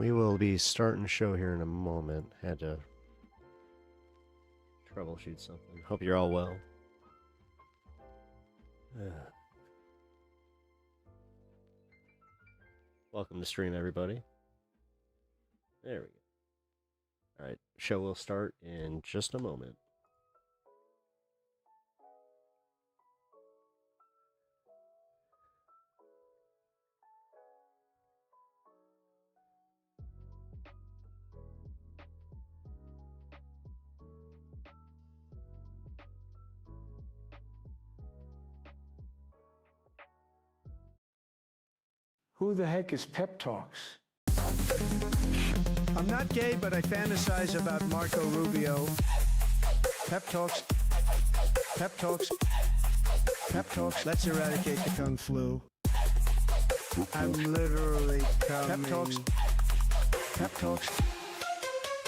We will be starting the show here in a moment. Had to troubleshoot something. Hope you're all well. Welcome to stream, everybody. There we go. All right, show will start in just a moment. Who the heck is PepTalks? I'm not gay, but I fantasize about Marco Rubio. PepTalks. PepTalks. PepTalks. Let's eradicate the Kung Flu. I'm literally coming. PepTalks. PepTalks.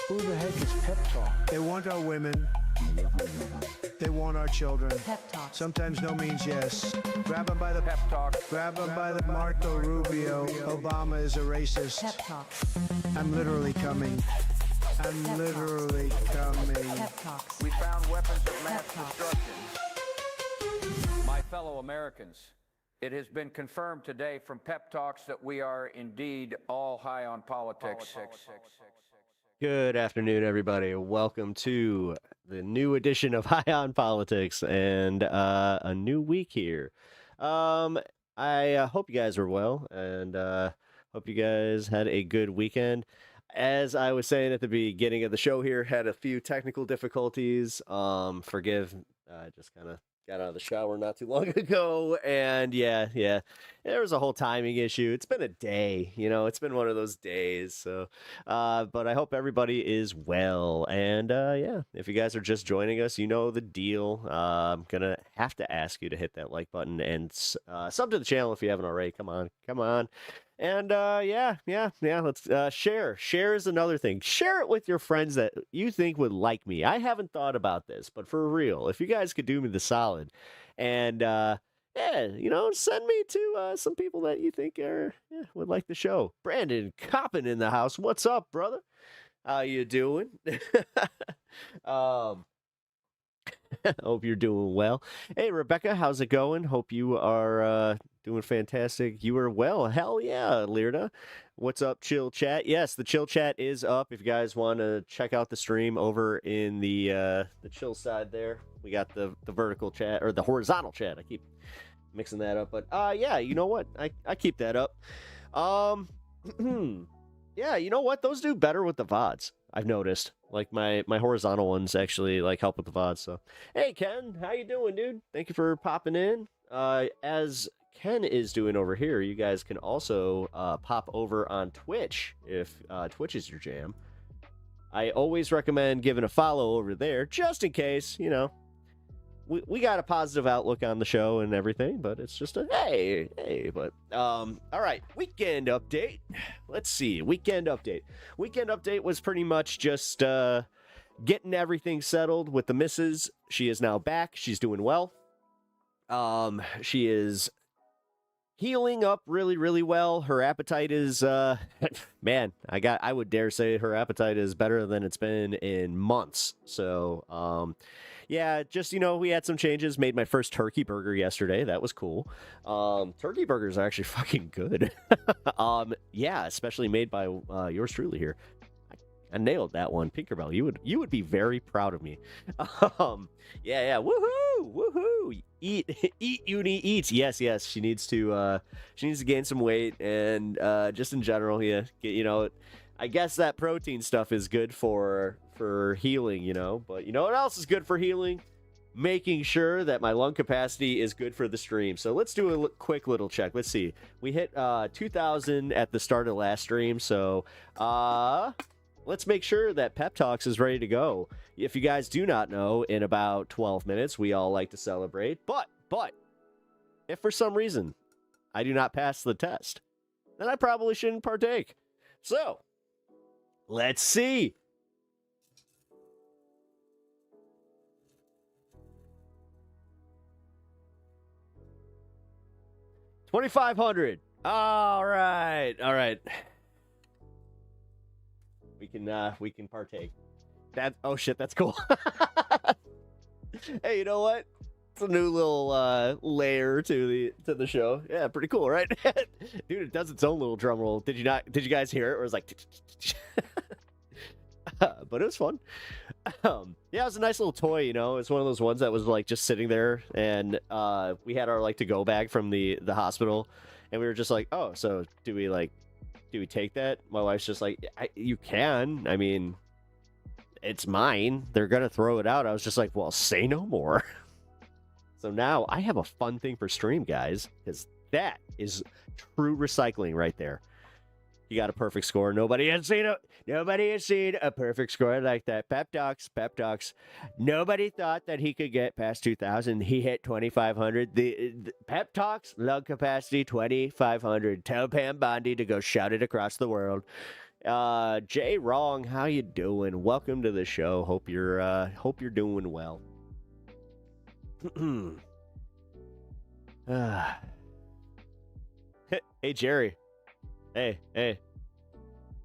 Who the heck is PepTalk? They want our women. They want our children. PepTalks. Sometimes no means yes. Grab them by the PepTalk. Grab them by the Marco Rubio. Obama is a racist. PepTalks. I'm literally coming. I'm literally coming. PepTalks. We found weapons of mass PepTalks. destruction. My fellow Americans, it has been confirmed today from PepTalks that we are indeed all high on politics. Good afternoon, everybody. Welcome to the new edition of High on Politics and a new week here. I hope you guys are well and hope you guys had a good weekend. As I was saying at the beginning of the show here, had a few technical difficulties. Forgive, I just kind of got out of the shower not too long ago, and yeah, there was a whole timing issue. It's been a day, it's been one of those days. So, but I hope everybody is well, and yeah, if you guys are just joining us, you know the deal. I'm gonna have to ask you to hit that like button and sub to the channel if you haven't already. Come on. And yeah, let's share. Share is another thing. Share it with your friends that you think would like me. I haven't thought about this, but for real, if you guys could do me the solid and yeah, send me to some people that you think would like the show. Brandon Coppin in the house. What's up, brother? How you doing? Hope you're doing well. Hey, Rebecca, how's it going? Hope you are doing fantastic. You are well. Hell yeah, Learda. What's up, Chill Chat? Yes, the Chill Chat is up. If you guys want to check out the stream over in the Chill side there, we got the vertical chat, or the horizontal chat. I keep mixing that up. But yeah, you know what? I keep that up. Yeah, you know what? Those do better with the VODs. I've noticed, like my horizontal ones actually like help with the VODs. So, hey Ken, how you doing, dude? Thank you for popping in. As Ken is doing over here, you guys can also pop over on Twitch if Twitch is your jam. I always recommend giving a follow over there, just in case, we got a positive outlook on the show and everything, but it's just a hey, but all right, weekend update. Let's see, weekend update was pretty much just getting everything settled with the missus. She is now back. She's doing well. She is healing up really, really well. Her appetite is man, I would dare say her appetite is better than it's been in months. So yeah, just, we had some changes. Made my first turkey burger yesterday. That was cool. Turkey burgers are actually fucking good. Yeah, especially made by yours truly here. I nailed that one, Pinkerbell. You would be very proud of me. Yeah, woohoo! Eat, Uni eats. Yes. She needs to gain some weight, and just in general, yeah. I guess that protein stuff is good for healing, But you know what else is good for healing? Making sure that my lung capacity is good for the stream. So let's do a quick little check. Let's see. We hit 2,000 at the start of the last stream. So let's make sure that PepTalks is ready to go. If you guys do not know, in about 12 minutes, we all like to celebrate. But if for some reason I do not pass the test, then I probably shouldn't partake. So let's see. 2,500. All right. we can partake. That oh shit, that's cool. Hey, you know what? It's a new little layer to the show. Yeah, pretty cool, right? Dude, it does its own little drum roll. Did you guys hear it? Or it was like but it was fun. Yeah, it was a nice little toy, you know. It's one of those ones that was like just sitting there, and we had our like to go bag from the hospital, and we were just like, oh, so do we take that? My wife's just like, you can. I mean, it's mine. They're gonna throw it out. I was just like, well, say no more. So now I have a fun thing for stream, guys, because that is true recycling right there. You got a perfect score. Nobody has seen a perfect score like that. PepTalks. Nobody thought that he could get past 2,000. He hit 2,500. The PepTalks lung capacity 2,500. Tell Pam Bondi to go shout it across the world. Jay Wrong, how you doing? Welcome to the show. Hope you're doing well. Hey Jerry. Hey.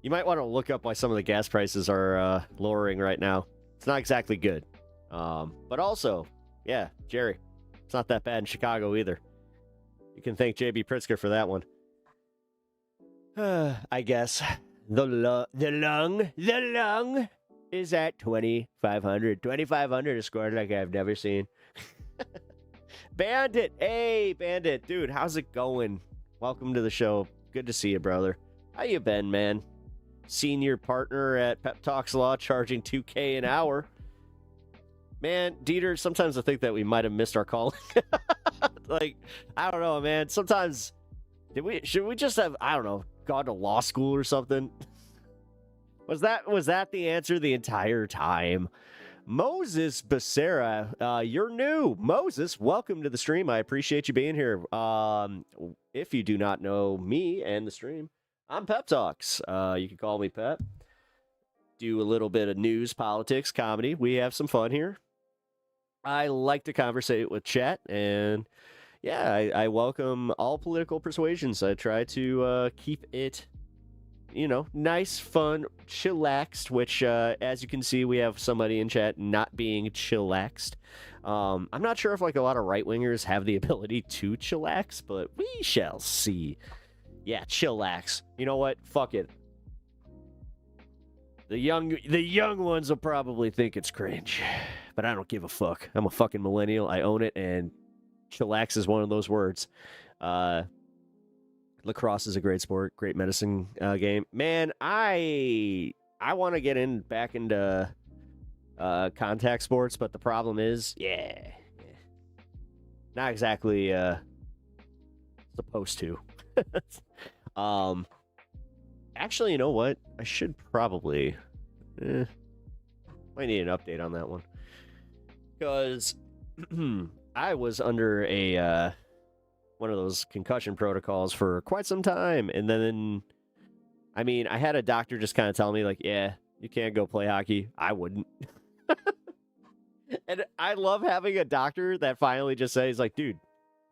You might want to look up why some of the gas prices are lowering right now. It's not exactly good. But also, yeah, Jerry, it's not that bad in Chicago either. You can thank JB Pritzker for that one. I guess the lung is at 2,500. 2,500 is scored like I've never seen. Bandit, hey Bandit, dude, how's it going? Welcome to the show. Good to see you, brother. How you been, man? Senior partner at PepTalks Law, charging $2K an hour. Man, Dieter, sometimes I think that we might have missed our calling. Like, I don't know, man. Sometimes should we just have, I don't know, gone to law school or something? Was that the answer the entire time? Moses Becerra, you're new. Moses, welcome to the stream. I appreciate you being here. If you do not know me and the stream, I'm PepTalks. You can call me Pep. Do a little bit of news, politics, comedy. We have some fun here. I like to conversate with chat, and yeah, I welcome all political persuasions. I try to keep it, nice, fun, chillaxed, which, as you can see, we have somebody in chat not being chillaxed. I'm not sure if, like, a lot of right-wingers have the ability to chillax, but we shall see. Yeah, chillax. You know what? Fuck it. The young ones will probably think it's cringe, but I don't give a fuck. I'm a fucking millennial. I own it, and chillax is one of those words. Lacrosse is a great sport, great medicine game. Man, I want to get back into contact sports, but the problem is, not exactly supposed to. Actually, you know what? I should probably might need an update on that one, because I was under a one of those concussion protocols for quite some time, and then I mean, I had a doctor just kind of tell me, like, yeah, you can't go play hockey. I wouldn't. And I love having a doctor that finally just says, like, dude,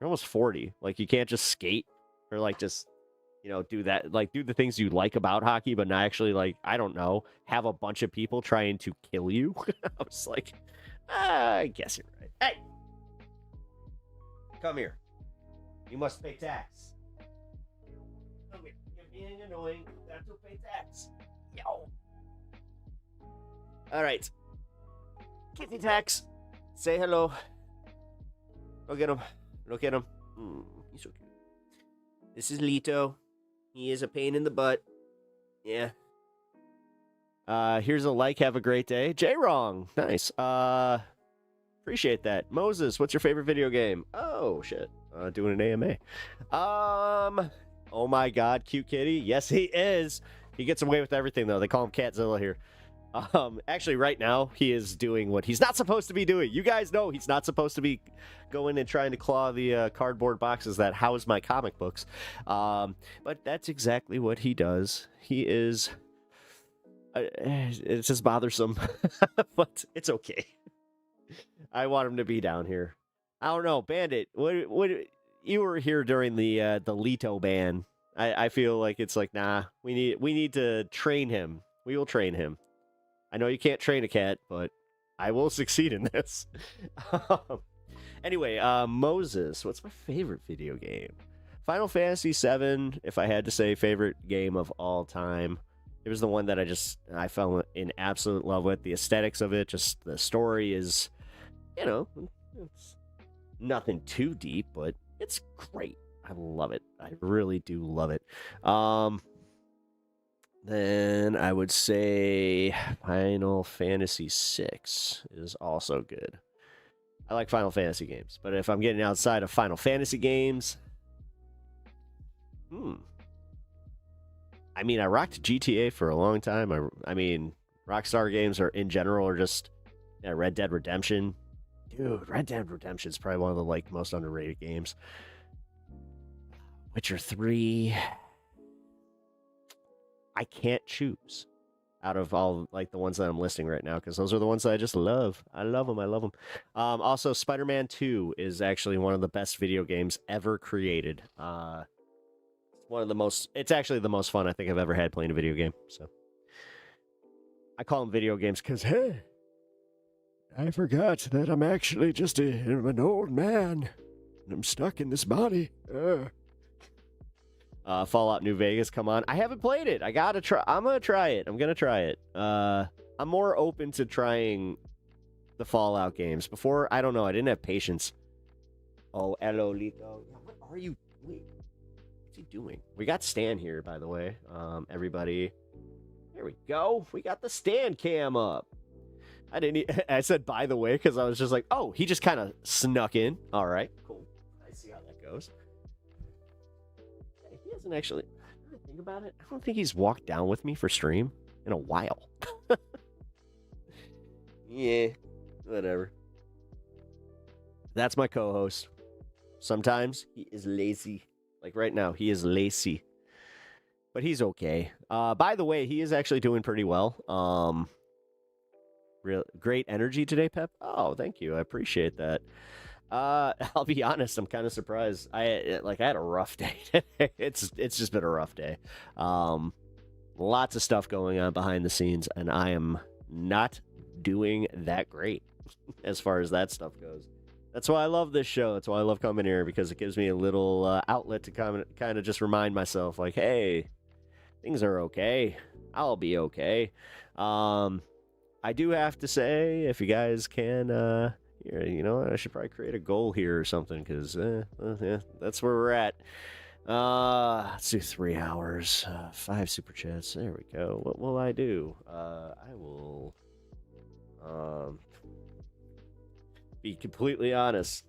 you're almost 40. Like, you can't just skate or, like, just, do that, like, do the things you like about hockey, but not actually, like, I don't know, have a bunch of people trying to kill you. I was like, I guess you're right. Hey! Come here. You must pay tax. Come here. You're being annoying. You have to pay tax. Yo. All right. Kitty tax. Say hello. Look at him. Look at him. He's so cute. This is Lito. He is a pain in the butt. Yeah. Here's a like. Have a great day. J-Wrong. Nice. Appreciate that. Moses, what's your favorite video game? Oh, shit. Doing an AMA. Oh my god, cute kitty. Yes, he is. He gets away with everything, though. They call him Catzilla here. Actually, right now, he is doing what he's not supposed to be doing. You guys know he's not supposed to be going and trying to claw the cardboard boxes that house my comic books. But that's exactly what he does. He is... it's just bothersome. But it's okay. I want him to be down here. I don't know, Bandit. What you were here during the Leto ban. I feel like it's like, nah, we need to train him. We will train him. I know you can't train a cat, but I will succeed in this. Anyway, Moses, what's my favorite video game? Final Fantasy VII, if I had to say favorite game of all time. It was the one that I fell in absolute love with. The aesthetics of it, just the story is, it's nothing too deep, but it's great. I love it. I really do love it. Then I would say Final Fantasy VI is also good. I like Final Fantasy games, but if I'm getting outside of Final Fantasy games, I mean, I rocked GTA for a long time. I mean, Rockstar games in general are just Red Dead Redemption. Dude, Red Dead Redemption is probably one of the most underrated games. Witcher 3. I can't choose out of all the ones that I'm listing right now because those are the ones that I just love. I love them. I love them. Also, Spider-Man 2 is actually one of the best video games ever created. It's actually the most fun I think I've ever had playing a video game. So I call them video games because, hey, I forgot that I'm actually just an old man and I'm stuck in this body. Fallout New Vegas, come on. I haven't played it. I gotta try. I'm gonna try it. I'm more open to trying the Fallout games. Before, I don't know. I didn't have patience. Oh, hello, Lito. What are you? Wait, what's he doing? We got Stan here, by the way. Everybody. There we go. We got the Stan cam up. I said by the way because I was just like, oh, he just kind of snuck in. All right, cool. I see how that goes. He hasn't actually. Think about it. I don't think he's walked down with me for stream in a while. Yeah, whatever. That's my co-host. Sometimes he is lazy. Like right now, he is lazy. But he's okay. By the way, he is actually doing pretty well. Great energy today, Pep. Oh, thank you. I appreciate that. I'll be honest, I'm kind of surprised. I had a rough day today. It's just been a rough day. Lots of stuff going on behind the scenes, and I am not doing that great as far as that stuff goes. That's why I love this show. That's why I love coming here, because it gives me a little outlet to kind of just remind myself, like, hey, things are okay. I'll be okay. I do have to say, if you guys can, I should probably create a goal here or something, because yeah, that's where we're at. Let's do 3 hours, 5 super chats. There we go. What will I do? I will be completely honest.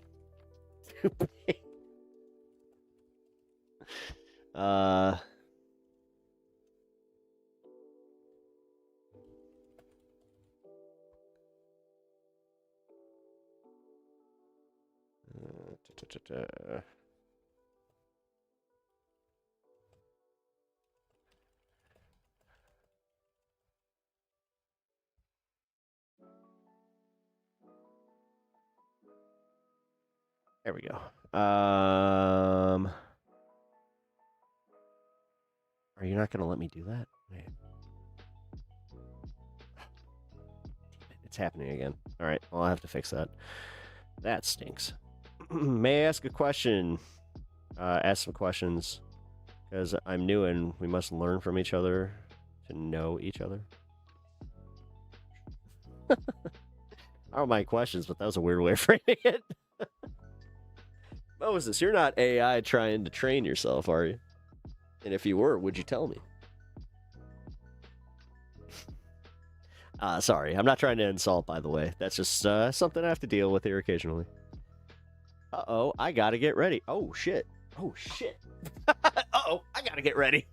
There we go. Are you not going to let me do that? Wait. It's happening again. All right. Well, I'll have to fix that. That stinks. May I ask a question? Ask some questions, because I'm new and we must learn from each other to know each other. I don't mind questions, but that was a weird way of framing it. Moses, you're not AI trying to train yourself, are you? And if you were, would you tell me? Sorry, I'm not trying to insult, by the way. That's just something I have to deal with here occasionally. Uh-oh, I gotta get ready. Oh, shit. Oh, shit. Uh-oh, I gotta get ready.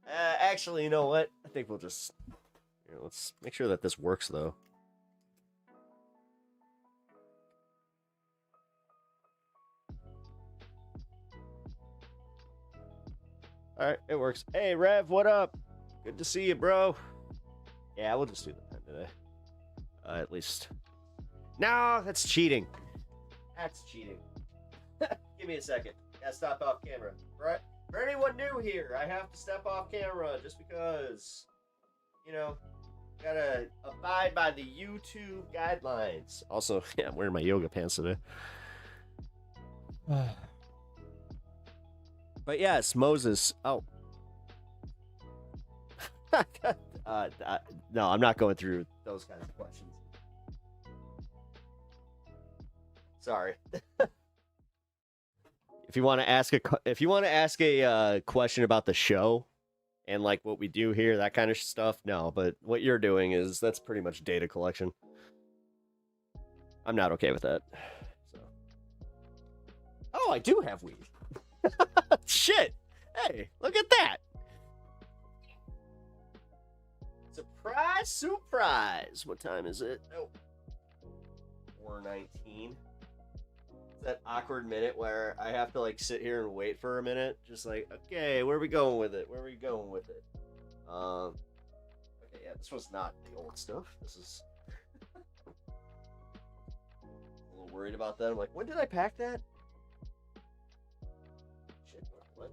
Actually, you know what? I think we'll just... let's make sure that this works, though. Alright, it works. Hey, Rev, what up? Good to see you, bro. Yeah, we'll just do the pen today. At least... No, that's cheating. That's cheating. Give me a second. Gotta stop off camera. Right? For anyone new here, I have to step off camera just because, you know, gotta abide by the YouTube guidelines. Also, yeah, I'm wearing my yoga pants today. But yes, Moses. Oh. No, I'm not going through those kinds of questions. Sorry. If you want to ask a question about the show and like what we do here, that kind of stuff, no. But what you're doing that's pretty much data collection. I'm not okay with that. So. Oh, I do have weed. Shit. Hey, look at that. Surprise, surprise. What time is it? Oh. 4:19. That awkward minute where I have to like sit here and wait for a minute, just like, okay, where are we going with it? Okay, yeah, this was not the old stuff. This is a little worried about that. I'm like, when did I pack that? Shit, what?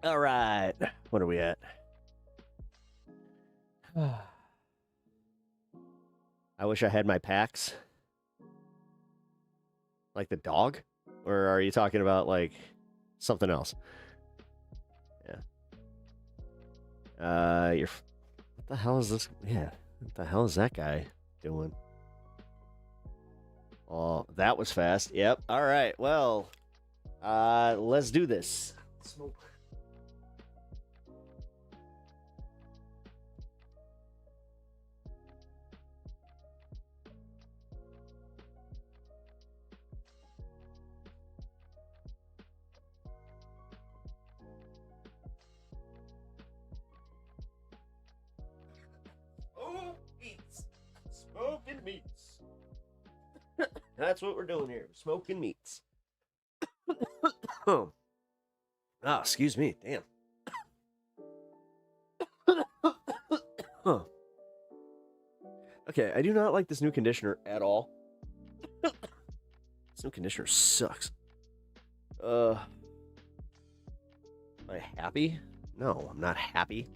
Yeah. All right, what are we at? I wish I had my packs. Like the dog? Or are you talking about like something else? Yeah. What the hell is this? Yeah. What the hell is that guy doing? Oh, that was fast. Yep. All right. Well, let's do this. Smoke. Smoking meats. That's what we're doing here. Smoking meats. Oh, excuse me. Damn. Okay, I do not like this new conditioner at all. This new conditioner sucks. Am I happy? No, I'm not happy.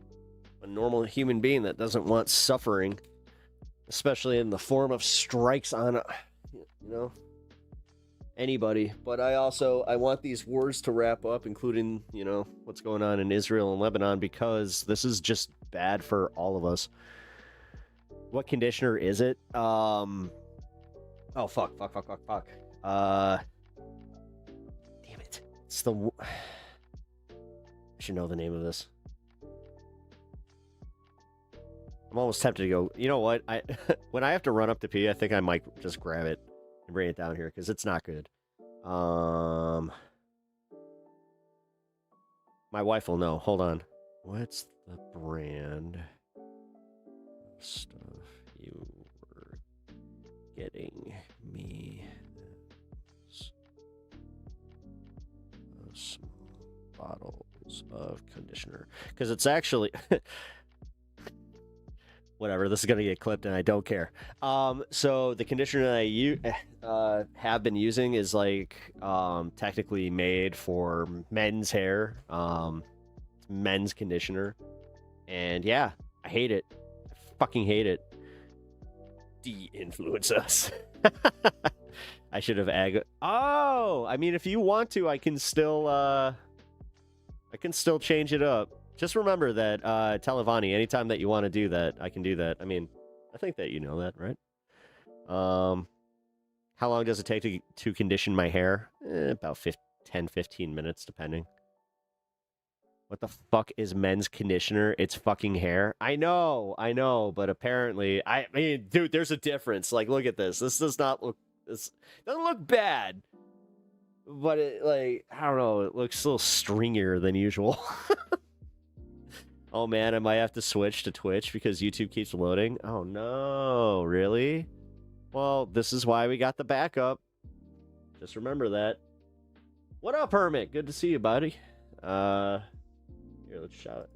I'm a normal human being that doesn't want suffering. Especially in the form of strikes on, anybody. But I want these wars to wrap up, including, what's going on in Israel and Lebanon, because this is just bad for all of us. What conditioner is it? Oh, fuck. Damn it. It's the... I should know the name of this. I'm almost tempted to go, you know what? When I have to run up to pee, I think I might just grab it and bring it down here because it's not good. My wife will know. Hold on. What's the brand of stuff you were getting me? Small bottles of conditioner. Because it's actually... Whatever, this is going to get clipped and I don't care. So the conditioner that I have been using is like technically made for men's hair. Men's conditioner. And yeah, I hate it. I fucking hate it. De-influence us. I should have Oh, I mean, if you want to, I can still change it up. Just remember that, Televani, anytime that you want to do that, I can do that. I mean, I think that you know that, right? How long does it take to condition my hair? About 10-15 minutes, depending. What the fuck is men's conditioner? It's fucking hair. I know, but apparently, I mean, dude, there's a difference. Like, look at this. This doesn't look bad. But it, like, I don't know, it looks a little stringier than usual. Oh man, I might have to switch to Twitch because YouTube keeps loading. Oh no, really? Well, this is why we got the backup. Just remember that. What up, Hermit? Good to see you, buddy. Here, let's shout it.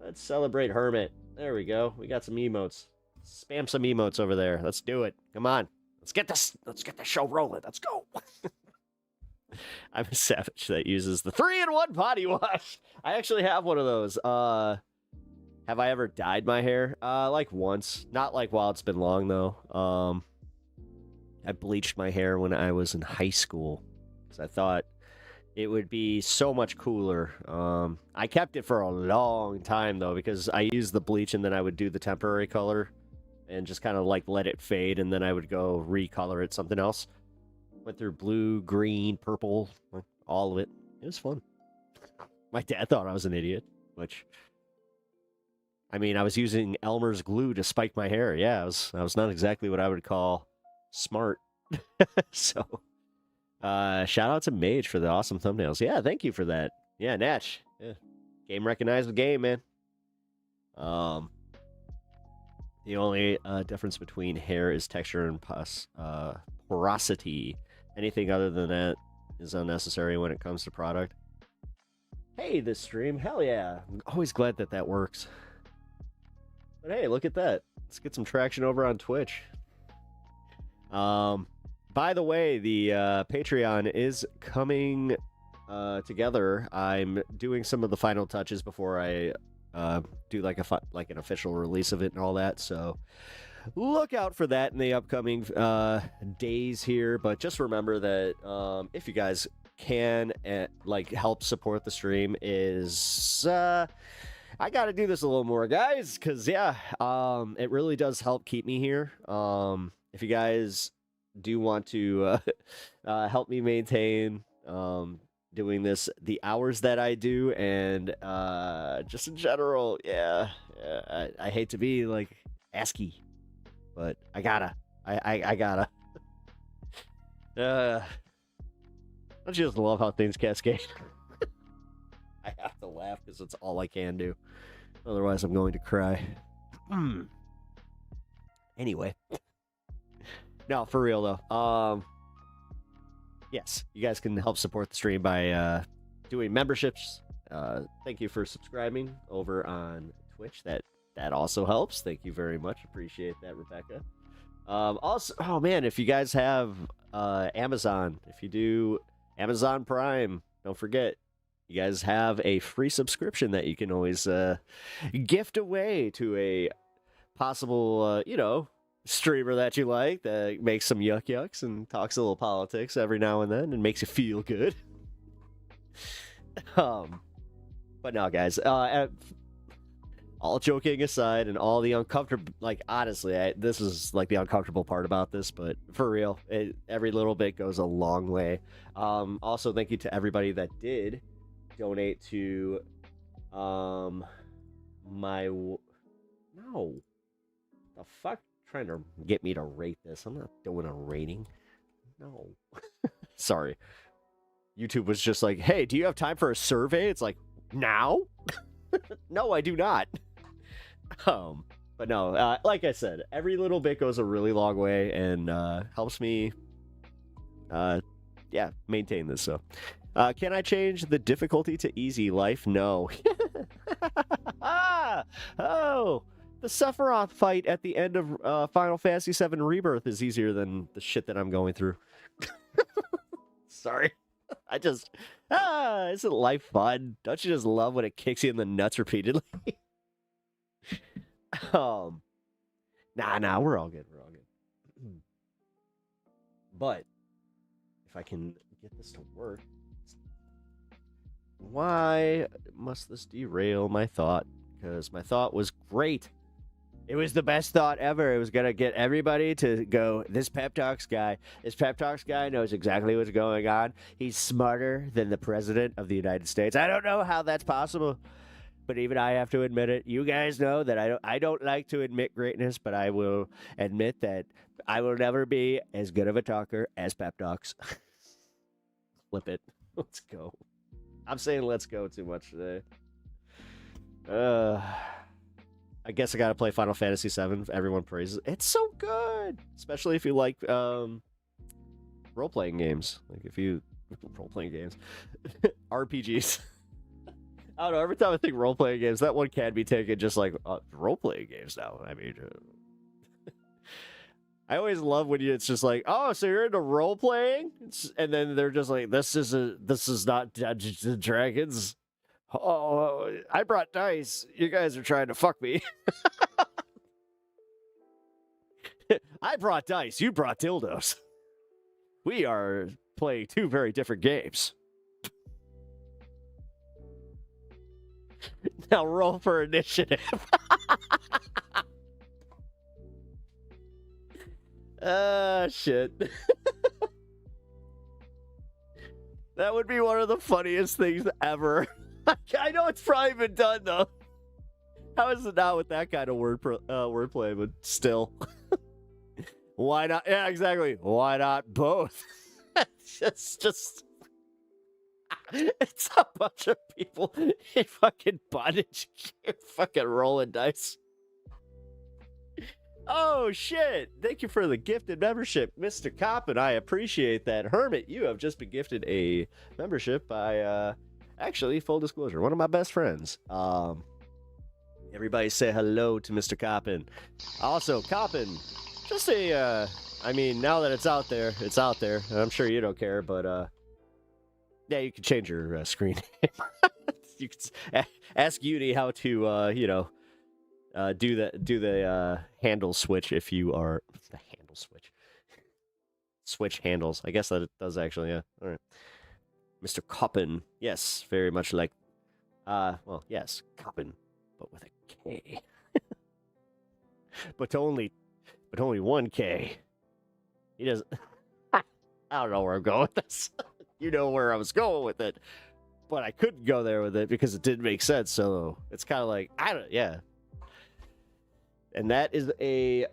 Let's celebrate Hermit. There we go. We got some emotes. Spam some emotes over there. Let's do it. Come on. Let's get the show rolling. Let's go. I'm a savage that uses the 3-in-1 body wash. I actually have one of those. Have I ever dyed my hair? Like once. Not like while it's been long though. I bleached my hair when I was in high school because I thought it would be so much cooler. I kept it for a long time though because I used the bleach and then I would do the temporary color and just kind of like let it fade and then I would go recolor it something else. Went through blue, green, purple, all of it. It was fun. My dad thought I was an idiot, which, I mean, I was using Elmer's glue to spike my hair. Yeah, I was not exactly what I would call smart. So, shout out to Mage for the awesome thumbnails. Yeah, thank you for that. Yeah, Natch. Yeah. Game recognized the game, man. The only difference between hair is texture and porosity. Anything other than that is unnecessary when it comes to product. Hey, this stream. Hell yeah. I'm always glad that that works. But hey, look at that. Let's get some traction over on Twitch. By the way, the Patreon is coming together. I'm doing some of the final touches before I do like an official release of it and all that. So look out for that in the upcoming days here. But just remember that if you guys can like help support the stream is I gotta do this a little more, guys, because yeah, it really does help keep me here. If you guys do want to help me maintain doing this the hours that I do and just in general, yeah, I hate to be like ASCII, but I gotta don't you just love how things cascade? I have to laugh because it's all I can do. Otherwise, I'm going to cry. Anyway. No, for real, though. Yes, you guys can help support the stream by doing memberships. Thank you for subscribing over on Twitch. That also helps. Thank you very much. Appreciate that, Rebecca. Also, oh man, if you guys have Amazon, if you do Amazon Prime, don't forget, you guys have a free subscription that you can always gift away to a possible, streamer that you like that makes some yucks and talks a little politics every now and then and makes you feel good. But no, guys, all joking aside and all the uncomfortable, like, honestly, this is like the uncomfortable part about this, but for real, every little bit goes a long way. Also, thank you to everybody that did donate to the fuck, trying to get me to rate this. I'm not doing a rating. No. Sorry. YouTube was just like, hey, do you have time for a survey? It's like, now? No, I do not. But no, like I said, every little bit goes a really long way and helps me maintain this. So can I change the difficulty to easy life? No. Oh, the Sephiroth fight at the end of Final Fantasy VII Rebirth is easier than the shit that I'm going through. Sorry. I just, isn't life fun? Don't you just love when it kicks you in the nuts repeatedly? Nah, we're all good. We're all good. But if I can get this to work, why must this derail my thought? Because my thought was great. It was the best thought ever. It was going to get everybody to go, this PepTalks guy knows exactly what's going on. He's smarter than the president of the United States. I don't know how that's possible, but even I have to admit it. You guys know that I don't like to admit greatness, but I will admit that I will never be as good of a talker as PepTalks. Flip it. Let's go. I'm saying let's go too much today. I guess I gotta play Final Fantasy VII. Everyone praises it. It's so good, especially if you like role-playing games. Like if you role-playing games, RPGs. I don't know. Every time I think role-playing games, that one can be taken just like role-playing games now. I mean, I always love when it's just like, oh, so you're into role playing, and then they're just like, this is not Dungeons and Dragons. Oh, I brought dice. You guys are trying to fuck me. I brought dice. You brought dildos. We are playing two very different games. Now roll for initiative. Shit. That would be one of the funniest things ever. I know it's probably been done, though. How is it not with that kind of wordplay, but still. Why not? Yeah, exactly. Why not both? It's just... It's a bunch of people in fucking bondage gear fucking rolling dice. Oh, shit. Thank you for the gifted membership, Mr. Cop, and I appreciate that. Hermit, you have just been gifted a membership by, actually, full disclosure, one of my best friends. Everybody say hello to Mr. Coppin. Also, Coppin, just a, I mean, now that it's out there, and I'm sure you don't care, but, yeah, you can change your screen name. You can ask Uni how to, you know, do the handle switch if you are the handle switch handles. I guess that it does actually. Yeah. All right, Mr. Coppin. Yes, very much like. Well, yes, Coppin, but with a K. but only one K. He doesn't. I don't know where I'm going with this. You know where I was going with it, but I couldn't go there with it because it didn't make sense. So it's kind of like yeah. And that is a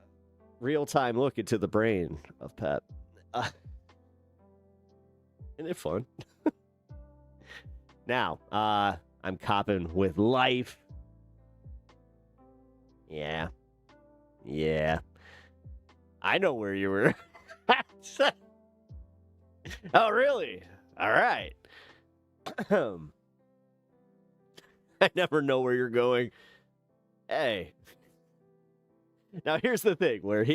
real-time look into the brain of Pep. Isn't it fun? Now, I'm copping with life. Yeah. I know where you were. Oh, really? All right. I never know where you're going. Hey. Now here's the thing: when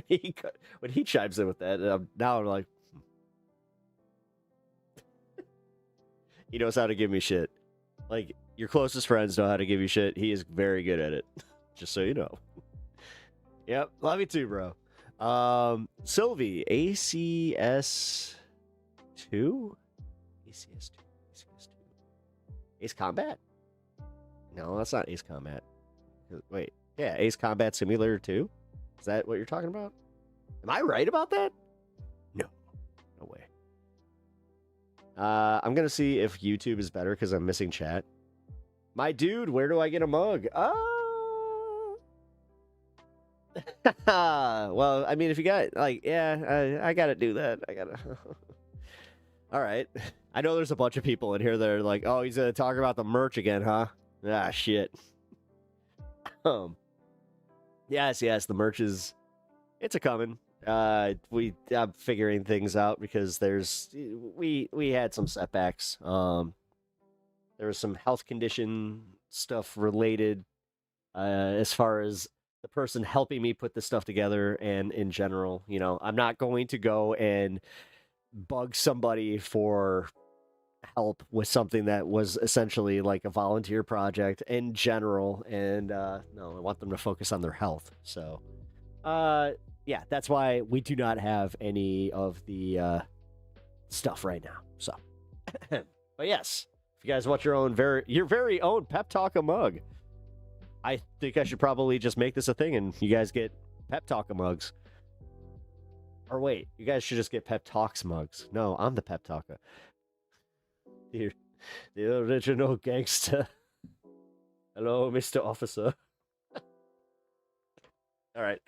he chimes in with that, now I'm like, he knows how to give me shit. Like your closest friends know how to give you shit. He is very good at it. Just so you know. Yep, love you too, bro. Sylvie, ACS 2, ACS 2, Ace Combat. No, that's not Ace Combat. Wait. Yeah, Ace Combat Simulator 2? Is that what you're talking about? Am I right about that? No. No way. I'm going to see if YouTube is better because I'm missing chat. My dude, where do I get a mug? Well, I mean, if you got, like, yeah, I got to do that. I got to... All right. I know there's a bunch of people in here that are like, oh, he's going to talk about the merch again, huh? Ah, shit. Yes, the merch is, it's a coming. I'm figuring things out because we had some setbacks. There was some health condition stuff related, as far as the person helping me put this stuff together, and in general, you know, I'm not going to go and bug somebody for help with something that was essentially like a volunteer project in general, and no, I want them to focus on their health. So yeah, that's why we do not have any of the stuff right now. So but yes, if you guys want your very own Pep Talk mug, I think I should probably just make this a thing and you guys get Pep Talk mugs. Or wait, you guys should just get Pep Talks mugs. No, I'm the Pep Talker. The original gangster. Hello, Mr. Officer. All right.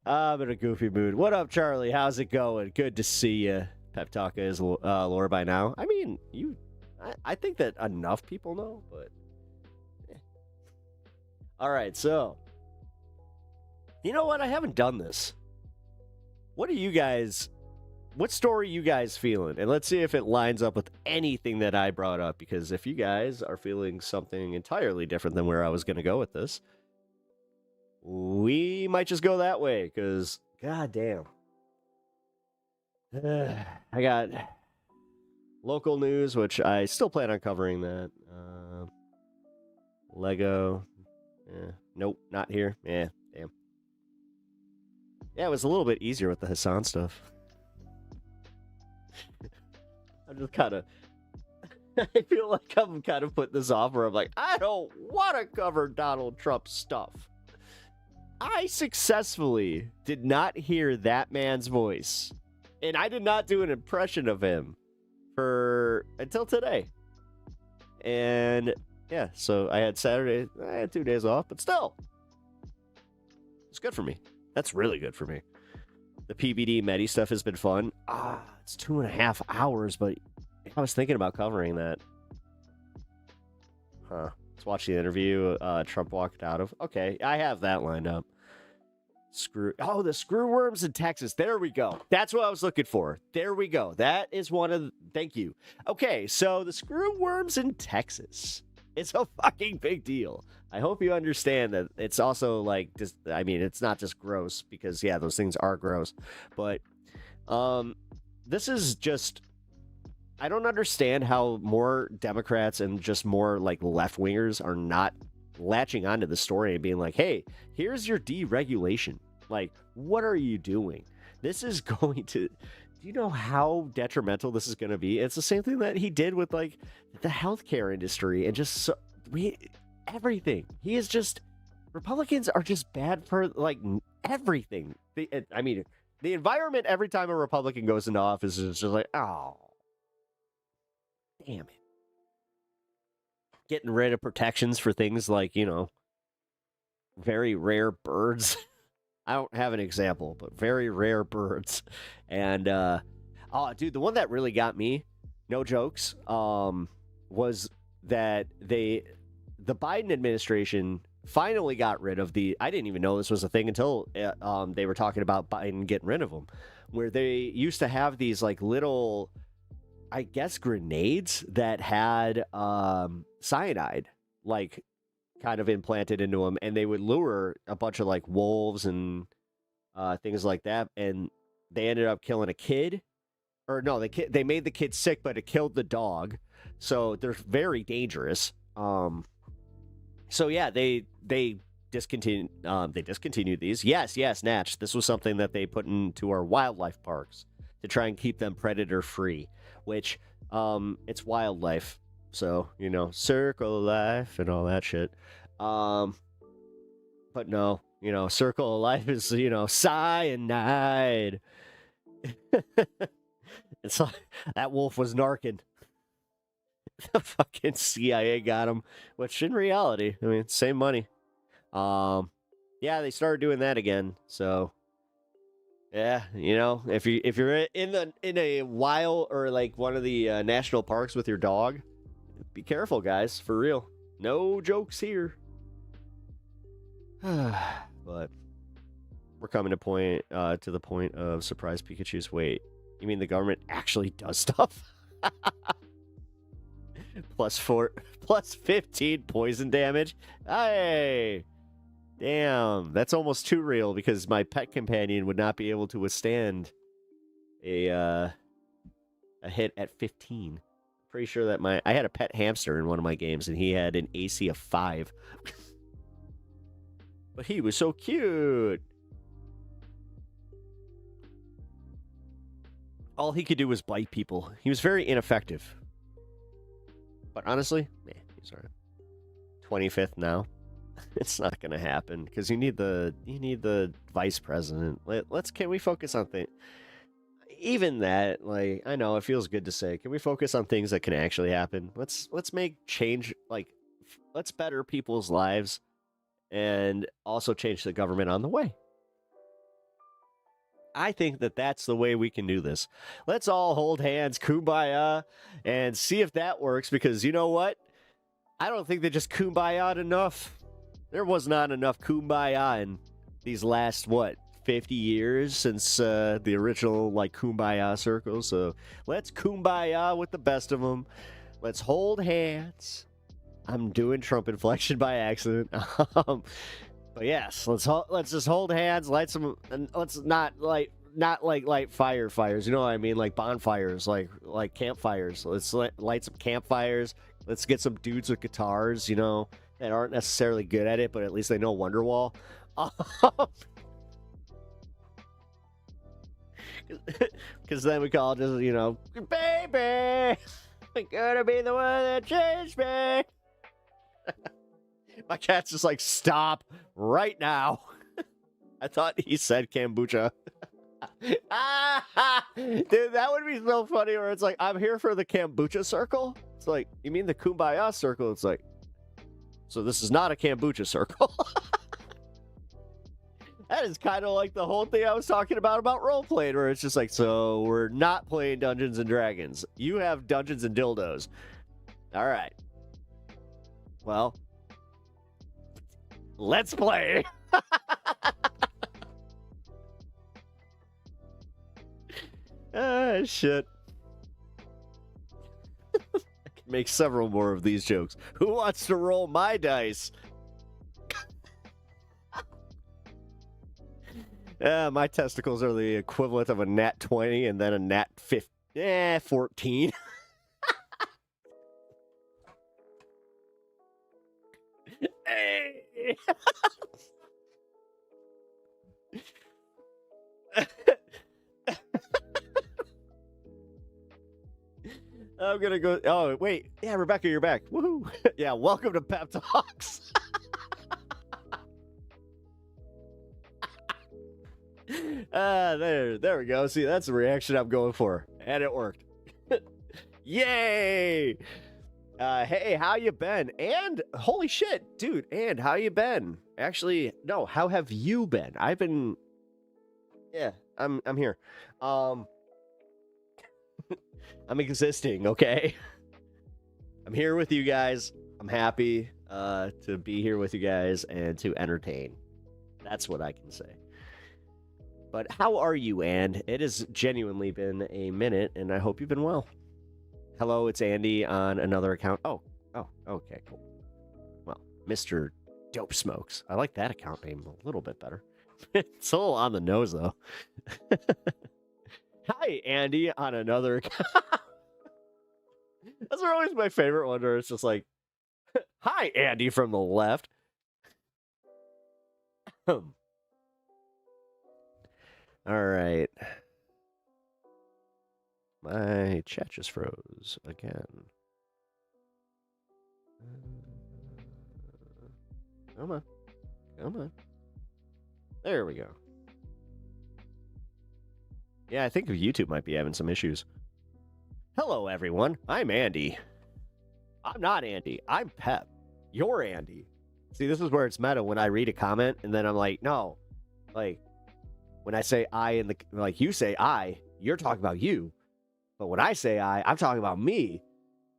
I'm in a goofy mood. What up, Charlie? How's it going? Good to see you. Pep Talk is lore by now. I mean, I think that enough people know, but... Eh. All right, so... You know what? I haven't done this. What story you guys feeling? And let's see if it lines up with anything that I brought up, because if you guys are feeling something entirely different than where I was going to go with this, we might just go that way, because goddamn, I got local news, which I still plan on covering that. Lego. Nope, not here. Yeah, damn. Yeah, it was a little bit easier with the Hassan stuff. I'm just kind of... I feel like I'm kind of putting this off where I'm like, I don't want to cover Donald Trump stuff. I successfully did not hear that man's voice. And I did not do an impression of him until today. And yeah, so I had 2 days off, but still, it's good for me. That's really good for me. The PBD Medi stuff has been fun. It's 2.5 hours, but I was thinking about covering that. Let's watch the interview Trump walked out of. Okay, I have that lined up. The screw worms in Texas. There we go. That's what I was looking for. There we go. That is one of the... Thank you. Okay, so the screw worms in Texas. It's a fucking big deal. I hope you understand that it's also like just... I mean, it's not just gross because, yeah, those things are gross. But this is just... I don't understand how more Democrats and just more like left-wingers are not latching onto the story and being like, hey, here's your deregulation. Like, what are you doing? This is going to... Do you know how detrimental this is going to be? It's the same thing that he did with like the healthcare industry and just everything. He is just... Republicans are just bad for like everything. I mean, the environment every time a Republican goes into office is just like, oh, damn it. Getting rid of protections for things like, you know, very rare birds. I don't have an example, but very rare birds. And, dude, the one that really got me, no jokes, was that the Biden administration finally got rid of I didn't even know this was a thing until they were talking about Biden getting rid of them, where they used to have these like little, I guess, grenades that had cyanide, like, kind of implanted into them, and they would lure a bunch of like wolves and things like that, and they ended up killing a kid, or no, they made the kid sick, but it killed the dog, so they're very dangerous. So yeah, they discontinued these. Yes, Natch. This was something that they put into our wildlife parks to try and keep them predator free, which it's wildlife. So, you know, circle of life and all that shit. But no, you know, circle of life is, you know, cyanide. It's like that wolf was narking. The fucking CIA got him, which in reality, I mean, same money. Yeah, they started doing that again. So, yeah, you know, if you're in a wild or like one of the national parks with your dog, be careful, guys, for real. No jokes here. But we're coming to the point of surprise Pikachu's. Wait, you mean the government actually does stuff? plus 15 poison damage. Hey, damn, that's almost too real because my pet companion would not be able to withstand a hit at 15. Pretty sure that I had a pet hamster in one of my games and he had an AC of 5. But he was so cute. All he could do was bite people. He was very ineffective. But honestly, he's all right. 25th now. It's not gonna happen because you need the vice president. Can we focus on things? Even that, like, I know it feels good to say, can we focus on things that can actually happen? Let's make change, like, let's better people's lives and also change the government on the way. I think that that's the way we can do this. Let's all hold hands, kumbaya, and see if that works, because you know what? I don't think they just kumbaya'd enough. There was not enough kumbaya in these last, 50 years since the original, like, kumbaya circle. So let's kumbaya with the best of them. Let's hold hands. I'm doing Trump inflection by accident. But yes, let's just hold hands, light some, and let's not not like light fires. You know what I mean? Like bonfires, like campfires. Let's light some campfires. Let's get some dudes with guitars, you know, that aren't necessarily good at it, but at least they know Wonderwall. Because then we call it just, you know, baby, I'm gonna be the one that changed me. My cat's just like, stop right now. I thought he said kombucha. Dude, that would be so funny where it's like, I'm here for the kombucha circle. It's like, you mean the kumbaya circle? It's like, so this is not a kombucha circle. That is kind of like the whole thing I was talking about role-playing, where it's just like, so we're not playing Dungeons and Dragons. You have Dungeons and Dildos. All right. Well, let's play. Ah, shit. I can make several more of these jokes. Who wants to roll my dice? My testicles are the equivalent of a nat 20 and then a nat 14. Hey. I'm gonna go. Oh, wait. Yeah, Rebecca, you're back. Woohoo. Yeah, welcome to PepTalks. There we go. See, that's the reaction I'm going for. And it worked. Yay! Hey, how you been? And holy shit, dude, and how you been? Actually, no, how have you been? I've been. Yeah, I'm here. I'm existing, okay? I'm here with you guys. I'm happy to be here with you guys and to entertain. That's what I can say. But how are you, and it has genuinely been a minute, and I hope you've been well. Hello, it's Andy on another account. Oh, okay, cool. Well, Mr. Dope Smokes. I like that account name a little bit better. It's a little on the nose, though. Hi, Andy on another account. That's always my favorite one, where it's just like, hi, Andy from the left. All right. My chat just froze again. Come on. Come on. There we go. Yeah, I think YouTube might be having some issues. Hello, everyone. I'm Andy. I'm not Andy. I'm Pep. You're Andy. See, this is where it's meta when I read a comment and then I'm like, no. Like, when I say I in the, like, you say I, you're talking about you. But when I say I'm talking about me.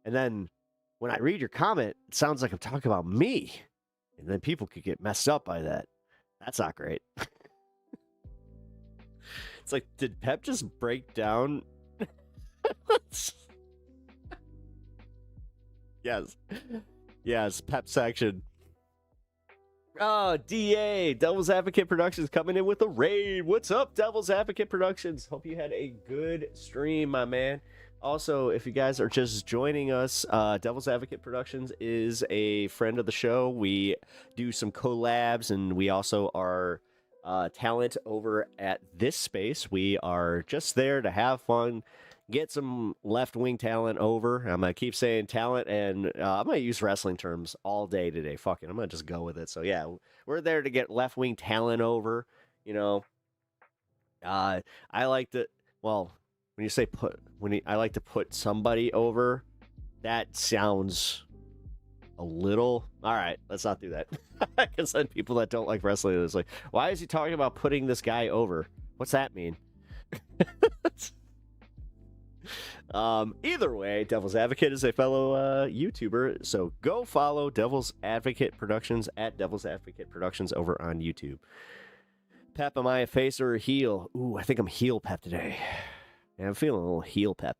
And then when I read your comment, it sounds like I'm talking about me. And then people could get messed up by that. That's not great. It's like, did Pep just break down? Yes. Yes, Pep section. Oh, DA, Devil's Advocate Productions coming in with a raid. What's up, Devil's Advocate Productions? Hope you had a good stream, my man. Also, if you guys are just joining us, Devil's Advocate Productions is a friend of the show. We do some collabs, and we also are talent over at this space. We are just there to have fun, get some left-wing talent over. I'm going to keep saying talent, and I'm going to use wrestling terms all day today. Fuck it, I'm going to just go with it. So, yeah, we're there to get left-wing talent over, you know. I like to, well, when you say I like to put somebody over, that sounds a little, all right, let's not do that. Because then people that don't like wrestling is like, why is he talking about putting this guy over? What's that mean? Either way, Devil's Advocate is a fellow YouTuber, so go follow Devil's Advocate Productions at Devil's Advocate Productions over on YouTube. Pep, am I a face or a heel? Ooh, I think I'm heel Pep today. Yeah, I'm feeling a little heel Pep.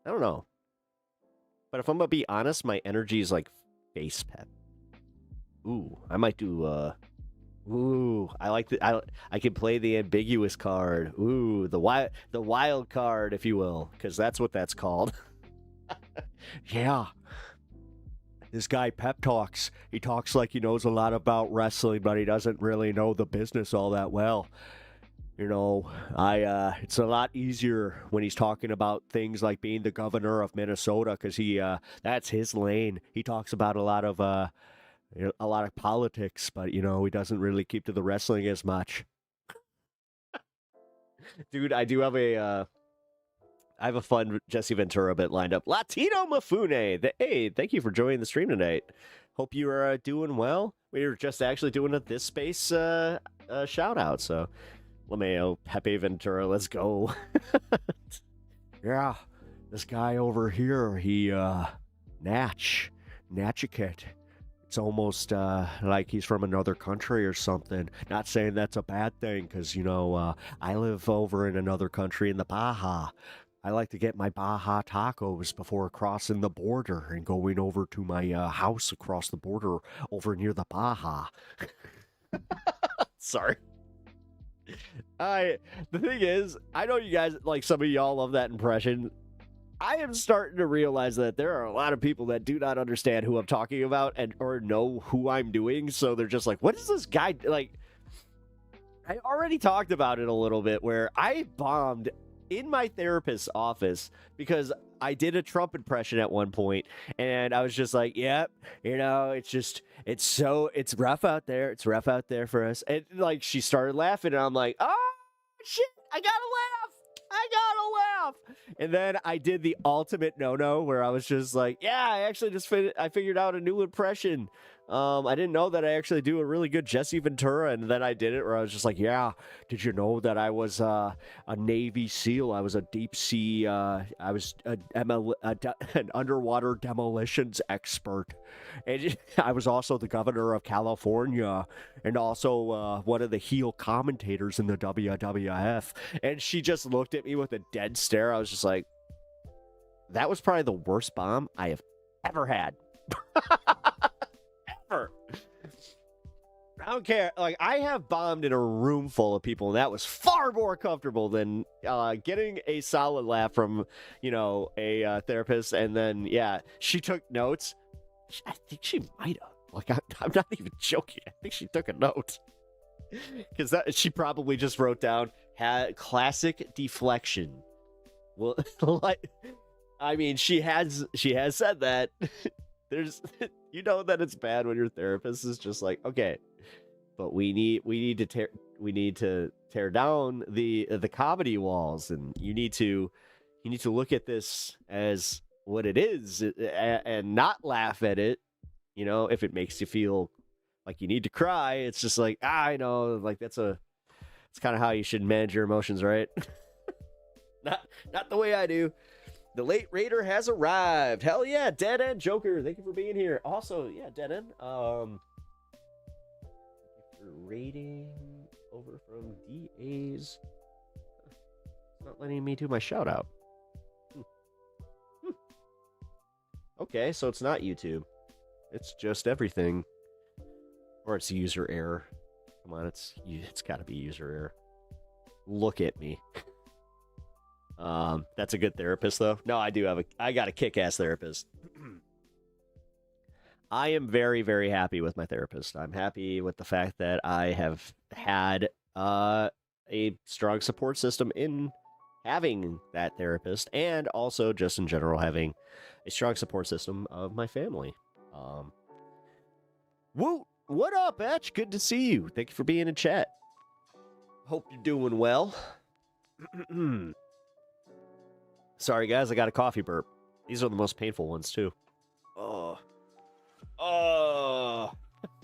I don't know. But if I'm gonna be honest, my energy is like face Pep. Ooh, I might do Ooh, I like the I can play the ambiguous card. Ooh, the wild card, if you will, because that's what that's called. Yeah, this guy Pep Talks. He talks like he knows a lot about wrestling, but he doesn't really know the business all that well. You know, it's a lot easier when he's talking about things like being the governor of Minnesota because that's his lane. He talks about a lot of politics, but he doesn't really keep to the wrestling as much. Dude, I have a fun Jesse Ventura bit lined up. Latino Mafune. Hey, thank you for joining the stream tonight. Hope you are doing well. We were just actually doing a This Space shout out, so LeMayo, Pepe Ventura, let's go. Yeah, this guy over here, he Natchiket. It's almost like he's from another country or something. Not saying that's a bad thing, because, I live over in another country in the Baja. I like to get my Baja tacos before crossing the border and going over to my house across the border over near the Baja. Sorry. The thing is, I know you guys, like some of y'all love that impression. I am starting to realize that there are a lot of people that do not understand who I'm talking about or know who I'm doing. So they're just like, what is this guy like? I already talked about it a little bit where I bombed in my therapist's office because I did a Trump impression at one point, and I was just like, yep, it's rough out there. It's rough out there for us. And like, she started laughing, and I'm like, oh shit, I gotta laugh. And then I did the ultimate no-no where I was just like, yeah, I actually I figured out a new impression. I didn't know that I actually do a really good Jesse Ventura, and then I did it where I was just like, yeah, did you know that I was a Navy SEAL? I was a deep sea, I was an underwater demolitions expert. And I was also the governor of California and also one of the heel commentators in the WWF. And she just looked at me with a dead stare. I was just like, that was probably the worst bomb I have ever had. Ever. I don't care. Like, I have bombed in a room full of people, and that was far more comfortable than getting a solid laugh from, a therapist. And then, yeah, she took notes. I think she might have. Like, I'm not even joking. I think she took a note. Because she probably just wrote down, had classic deflection. Well, like, I mean, she has said that. There's, that it's bad when your therapist is just like, okay, but we need to tear down the comedy walls, and you need to look at this as what it is and not laugh at it. If it makes you feel like you need to cry, it's just like, I know, like it's kind of how you should manage your emotions, right? not the way I do. The late Raider has arrived. Hell yeah, Dead End Joker. Thank you for being here. Also, yeah, Dead End. Thank you for rating over from DA's. It's not letting me do my shout out. Okay, so it's not YouTube. It's just everything. Or it's user error. Come on, it's got to be user error. Look at me. That's a good therapist, though. No, I got a kick-ass therapist. I am very, very happy with my therapist. I'm happy with the fact that I have had a strong support system in having that therapist, and also just in general having a strong support system of my family. Woo! What up, Etch? Good to see you. Thank you for being in chat. Hope you're doing well. Sorry, guys, I got a coffee burp. These are the most painful ones, too. Oh.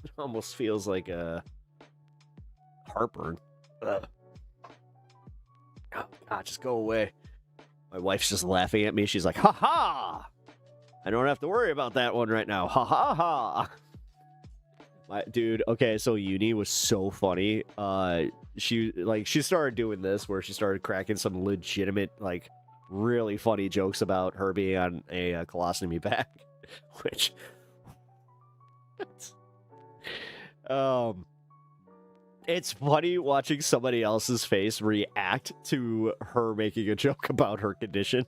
It almost feels like a heartburn. Ugh. Oh, God, just go away. My wife's just laughing at me. She's like, ha ha! I don't have to worry about that one right now. Ha ha ha! Dude, okay, so uni was so funny. She started doing this where she started cracking some legitimate, like, really funny jokes about her being on a colostomy bag, which It's funny watching somebody else's face react to her making a joke about her condition.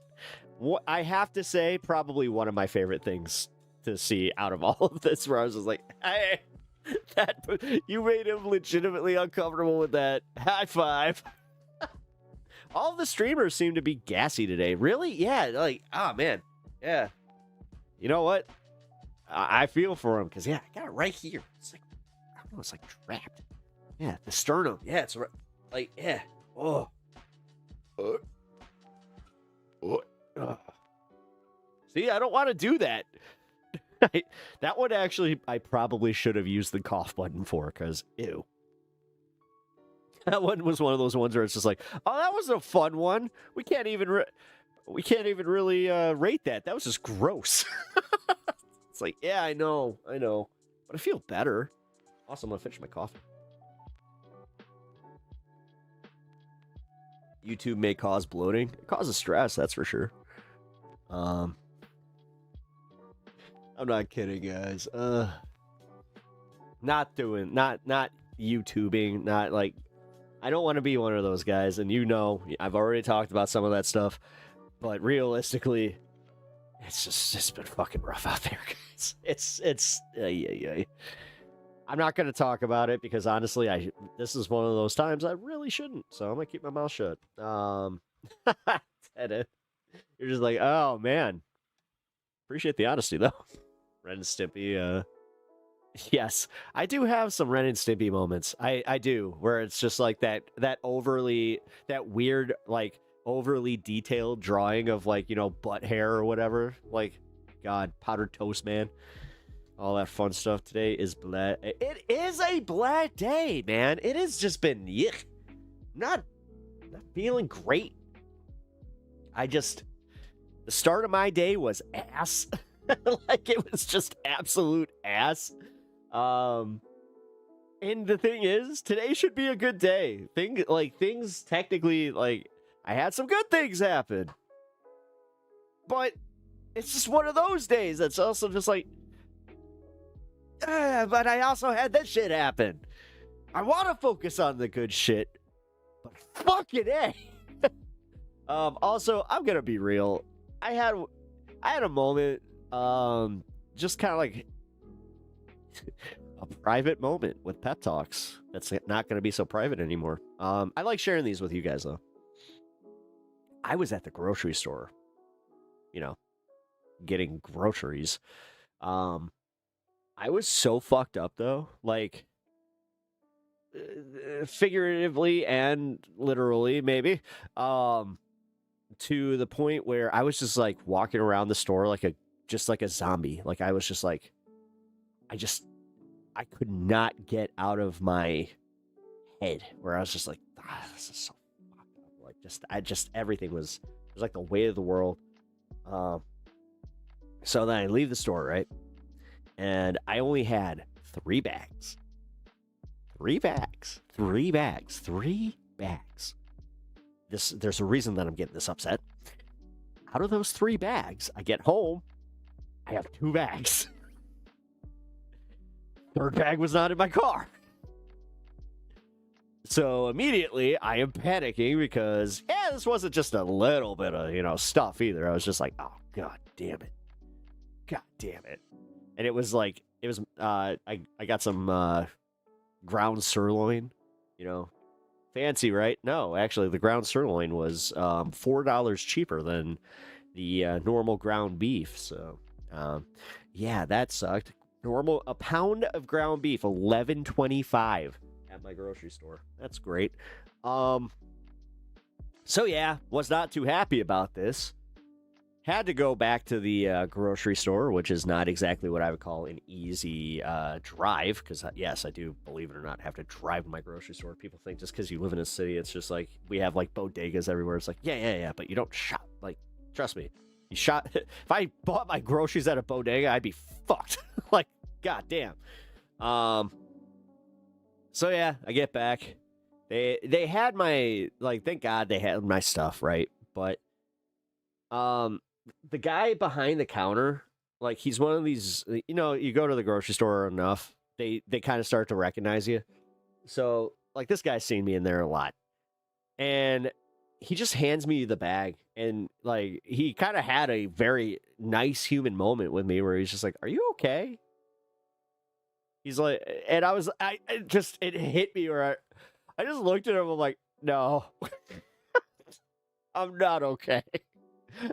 What I have to say, probably one of my favorite things to see out of all of this, where I was just like, hey, that you made him legitimately uncomfortable with that. High five. All the streamers seem to be gassy today. Really? Yeah. Like, oh man. Yeah. You know what? I feel for him because, yeah, I got it right here. It's like, I don't know, it's like trapped. Yeah, the sternum. Yeah, it's like, yeah. Oh. See, I don't want to do that. That one actually, I probably should have used the cough button for, because, ew. That one was one of those ones where it's just like, oh, that was a fun one. We can't even really rate that. That was just gross. It's like, yeah, I know, but I feel better. Also, I'm gonna finish my coffee. YouTube may cause bloating. It causes stress, that's for sure. I'm not kidding, guys. Not YouTubing, not like, I don't want to be one of those guys, and I've already talked about some of that stuff, but realistically, it's been fucking rough out there, guys. It's I'm not going to talk about it because honestly, this is one of those times I really shouldn't, so I'm gonna keep my mouth shut. Edit. You're just like, oh man, appreciate the honesty though. Ren and Stimpy, yes, I do have some Ren and Stimpy moments. I do, where it's just like that weird, like, overly detailed drawing of, like, butt hair or whatever. Like, God, powdered toast, man. All that fun stuff. Today is blah. It is a blah day, man. It has just been yuck. Not feeling great. The start of my day was ass. Like, it was just absolute ass. And the thing is, today should be a good day. Things technically, like, I had some good things happen. But it's just one of those days that's also just like, but I also had this shit happen. I want to focus on the good shit, but fucking A. Also, I'm gonna be real. I had a moment, just kind of like a private moment with PepTalks. That's not gonna be so private anymore. I like sharing these with you guys though. I was at the grocery store, getting groceries. I was so fucked up though, like, figuratively and literally, maybe, to the point where I was just like walking around the store like a zombie. Like, I was just like, I could not get out of my head, where I was just like, this is so fucked up. Like, everything was like the weight of the world. So then I leave the store, right? And I only had 3 bags. 3 bags. There's a reason that I'm getting this upset. Out of those 3 bags, I get home, I have 2 bags. 3rd bag was not in my car. So immediately I am panicking because, this wasn't just a little bit of, stuff either. I was just like, oh, God damn it. And it was like, I got some ground sirloin, fancy, right? No, actually, the ground sirloin was $4 cheaper than the normal ground beef. So, yeah, that sucked. A pound of ground beef, $11.25 at my grocery store. That's great. So yeah, was not too happy about this. Had to go back to the grocery store, which is not exactly what I would call an easy drive, because, yes, I do, believe it or not, have to drive to my grocery store. People think just because you live in a city, it's just like, we have, like, bodegas everywhere. It's like, yeah, but you don't shop. Like, trust me. If I bought my groceries at a bodega, I'd be fucked. Like, goddamn. So, yeah, I get back. They had my, like, thank God they had my stuff, right? But, the guy behind the counter, like, he's one of these, you go to the grocery store enough, they kind of start to recognize you. So like this guy's seen me in there a lot, and he just hands me the bag, and like he kind of had a very nice human moment with me where he's just like, "Are you okay?" He's like, and I just it hit me where I just looked at him. I'm like, "No, I'm not okay.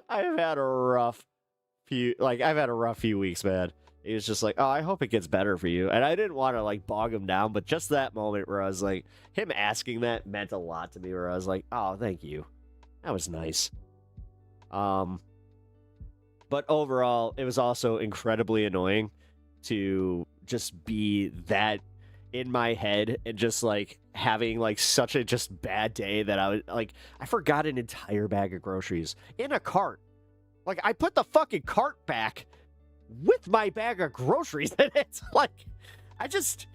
I've had a rough few weeks, man." He was just like, "Oh, I hope it gets better for you." And I didn't want to like bog him down, but just that moment where I was like, him asking that meant a lot to me. Where I was like, "Oh, thank you, that was nice." But overall, it was also incredibly annoying to just be that in my head and just like having like such a just bad day that I forgot an entire bag of groceries in a cart. Like I put the fucking cart back with my bag of groceries in it. Like I just,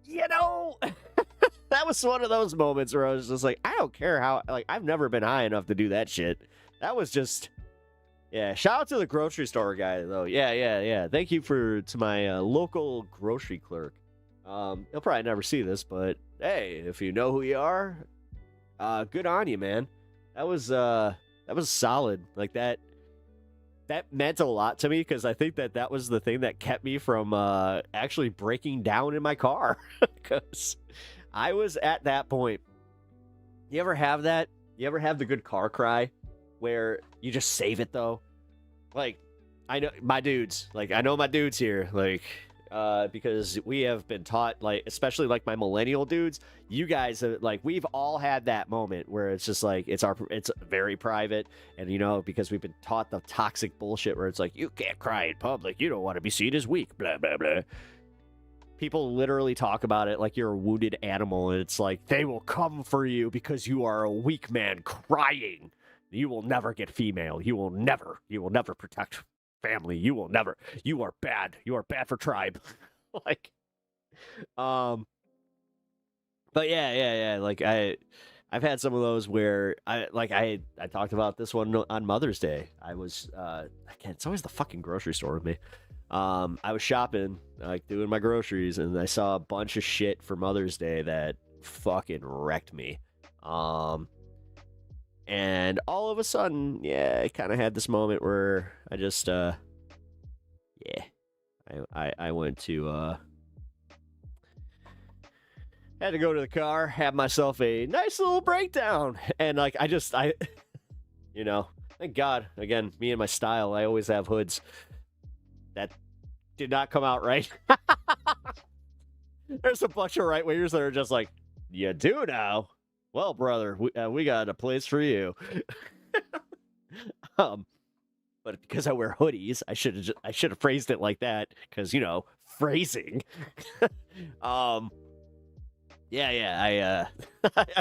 that was one of those moments where I was just like, I don't care how, like I've never been high enough to do that shit. That was just, yeah. Shout out to the grocery store guy though. Yeah. Thank you to my local grocery clerk. He'll probably never see this, but hey, if you know who you are, good on you, man. That was solid. Like that meant a lot to me because I think that was the thing that kept me from actually breaking down in my car because I was at that point. You ever have that? You ever have the good car cry where you just save it though? Like I know my dudes here, like because we have been taught, like especially like my millennial dudes, you guys have, like we've all had that moment where it's just like it's very private, and because we've been taught the toxic bullshit where it's like you can't cry in public, you don't want to be seen as weak, blah blah blah. People literally talk about it like you're a wounded animal, and it's like they will come for you because you are a weak man crying. You will never get female. You will never protect family. You are bad. You are bad for tribe. Like, but yeah. Like I've had some of those where I talked about this one on Mother's Day. I was, again, it's always the fucking grocery store with me. I was shopping, like doing my groceries, and I saw a bunch of shit for Mother's Day that fucking wrecked me. And all of a sudden, I kind of had this moment where I just, I went to, had to go to the car, have myself a nice little breakdown. And like, thank God, again, me and my style, I always have hoods. That did not come out right. There's a bunch of right wingers that are just like, you do now. Well, brother, we got a place for you. But because I wear hoodies, I should have phrased it like that because phrasing. I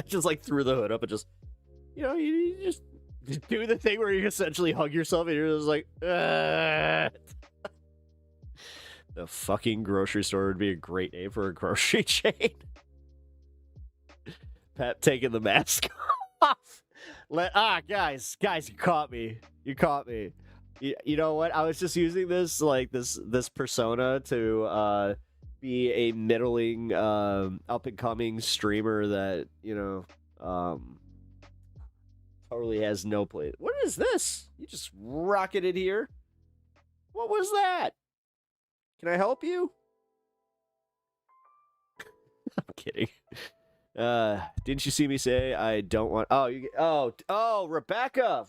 just like threw the hood up and just you just do the thing where you essentially hug yourself and you're just like the fucking grocery store would be a great name for a grocery chain. Pep taking the mask off. Guys, you caught me. You know what? I was just using this this persona to be a middling up and coming streamer that totally has no place. What is this? You just rocketed here. What was that? Can I help you? I'm kidding. Didn't you see me say I don't want? Rebecca.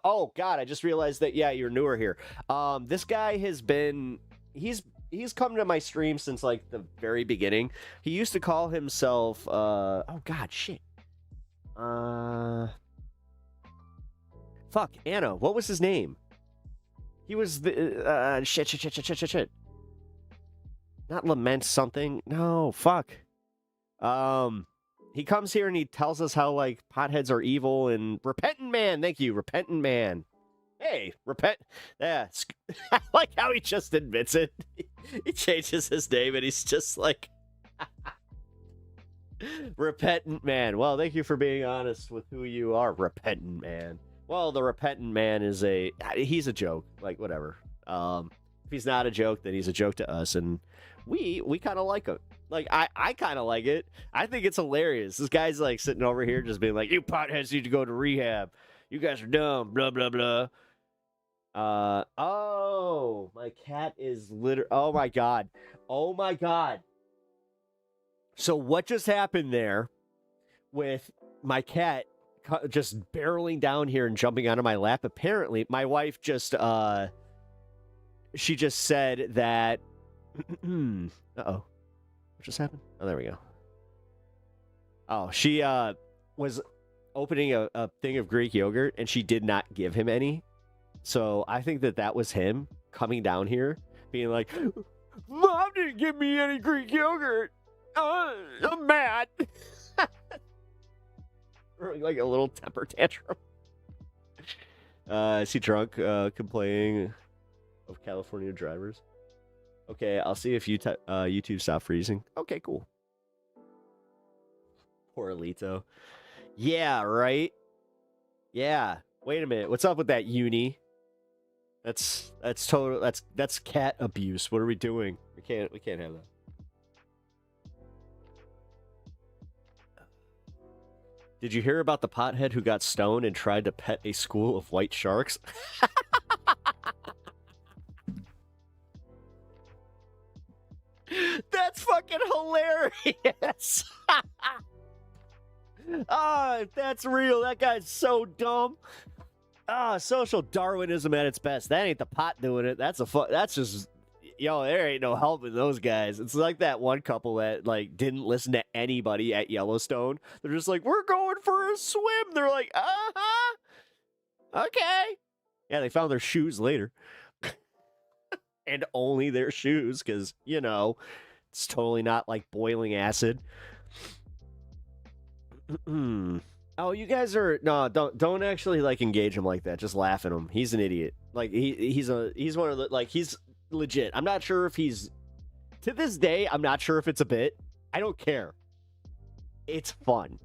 Oh God, I just realized that. Yeah, you're newer here. This guy has been. He's come to my stream since like the very beginning. He used to call himself. Oh God, shit. Fuck, Anna. What was his name? He was the shit. Not lament something. No, fuck. He comes here and he tells us how like potheads are evil and repentant man. Thank you, repentant man. Hey, repent. Yeah, I like how he just admits it. He changes his name and he's just like repentant man. Well, thank you for being honest with who you are, repentant man. Well, the repentant man is he's a joke. Like whatever. If he's not a joke, then he's a joke to us, and we kind of like him. Like, I kind of like it. I think it's hilarious. This guy's like sitting over here just being like, you potheads need to go to rehab. You guys are dumb, blah, blah, blah. Oh, my cat is oh my God. Oh my God. So what just happened there with my cat just barreling down here and jumping onto my lap? Apparently, my wife just, she just said that, uh-oh. What just happened? Oh, there we go. Oh, she, was opening a thing of Greek yogurt, and she did not give him any. So I think that was him coming down here, being like, Mom didn't give me any Greek yogurt. I'm mad. Like a little temper tantrum. Is he drunk? Complaining of California drivers. Okay, I'll see if YouTube stop freezing. Okay, cool. Poor Alito. Yeah, right? Yeah. Wait a minute. What's up with that uni? That's total. That's cat abuse. What are we doing? We can't have that. Did you hear about the pothead who got stoned and tried to pet a school of white sharks? That's fucking hilarious. Oh, if that's real, that guy's so dumb. Social Darwinism at its best. That ain't the pot doing it. That's just, there ain't no helping those guys. It's like that one couple that like didn't listen to anybody at Yellowstone. They're just like, we're going for a swim. They're like, okay. Yeah, they found their shoes later. And only their shoes, because, it's totally not like boiling acid. Oh, you guys are don't actually like engage him like that. Just laugh at him. He's an idiot. Like he's one of the, like, he's legit. I'm not sure if he's, to this day, I'm not sure if it's a bit. I don't care. It's fun.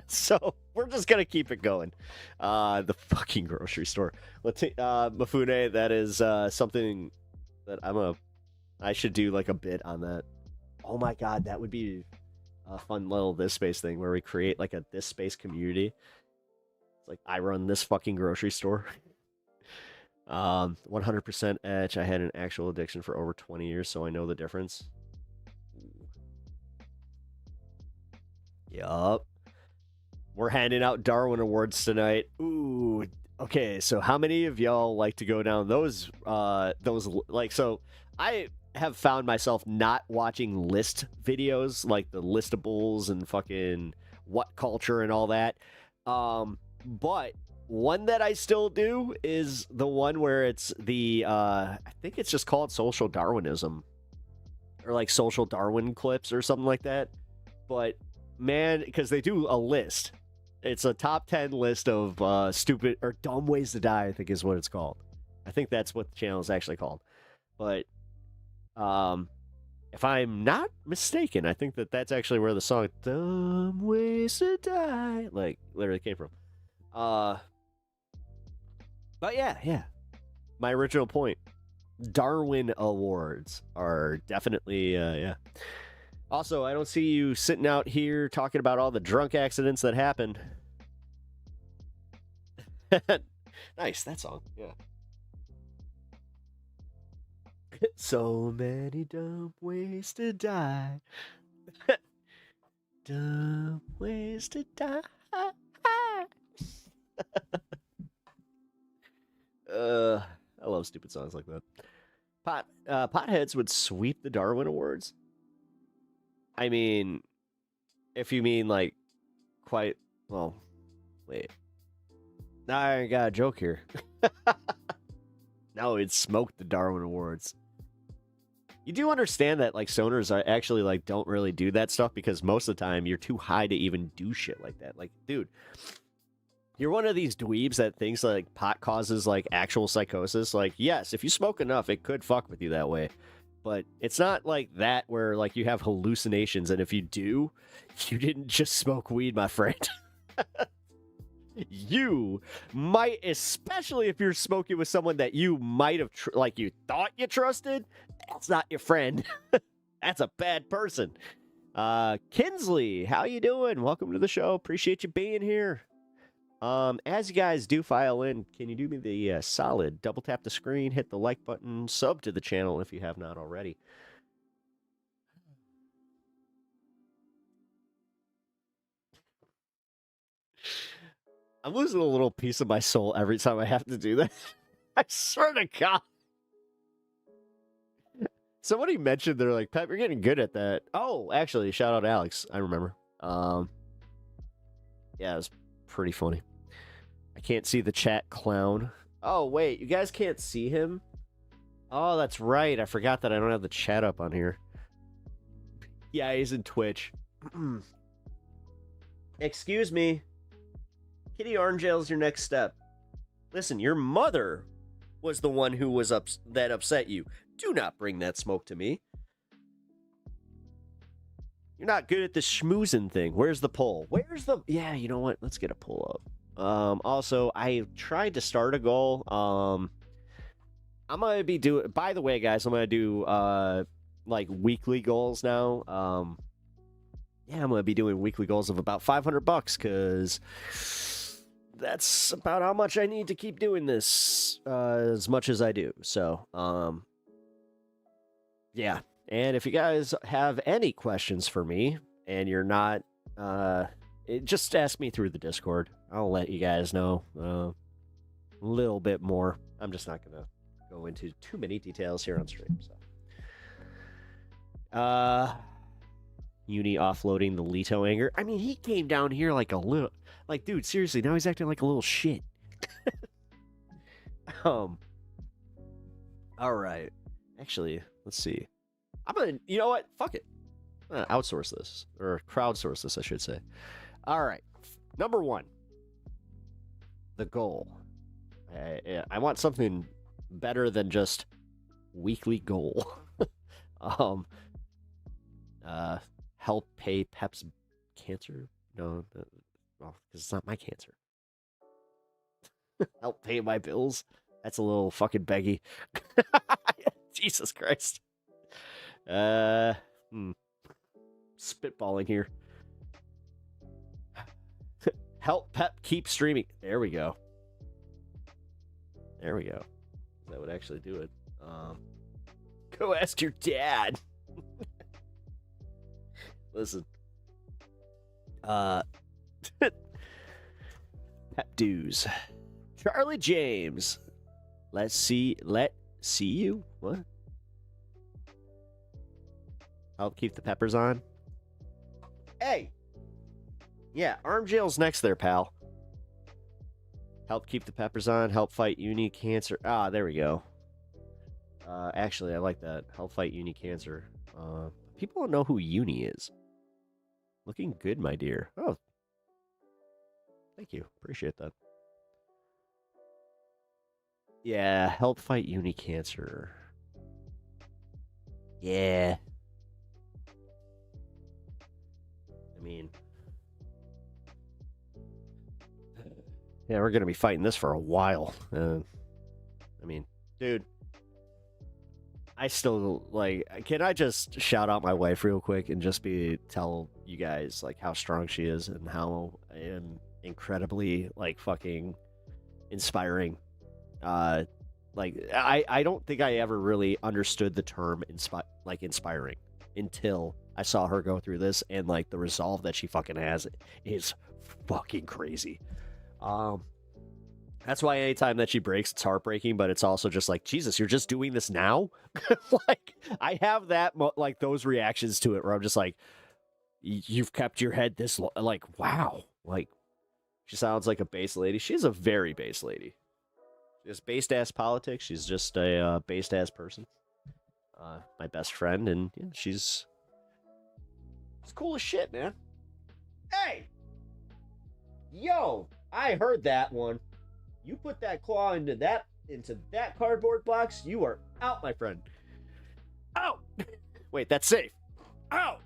So we're just gonna keep it going. The fucking grocery store. Mafune, that is something that I should do like a bit on that. Oh my God, that would be a fun little This Space thing where we create like a This Space community. It's like, I run this fucking grocery store. 100% etch. I had an actual addiction for over 20 years, so I know the difference. Yup. We're handing out Darwin Awards tonight. Ooh. Okay, so how many of y'all like to go down those like, so I have found myself not watching list videos, like the listables and fucking what culture and all that. But one that I still do is the one where it's the, I think it's just called Social Darwinism, or like Social Darwin clips or something like that. But man, because they do a list. It's a top 10 list of stupid or dumb ways to die, I think is what it's called. I think that's what the channel is actually called. But if I'm not mistaken, I think that's actually where the song Dumb Ways to Die like literally came from. But yeah. My original point. Darwin Awards are definitely yeah. Also, I don't see you sitting out here talking about all the drunk accidents that happened. Nice, that song. Yeah. So many dumb ways to die. Dumb ways to die. I love stupid songs like that. Potheads would sweep the Darwin Awards. I mean, if you mean like quite, well, wait. Now I got a joke here. No, it smoked the Darwin Awards. You do understand that like stoners are actually like don't really do that stuff because most of the time you're too high to even do shit like that. Like, dude, you're one of these dweebs that thinks like pot causes like actual psychosis. Like, yes, if you smoke enough, it could fuck with you that way. But it's not like that where like you have hallucinations, and if you do, you didn't just smoke weed, my friend. You might, especially if you're smoking with someone that you might have, like you thought you trusted, that's not your friend. That's a bad person. Kinsley, how you doing? Welcome to the show. Appreciate you being here. As you guys do file in, can you do me the solid double tap the screen, hit the like button, sub to the channel if you have not already. I'm losing a little piece of my soul every time I have to do that. I swear to God. Somebody mentioned they're like, Pep, you're getting good at that. Oh, actually, shout out Alex. I remember. Yeah, it was pretty funny. I can't see the chat clown. Oh, wait, you guys can't see him? Oh, that's right. I forgot that I don't have the chat up on here. Yeah, he's in Twitch. Excuse me. Kitty Orangeale's your next step. Listen, your mother was the one who was that upset you. Do not bring that smoke to me. You're not good at the schmoozing thing. Where's the poll? Where's the... Yeah, you know what? Let's get a poll up. Also, I tried to start a goal. I'm going to be doing... By the way, guys, I'm going to do, like, weekly goals now. Yeah, I'm going to be doing weekly goals of about $500, because that's about how much I need to keep doing this, as much as I do. So, yeah. And if you guys have any questions for me, and you're not, just ask me through the Discord. I'll let you guys know a little bit more. I'm just not going to go into too many details here on stream. So, Uni offloading the Leto anger. I mean, he came down here like a little, like, dude, seriously, now he's acting like a little shit. All right. Actually, let's see. I'm gonna, you know what? Fuck it. I'm gonna outsource this, or crowdsource this, I should say. All right. Number one, the goal. I want something better than just weekly goal. Help pay Pep's cancer. No, well, because it's not my cancer. Help pay my bills. That's a little fucking beggy. Jesus Christ. Spitballing here. Help Pep keep streaming. There we go. There we go. That would actually do it. Go ask your dad. Listen. Pep dues. Charlie James. Let's see you? What? Help keep the peppers on. Hey! Yeah, arm jail's next there, pal. Help keep the peppers on. Help fight uni cancer. Ah, there we go. Actually, I like that. Help fight uni cancer. People don't know who uni is. Looking good, my dear. Oh. Thank you. Appreciate that. Yeah, help fight uni cancer. Yeah. I mean... Yeah, we're going to be fighting this for a while. I mean, dude. I still, like, can I just shout out my wife real quick and just tell you guys, like, how strong she is and how incredibly, like, fucking inspiring. Like, I don't think I ever really understood the term, inspiring until I saw her go through this, and, like, the resolve that she fucking has is fucking crazy. That's why anytime that she breaks, it's heartbreaking, but it's also just like, Jesus, you're just doing this now? Like, I have that, like, those reactions to it where I'm just like, you've kept your head this long. Like, wow. Like, she sounds like a base lady. She's a very base lady. She has based-ass politics. She's just a based-ass person. My best friend, and yeah, she's cool as shit, man. Hey! Yo! I heard that one. You put that claw into that cardboard box, you are out, my friend. Out! Wait, that's safe. Out!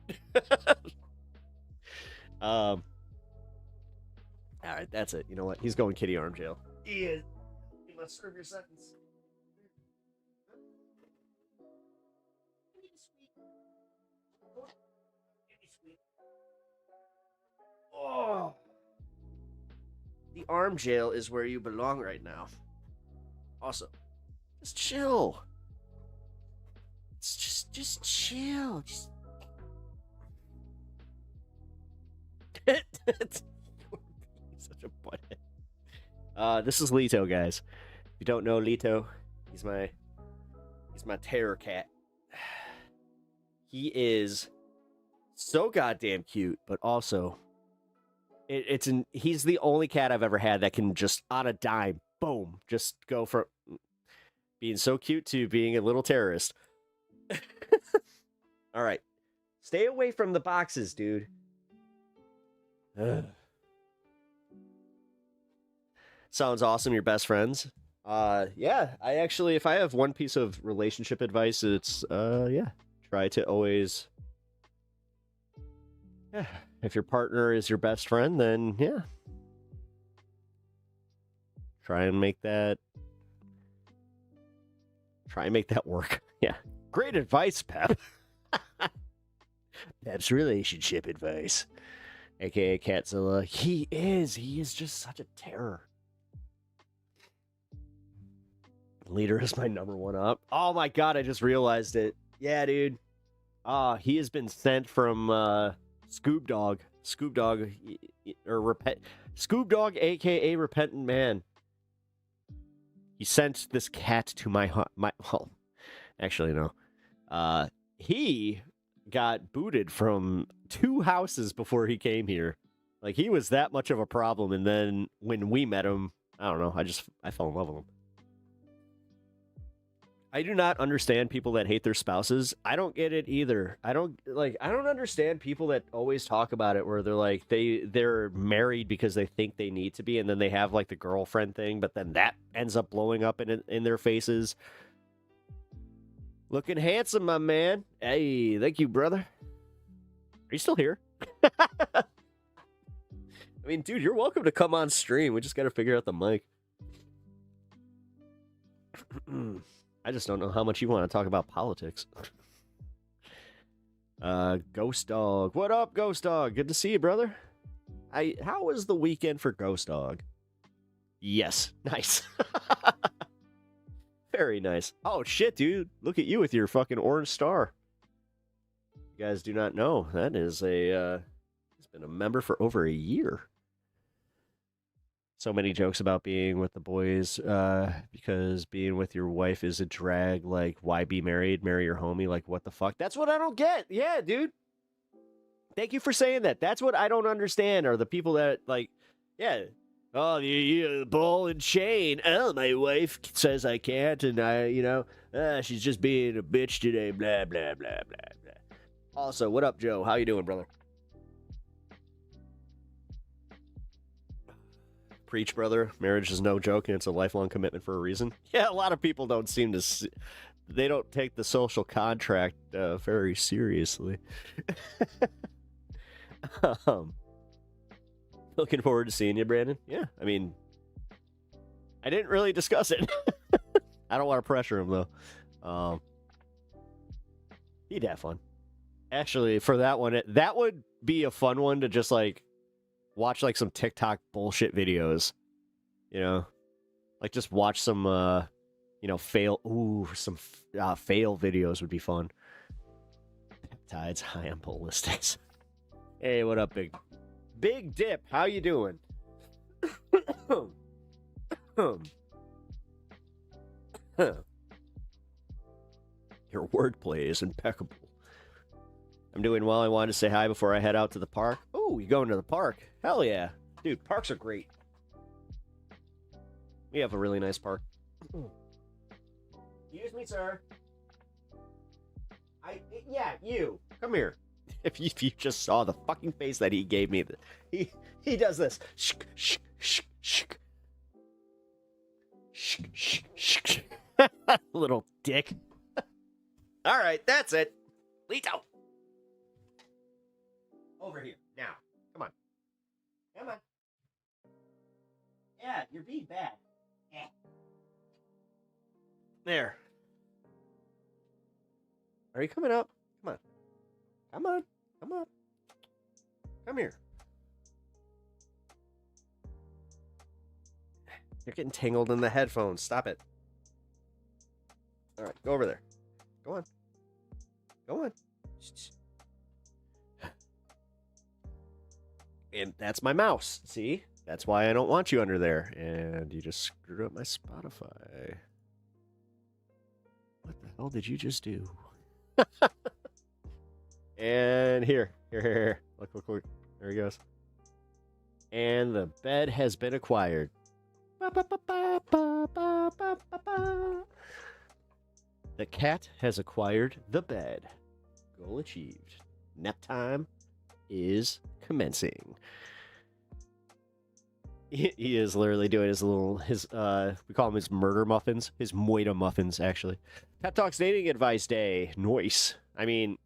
All right, that's it. You know what? He's going kitty arm jail. He is. You must serve your sentence. Oh. The arm jail is where you belong right now. Also, just chill. It's just chill. Just such a butthead. This is Leto, guys. If you don't know Leto, he's my terror cat. He is so goddamn cute, but also he's the only cat I've ever had that can just on a dime, boom, just go from being so cute to being a little terrorist. All right. Stay away from the boxes, dude. Ugh. Sounds awesome. You're best friends. Yeah, I actually, if I have one piece of relationship advice, it's, yeah, try to always, yeah, if your partner is your best friend, then, yeah, try and make that work. Yeah. Great advice, Pep. Pep's relationship advice. AKA Catzilla. He is just such a terror. Leader is my number one up. Oh my god, I just realized it. Yeah, dude. He has been sent from Scoob Dog, Scoob Dog, aka Repentant Man. He sent this cat to my well, actually no. He got booted from 2 houses before he came here. Like, he was that much of a problem, and then when we met him, I don't know, I fell in love with him. I do not understand people that hate their spouses. I don't get it either. I don't understand people that always talk about it where they're like they're married because they think they need to be, and then they have like the girlfriend thing, but then that ends up blowing up in their faces. Looking handsome, my man. Hey, thank you, brother. Are you still here? I mean, dude, you're welcome to come on stream. We just got to figure out the mic. I just don't know how much you want to talk about politics. Ghost Dog. What up, Ghost Dog? Good to see you, brother. How was the weekend for Ghost Dog? Yes. Nice. Very nice. Oh, shit, dude. Look at you with your fucking orange star. You guys do not know. That is he's been a member for over a year. So many jokes about being with the boys, because being with your wife is a drag. Like, why be married? Marry your homie. Like, what the fuck? That's what I don't get. Yeah, dude. Thank you for saying that. That's what I don't understand are the people that, like, yeah. Oh, the ball and chain. Oh, my wife says I can't, and she's just being a bitch today. Blah, blah, blah, blah, blah. Also, what up, Joe? How you doing, brother? Preach, brother. Marriage is no joke, and it's a lifelong commitment for a reason. Yeah, a lot of people don't seem to they don't take the social contract very seriously. Looking forward to seeing you, Brandon. Yeah, I mean, I didn't really discuss it. I don't want to pressure him, though. He'd have fun. Actually, for that one, that would be a fun one to just, like, watch, like, some TikTok bullshit videos. You know? Like, just watch some, fail... Ooh, some fail videos would be fun. Peptides high on ballistics. Hey, what up, Big Dip? How you doing? Your wordplay is impeccable. I'm doing well. I wanted to say hi before I head out to the park. Oh, you going to the park? Hell yeah. Dude, parks are great. We have a really nice park. Excuse me, sir. Yeah, you. Come here. If you just saw the fucking face that he gave me. He does this. Shk, shk, shk, shk. Shk, shk, shk, shk. Little dick. All right, that's it. Leto. Over here. Now. Come on. Come on. you coming up? Come on. Come on. Come on. Come here. You're getting tangled in the headphones. Stop it. All right, go over there. Go on. Go on. And that's my mouse. See? That's why I don't want you under there. And you just screwed up my Spotify. What the hell did you just do? And here. Look. There he goes. And the bed has been acquired. The cat has acquired the bed. Goal achieved. Nap time is commencing. He is literally doing his we call them his murder muffins, his moita muffins, actually. PepTalks dating advice day. Nice. I mean,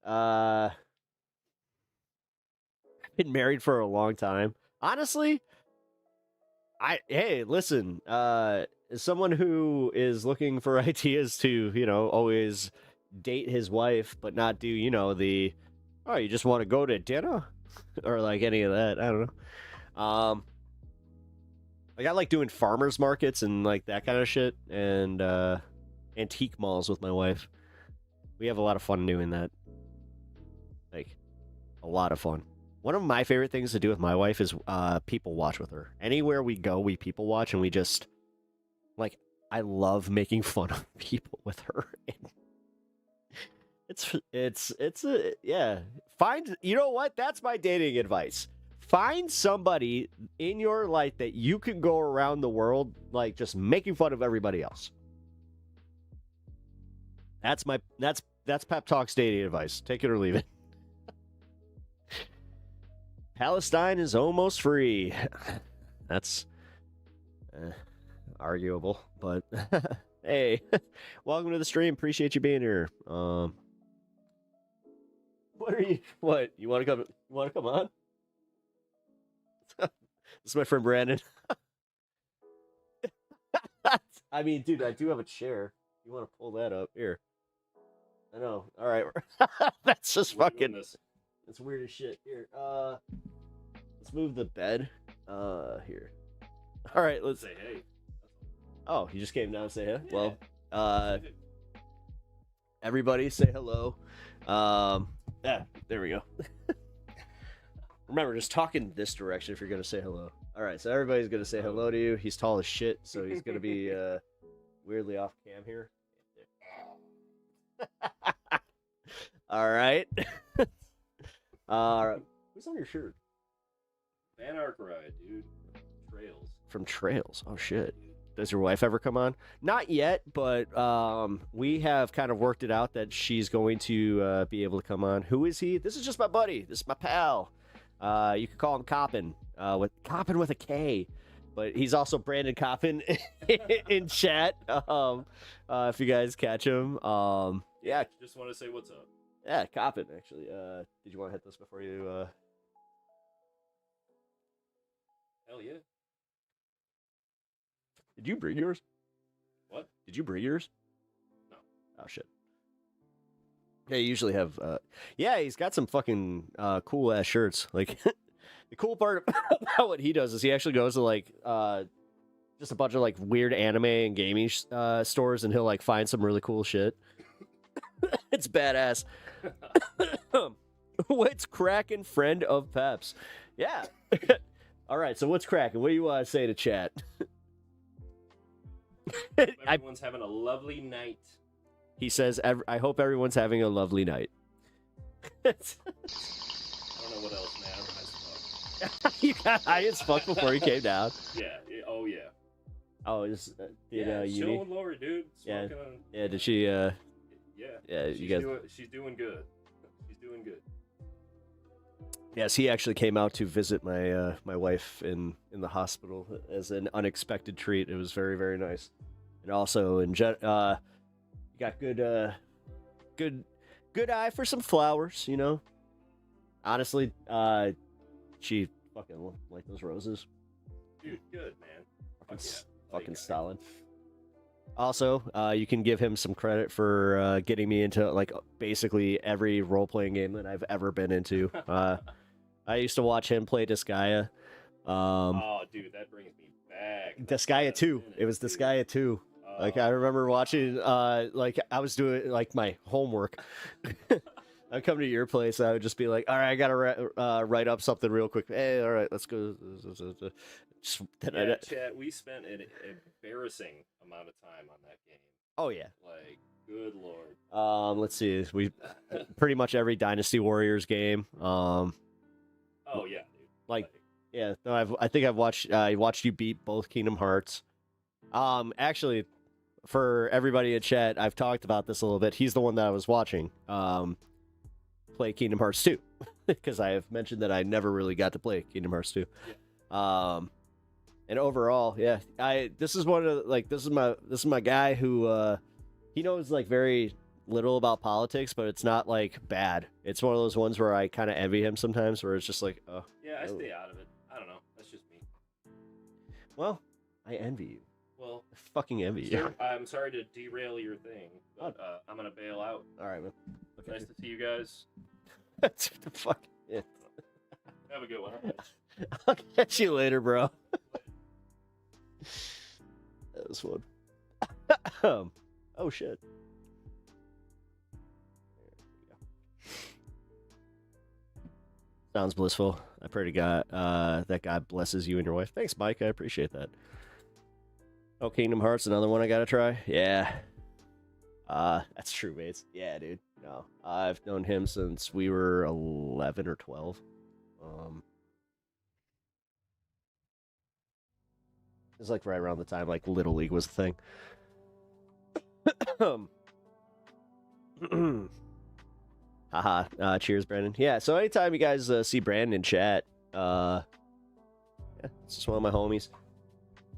I've been married for a long time. Honestly, hey, listen, as someone who is looking for ideas to, always date his wife, but not do, you just want to go to dinner or like any of that. I don't know. I got like doing farmers markets and like that kind of shit and antique malls with my wife. We have a lot of fun doing that. Like a lot of fun. One of my favorite things to do with my wife is people watch with her. Anywhere we go, we people watch, and we just like I love making fun of people with her. Yeah. You know what? That's my dating advice. Find somebody in your life that you can go around the world like just making fun of everybody else. That's PepTalks dating advice. Take it or leave it. Palestine is almost free. That's arguable, but hey, welcome to the stream. Appreciate you being here. What you want to come? You want to come on? This is my friend Brandon. I mean, dude, I do have a chair. You want to pull that up here? I know. All right, that's just fucking. It's weird as shit. Here, let's move the bed. Here. All right, let's say hey. Oh, you just came down to say hey? Yeah. Well, everybody say hello. Yeah, there we go. Remember, just talk in this direction if you're going to say hello. All right, so everybody's going to say hello to you. He's tall as shit, so he's going to be weirdly off cam here. All right. Who's on your shirt? Van Ark ride, dude. Trails. From Trails. Oh, shit. Does your wife ever come on? Not yet, but we have kind of worked it out that she's going to be able to come on. Who is he? This is just my buddy. This is my pal. You could call him Coppin, with a K, but he's also Brandon Coppin in chat. If you guys catch him, yeah. Just want to say what's up. Yeah, Coppin, actually. Did you want to hit this before you? Hell yeah. Did you bring yours? What? Did you bring yours? No. Oh shit. Yeah, you usually have. Yeah, he's got some fucking cool ass shirts. Like the cool part about what he does is he actually goes to like just a bunch of like weird anime and gaming stores, and he'll like find some really cool shit. It's badass. What's cracking, friend of Peps? Yeah. All right. So what's cracking? What do you want to say to chat? Everyone's having a lovely night. He says, I hope everyone's having a lovely night. I don't know what else, man. I'm high as fuck. You got high as fuck before you came down. Yeah. Oh, yeah. Oh, did Uni? Chill with Lori, dude. Smoking on... Yeah, did she, Yeah. Yeah, she's you guys... she's doing good. She's doing good. Yes, he actually came out to visit my my wife in the hospital as an unexpected treat. It was very, very nice. And also, got good eye for some flowers, you know. Honestly, she fucking liked those roses. Dude, good man. Fucking solid. Also, you can give him some credit for getting me into like basically every role-playing game that I've ever been into. I used to watch him play Disgaea. Oh, dude, that brings me back. Disgaea 2. It was Disgaea 2. Like I remember watching, like I was doing like my homework. I'd come to your place. I would just be like, "All right, I gotta write up something real quick." Hey, all right, let's go. Just, Yeah, chat. We spent an embarrassing amount of time on that game. oh yeah. Like, good lord. Let's see. We pretty much every Dynasty Warriors game. Oh yeah, dude. Like, yeah. No, I think I've watched. I watched you beat both Kingdom Hearts. Actually, for everybody in chat, I've talked about this a little bit. He's the one that I was watching. Play Kingdom Hearts 2 because I have mentioned that I never really got to play Kingdom Hearts 2. Yeah. And overall, yeah, this is one of like this is my guy who he knows like very little about politics, but it's not like bad. It's one of those ones where I kind of envy him sometimes, where it's just like, oh. Yeah, I stay out of it. I don't know. That's just me. Well, I envy you. Well, I fucking envy you. sir, I'm sorry to derail your thing, but I'm gonna bail out. All right, man. Okay. Nice to see you guys. That's the fuck. Yeah. Have a good one. I'll catch you later, bro. That was fun. Oh shit. Sounds blissful. I pray to God that God blesses you and your wife. Thanks, Mike. I appreciate that. Oh, Kingdom Hearts, another one I gotta try. Yeah. That's true, mates. Yeah, dude. No, I've known him since we were 11 or 12. It was like right around the time like Little League was the thing. Haha. Cheers, Brandon. Yeah, so anytime you guys see Brandon in chat, yeah, it's just one of my homies.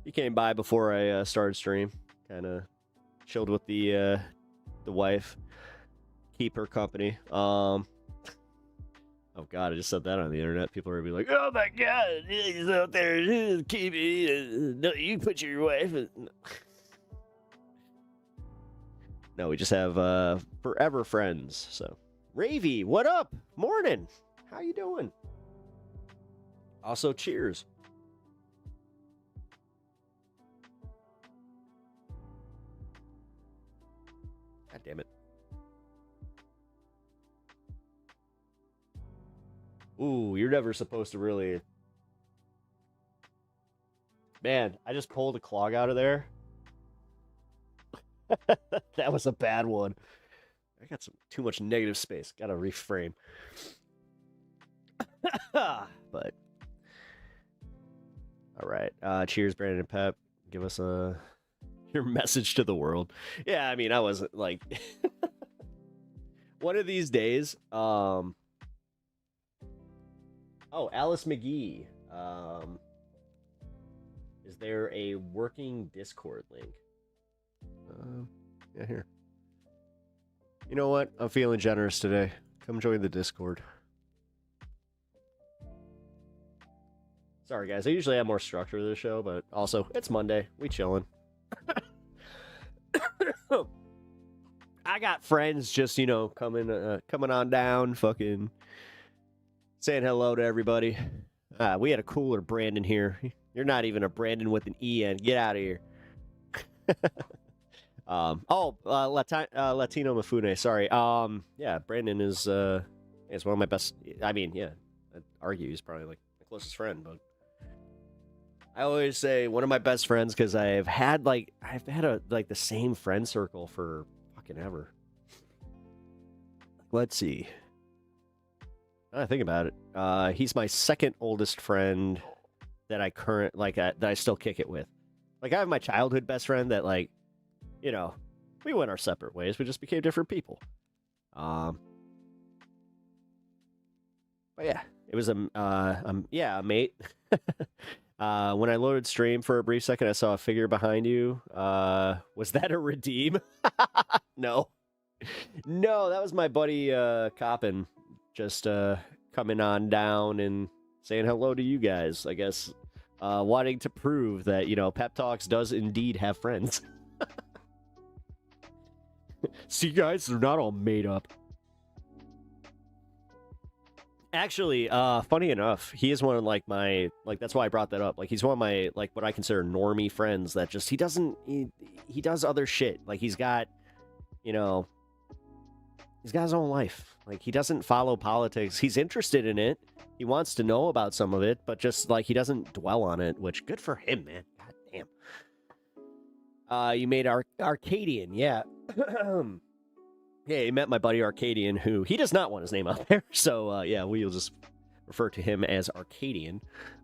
He came by before I started stream. Kind of chilled with the wife. Keep her company. Oh god, I just said that on the internet. People are gonna be like, "Oh my god, he's out there, keep no, you put your wife." No, we just have forever friends. So, Ravy, what up? Morning. How you doing? Also, cheers. God damn it. Ooh, you're never supposed to really... Man, I just pulled a clog out of there. That was a bad one. I got some too much negative space. Gotta reframe. But... Alright. Cheers, Brandon and Pep. Give us your message to the world. Yeah, I mean, I wasn't like... One of these days, Oh, Alice McGee. Is there a working Discord link? Yeah, here. You know what? I'm feeling generous today. Come join the Discord. Sorry, guys. I usually have more structure to the show, but also, it's Monday. We chilling. I got friends just, you know, coming on down, fucking... saying hello to everybody. We had a cooler Brandon here. You're not even a Brandon with an E-N. Get out of here. Latino Mafune. Sorry. Yeah, Brandon is one of my best. I mean, yeah, I'd argue he's probably like my closest friend. But I always say one of my best friends because I've had the same friend circle for fucking ever. Let's see. I think about it. He's my second oldest friend that that I still kick it with. Like I have my childhood best friend that like, you know, we went our separate ways. We just became different people. But yeah, it was a mate. When I loaded stream for a brief second, I saw a figure behind you. Was that a redeem? No, that was my buddy Coppin. Just coming on down and saying hello to you guys. I guess wanting to prove that, you know, PepTalks does indeed have friends. See, guys, they're not all made up. Actually, funny enough, he is one of like my that's why I brought that up. Like he's one of my like what I consider normie friends that just he does other shit. Like he's got, you know, he's got his own life. Like he doesn't follow politics. He's interested in it. He wants to know about some of it, but just like he doesn't dwell on it, which good for him, man. God damn. You made Arcadian, yeah. Yeah, he met my buddy Arcadian, who he does not want his name out there. So yeah, we'll just refer to him as Arcadian.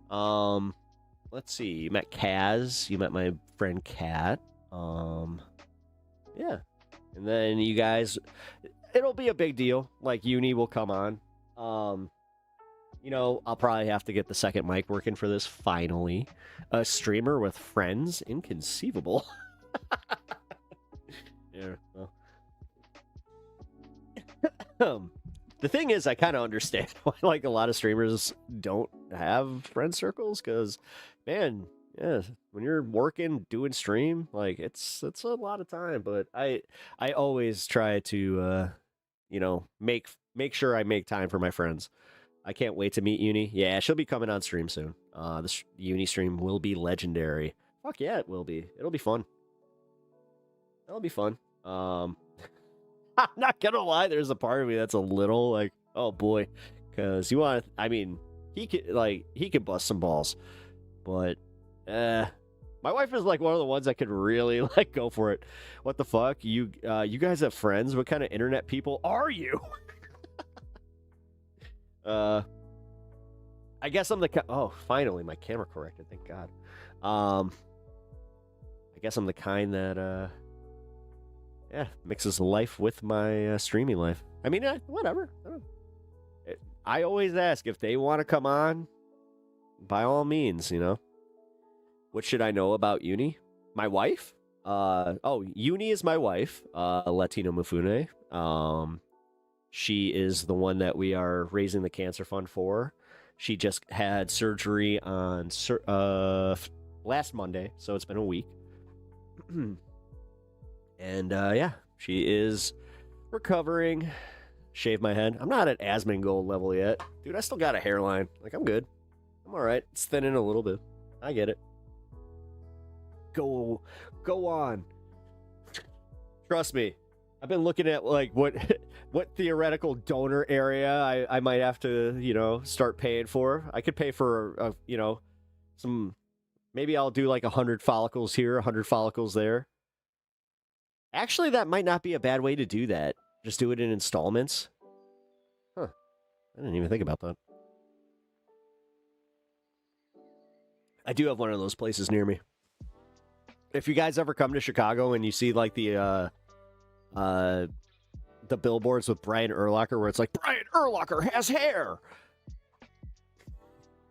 Let's see. You met Kaz. You met my friend Kat. Yeah, and then you guys, it'll be a big deal. Like Uni will come on. You know, I'll probably have to get the second mic working for this. Finally, a streamer with friends, inconceivable. Yeah. Well. The thing is, I kind of understand why like a lot of streamers don't have friend circles, because, man, yeah, when you're working, doing stream, like it's a lot of time. But I always try to, you know, make sure I make time for my friends. I can't wait to meet Uni. Yeah, she'll be coming on stream soon. This Uni stream will be legendary. Fuck yeah, it will be. It'll be fun. It'll be fun. I'm not gonna lie, there's a part of me that's a little like, oh boy, because you want. I mean, he could bust some balls, but my wife is like one of the ones that could really like go for it. What the fuck? You guys have friends? What kind of internet people are you? I guess I'm the. Oh, finally, my camera corrected. Thank God. I guess I'm the kind that yeah, mixes life with my streaming life. I mean, whatever. I always ask if they want to come on, by all means, you know. What should I know about Uni? My wife? Uni is my wife, Latino Mufune. She is the one that we are raising the cancer fund for. She just had surgery on last Monday, so it's been a week. And yeah, she is recovering. Shave my head. I'm not at Asmongold level yet. Dude, I still got a hairline. Like, I'm good. I'm alright. It's thinning a little bit. I get it. Go on. Trust me. I've been looking at, like, what theoretical donor area I might have to, you know, start paying for. I could pay for, you know, some... Maybe I'll do, like, 100 follicles here, 100 follicles there. Actually, that might not be a bad way to do that. Just do it in installments. Huh. I didn't even think about that. I do have one of those places near me. If you guys ever come to Chicago and you see like the billboards with Brian Urlacher where it's like, Brian Urlacher has hair!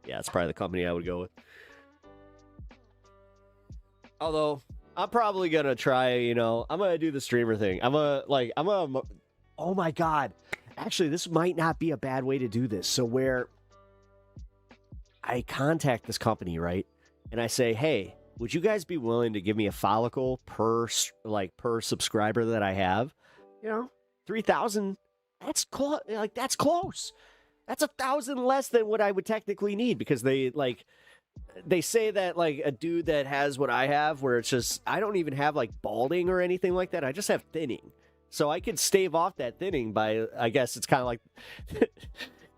Yeah, it's probably the company I would go with. Although... I'm probably gonna try, you know, I'm gonna do the streamer thing. Oh my God. Actually, this might not be a bad way to do this. So where I contact this company, right? And I say, hey, would you guys be willing to give me a follicle per subscriber that I have? You know, 3,000, that's close. Like, that's close. That's 1,000 less than what I would technically need, because they say that like a dude that has what I have, where it's just, I don't even have like balding or anything like that. I just have thinning. So I could stave off that thinning by, I guess it's kind of like,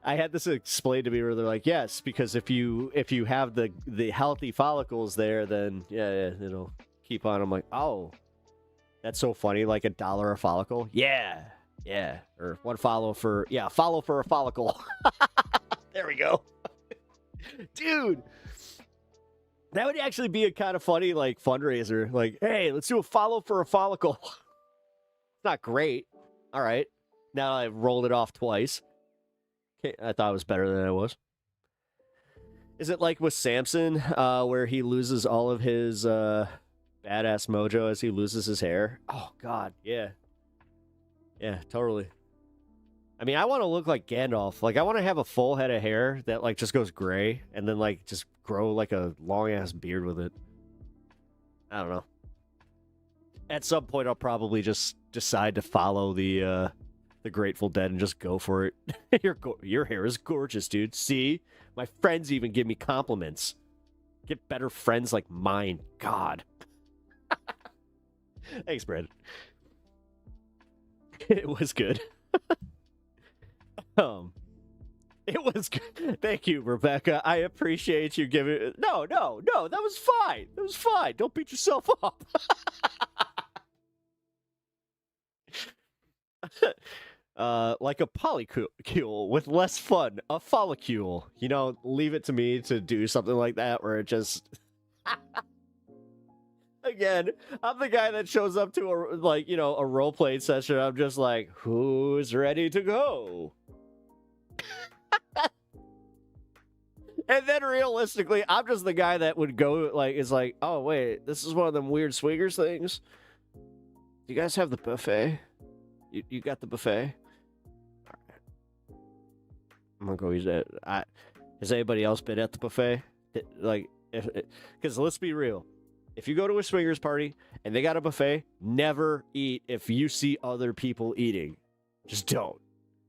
I had this explained to me where they're like, yes, because if you have the healthy follicles there, then yeah, it'll keep on. I'm like, oh, that's so funny. Like $1 a follicle. Yeah. Or follow for a follicle. There we go. Dude. That would actually be a kind of funny, like, fundraiser. Like, hey, let's do a follow for a follicle. It's not great. All right. Now I've rolled it off twice. Okay, I thought it was better than it was. Is it like with Samson, where he loses all of his badass mojo as he loses his hair? Oh, God, yeah. Yeah, totally. I mean, I want to look like Gandalf. Like, I want to have a full head of hair that, like, just goes gray, and then, like, just grow, like, a long-ass beard with it. I don't know. At some point, I'll probably just decide to follow the Grateful Dead and just go for it. Your hair is gorgeous, dude. See? My friends even give me compliments. Get better friends like mine. God. Thanks, Brandon. It was good. It was good. Thank you, Rebecca. I appreciate you giving... No, that was fine. That was fine. Don't beat yourself up. Like a polycule with less fun. A follicule. You know, leave it to me to do something like that where it just... Again, I'm the guy that shows up to a role-playing session. I'm just like, who's ready to go? And then realistically, I'm just the guy that would go, oh, wait, this is one of them weird swingers things. You guys have the buffet? You got the buffet? All right. I'm gonna go use that. Has anybody else been at the buffet? Because let's be real. If you go to a swingers party and they got a buffet, never eat if you see other people eating. Just don't.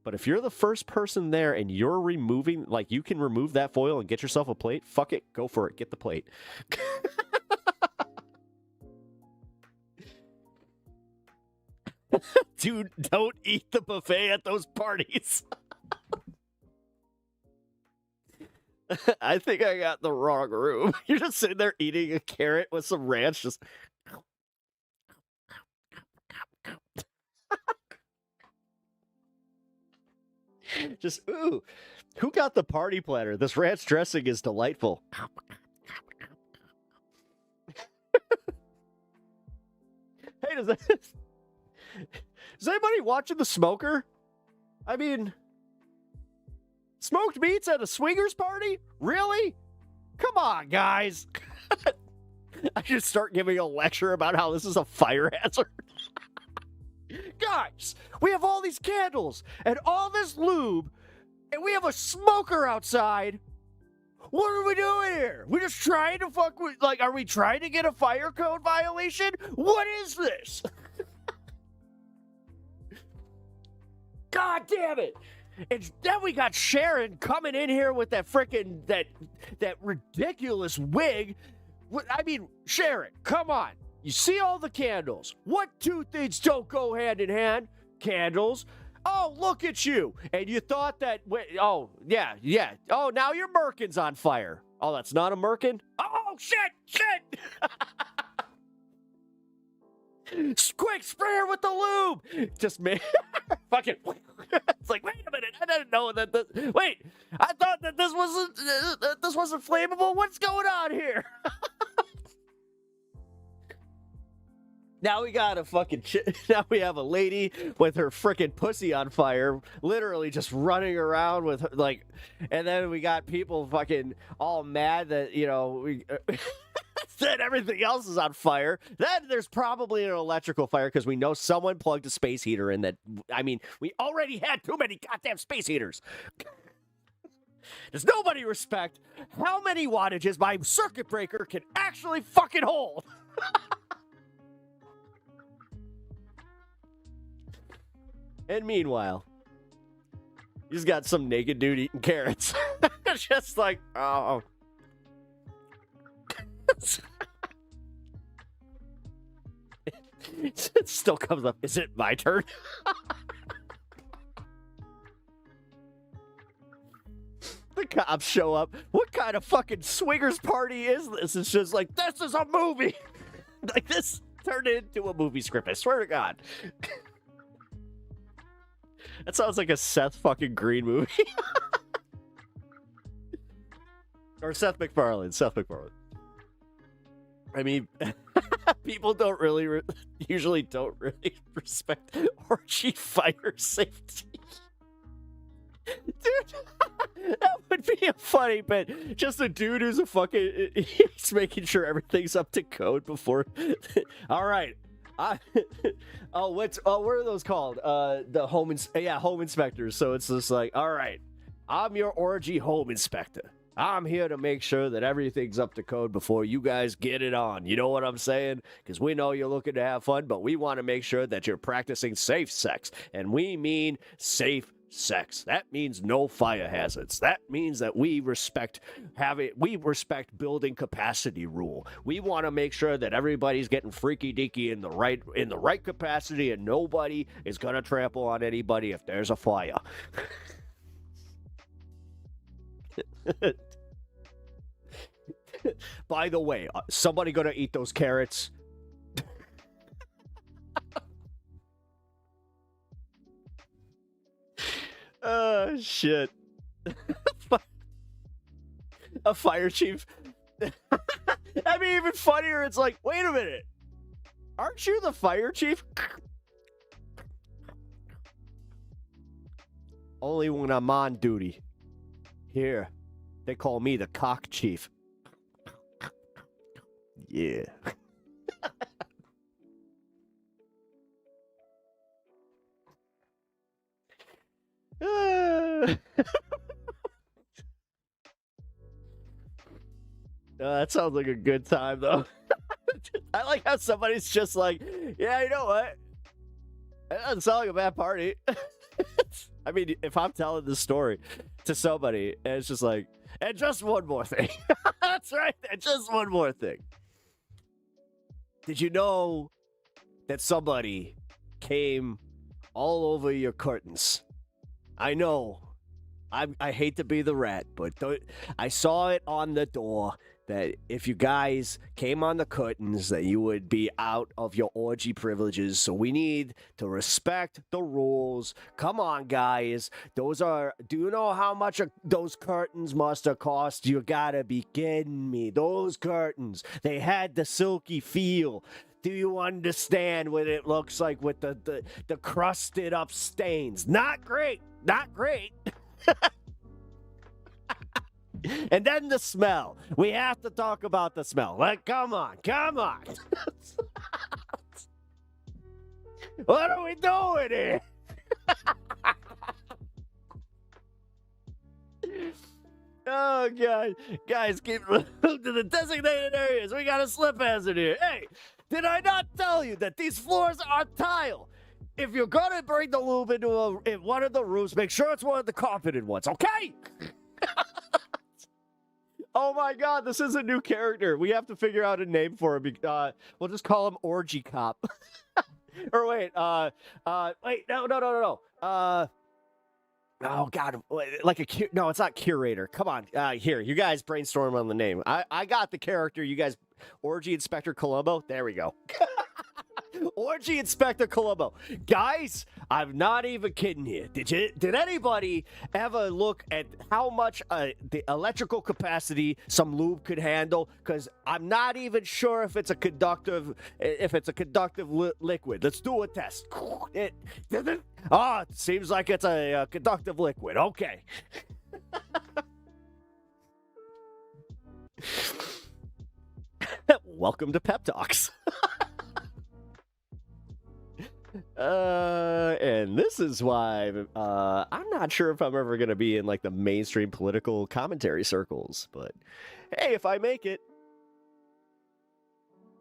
But if you're the first person there and you're removing, you can remove that foil and get yourself a plate, fuck it, go for it, get the plate. Dude, don't eat the buffet at those parties. I think I got the wrong room. You're just sitting there eating a carrot with some ranch, just... Just, ooh, who got the party planner? This ranch dressing is delightful. Hey, is anybody watching The Smoker? I mean, smoked meats at a swingers party? Really? Come on, guys. I should start giving a lecture about how this is a fire hazard. Guys, we have all these candles and all this lube, and we have a smoker outside. What are we doing here? We're just trying to fuck with, are we trying to get a fire code violation? What is this? God damn it. And then we got Sharon coming in here with that frickin' that ridiculous wig. I mean, Sharon, come on. You see all the candles. What two things don't go hand in hand? Candles. Oh, look at you. And you thought that... Oh, yeah. Oh, now your Merkin's on fire. Oh, that's not a Merkin? Oh, shit. Quick, spray her with the lube. Just me. Fucking... It's like, wait a minute. I didn't know that... Wait, I thought that this wasn't flammable. What's going on here? Now we got a fucking now we have a lady with her frickin' pussy on fire, literally just running around with her, and then we got people fucking all mad that, that everything else is on fire. Then there's probably an electrical fire because we know someone plugged a space heater in that. I mean, we already had too many goddamn space heaters. Does nobody respect how many wattages my circuit breaker can actually fucking hold? And meanwhile, you just got some naked dude eating carrots. Just oh. It still comes up. Is it my turn? The cops show up. What kind of fucking swingers party is this? It's just this is a movie. This turned into a movie script. I swear to God. That sounds like a Seth fucking Green movie. Or Seth MacFarlane. I mean, people don't really usually don't really respect orgy fire safety. Dude, that would be a funny bit. Just a dude who's he's making sure everything's up to code before. All right. What are those called? The home inspectors. So it's just all right, I'm your orgy home inspector. I'm here to make sure that everything's up to code before you guys get it on. You know what I'm saying? Because we know you're looking to have fun, but we want to make sure that you're practicing safe sex. And we mean safe sex. That means no fire hazards. That means that we respect building capacity rule. We want to make sure that everybody's getting freaky deaky in the right capacity, and nobody is gonna trample on anybody if there's a fire. By the way, somebody gonna eat those carrots? Oh, shit. A fire chief. That'd be even funnier. It's like, wait a minute. Aren't you the fire chief? Only when I'm on duty. Here, they call me the cock chief. Yeah. That sounds like a good time, though. I like how somebody's just like, yeah, you know what? That doesn't sound like a bad party. I mean, if I'm telling this story to somebody, and it's just like, and just one more thing. That's right. And just one more thing. Did you know that somebody came all over your curtains? I know. I hate to be the rat, but I saw it on the door that if you guys came on the curtains that you would be out of your orgy privileges. So we need to respect the rules. Come on, guys. Do you know how much those curtains must have cost? You gotta be kidding me. Those curtains, they had the silky feel. Do you understand what it looks like with the crusted up stains? Not great. Not great. And then the smell. We have to talk about the smell. Like, come on. What are we doing here? Oh, God. Guys, keep moving to the designated areas. We got a slip hazard here. Hey, did I not tell you that these floors are tile? If you're going to bring the lube into one of the rooms, make sure it's one of the carpeted ones, okay? Oh my God, this is a new character. We have to figure out a name for him. We'll just call him Orgy Cop. Or wait, no. Oh God, no, it's not curator. Come on, here, you guys brainstorm on the name. I got the character. You guys, Orgy Inspector Columbo. There we go. Orgy Inspector Columbo. Guys, I'm not even kidding you. Did anybody ever look at how much the electrical capacity some lube could handle? Because I'm not even sure if it's a conductive liquid. Let's do a test. It seems like it's a conductive liquid. Okay. Welcome to PepTalks. And this is why I'm not sure if I'm ever going to be in like the mainstream political commentary circles, but hey, if I make it,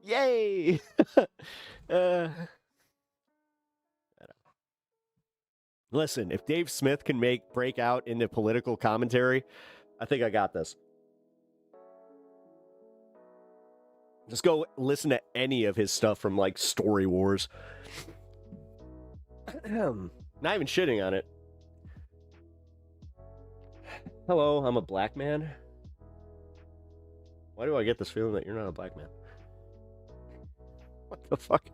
yay! Listen, if Dave Smith can break out into political commentary, I think I got this. Just go listen to any of his stuff from like Story Wars. Not even shitting on it. Hello, I'm a black man. Why do I get this feeling that you're not a black man? What the fuck?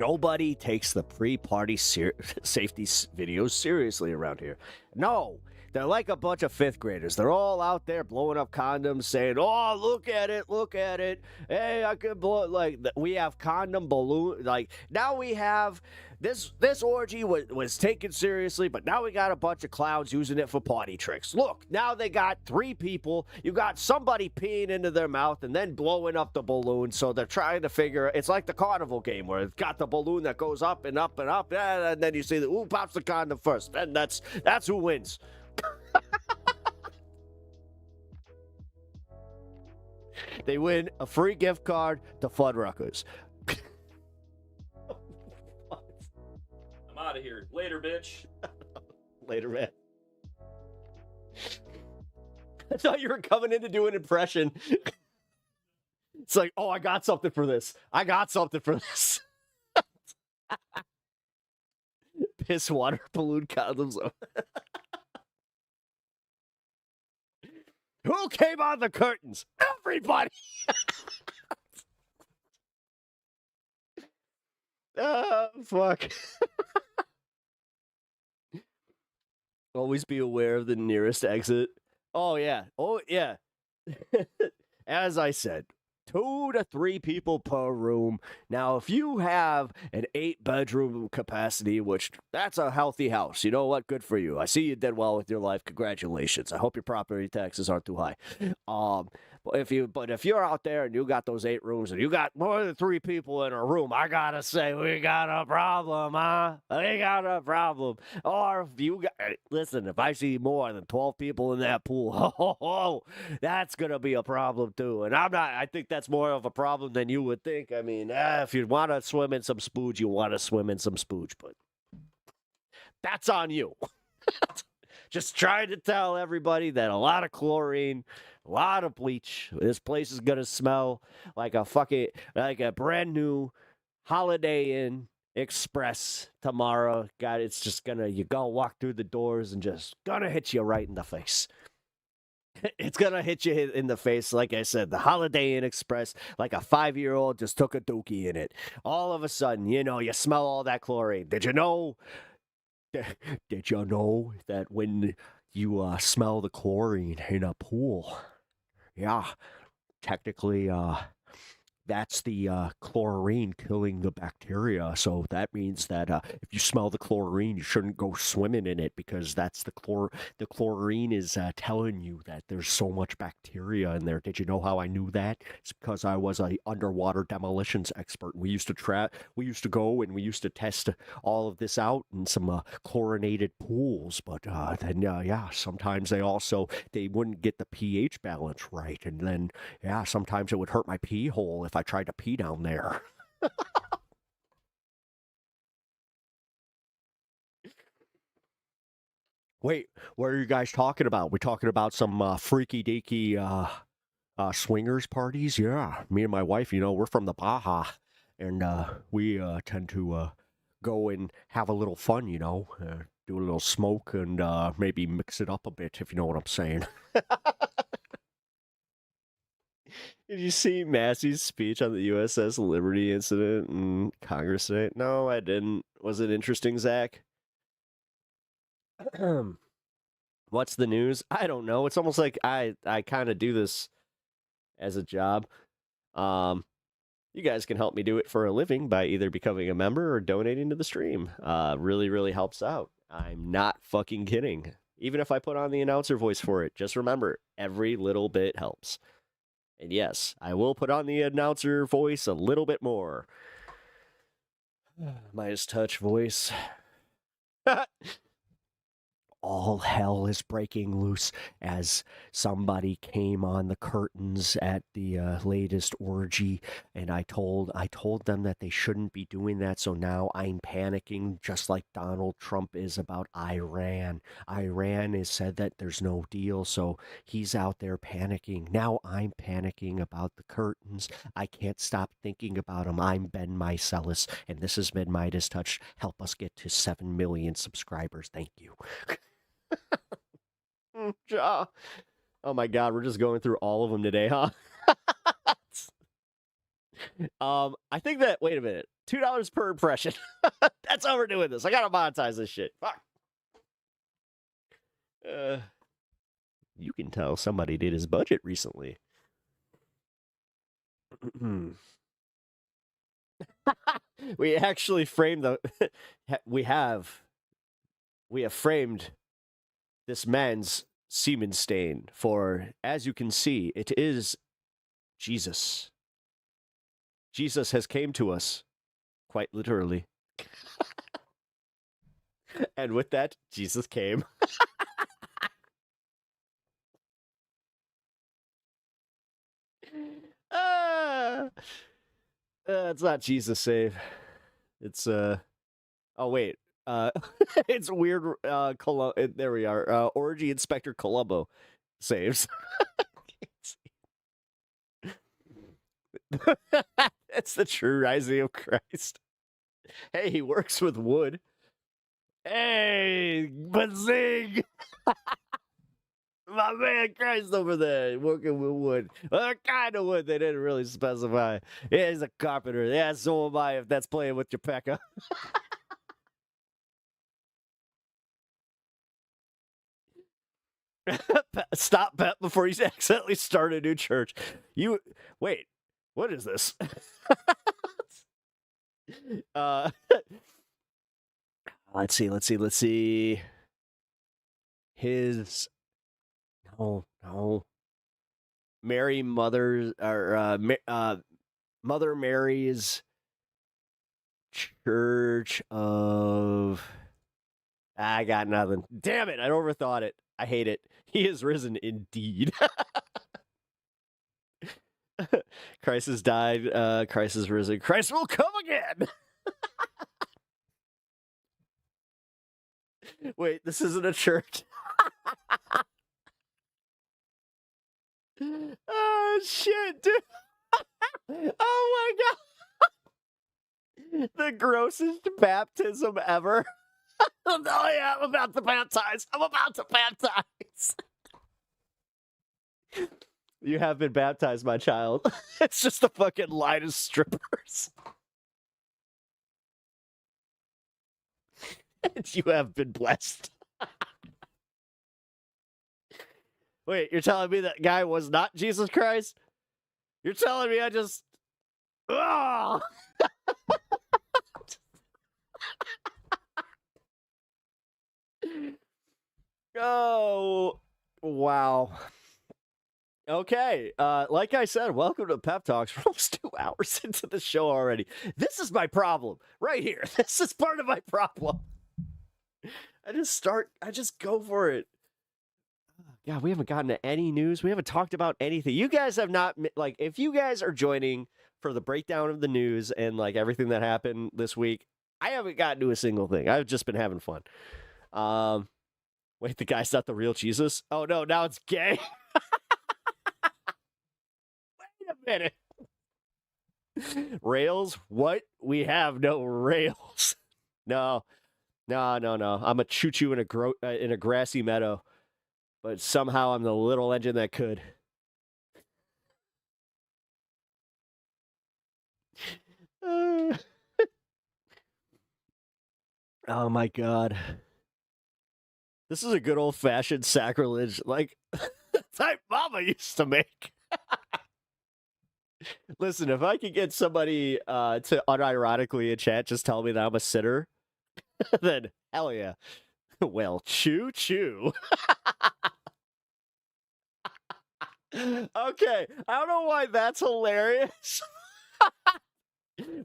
Nobody takes the pre-party safety videos seriously around here. No, they're like a bunch of fifth graders. They're all out there blowing up condoms, saying, "Oh, look at it, look at it. Hey, I could blow it." Like we have condom balloon. Like now we have this orgy was taken seriously, but now we got a bunch of clowns using it for party tricks. Look, now they got 3 people. You got somebody peeing into their mouth and then blowing up the balloon. So they're trying to figure. It's like the carnival game where it's got the balloon that goes up and up and up, and then you see who pops the condom first, and that's who wins. They win a free gift card to Fuddruckers. I'm out of here. Later, bitch. Later, man. I thought you were coming in to do an impression. It's like, oh, I got something for this. I got something for this. Piss water balloon condoms. Who came on the curtains? Everybody. Oh, fuck. Always be aware of the nearest exit. Oh, yeah. Oh, yeah. As I said, 2 to 3 people per room. Now, if you have an 8-bedroom capacity, which that's a healthy house, you know what? Good for you. I see you did well with your life. Congratulations. I hope your property taxes aren't too high. But if you're out there and you got those 8 rooms and you got more than 3 people in a room, I gotta say we got a problem, huh? We got a problem. Or if you got, listen, if I see more than 12 people in that pool, that's gonna be a problem too. And I think that's more of a problem than you would think. I mean, if you want to swim in some spooge, you want to swim in some spooge, but that's on you. Just trying to tell everybody that a lot of chlorine, a lot of bleach. This place is gonna smell like a brand new Holiday Inn Express tomorrow. God, it's just you gonna walk through the doors and just gonna hit you right in the face. It's gonna hit you in the face, like I said, the Holiday Inn Express, like a 5-year-old just took a dookie in it. All of a sudden, you smell all that chlorine. Did you know that when you smell the chlorine in a pool, yeah, technically, that's the chlorine killing the bacteria. So that means that if you smell the chlorine, you shouldn't go swimming in it because that's the chlorine is telling you that there's so much bacteria in there. Did you know how I knew that? It's because I was a underwater demolitions expert. We used to go and we used to test all of this out in some chlorinated pools. But then sometimes they wouldn't get the pH balance right, and then sometimes it would hurt my pee hole if I tried to pee down there. Wait, what are you guys talking about? We're talking about some freaky deaky swingers parties? Yeah, me and my wife, we're from the Baja, and we tend to go and have a little fun, do a little smoke and maybe mix it up a bit, if you know what I'm saying. Did you see Massey's speech on the USS Liberty incident in Congress today? No, I didn't. Was it interesting, Zach? What's the news? I don't know. It's almost like I kind of do this as a job. You guys can help me do it for a living by either becoming a member or donating to the stream. Really, really helps out. I'm not fucking kidding. Even if I put on the announcer voice for it, just remember, every little bit helps. And yes, I will put on the announcer voice a little bit more. Midas touch voice. All hell is breaking loose as somebody came on the curtains at the latest orgy, and I told them that they shouldn't be doing that. So now I'm panicking, just like Donald Trump is about Iran. Iran has said that there's no deal, so he's out there panicking. Now I'm panicking about the curtains. I can't stop thinking about them. I'm Ben Mycelis, and this has been Midas Touch. Help us get to 7 million subscribers. Thank you. Oh my god, we're just going through all of them today, huh? I think that, wait a minute, $2 per impression. That's how we're doing this. I gotta monetize this shit. Fuck. You can tell somebody did his budget recently. We actually framed we have framed this man's semen stain, for as you can see, it is Jesus. Jesus has came to us, quite literally. And with that, Jesus came. It's not Jesus save. It's oh wait. It's weird. There we are. Orgy Inspector Columbo saves. That's the true rising of Christ. Hey, he works with wood. Hey, but zing! My man Christ over there working with wood. What kind of wood? They didn't really specify. Yeah, he's a carpenter. Yeah, so am I if that's playing with your pecker. Stop Pep before you accidentally start a new church. You wait, what is this? Let's see. His no. Mary Mother or Mother Mary's Church of I got nothing. Damn it, I overthought it. I hate it. He is risen indeed. Christ has died. Christ is risen. Christ will come again. Wait, this isn't a church. Oh, shit, dude. Oh, my God. The grossest baptism ever. Oh, yeah, I'm about to baptize. You have been baptized, my child. It's just a fucking line of strippers. And you have been blessed. Wait, you're telling me that guy was not Jesus Christ? You're telling me I just... Oh! Oh, wow. Okay, like I said, welcome to Pep Talks. We're almost 2 hours into the show already. This is my problem right here. This is part of my problem. I just go for it. God, we haven't gotten to any news. We haven't talked about anything. You guys have not, like, if you guys are joining for the breakdown of the news and, like, everything that happened this week, I haven't gotten to a single thing. I've just been having fun. Wait, the guy's not the real Jesus? Oh, no, now it's gay. Wait a minute. Rails? What? We have no rails. No. I'm a choo-choo in a grassy meadow. But somehow I'm the little engine that could. Oh my God. This is a good old-fashioned sacrilege, like type Mama used to make. Listen, if I could get somebody to unironically in chat just tell me that I'm a sinner, then hell yeah. Well, choo-choo. Okay, I don't know why that's hilarious.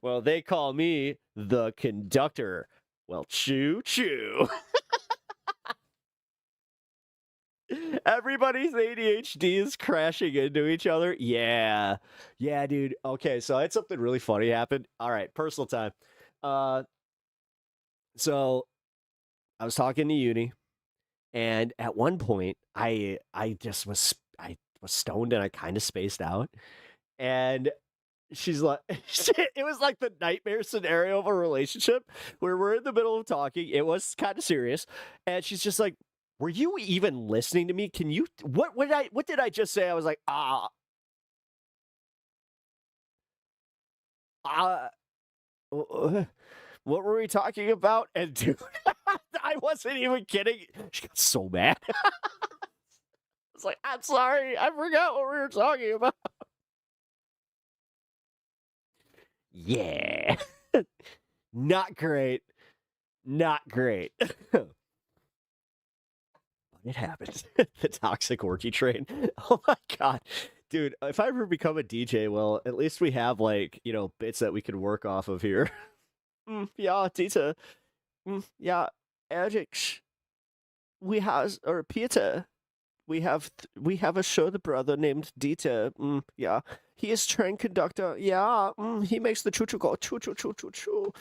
Well, they call me the conductor. Well, choo-choo. Everybody's ADHD is crashing into each other. Yeah, dude. Okay, so I had something really funny happen. All right, personal time. So I was talking to Uni, and at one point, I was stoned and I kind of spaced out, and she's like, it was like the nightmare scenario of a relationship where we're in the middle of talking. It was kind of serious, and she's just like, "Were you even listening to me? Can you what did I just say?" I was like, what were we talking about? And dude, I wasn't even kidding. She got so mad. I was like, "I'm sorry, I forgot what we were talking about." Yeah. Not great. But it happens. The toxic orgy train. Oh my God. Dude, if I ever become a DJ, well, at least we have, like, bits that we can work off of here. Ja, Dieter. Ja, Alex. We have, or Peter. We have a show the brother named Dieter. Yeah. He is train conductor. Yeah, he makes the choo-choo go choo-choo-choo-choo-choo.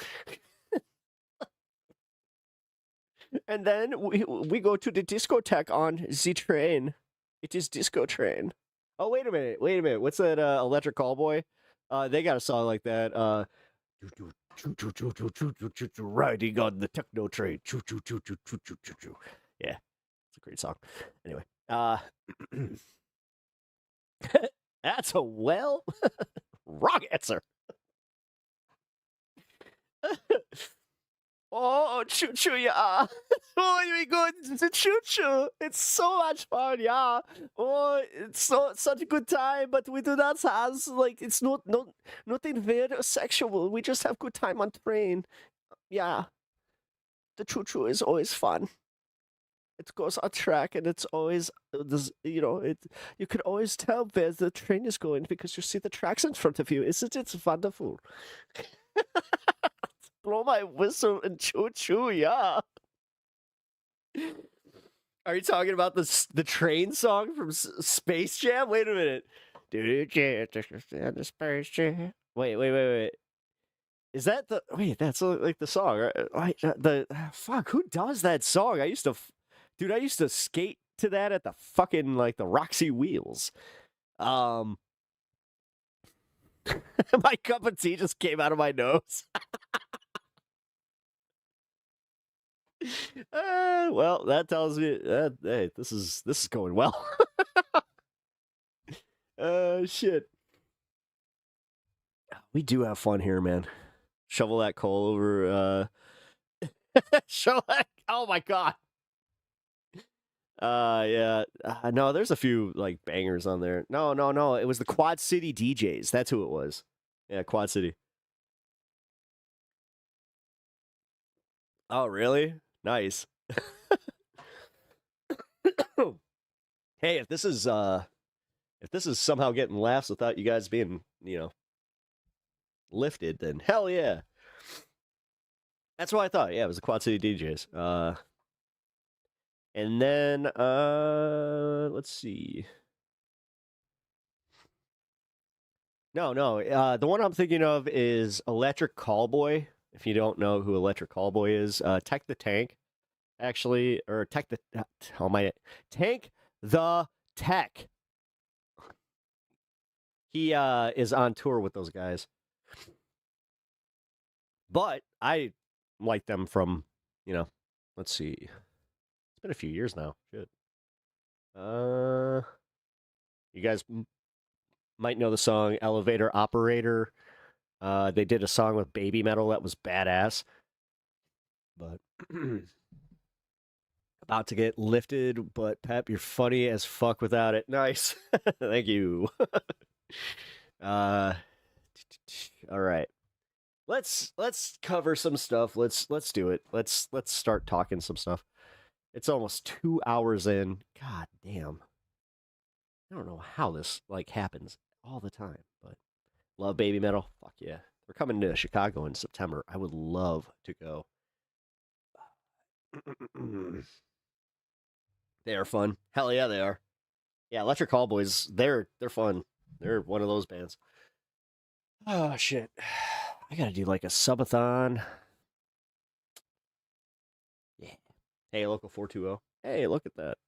And then we go to the discotheque on the train. It is disco train. Oh, wait a minute. What's that Electric Callboy? They got a song like that. Riding on the techno train. Choo choo choo choo choo choo choo choo. Yeah, it's a great song. Anyway, that's a well wrong answer. Oh, choo choo, yeah. Oh, we go to choo choo. It's so much fun, yeah. Oh, it's such a good time, but we do not have like it's nothing weird or sexual. We just have good time on train. Yeah, the choo choo is always fun. It goes on track, and it's always you can always tell where the train is going because you see the tracks in front of you. Isn't it wonderful? Blow my whistle and choo choo, yeah. Are you talking about the train song from Space Jam? Wait a minute. The Space Jam. Wait. Is that the wait? That's like the song, right? Fuck. Who does that song? I used to skate to that at the fucking like the Roxy Wheels. My cup of tea just came out of my nose. Well, that tells me that hey, this is going well. Shit. We do have fun here, man. Shovel that coal over. Shovel that. Oh my god. Yeah. No, there's a few like bangers on there. No. It was the Quad City DJs. That's who it was. Yeah, Quad City. Oh, really? Nice. Hey, if this is somehow getting laughs without you guys being, lifted, then hell yeah. That's what I thought. Yeah, it was the Quad City DJs. And then let's see. No. The one I'm thinking of is Electric Callboy. If you don't know who Electric Callboy is, Tech the Tank, actually, or Tank the Tech. He is on tour with those guys, but I like them from, let's see, it's been a few years now. Shit. You guys might know the song Elevator Operator. They did a song with Baby Metal that was badass. But about to get lifted, but Pep, you're funny as fuck without it. Nice. Thank you. All right. Let's cover some stuff. Let's do it. Let's start talking some stuff. It's almost 2 hours in. God damn. I don't know how this happens all the time, but love Baby Metal. Fuck yeah. We're coming to Chicago in September. I would love to go. They are fun. Hell yeah, they are. Yeah, Electric Callboys, they're fun. They're one of those bands. Oh shit. I gotta do like a subathon. Yeah. Hey, local 420. Hey, look at that.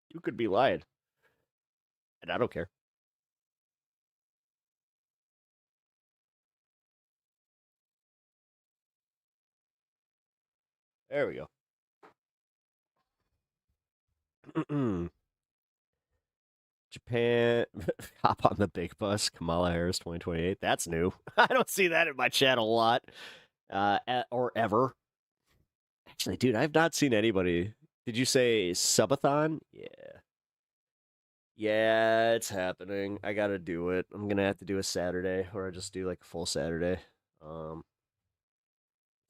You could be lying. And I don't care. There we go. Japan, hop on the big bus. Kamala Harris 2028. That's new. I don't see that in my chat a lot, or ever. Actually, dude, I've not seen anybody. Did you say subathon? Yeah. Yeah, it's happening. I gotta do it. I'm gonna have to do a Saturday, or I just do like a full Saturday.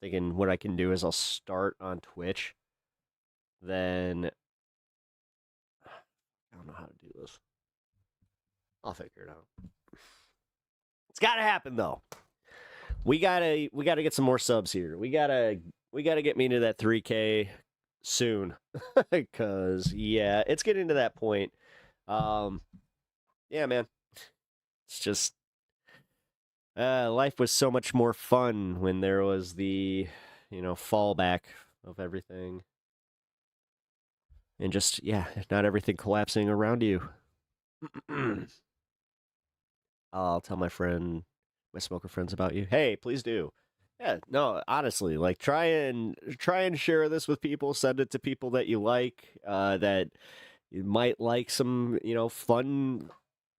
Thinking what I can do is I'll start on Twitch. Then I don't know how to do this. I'll figure it out. It's gotta happen though. We gotta get some more subs here. We gotta get me to that 3K soon. Because, yeah, it's getting to that point. Yeah, man. It's just, life was so much more fun when there was the, fallback of everything. And just, yeah, not everything collapsing around you. I'll tell my smoker friends about you. Hey, please do. Yeah, no, honestly, like try and share this with people. Send it to people that you like, that you might like some, fun.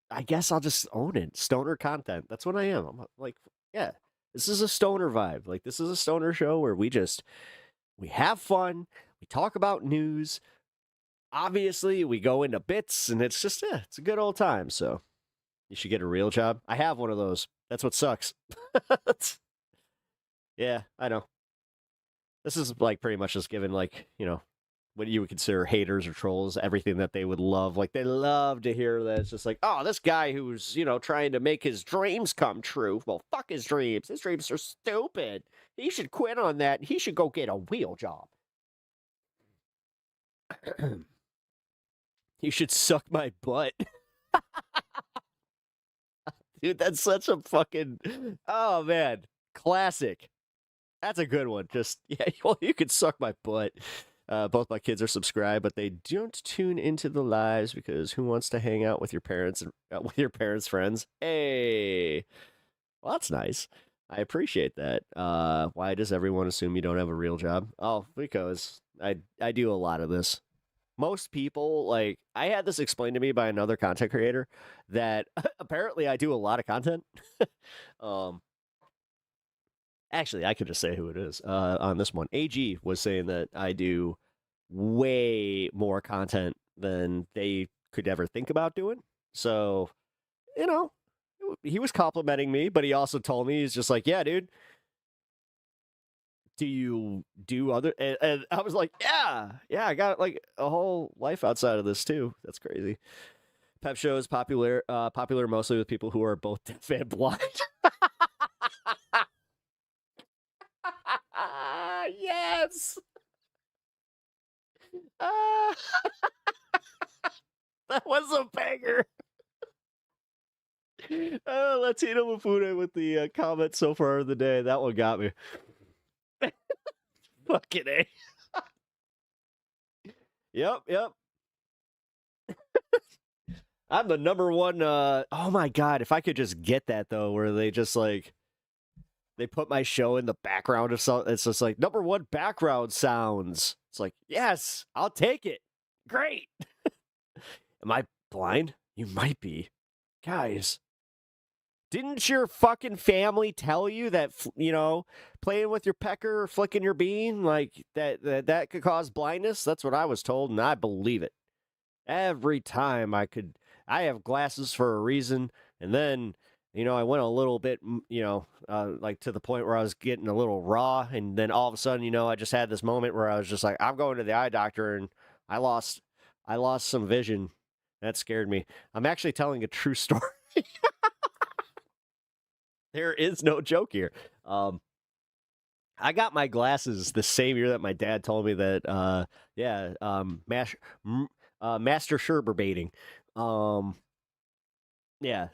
I guess I'll just own it. Stoner content. That's what I am. I'm like, yeah, this is a stoner vibe. Like this is a stoner show where we have fun. We talk about news. Obviously, we go into bits, and it's just, it's a good old time. So you should get a real job. I have one of those. That's what sucks. Yeah, I know. This is like pretty much just giving like, what you would consider haters or trolls, everything that they would love. Like they love to hear that it's just like, oh, this guy who's, trying to make his dreams come true. Well, fuck his dreams. His dreams are stupid. He should quit on that. He should go get a real job. You should suck my butt. Dude, that's such a fucking, oh man, classic. That's a good one. Just, yeah, well, you could suck my butt. Both my kids are subscribed, but they don't tune into the lives because who wants to hang out with your parents and with your parents' friends? Hey, well, that's nice. I appreciate that. Why does everyone assume you don't have a real job? Oh, because I do a lot of this. Most people, like, I had this explained to me by another content creator that apparently I do a lot of content. Actually, I could just say who it is on this one. AG was saying that I do way more content than they could ever think about doing. So, he was complimenting me, but he also told me, he's just like, yeah, dude, do you do other? And I was like, yeah, I got like a whole life outside of this too. That's crazy. Pep show is popular mostly with people who are both deaf and blind. Yes. That was a banger. Latino Mufune with the comment so far of the day. That one got me. Fucking A. Yep. I'm the number one. Oh my God. If I could just get that though, where they just like, they put my show in the background of something. It's just like number one background sounds. It's like, yes, I'll take it. Great. Am I blind? You might be. Guys, didn't your fucking family tell you that, playing with your pecker or flicking your bean, like that could cause blindness? That's what I was told, and I believe it. Every time I have glasses for a reason, and then, I went a little bit, like to the point where I was getting a little raw, and then all of a sudden, I just had this moment where I was just like, I'm going to the eye doctor, and I lost some vision. That scared me. I'm actually telling a true story. There is no joke here. I got my glasses the same year that my dad told me that, master Sherber baiting. Yeah,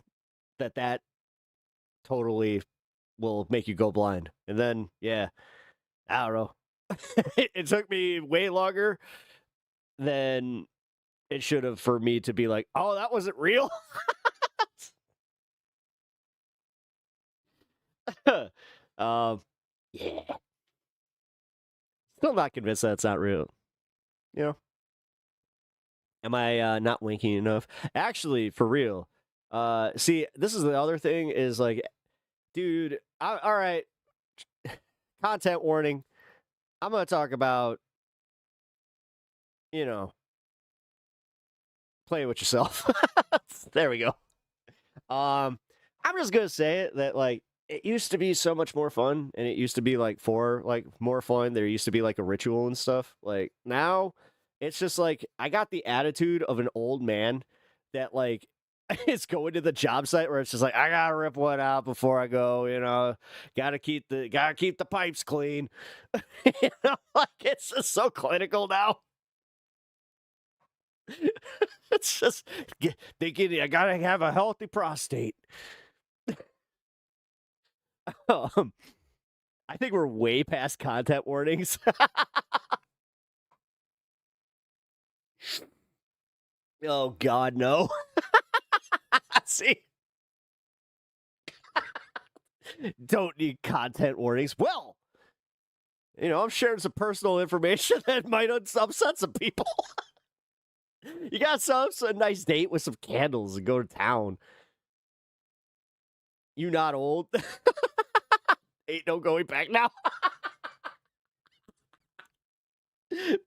that totally will make you go blind. And then, yeah, I don't know. It took me way longer than it should have for me to be like, oh, that wasn't real. Yeah. Still not convinced that's not real. Am I not winking enough? Actually, for real. See, this is the other thing is like, dude, all right. Content warning. I'm going to talk about, play with yourself. There we go. I'm just going to say it that like, it used to be so much more fun, and it used to be like more fun. There used to be like a ritual and stuff. Like now it's just like I got the attitude of an old man that like It's going to the job site where it's just like, I gotta rip one out before I go, you know, gotta keep the pipes clean. You know, like it's just so clinical now. It's just thinking I gotta have a healthy prostate. I think we're way past content warnings. Oh God, no. See, don't need content warnings. Well, you know, I'm sharing some personal information that might upset some people. You got a nice date with some candles and go to town. You not old? Ain't no going back now.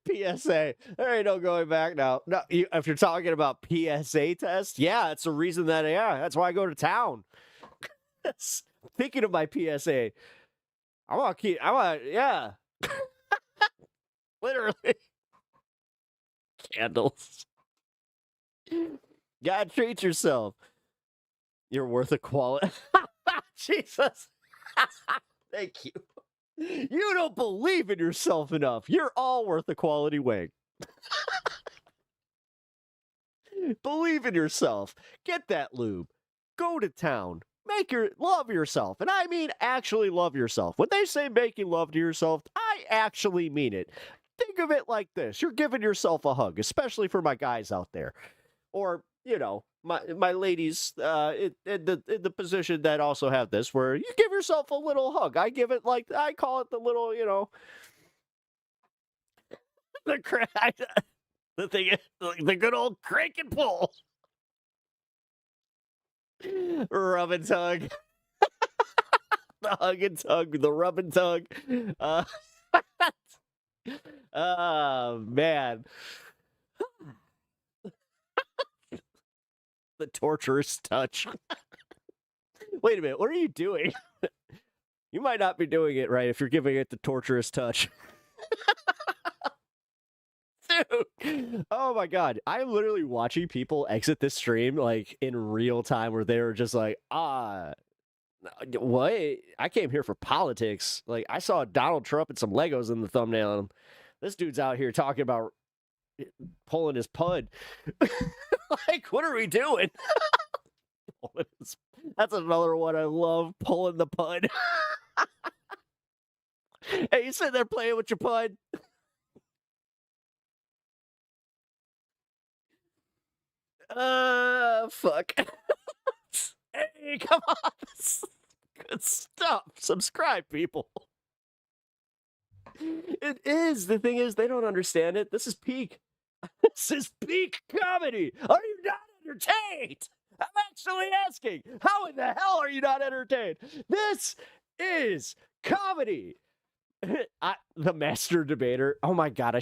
PSA. There ain't no going back now. No, if you're talking about PSA test, yeah, it's the reason that's why I go to town. Thinking of my PSA. Yeah. Literally. Candles. Gotta treat yourself. You're worth a quality. Jesus. Thank you. You don't believe in yourself enough. You're all worth a quality wing. Believe in yourself. Get that lube. Go to town. Love yourself. And I mean actually love yourself. When they say making love to yourself, I actually mean it. Think of it like this. You're giving yourself a hug, especially for my guys out there. Or, you know, my ladies in the position that also have this, where you give yourself a little hug. I call it the little, you know, the good old crank and pull. Rub and tug. The hug and tug, the rub and tug. Oh, man. The torturous touch. Wait a minute, what are you doing? You might not be doing it right if you're giving it the torturous touch. Dude, oh my God. I am literally watching people exit this stream like in real time where they're just like, what? I came here for politics. Like, I saw Donald Trump and some Legos in the thumbnail. And this dude's out here talking about pulling his pud. Like, what are we doing? That's another one I love, pulling the pud. Hey, you sitting there playing with your pud? Fuck. Hey, come on. Good stuff. Subscribe, people. It is. The thing is, they don't understand it. This is peak. This is peak comedy. Are you not entertained? I'm actually asking. How in the hell are you not entertained? This is comedy. The master debater. Oh my God.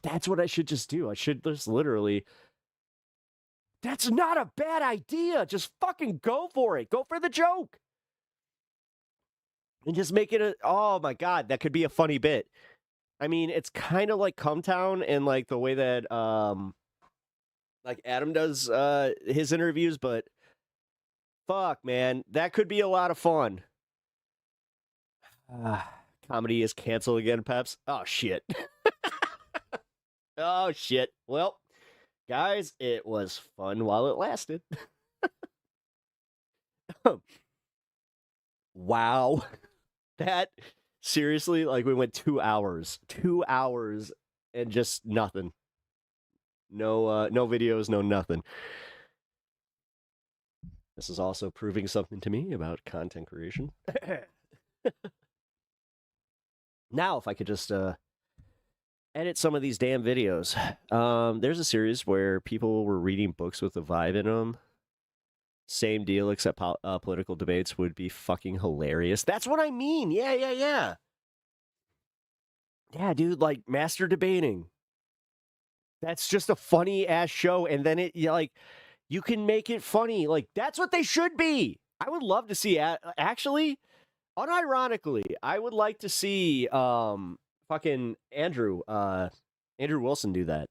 That's what I should just do. I should just literally. That's not a bad idea. Just fucking go for it. Go for the joke. And just make it oh my God, that could be a funny bit. I mean, it's kind of like Cumtown and like the way that like Adam does his interviews, but fuck, man, that could be a lot of fun. Comedy is canceled again, Peps. Oh shit. Oh shit. Well, guys, it was fun while it lasted. Wow. That seriously, like, we went 2 hours and just nothing. No videos, no nothing. This is also proving something to me about content creation. Now, if I could just edit some of these damn videos. There's a series where people were reading books with a vibe in them. Same deal, except political debates would be fucking hilarious. That's what I mean. Yeah. Yeah, dude, like master debating. That's just a funny ass show, and then you can make it funny. Like, that's what they should be. I would love to see. Actually, unironically, I would like to see fucking Andrew Wilson do that.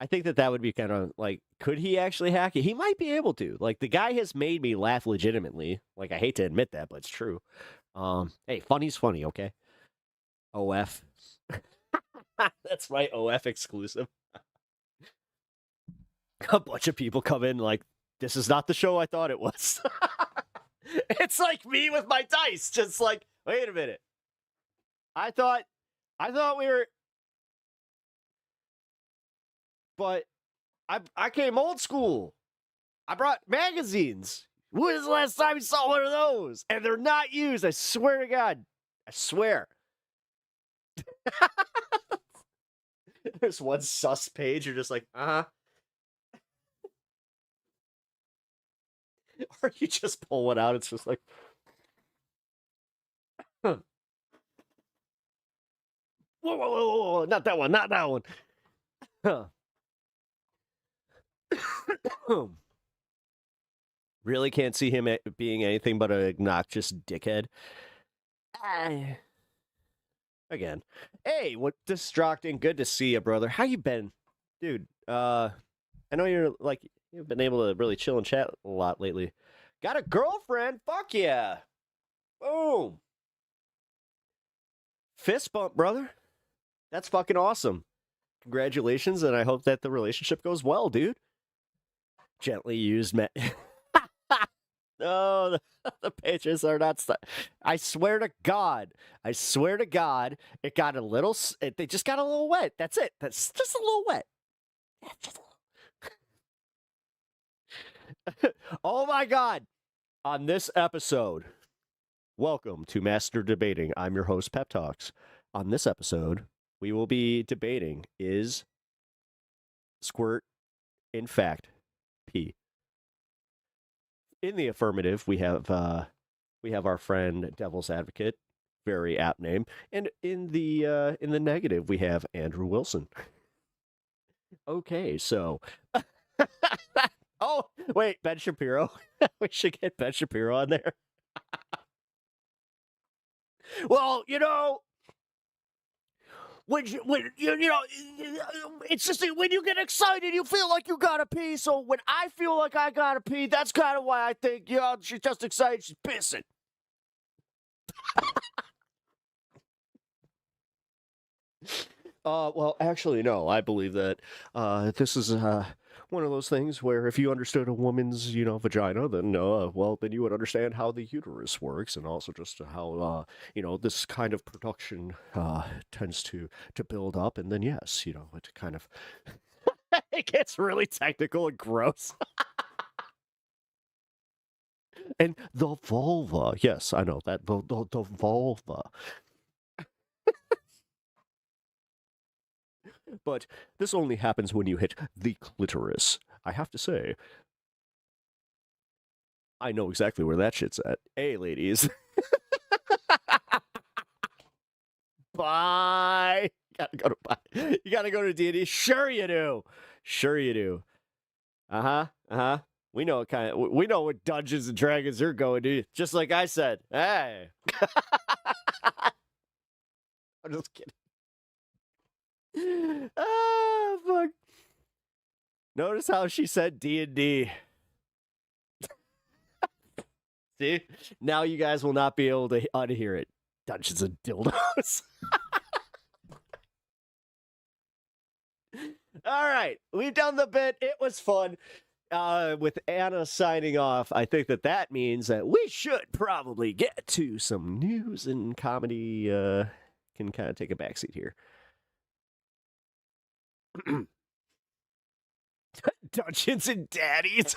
I think that would be kind of like, could he actually hack it? He might be able to. Like, the guy has made me laugh legitimately. Like, I hate to admit that, but it's true. Hey, funny's funny, okay? OF. That's my OF exclusive. A bunch of people come in like, this is not the show I thought it was. It's like me with my dice, just like, wait a minute. I thought we were, but I came old school. I brought magazines. When was the last time you saw one of those? And they're not used. I swear to God. I swear. There's one sus page. You're just like, uh-huh. Or you just pull one out. It's just like, huh. Whoa, not that one, not that one. Huh. Really can't see him being anything but an obnoxious dickhead. Again, hey, what distracting? Good to see you, brother. How you been, dude? I know you've been able to really chill and chat a lot lately. Got a girlfriend? Fuck yeah! Boom! Fist bump, brother. That's fucking awesome. Congratulations, and I hope that the relationship goes well, dude. Gently used, man. No, the pages are not. I swear to God, it got a little. They just got a little wet. That's it. That's just a little wet. Oh my God! On this episode, welcome to Master Debating. I'm your host, PepTalks. On this episode, we will be debating: is squirt, in fact, pee? In the affirmative, we have our friend Devil's Advocate, very apt name, and in the negative, we have Andrew Wilson. Okay, so, oh wait, Ben Shapiro. We should get Ben Shapiro on there. Well, when it's just when you get excited, you feel like you gotta pee. So when I feel like I gotta pee, that's kind of why I think, she's just excited, she's pissing. Well, actually, no. I believe that this is one of those things where if you understood a woman's, vagina, then then you would understand how the uterus works, and also just how this kind of production tends to build up, and then yes, it kind of it gets really technical and gross. And the vulva, yes, I know that the vulva. But this only happens when you hit the clitoris. I have to say, I know exactly where that shit's at. Hey, ladies. Bye. You gotta go to D&D. Sure you do. Sure you do. Uh-huh. We know what Dungeons and Dragons you're going to. Just like I said. Hey. I'm just kidding. Ah, fuck. Notice how she said D&D. See? Now you guys will not be able to unhear it. Dungeons and dildos. All right. We've done the bit. It was fun. With Anna signing off, I think that means that we should probably get to some news and comedy. Can kind of take a backseat here. Dungeons and Daddies.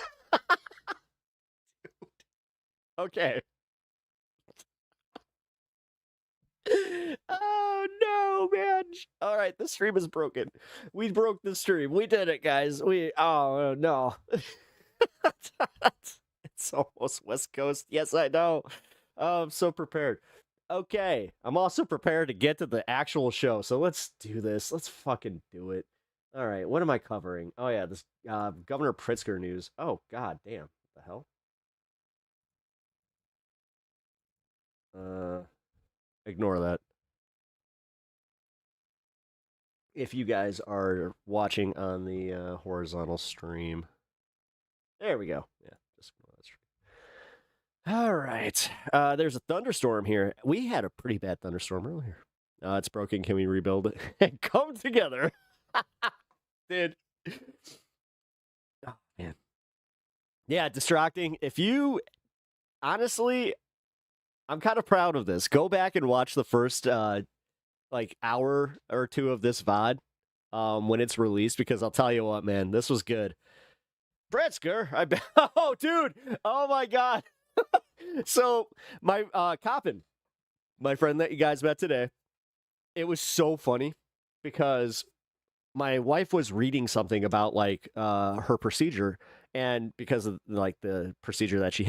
Okay. Oh no, man. All right, the stream is broken. We broke the stream. We did it, guys. Oh no. It's almost West Coast. Yes, I know. Oh, I'm so prepared. Okay, I'm also prepared to get to the actual show. So let's do this. Let's fucking do it. All right, what am I covering? Oh yeah, this Governor Pritzker news. Oh god damn. What the hell? Ignore that. if you guys are watching on the horizontal stream. There we go. Yeah, just all right. There's a thunderstorm here. We had a pretty bad thunderstorm earlier. It's broken. Can we rebuild it and come together? Dude. Oh, man. Yeah, distracting. If you, honestly, I'm kind of proud of this. Go back and watch the first, like, hour or two of this VOD when it's released, because I'll tell you what, man, this was good. Bretzker, I bet. Oh, dude. Oh, my God. So, my, Coppin, my friend that you guys met today, it was so funny because my wife was reading something about like her procedure, and because of like the procedure that she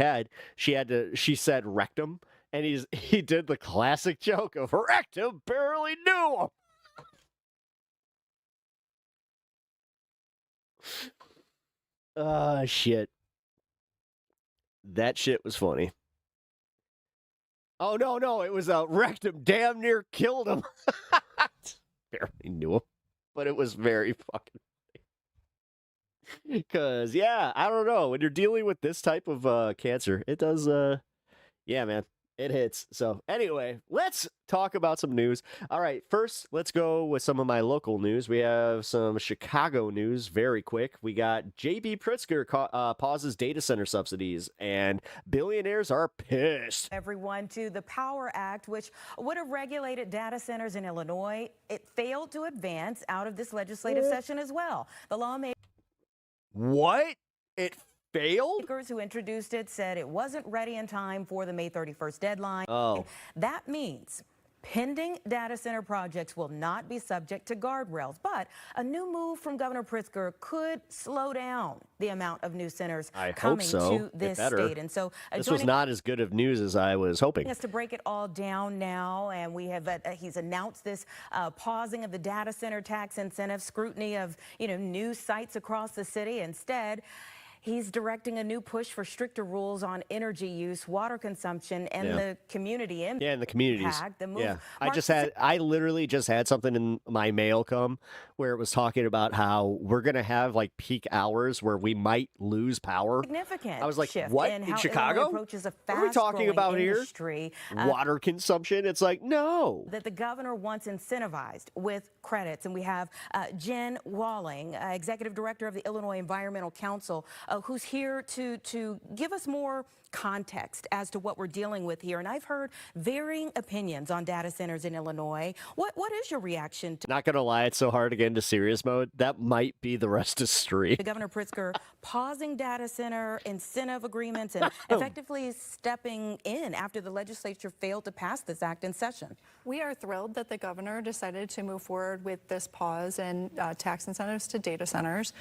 she said rectum, and he did the classic joke of rectum barely knew him. Shit. That shit was funny. Oh, no, it was rectum damn near killed him. Barely knew him, but it was very fucking funny. Because, yeah, I don't know. When you're dealing with this type of cancer, it does, yeah, man. It hits. So anyway, let's talk about some news. All right, first, let's go with some of my local news. We have some Chicago news very quick. We got J.B. Pritzker pauses data center subsidies, and billionaires are pissed. Everyone to the Power Act, which would have regulated data centers in Illinois. It failed to advance out of this legislative session as well. The lawmakers What? It failed? who introduced it said it wasn't ready in time for the May 31st deadline. Oh. That means pending data center projects will not be subject to guardrails, but a new move from Governor Pritzker could slow down the amount of new centers coming to this state. And so this was not as good of news as I was hoping. Us to break it all down now, and we have he's announced this pausing of the data center tax incentive, scrutiny of new sites across the city. Instead, he's directing a new push for stricter rules on energy use, water consumption, and the community impact. Yeah, and the communities. The move Yeah, I literally just had something in my mail come where it was talking about how we're going to have like peak hours where we might lose power. Significant. I was like, shift what? in In how Chicago? Illinois approaches a What are we talking about industry, here? Water consumption? It's like, no. That the governor wants incentivized with credits. And we have Jen Walling, executive director of the Illinois Environmental Council, who's here to give us more context as to what we're dealing with here. And I've heard varying opinions on data centers in Illinois. What is your reaction to? Not going to lie, it's so hard to get into serious mode. That might be the rest of stream. Governor Pritzker pausing data center incentive agreements and effectively stepping in after the legislature failed to pass this act in session. We are thrilled that the governor decided to move forward with this pause and tax incentives to data centers.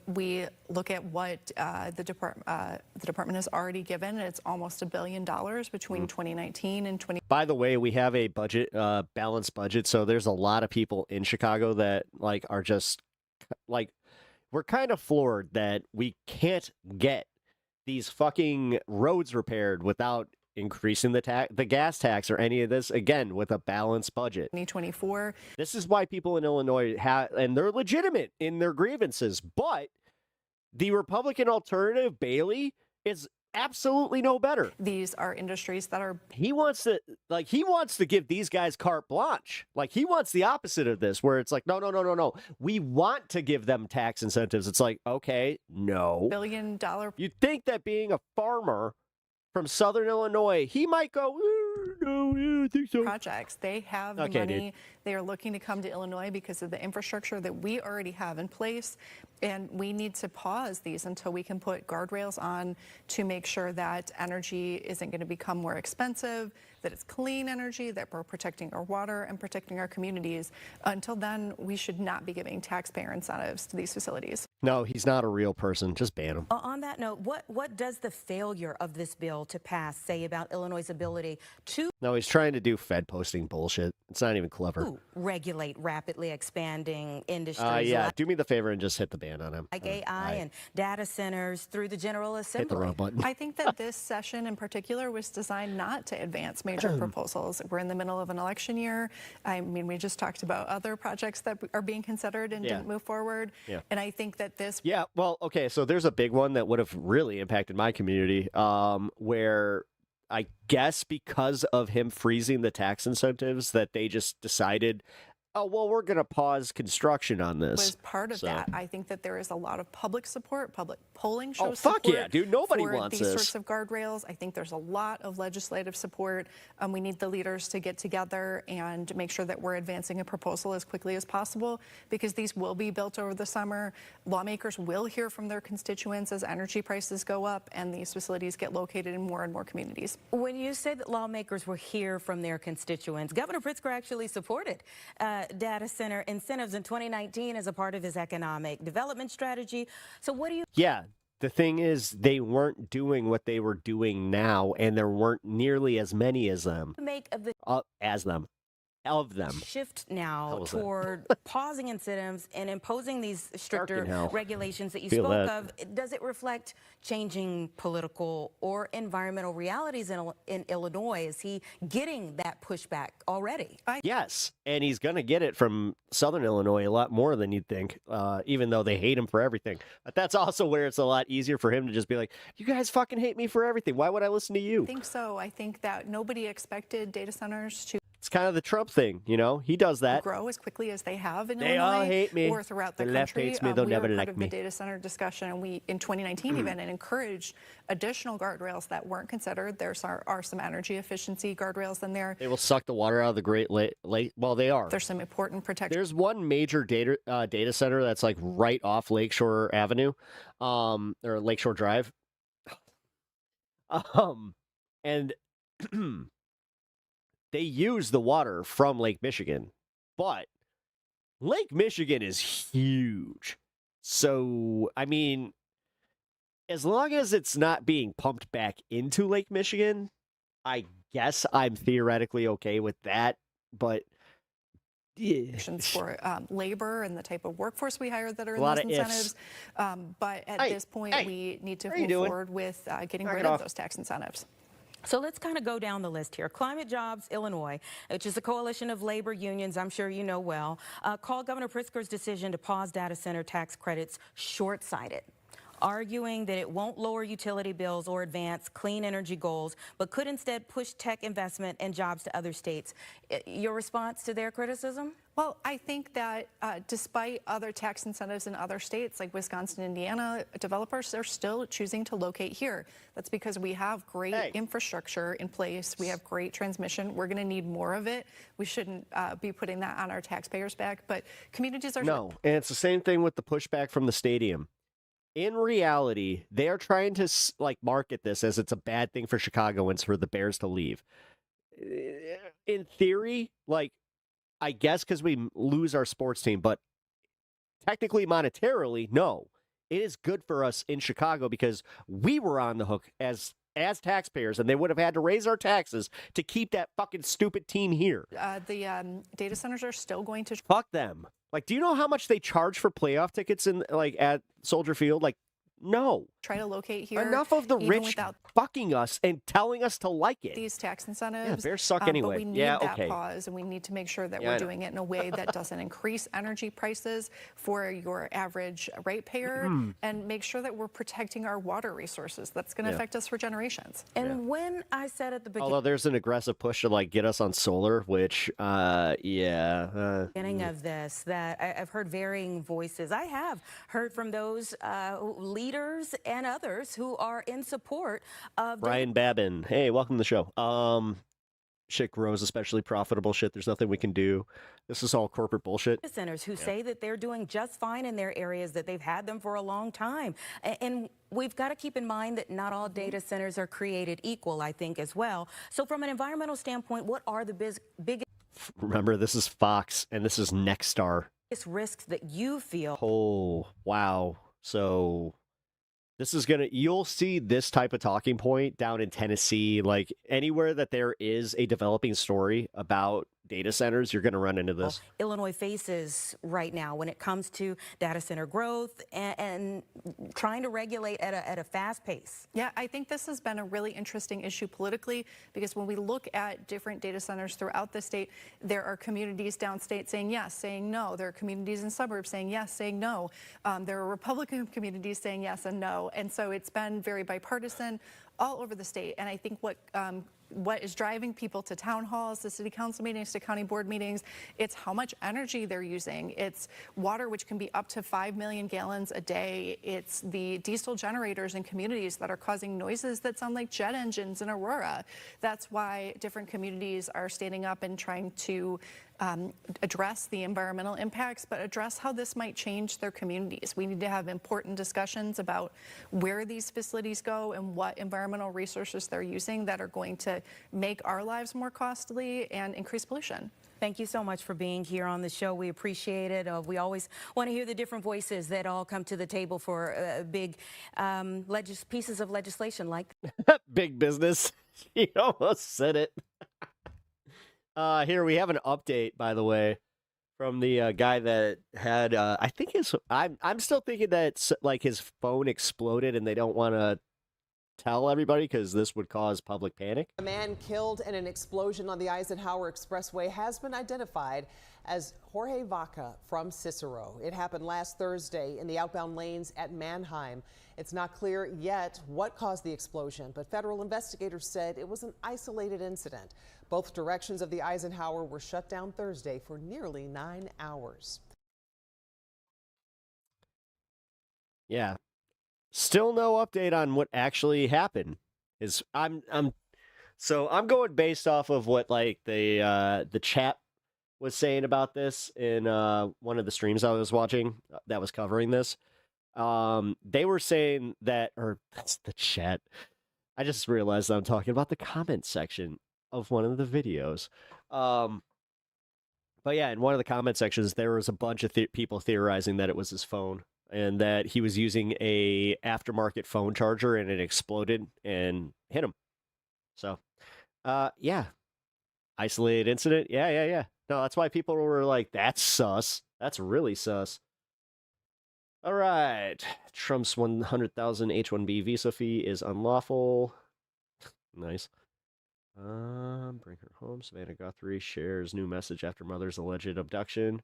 We look at what the department has already given. It's almost $1 billion between 2019 and 2020. By the way, we have a budget, balanced budget, so there's a lot of people in Chicago that like are just like, we're kind of floored that we can't get these fucking roads repaired without increasing the gas tax or any of this, again, with a balanced budget. 2024. This is why people in Illinois and they're legitimate in their grievances, but the Republican alternative, Bailey, is absolutely no better. These are industries that are... He wants to give these guys carte blanche. Like, he wants the opposite of this, where it's like, no. We want to give them tax incentives. It's like, okay, no. $1 billion. You'd think that being a farmer from Southern Illinois, he might go, no, I don't think so. Projects. They have the money. Dude. They are looking to come to Illinois because of the infrastructure that we already have in place. And we need to pause these until we can put guardrails on to make sure that energy isn't going to become more expensive, that it's clean energy, that we're protecting our water and protecting our communities. Until then, we should not be giving taxpayer incentives to these facilities. No, he's not a real person. Just ban him. On that note, what does the failure of this bill to pass say about Illinois' ability to No, he's trying to do Fed posting bullshit. It's not even clever. regulate rapidly expanding industries Yeah, do me the favor and just hit the ban on him. like AI and data centers through the General Hit the Assembly? wrong button. I think that this session in particular was designed not to advance major proposals. We're in the middle of an election year. I mean, we just talked about other projects that are being considered and didn't move forward. Yeah. And I think that this Yeah, well, okay, so there's a big one that would have really impacted my community, where I guess because of him freezing the tax incentives that they just decided, oh, well, we're going to pause construction on this. was part of So- that. I think that there is a lot of public support. Public polling shows fuck support yeah, dude. Nobody for wants these this. sorts of guardrails. I think there's a lot of legislative support. We need the leaders to get together and make sure that we're advancing a proposal as quickly as possible, because these will be built over the summer. Lawmakers will hear from their constituents as energy prices go up and these facilities get located in more and more communities. When you say that lawmakers will hear from their constituents, Governor Pritzker actually supported data center incentives in 2019 as a part of his economic development strategy. So what do you Yeah, the thing is, they weren't doing what they were doing now, and there weren't nearly as many as them. make of the Of them. shift now How was that? toward pausing incentives and imposing these stricter Dark in hell. regulations that you Feel spoke that. of? Does it reflect changing political or environmental realities in Illinois? Is he getting that pushback already? Yes, and he's going to get it from Southern Illinois a lot more than you'd think, even though they hate him for everything. But that's also where it's a lot easier for him to just be like, you guys fucking hate me for everything. Why would I listen to you? I think so. I think that nobody expected data centers to It's kind of the Trump thing, you know? He does that. grow as quickly as they have in They Illinois all hate me. or throughout the The left country. hates me, they'll We never were like part of me. the data center discussion, and we, in 2019 even, and encouraged additional guardrails that weren't considered. There are some energy efficiency guardrails in there. They will suck the water out of the Great Lake. Well, they are. There's some important protection. There's one major data center that's like right off Lakeshore Avenue, or Lakeshore Drive. And they use the water from Lake Michigan, but Lake Michigan is huge. So, I mean, as long as it's not being pumped back into Lake Michigan, I guess I'm theoretically okay with that. But yeah. For labor and the type of workforce we hire that are in lot those of ifs. incentives. But at Hey, this point, hey, we need to how you move doing? forward with getting Knock rid it of off. those tax incentives. So let's kind of go down the list here. Climate Jobs Illinois, which is a coalition of labor unions, I'm sure you know well, called Governor Pritzker's decision to pause data center tax credits short-sighted, arguing that it won't lower utility bills or advance clean energy goals, but could instead push tech investment and jobs to other states. Your response to their criticism? Well, I think that despite other tax incentives in other states like Wisconsin, Indiana, developers are still choosing to locate here. That's because we have great infrastructure in place. We have great transmission. We're going to need more of it. We shouldn't be putting that on our taxpayers' back. But communities are No, and it's the same thing with the pushback from the stadium. In reality, they are trying to like market this as it's a bad thing for Chicagoans for the Bears to leave. In theory, like, I guess because we lose our sports team, but technically monetarily, no. It is good for us in Chicago because we were on the hook as taxpayers, and they would have had to raise our taxes to keep that fucking stupid team here. the data centers are still going to Fuck them. Like, do you know how much they charge for playoff tickets in like at Soldier Field? Like, no. try to locate here. Enough of the even rich without fucking us and telling us to like it. these tax incentives. Bears suck But anyway. we need Yeah, that okay. pause, and we need to make sure that Yeah, I we're know. doing it in a way that doesn't increase energy prices for your average ratepayer, and make sure that we're protecting our water resources. That's going to affect us for generations. And when I said at the Although there's an aggressive push to like get us on solar, which, beginning of this, that I've heard varying voices. I have heard from those leaders and others who are in support of Brian Babin. Hey, welcome to the show. Shit grows especially profitable shit. There's nothing we can do. This is all corporate bullshit. data centers who say that they're doing just fine in their areas, that they've had them for a long time. And we've got to keep in mind that not all data centers are created equal, I think, as well. So from an environmental standpoint, what are the biggest Remember, this is Fox and this is Nexstar. risks that you feel? Oh, wow. So this is you'll see this type of talking point down in Tennessee, like anywhere that there is a developing story about data centers, you're going to run into this. Illinois faces right now when it comes to data center growth and trying to regulate at a fast pace. Yeah, I think this has been a really interesting issue politically because when we look at different data centers throughout the state, there are communities downstate saying yes, saying no. There are communities in suburbs saying yes, saying no. There are Republican communities saying yes and no. And so it's been very bipartisan all over the state. And I think what is driving people to town halls, to city council meetings, to county board meetings, it's how much energy they're using. It's water, which can be up to 5 million gallons a day. It's the diesel generators in communities that are causing noises that sound like jet engines in Aurora. That's why different communities are standing up and trying to address the environmental impacts, but address how this might change their communities. We need to have important discussions about where these facilities go and what environmental resources they're using that are going to make our lives more costly and increase pollution. Thank you so much for being here on the show. We appreciate it. We always want to hear the different voices that all come to the table for big pieces of legislation like big business. You almost said it. Here we have an update, by the way, from the guy that had. I think I'm still thinking that it's like his phone exploded, and they don't want to tell everybody because this would cause public panic. A man killed in an explosion on the Eisenhower Expressway has been identified as Jorge Vaca from Cicero. It happened last Thursday in the outbound lanes at Mannheim. It's not clear yet what caused the explosion, but federal investigators said it was an isolated incident. Both directions of the Eisenhower were shut down Thursday for nearly 9 hours. Yeah. Still no update on what actually happened. I'm going based off of what like the chat was saying about this in one of the streams I was watching that was covering this. They were saying that, or that's the chat. I just realized I'm talking about the comment section of one of the videos. But yeah, in one of the comment sections, there was a bunch of people theorizing that it was his phone and that he was using a aftermarket phone charger and it exploded and hit him. So, yeah, isolated incident. Yeah. No, that's why people were like, that's sus. That's really sus. All right. Trump's 100,000 H-1B visa fee is unlawful. Nice. Bring her home. Savannah Guthrie shares new message after mother's alleged abduction.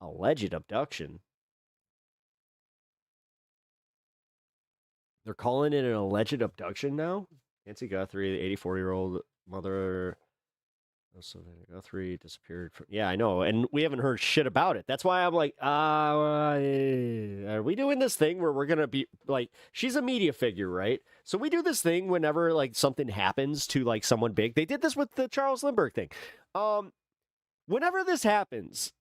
Alleged abduction? They're calling it an alleged abduction now? Nancy Guthrie, the 84-year-old mother of Savannah Guthrie, disappeared from... Yeah, I know, and we haven't heard shit about it. That's why I'm like, are we doing this thing where we're going to be, like, she's a media figure, right? So we do this thing whenever, like, something happens to, like, someone big. They did this with the Charles Lindbergh thing. Whenever this happens,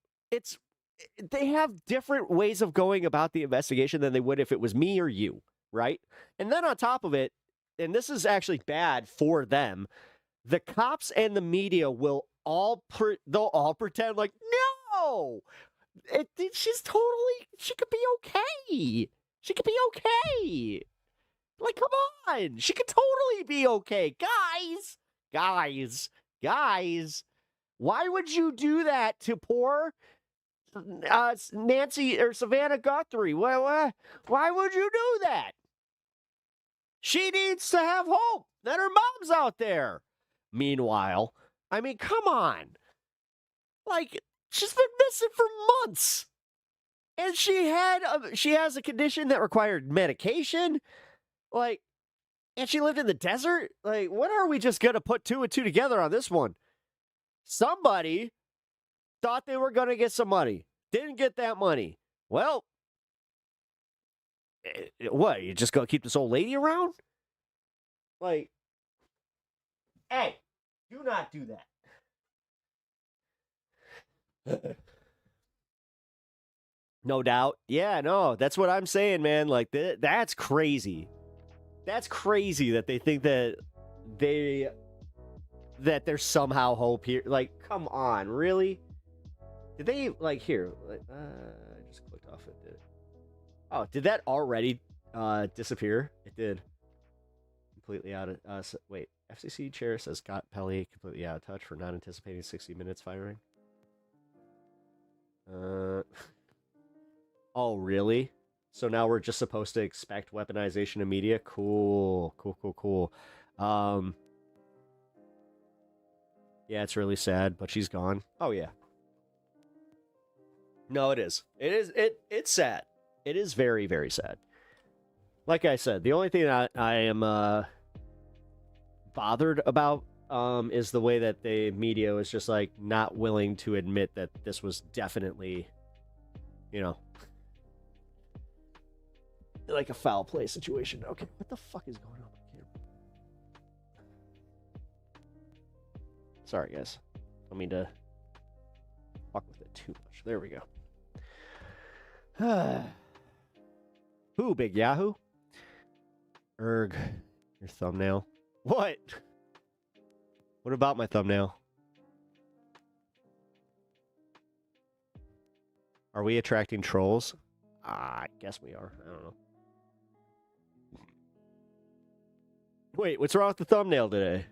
they have different ways of going about the investigation than they would if it was me or you, right? And then on top of it, and this is actually bad for them, the cops and the media will they'll all pretend like, no, she could be okay. She could be okay. Like, come on. She could totally be okay. Guys. Why would you do that to poor Nancy or Savannah Guthrie? Why would you do that? She needs to have hope that her mom's out there. Meanwhile, I mean, come on. Like, she's been missing for months. And she has a condition that required medication. Like, and she lived in the desert. Like, when are we just going to put two and two together on this one? Somebody thought they were going to get some money. Didn't get that money. Well, what? You just going to keep this old lady around? Like, hey, do not do that. No doubt. Yeah, no, that's what I'm saying, man. Like, that's crazy. That's crazy that they think that there's somehow hope here. Like, come on, really? Did they, like, here? Like, I just clicked off it. Oh, did that already disappear? It did. Completely out of... wait, FCC chair says Scott Pelley completely out of touch for not anticipating 60 minutes firing. Oh, really? So now we're just supposed to expect weaponization of media? Cool. Cool. Yeah, it's really sad, but she's gone. Oh, yeah. No, it is. It's sad. It is very, very sad. Like I said, the only thing that I am bothered about is the way that the media is just like not willing to admit that this was definitely, you know, like a foul play situation. Okay, what the fuck is going on here? Sorry, guys. I don't mean to fuck with it too much. There we go. Who, Big Yahoo? Erg, your thumbnail. What? What about my thumbnail? Are we attracting trolls? I guess we are. I don't know. Wait, what's wrong with the thumbnail today?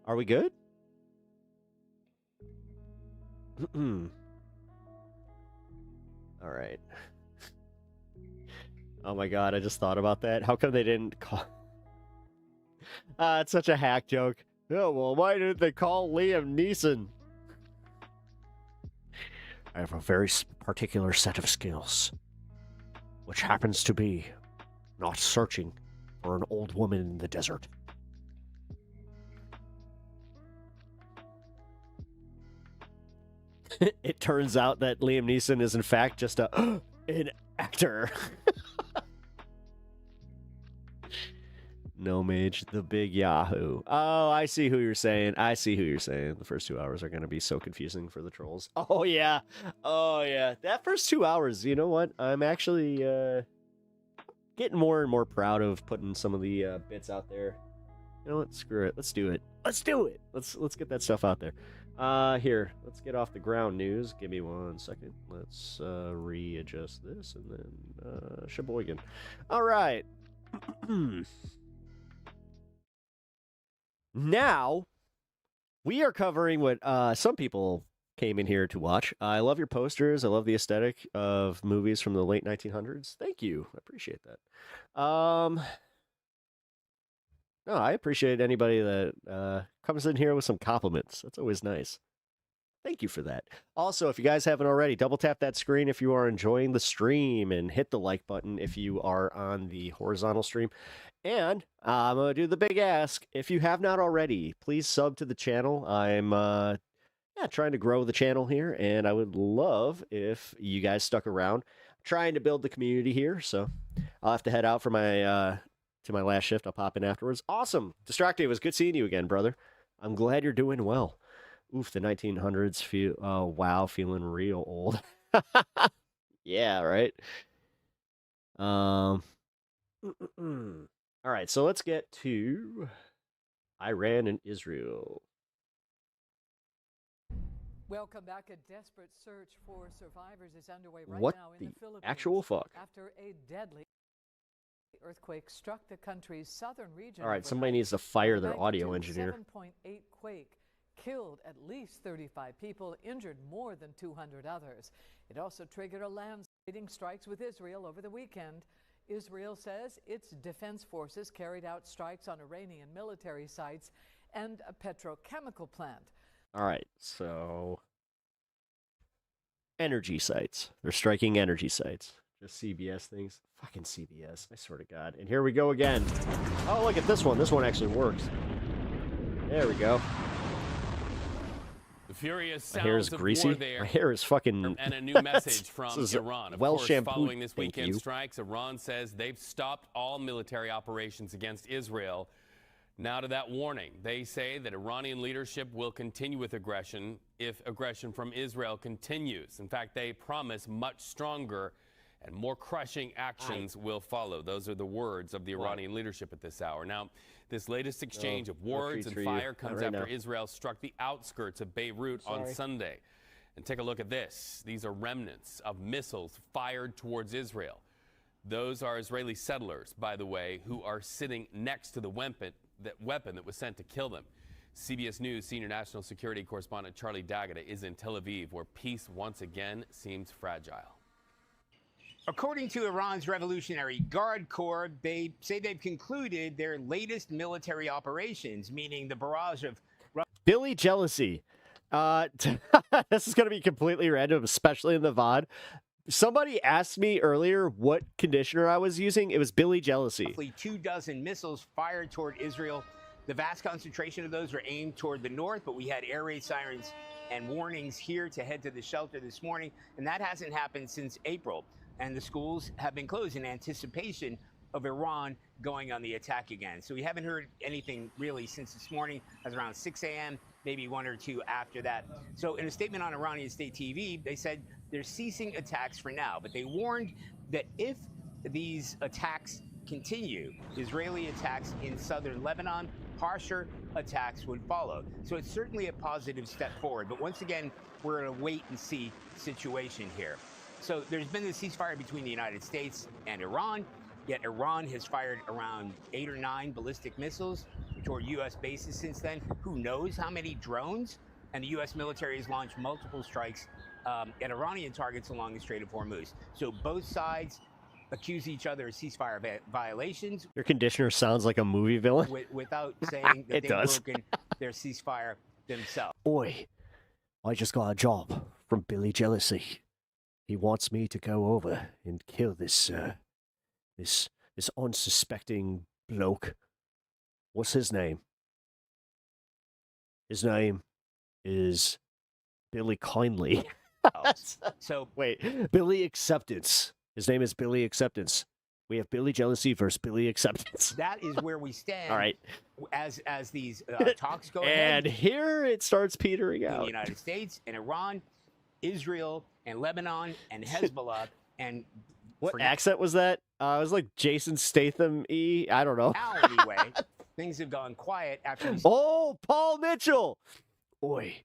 Are we good? All right. Oh my god, I just thought about that. How come they didn't call... it's such a hack joke. Oh, well, why didn't they call Liam Neeson? I have a very particular set of skills, which happens to be not searching for an old woman in the desert. It turns out that Liam Neeson is in fact just an actor. No Mage, the Big Yahoo. Oh, I see who you're saying. The first 2 hours are going to be so confusing for the trolls. Oh, yeah. That first 2 hours, you know what? I'm actually getting more and more proud of putting some of the bits out there. You know what? Screw it. Let's do it. Let's get that stuff out there. Here, let's get off the ground news. Give me 1 second. Let's readjust this and then Sheboygan. All right. Now, we are covering what some people came in here to watch. I love your posters. I love the aesthetic of movies from the late 1900s. Thank you. I appreciate that. No, I appreciate anybody that comes in here with some compliments. That's always nice. Thank you for that. Also, if you guys haven't already, double tap that screen if you are enjoying the stream and hit the like button if you are on the horizontal stream. And I'm going to do the big ask. If you have not already, please sub to the channel. I'm trying to grow the channel here, and I would love if you guys stuck around. I'm trying to build the community here, so I'll have to head out for my to my last shift. I'll pop in afterwards. Awesome. Distracted. It was good seeing you again, brother. I'm glad you're doing well. Oof, the 1900s feel... Oh, wow, feeling real old. Yeah, right? All right, so let's get to Iran and Israel. Welcome back. A desperate search for survivors is underway right What now in the the Philippines. actual fuck? After a deadly earthquake struck the country's southern region. All right, somebody needs to fire their audio engineer. 7.8 quake killed at least 35 people, injured more than 200 others. It also triggered a landsliding strikes with Israel over the weekend. Israel says its defense forces carried out strikes on Iranian military sites and a petrochemical plant. All right, so energy sites. They're striking energy sites. Just CBS things. Fucking CBS, I swear to God. And here we go again. Oh, look at this one. This one actually works. There we go. The furious My hair is sounds of greasy. war there. My hair is fucking... And a new message from This is Iran. Of well course, shampooed. following this Thank weekend's you. strikes, Iran says they've stopped all military operations against Israel. Now to that warning. They say that Iranian leadership will continue with aggression if aggression from Israel continues. In fact, they promise much stronger and more crushing actions will follow. Those are the words of the Iranian leadership at this hour. Now, this latest exchange of words and fire comes after Israel struck the outskirts of Beirut on Sunday. And take a look at this. These are remnants of missiles fired towards Israel. Those are Israeli settlers, by the way, who are sitting next to the weapon that was sent to kill them. CBS News senior national security correspondent Charlie D'Agata is in Tel Aviv, where peace once again seems fragile. According to Iran's Revolutionary Guard Corps, they say they've concluded their latest military operations, meaning the barrage of Billy jealousy. This is going to be completely random, especially in the VOD. Somebody asked me earlier what conditioner I was using. It was Billy jealousy. roughly 24 missiles fired toward Israel. The vast concentration of those were aimed toward the north, but we had air raid sirens and warnings here to head to the shelter this morning, and that hasn't happened since April. And the schools have been closed in anticipation of Iran going on the attack again. So we haven't heard anything really since this morning. It was around 6 a.m., maybe 1 or 2 after that. So in a statement on Iranian state TV, they said they're ceasing attacks for now, but they warned that if these attacks continue, Israeli attacks in southern Lebanon, harsher attacks would follow. So it's certainly a positive step forward. But once again, we're in a wait and see situation here. So there's been the ceasefire between the United States and Iran, yet Iran has fired around 8 or 9 ballistic missiles toward U.S. bases since then. Who knows how many drones? And the U.S. military has launched multiple strikes at Iranian targets along the Strait of Hormuz. So both sides accuse each other of ceasefire violations. Your conditioner sounds like a movie villain. Without saying that It they've does. broken their ceasefire themselves. Oi, I just got a job from Billy Jealousy. He wants me to go over and kill this unsuspecting bloke. What's his name? His name is Billy Kindly. So Wait, Billy Acceptance. His name is Billy Acceptance. We have Billy Jealousy versus Billy Acceptance. that is where we stand. All right. As these talks go And ahead. here it starts petering In the out. United States and Iran, Israel and Lebanon and Hezbollah and What for accent was that? It was like Jason Statham-y. I don't know. now anyway, things have gone quiet after we Oh, Paul Mitchell. Oi,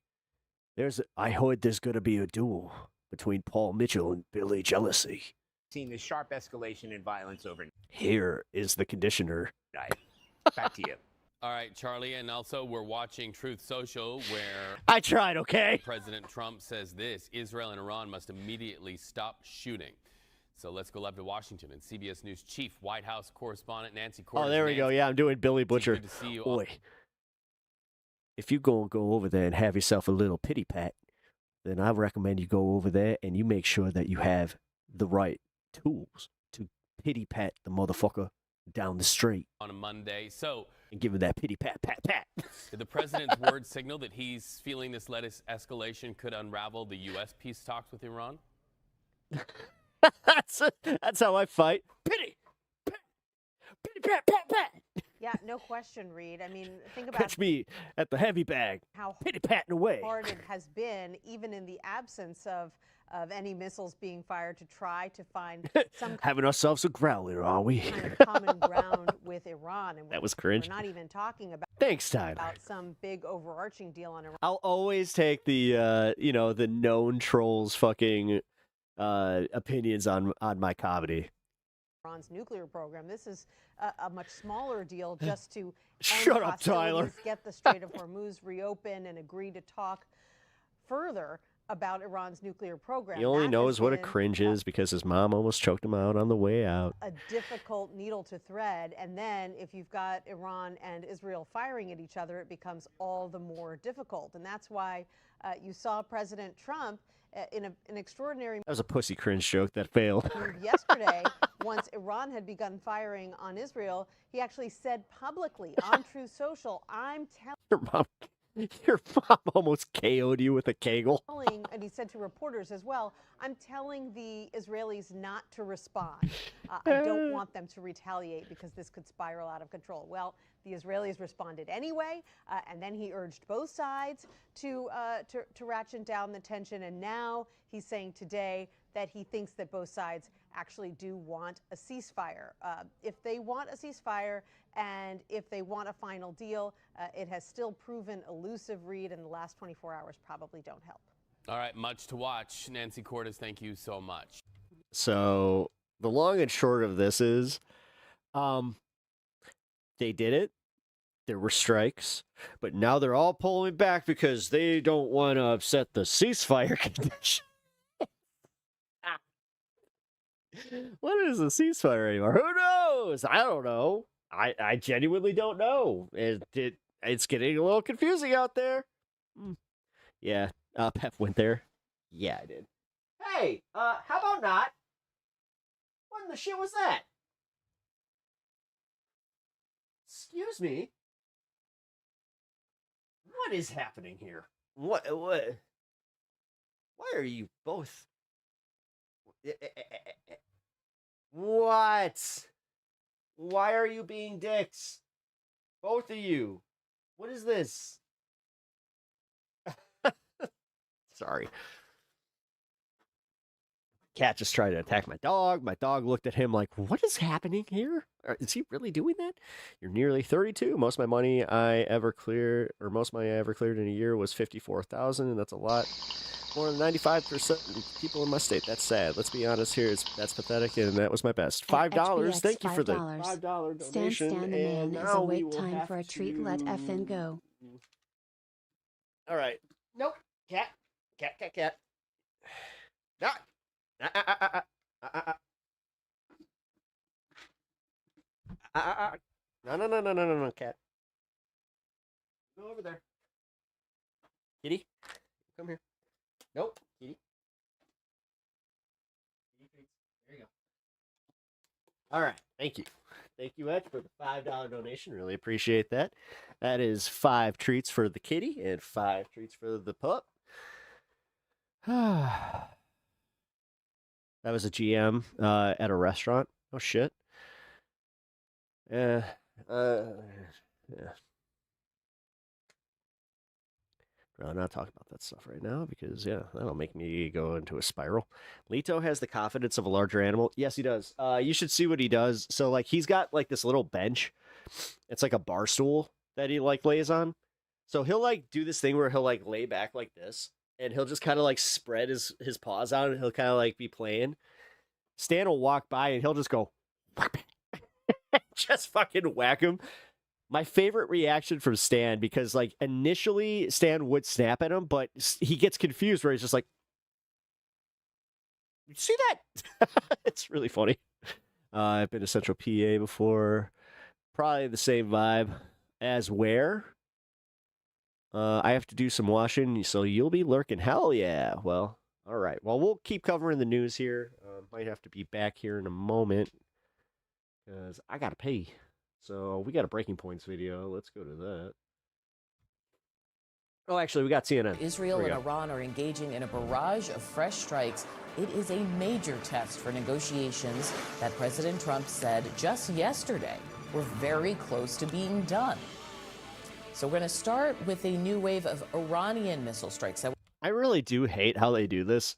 I heard there's going to be a duel between Paul Mitchell and Billy Jealousy. seen the sharp escalation in violence overnight. Here is the conditioner. Back to you. All right, Charlie, and also we're watching Truth Social, where I tried, okay? President Trump says this: Israel and Iran must immediately stop shooting. So let's go live to Washington and CBS News chief White House correspondent Nancy Cordes. Oh, there we go. Nancy, Yeah, I'm doing Billy Butcher. good to see you. Oi, if you go over there and have yourself a little pity pat, then I recommend you go over there and you make sure that you have the right tools to pity pat the motherfucker down the street on a Monday. So and give him that pity pat, pat, pat. did the president's word signal that he's feeling this latest escalation could unravel the U.S. peace talks with Iran? That's how I fight. Pity, pat, pity, pat, pat, pat. Yeah, no question, Reed. I mean, think about Catch me at the heavy bag, how pity patting away. hard it has been, even in the absence of any missiles being fired, to try to find some Having ourselves a growler, are we? kind of common ground with Iran. And That was cringe. We're not even talking about, Thanks, Tyler. about some big overarching deal on Iran. I'll always take the the known trolls fucking opinions on my comedy. Iran's nuclear program. This is a much smaller deal just to end Shut up, Tyler. hostilities, get the Strait of Hormuz reopened, and agree to talk further about Iran's nuclear program. He only That knows has what a been cringe is because his mom almost choked him out on the way out. a difficult needle to thread. And then if you've got Iran and Israel firing at each other, it becomes all the more difficult. And that's why you saw President Trump in an extraordinary That was a pussy cringe joke that failed. move yesterday. Once Iran had begun firing on Israel, he actually said publicly on Truth Social, I'm Your mom almost KO'd you with a kegel. telling, and he said to reporters as well, I'm telling the Israelis not to respond. I don't want them to retaliate because this could spiral out of control. Well, the Israelis responded anyway, and then he urged both sides to ratchet down the tension. And now he's saying today that he thinks that both sides actually do want a ceasefire. If they want a ceasefire and if they want a final deal, it has still proven elusive, Reed, and the last 24 hours probably don't help. All right, much to watch. Nancy Cordes, thank you so much. So the long and short of this is, they did it. There were strikes, but now they're all pulling back because they don't want to upset the ceasefire condition. What is a ceasefire anymore? Who knows? I don't know. I genuinely don't know. It's getting a little confusing out there. Yeah, Pep went there. Yeah, I did. Hey, how about not? What in the shit was that? Excuse me. What is happening here? What? Why are you both? What? Why are you being dicks? Both of you. What is this? Sorry. Cat just tried to attack my dog. My dog looked at him like, what is happening here? Is he really doing that? You're nearly 32. Most of my money I ever cleared in a year was 54,000, and that's a lot. More than 95% of people in my state. That's sad. Let's be honest here. That's pathetic, and that was my best. $5. Thank you for the $5 donation. Stan the man is awake. Time for a treat. Let FN go. All right. Nope. Cat. No, cat. Go over there. Kitty, come here. Nope, kitty. There you go. All right, thank you. Thank you, Ed, for the $5 donation. Really appreciate that. That is 5 treats for the kitty and 5 treats for the pup. That was a GM at a restaurant. Oh, shit. Yeah. I'll not talk about that stuff right now because, yeah, that'll make me go into a spiral. Leto has the confidence of a larger animal. Yes, he does. You should see what he does. So, like, he's got, like, this little bench. It's like a bar stool that he, like, lays on. So he'll, like, do this thing where he'll, like, lay back like this. And he'll just kind of, like, spread his paws out and he'll kind of, like, be playing. Stan will walk by and he'll just go, just fucking whack him. My favorite reaction from Stan, because, like, initially Stan would snap at him, but he gets confused where he's just like, you see that? It's really funny. I've been to Central PA before. Probably the same vibe as where. I have to do some washing, so you'll be lurking. Hell yeah. Well, all right. Well, we'll keep covering the news here. Might have to be back here in a moment because I got to pay. So we got a Breaking Points video. Let's go to that. Oh, actually, we got CNN. Israel and Iran are engaging in a barrage of fresh strikes. It is a major test for negotiations that President Trump said just yesterday were very close to being done. So we're going to start with a new wave of Iranian missile strikes. I really do hate how they do this.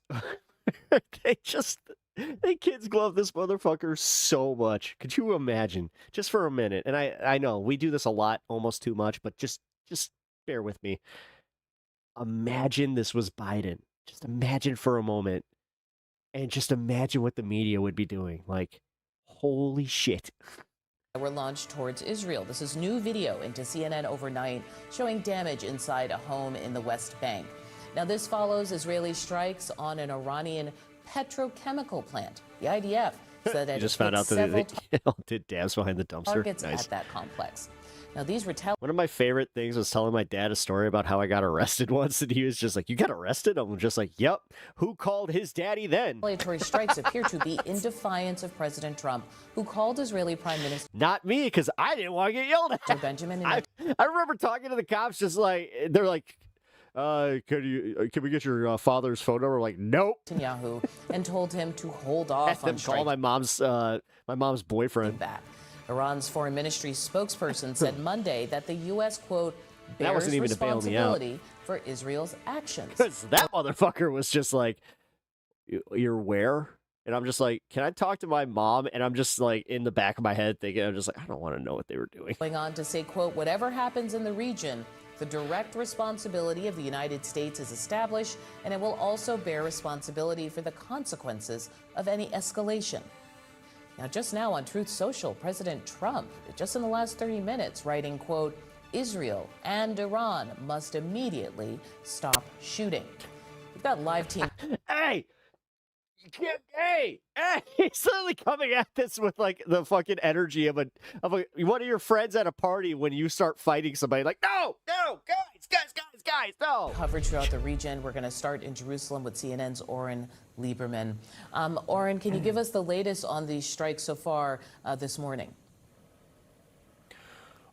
They kids glove this motherfucker so much. Could you imagine? Just for a minute. And I know we do this a lot, almost too much, but just bear with me. Imagine this was Biden. Just imagine for a moment. And just imagine what the media would be doing. Like, holy shit. Were launched towards Israel. This is new video into CNN overnight showing damage inside a home in the West Bank. Now, this follows Israeli strikes on an Iranian petrochemical plant. The IDF said that you just found out that they did dabs behind the dumpster. Targets at that complex. Now, these one of my favorite things was telling my dad a story about how I got arrested once, and he was just like, "You got arrested?" I'm just like, "Yep." Who called his daddy then? Retaliatory strikes appear to be in defiance of President Trump, who called Israeli Prime Minister. Not me, because I didn't want to get yelled at. Benjamin. I remember talking to the cops, just like they're like, can we get your father's phone number? Like, nope. Netanyahu, and told him to hold off on call my mom's boyfriend back. Iran's foreign ministry spokesperson said Monday that the U.S., quote, bears responsibility for Israel's actions. Because that motherfucker was just like, you're where? And I'm just like, can I talk to my mom? And I'm just like, in the back of my head thinking, I'm just like, I don't want to know what they were doing. Going on to say, quote, whatever happens in the region, The direct responsibility of the United States is established, and it will also bear responsibility for the consequences of any escalation. Now, just now on Truth Social, President Trump, just in the last 30 minutes, writing, quote, Israel and Iran must immediately stop shooting. We've got live team. Hey! Hey! He's literally coming at this with like the fucking energy of one of your friends at a party when you start fighting somebody. Like, no, guys, no. Coverage throughout the region. We're going to start in Jerusalem with CNN's Oren Lieberman. Oren, can you give us the latest on these strikes so far this morning?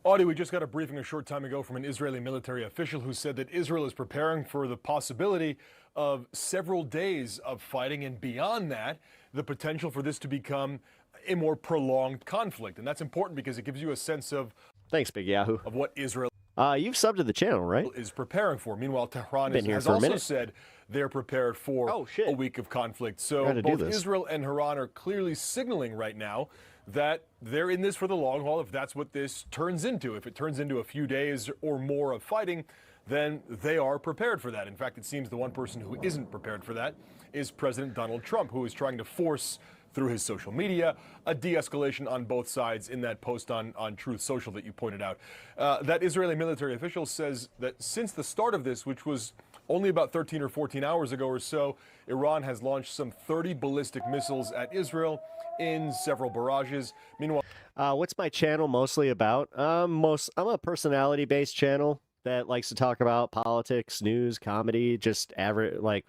Audie, we just got a briefing a short time ago from an Israeli military official who said that Israel is preparing for the possibility of several days of fighting, and beyond that, the potential for this to become a more prolonged conflict. And that's important because it gives you a sense of Thanks, Big Yahoo. Of what Israel you've subbed to the channel, right? Is preparing for. Meanwhile, Tehran has also also said they're prepared for a week of conflict. So both Israel and Iran are clearly signaling right now that they're in this for the long haul if that's what this turns into. If it turns into a few days or more of fighting, then they are prepared for that. In fact, it seems the one person who isn't prepared for that is President Donald Trump, who is trying to force through his social media a de-escalation on both sides in that post on Truth Social that you pointed out. That Israeli military official says that since the start of this, which was only about 13 or 14 hours ago or so, Iran has launched some 30 ballistic missiles at Israel in several barrages. Meanwhile, what's my channel mostly about? I'm a personality-based channel that likes to talk about politics, news, comedy, just average, like,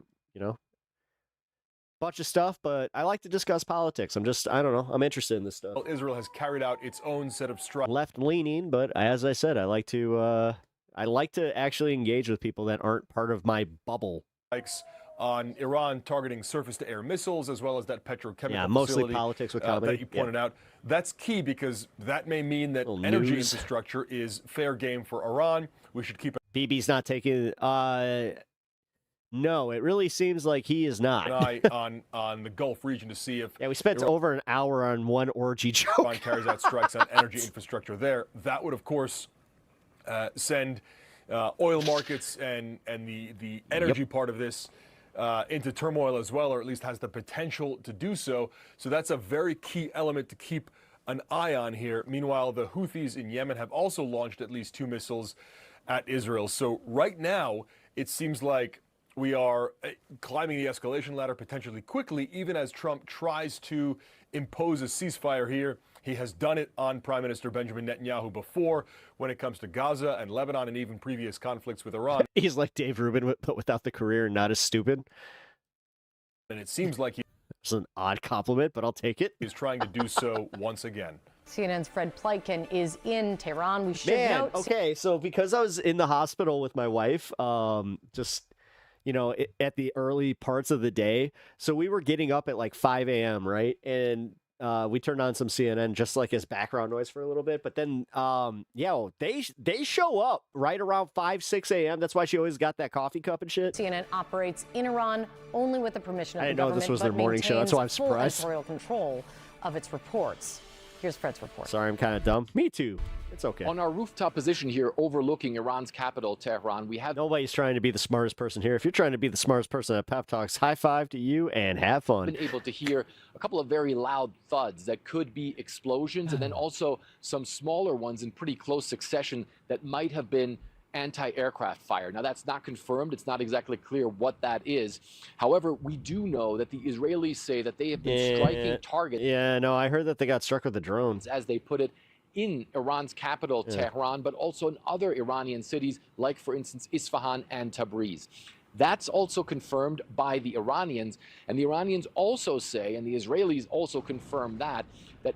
bunch of stuff, but I like to discuss politics. I don't know, I'm interested in this stuff. Israel has carried out its own set of strikes. Left-leaning, but as I said, I like to actually engage with people that aren't part of my bubble. On Iran targeting surface-to-air missiles, as well as that petrochemical mostly facility politics with comedy. That you pointed out. That's key because that may mean that energy infrastructure is fair game for Iran. We should keep BB's not taking. No, it really seems like he is not. an eye on the Gulf region to see if we spent over an hour on one orgy joke. Iran carries out strikes on energy infrastructure there. That would, of course, send oil markets and the energy part of this into turmoil as well, or at least has the potential to do so. So that's a very key element to keep an eye on here. Meanwhile, the Houthis in Yemen have also launched at least 2 missiles at Israel. So right now, it seems like we are climbing the escalation ladder potentially quickly, even as Trump tries to impose a ceasefire here. He has done it on Prime Minister Benjamin Netanyahu before when it comes to Gaza and Lebanon and even previous conflicts with Iran. He's like Dave Rubin, but without the career and not as stupid. And it seems like it's an odd compliment, but I'll take it. He's trying to do so once again. CNN's Fred Pleitkin is in Tehran. We should note. Okay, so because I was in the hospital with my wife, at the early parts of the day, so we were getting up at like 5 a.m., right? And we turned on some CNN just like as background noise for a little bit. But then, they show up right around 5, 6 a.m. That's why she always got that coffee cup and shit. CNN operates in Iran only with the permission of the government. I didn't know this was their morning show. That's why I'm surprised. Full editorial control of its reports. Here's Fred's report. Sorry, I'm kind of dumb. Me too. It's okay. On our rooftop position here overlooking Iran's capital, Tehran, we have... Nobody's trying to be the smartest person here. If you're trying to be the smartest person at PepTalks, high five to you and have fun. Been able to hear a couple of very loud thuds that could be explosions, and then also some smaller ones in pretty close succession that might have been anti-aircraft fire. Now, that's not confirmed. It's not exactly clear what that is. However, we do know that the Israelis say that they have been striking targets. Yeah, no, I heard that they got struck with a drone. As they put it, in Iran's capital, Tehran, but also in other Iranian cities, like, for instance, Isfahan and Tabriz. That's also confirmed by the Iranians. And the Iranians also say, and the Israelis also confirm that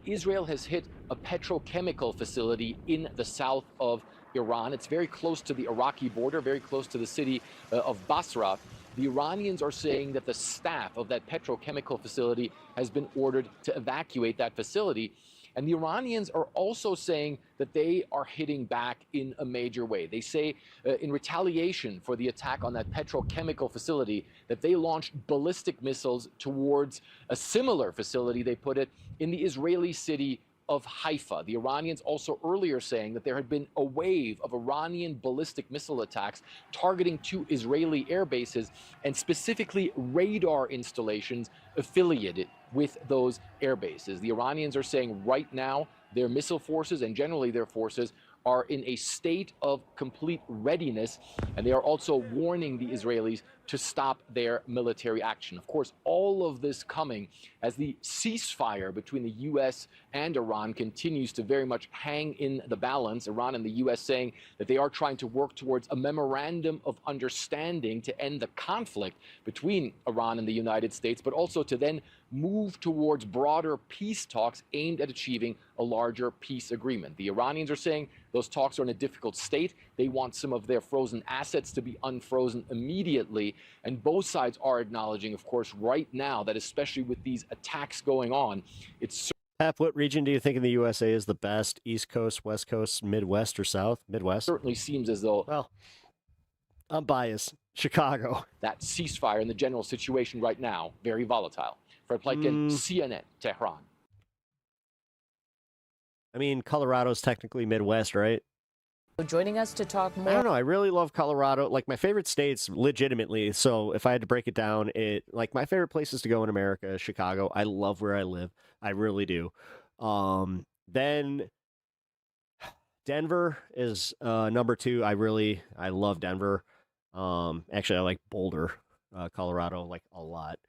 Israel has hit a petrochemical facility in the south of Iran. It's very close to the Iraqi border, very close to the city of Basra. The Iranians are saying that the staff of that petrochemical facility has been ordered to evacuate that facility. And the Iranians are also saying that they are hitting back in a major way. They say in retaliation for the attack on that petrochemical facility that they launched ballistic missiles towards a similar facility, they put it, in the Israeli city of Haifa. The Iranians also earlier saying that there had been a wave of Iranian ballistic missile attacks targeting 2 Israeli air bases and specifically radar installations affiliated with those air bases. The Iranians are saying right now their missile forces and generally their forces are in a state of complete readiness, and they are also warning the Israelis to stop their military action. Of course, all of this coming as the ceasefire between the U.S. and Iran continues to very much hang in the balance. Iran and the U.S. saying that they are trying to work towards a memorandum of understanding to end the conflict between Iran and the United States, but also to then move towards broader peace talks aimed at achieving a larger peace agreement. The Iranians are saying those talks are in a difficult state. They want some of their frozen assets to be unfrozen immediately. And both sides are acknowledging, of course, right now that especially with these attacks going on, it's... Pep, what region do you think in the USA is the best? East Coast, West Coast, Midwest, or South? Midwest? Certainly seems as though... Well, I'm biased. Chicago. That ceasefire and the general situation right now, very volatile. Fred Pleitgen, CNN, Tehran. I mean, Colorado's technically Midwest, right? Joining us to talk more. I don't know. I really love Colorado. Like, my favorite states, legitimately. So if I had to break it down, like, my favorite places to go in America is Chicago. I love where I live. I really do. Then Denver is number 2. I love Denver. Actually, I like Boulder, Colorado, like, a lot.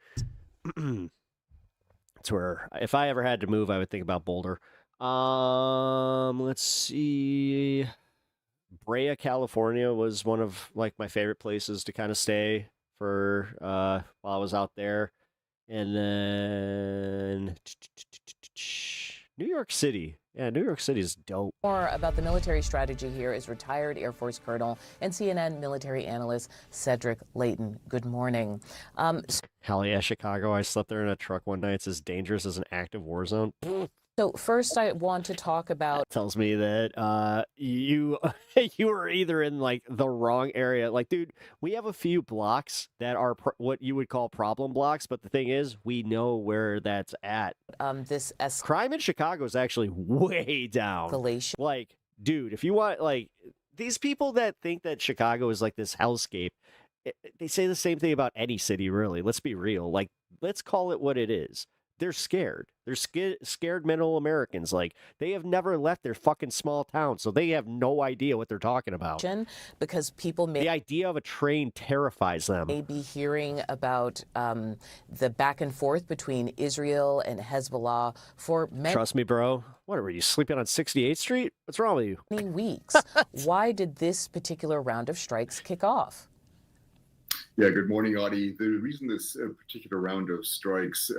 It's where, if I ever had to move, I would think about Boulder. Let's see. Brea, California was one of like my favorite places to kind of stay for while I was out there. And then New York City. Yeah, New York City is dope. More about the military strategy here is retired Air Force Colonel and CNN military analyst Cedric Layton. Good morning. Hell yeah, Chicago. I slept there in a truck one night. It's as dangerous as an active war zone. So first, I want to talk about... That tells me that you were either in like the wrong area. Like, dude, we have a few blocks that are what you would call problem blocks, but the thing is, we know where that's at. Crime in Chicago is actually way down. Like, dude, if you want, like, these people that think that Chicago is like this hellscape, they say the same thing about any city, really. Let's be real. Like, let's call it what it is. They're scared. They're scared middle Americans. Like, they have never left their fucking small town, so they have no idea what they're talking about. Because people may... The idea of a train terrifies them. May be hearing about the back and forth between Israel and Hezbollah for many... Trust me, bro. What, were you sleeping on 68th Street? What's wrong with you? Many weeks. Why did this particular round of strikes kick off? Yeah, good morning, Audie. The reason this particular round of strikes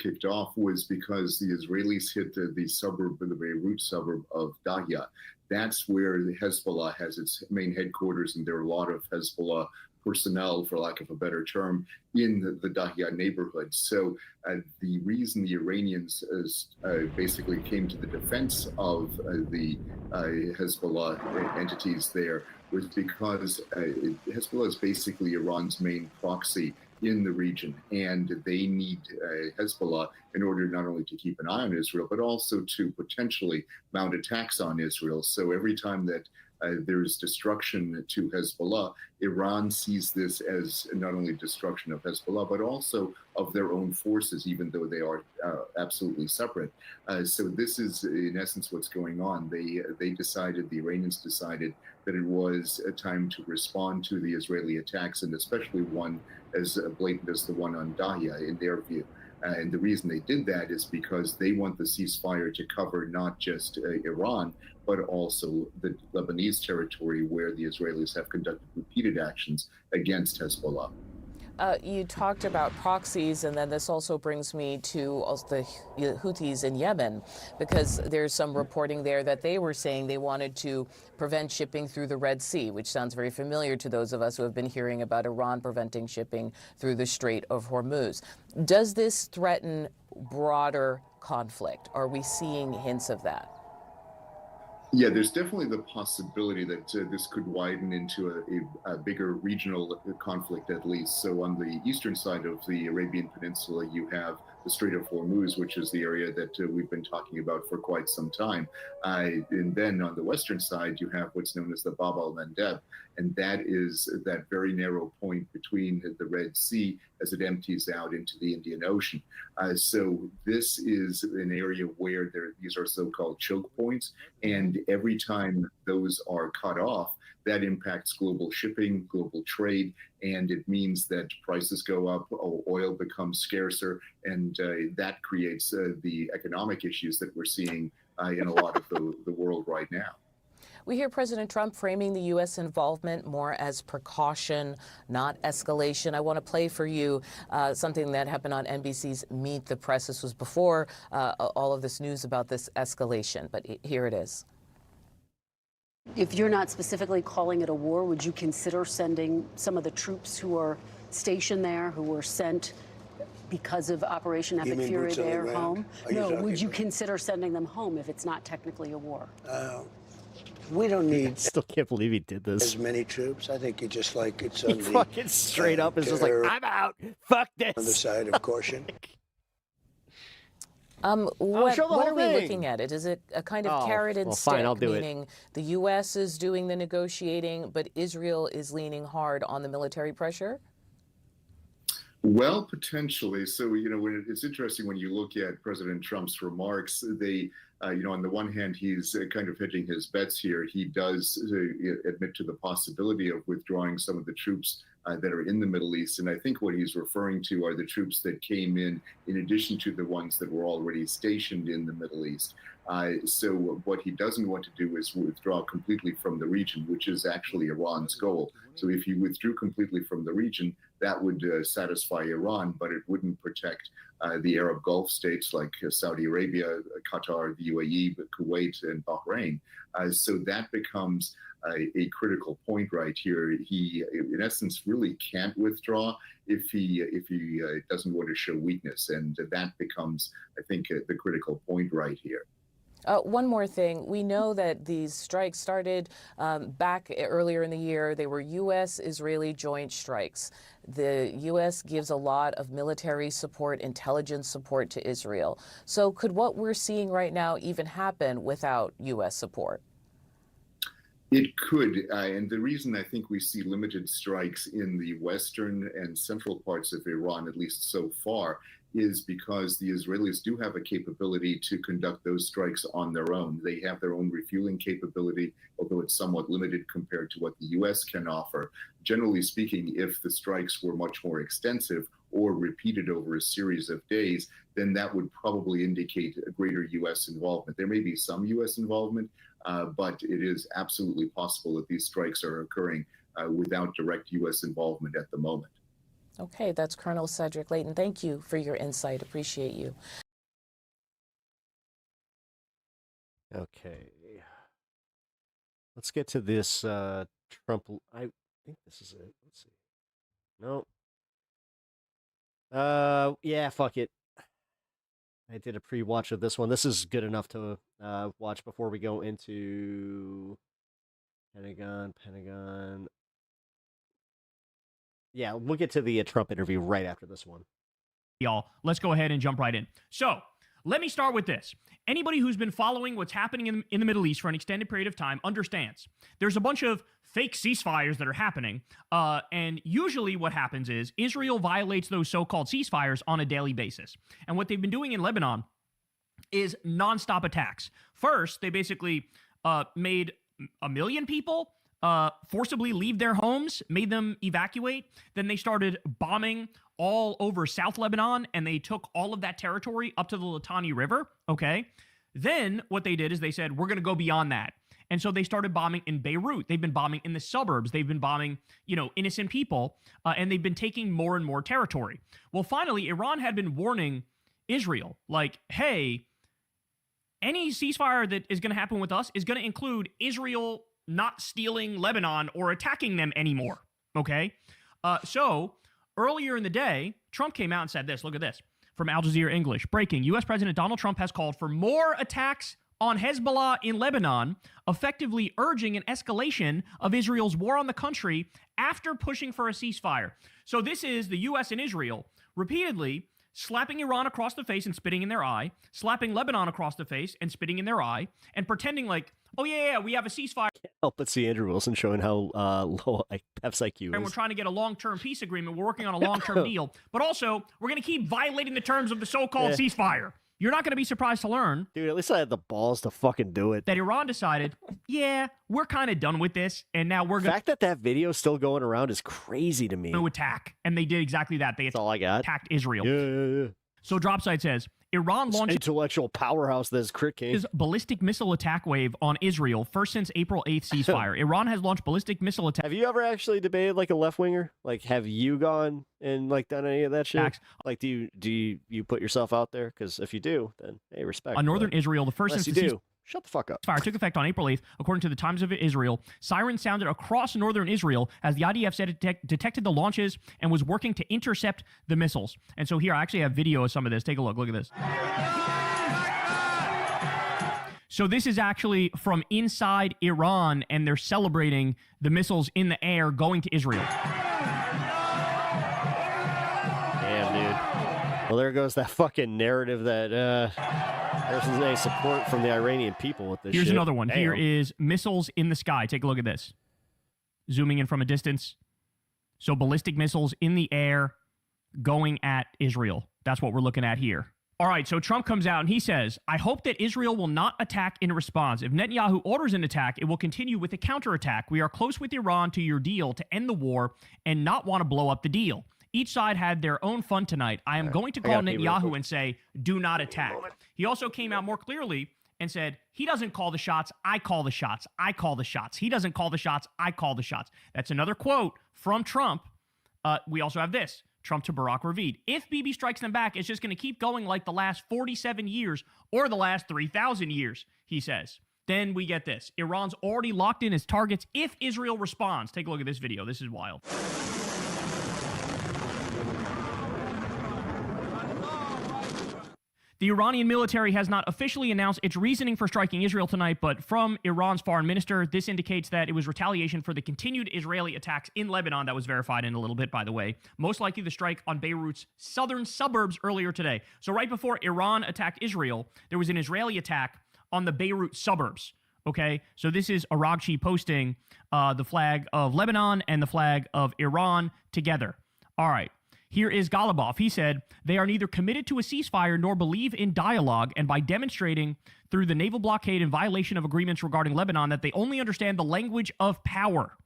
kicked off was because the Israelis hit the Beirut suburb of Dahya. That's where the Hezbollah has its main headquarters, and there are a lot of Hezbollah personnel, for lack of a better term, in the Dahya neighborhood. So the reason the Iranians basically came to the defense of the Hezbollah entities there was because Hezbollah is basically Iran's main proxy in the region, and they need Hezbollah in order not only to keep an eye on Israel, but also to potentially mount attacks on Israel. So every time that there's destruction to Hezbollah, Iran sees this as not only destruction of Hezbollah, but also of their own forces, even though they are absolutely separate. So this is, in essence, what's going on. They decided, the Iranians decided, that it was a time to respond to the Israeli attacks, and especially one as blatant as the one on Dahya, in their view. And the reason they did that is because they want the ceasefire to cover not just Iran, but also the Lebanese territory where the Israelis have conducted repeated actions against Hezbollah. You talked about proxies, and then this also brings me to the Houthis in Yemen, because there's some reporting there that they were saying they wanted to prevent shipping through the Red Sea, which sounds very familiar to those of us who have been hearing about Iran preventing shipping through the Strait of Hormuz. Does this threaten broader conflict? Are we seeing hints of that? Yeah, there's definitely the possibility that this could widen into a bigger regional conflict, at least. So on the eastern side of the Arabian Peninsula, you have the Strait of Hormuz, which is the area that we've been talking about for quite some time. And then on the western side, you have what's known as the Bab al-Mandeb, and that is that very narrow point between the Red Sea as it empties out into the Indian Ocean. So this is an area where these are so-called choke points, and every time those are cut off, that impacts global shipping, global trade, and it means that prices go up, oil becomes scarcer, and that creates the economic issues that we're seeing in a lot of the world right now. We hear President Trump framing the U.S. involvement more as precaution, not escalation. I want to play for you something that happened on NBC's Meet the Press. This was before all of this news about this escalation, but here it is. If you're not specifically calling it a war, would you consider sending some of the troops who are stationed there, who were sent because of Operation Epic Fury there home? No, would you consider sending them home if it's not technically a war? We don't need. Still can't believe he did this. As many troops. I think it's just like it's he on the fucking straight up is just like, I'm out. Fuck this. On the side of caution. What are we looking at? Is it a kind of carrot and stick? Fine, I'll do meaning the U.S. is doing the negotiating, but Israel is leaning hard on the military pressure? Well, potentially. So, it's interesting when you look at President Trump's remarks, they, on the one hand, he's kind of hedging his bets here. He does admit to the possibility of withdrawing some of the troops that are in the Middle East. And I think what he's referring to are the troops that came in addition to the ones that were already stationed in the Middle East. So what he doesn't want to do is withdraw completely from the region, which is actually Iran's goal. So if he withdrew completely from the region, that would satisfy Iran, but it wouldn't protect the Arab Gulf states like Saudi Arabia, Qatar, the UAE, Kuwait, and Bahrain. So that becomes a critical point right here. He, in essence, really can't withdraw if he doesn't want to show weakness, and that becomes, I think, the critical point right here. One more thing. We know that these strikes started back earlier in the year. They were U.S.-Israeli joint strikes. The U.S. gives a lot of military support, intelligence support to Israel. So could what we're seeing right now even happen without U.S. support? It could, and the reason I think we see limited strikes in the western and central parts of Iran, at least so far, is because the Israelis do have a capability to conduct those strikes on their own. They have their own refueling capability, although it's somewhat limited compared to what the U.S. can offer. Generally speaking, if the strikes were much more extensive or repeated over a series of days, then that would probably indicate a greater U.S. involvement. There may be some U.S. involvement, but it is absolutely possible that these strikes are occurring without direct U.S. involvement at the moment. Okay, that's Colonel Cedric Leighton. Thank you for your insight. Appreciate you. Okay. Let's get to this Trump. I think this is it. Let's see. No. Yeah, fuck it. I did a pre-watch of this one. This is good enough to watch before we go into Pentagon. Yeah, we'll get to the Trump interview right after this one. Y'all, let's go ahead and jump right in. So, let me start with this. Anybody who's been following what's happening in the Middle East for an extended period of time understands there's a bunch of fake ceasefires that are happening. And usually what happens is Israel violates those so-called ceasefires on a daily basis. And what they've been doing in Lebanon is nonstop attacks. First, they basically made 1 million people forcibly leave their homes, made them evacuate. Then they started bombing all over South Lebanon, and they took all of that territory up to the Litani River, okay? Then what they did is they said, we're going to go beyond that. And so they started bombing in Beirut. They've been bombing in the suburbs. They've been bombing, innocent people, and they've been taking more and more territory. Well, finally, Iran had been warning Israel, like, hey, any ceasefire that is going to happen with us is going to include Israel not stealing Lebanon or attacking them anymore, okay? So earlier in the day, Trump came out and said this. Look at this. From Al Jazeera English. Breaking. U.S. President Donald Trump has called for more attacks on Hezbollah in Lebanon, effectively urging an escalation of Israel's war on the country after pushing for a ceasefire. So this is the U.S. and Israel repeatedly slapping Iran across the face and spitting in their eye, slapping Lebanon across the face and spitting in their eye, and pretending like, oh, yeah, we have a ceasefire. Help but see Andrew Wilson showing how low Pep's IQ is. And we're trying to get a long-term peace agreement. We're working on a long-term deal. But also, we're going to keep violating the terms of the so-called ceasefire. You're not going to be surprised to learn, dude, at least I had the balls to fucking do it, that Iran decided, yeah, we're kind of done with this, and now we're going to... The fact that video is still going around is crazy to me. ...to attack. And they did exactly that. They That's all I got. Attacked Israel. Yeah. So Dropsite says, Iran launched intellectual powerhouse that is Crit King. His ballistic missile attack wave on Israel, first since April 8th ceasefire. Iran has launched ballistic missile attacks. Have you ever actually debated like a left winger? Like, have you gone and like done any of that shit? Like, do you put yourself out there? Because if you do, then hey, respect. On northern Israel, the first unless since you the do. Shut the fuck up. Fire took effect on April 8th, according to the Times of Israel. Sirens sounded across northern Israel as the IDF said it detected the launches and was working to intercept the missiles. And so here, I actually have video of some of this. Take a look. Look at this. So this is actually from inside Iran, and they're celebrating the missiles in the air going to Israel. Damn, dude. Well, there goes that fucking narrative that there's any support from the Iranian people with this Here's shit. another one. Damn. Here is missiles in the sky. Take a look at this. Zooming in from a distance. So ballistic missiles in the air going at Israel. That's what we're looking at here. All right, so Trump comes out and he says, I hope that Israel will not attack in response. If Netanyahu orders an attack, it will continue with a counterattack. We are close with Iran to your deal to end the war and not want to blow up the deal. Each side had their own fun tonight. I am going to call Netanyahu and say, do not attack. He also came out more clearly and said, he doesn't call the shots, I call the shots. I call the shots. He doesn't call the shots, I call the shots. That's another quote from Trump. We also have this. Trump to Barack Ravid. If Bibi strikes them back, it's just going to keep going like the last 47 years or the last 3,000 years, he says. Then we get this. Iran's already locked in its targets if Israel responds. Take a look at this video. This is wild. The Iranian military has not officially announced its reasoning for striking Israel tonight, but from Iran's foreign minister, this indicates that it was retaliation for the continued Israeli attacks in Lebanon. That was verified in a little bit, by the way. Most likely the strike on Beirut's southern suburbs earlier today. So right before Iran attacked Israel, there was an Israeli attack on the Beirut suburbs. Okay, so this is Aragchi posting the flag of Lebanon and the flag of Iran together. All right. Here is Galibov. He said, they are neither committed to a ceasefire nor believe in dialogue, and by demonstrating through the naval blockade in violation of agreements regarding Lebanon that they only understand the language of power.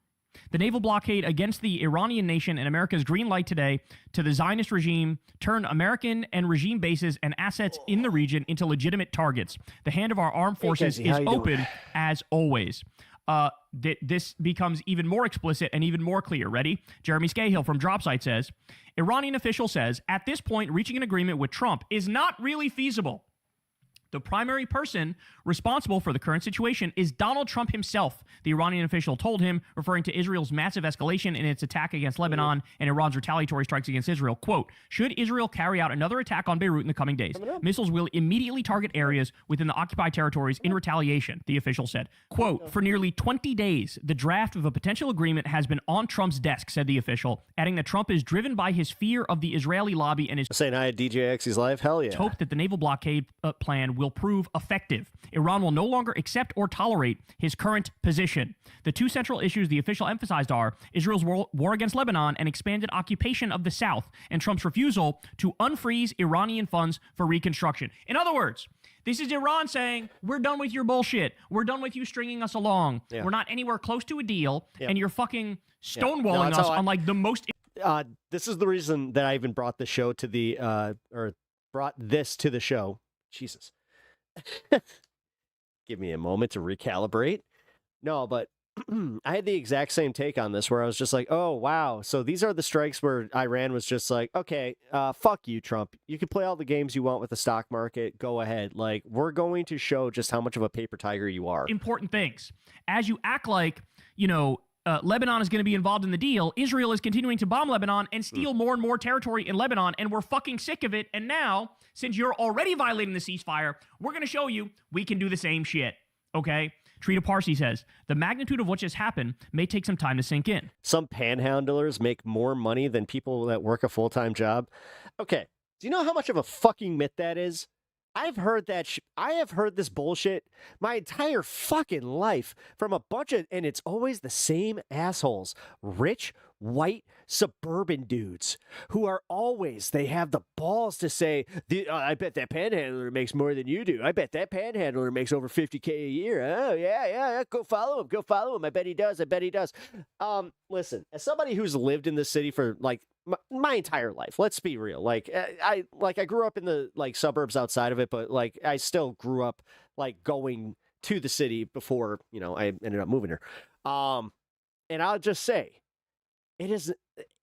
The naval blockade against the Iranian nation and America's green light today to the Zionist regime turned American and regime bases and assets in the region into legitimate targets. The hand of our armed forces is open as always. This becomes even more explicit and even more clear. Ready? Jeremy Scahill from Dropsite says, Iranian official says, at this point, reaching an agreement with Trump is not really feasible. The primary person responsible for the current situation is Donald Trump himself, the Iranian official told him, referring to Israel's massive escalation in its attack against Lebanon and Iran's retaliatory strikes against Israel. Quote, should Israel carry out another attack on Beirut in the coming days, missiles will immediately target areas within the occupied territories in retaliation, the official said. Quote, for nearly 20 days, the draft of a potential agreement has been on Trump's desk, said the official, adding that Trump is driven by his fear of the Israeli lobby and his saying I had DJ X's life. Hell yeah. Hope that the naval blockade plan will prove effective. Iran will no longer accept or tolerate his current position. The two central issues the official emphasized are Israel's war against Lebanon and expanded occupation of the South, and Trump's refusal to unfreeze Iranian funds for reconstruction. In other words, this is Iran saying, we're done with your bullshit. We're done with you stringing us along. Yeah. We're not anywhere close to a deal, and you're fucking stonewalling us on like the most... This is the reason that I even brought the show to the, or brought this to the show. Jesus. Give me a moment to recalibrate. No, but I had the exact same take on this where I was just like, oh, wow. So these are the strikes where Iran was just like, okay, fuck you, Trump. You can play all the games you want with the stock market. Go ahead. Like, we're going to show just how much of a paper tiger you are. Important things. As you act like, you know, Lebanon is going to be involved in the deal, Israel is continuing to bomb Lebanon and steal more and more territory in Lebanon, and we're fucking sick of it. And now, since you're already violating the ceasefire, we're going to show you we can do the same shit, okay? Trita Parsi says, the magnitude of what just happened may take some time to sink in. Some panhandlers make more money than people that work a full-time job. Okay, do you know how much of a fucking myth that is? I've heard that. I have heard this bullshit my entire fucking life from a bunch of, and it's always the same assholes, rich, white, suburban dudes who are always, they have the balls to say, I bet that panhandler makes more than you do. I bet that panhandler makes over 50K a year. Oh, yeah, go follow him. I bet he does. Listen, as somebody who's lived in this city for like my entire life, let's be real. Like I grew up in the like suburbs outside of it, but like I still grew up like going to the city before, you know, I ended up moving here. And I'll just say, it is,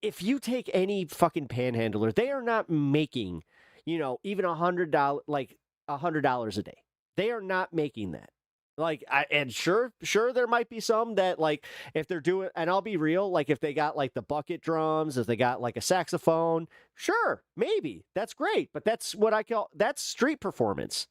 if you take any fucking panhandler, they are not making, you know, even $100, like $100 a day. They are not making that. Like, and sure, there might be some that, like, if they're doing, and I'll be real, like, if they got, like, the bucket drums, if they got, like, a saxophone, sure, maybe, that's great, but that's what I call, that's street performance,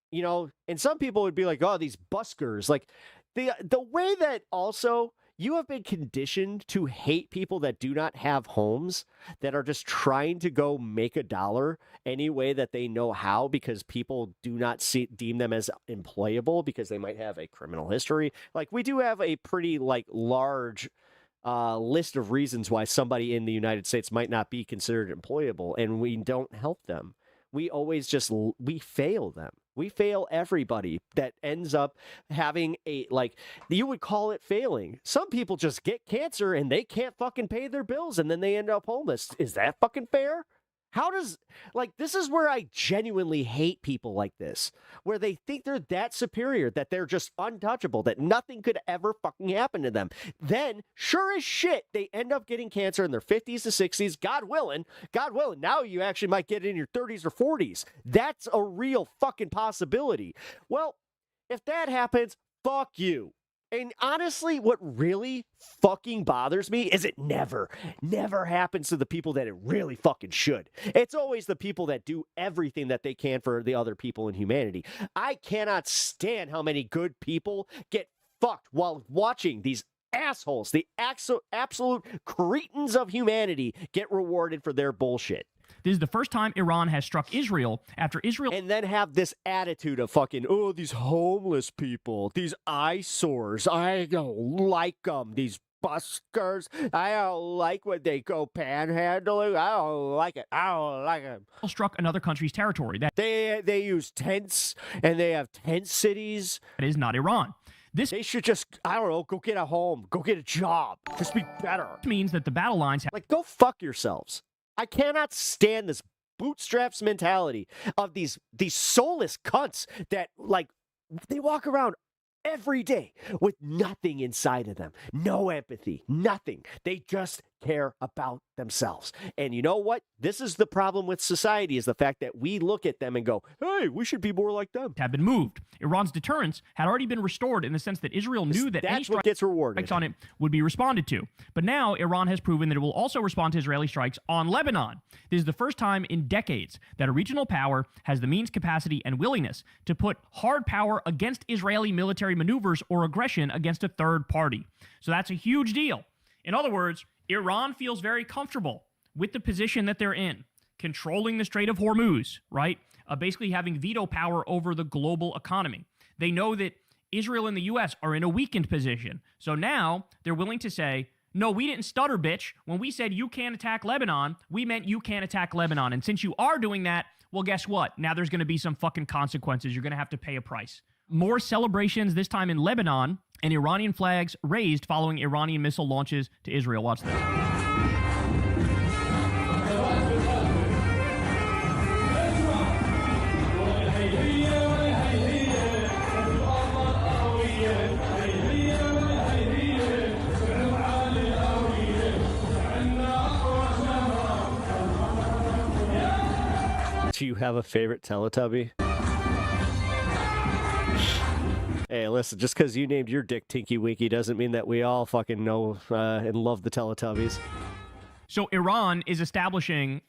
you know, and some people would be like, oh, these buskers, like, the way that also, you have been conditioned to hate people that do not have homes, that are just trying to go make a dollar any way that they know how, because people do not deem them as employable because they might have a criminal history. Like, we do have a pretty like large list of reasons why somebody in the United States might not be considered employable, and we don't help them. We always just, we fail them. We fail everybody that ends up having a, like, you would call it failing. Some people just get cancer and they can't fucking pay their bills and then they end up homeless. Is that fucking fair? How does, like, this is where I genuinely hate people like this, where they think they're that superior, that they're just untouchable, that nothing could ever fucking happen to them. Then, sure as shit, they end up getting cancer in their 50s to 60s, God willing, now you actually might get it in your 30s or 40s. That's a real fucking possibility. Well, if that happens, fuck you. And honestly, what really fucking bothers me is it never happens to the people that it really fucking should. It's always the people that do everything that they can for the other people in humanity. I cannot stand how many good people get fucked while watching these assholes, the absolute cretins of humanity, get rewarded for their bullshit. This is the first time Iran has struck Israel after Israel... And then have this attitude of fucking, oh, these homeless people, these eyesores, I don't like them, these buskers, I don't like when they go panhandling, I don't like it. Struck another country's territory. That they use tents, and they have tent cities. That is not Iran. They should just, I don't know, go get a home, go get a job, just be better. This means that the battle lines... Like, go fuck yourselves. I cannot stand this bootstraps mentality of these soulless cunts that, like, they walk around every day with nothing inside of them. No empathy, nothing. They just care about themselves. And you know what? This is the problem with society, is the fact that we look at them and go, hey, we should be more like them. Have been moved. Iran's deterrence had already been restored in the sense that Israel knew that any gets rewarded. Strikes on it would be responded to. But now Iran has proven that it will also respond to Israeli strikes on Lebanon. This is the first time in decades that a regional power has the means, capacity, and willingness to put hard power against Israeli military maneuvers or aggression against a third party. So that's a huge deal. In other words, Iran feels very comfortable with the position that they're in, controlling the Strait of Hormuz, right? Basically having veto power over the global economy. They know that Israel and the U.S. are in a weakened position. So now they're willing to say, no, we didn't stutter, bitch. When we said you can't attack Lebanon, we meant you can't attack Lebanon. And since you are doing that, well, guess what? Now there's going to be some fucking consequences. You're going to have to pay a price. More celebrations, this time in Lebanon, and Iranian flags raised following Iranian missile launches to Israel. Watch this. Do you have a favorite Teletubby? Hey, listen, just because you named your dick Tinky Winky doesn't mean that we all fucking know and love the Teletubbies. So Iran is establishing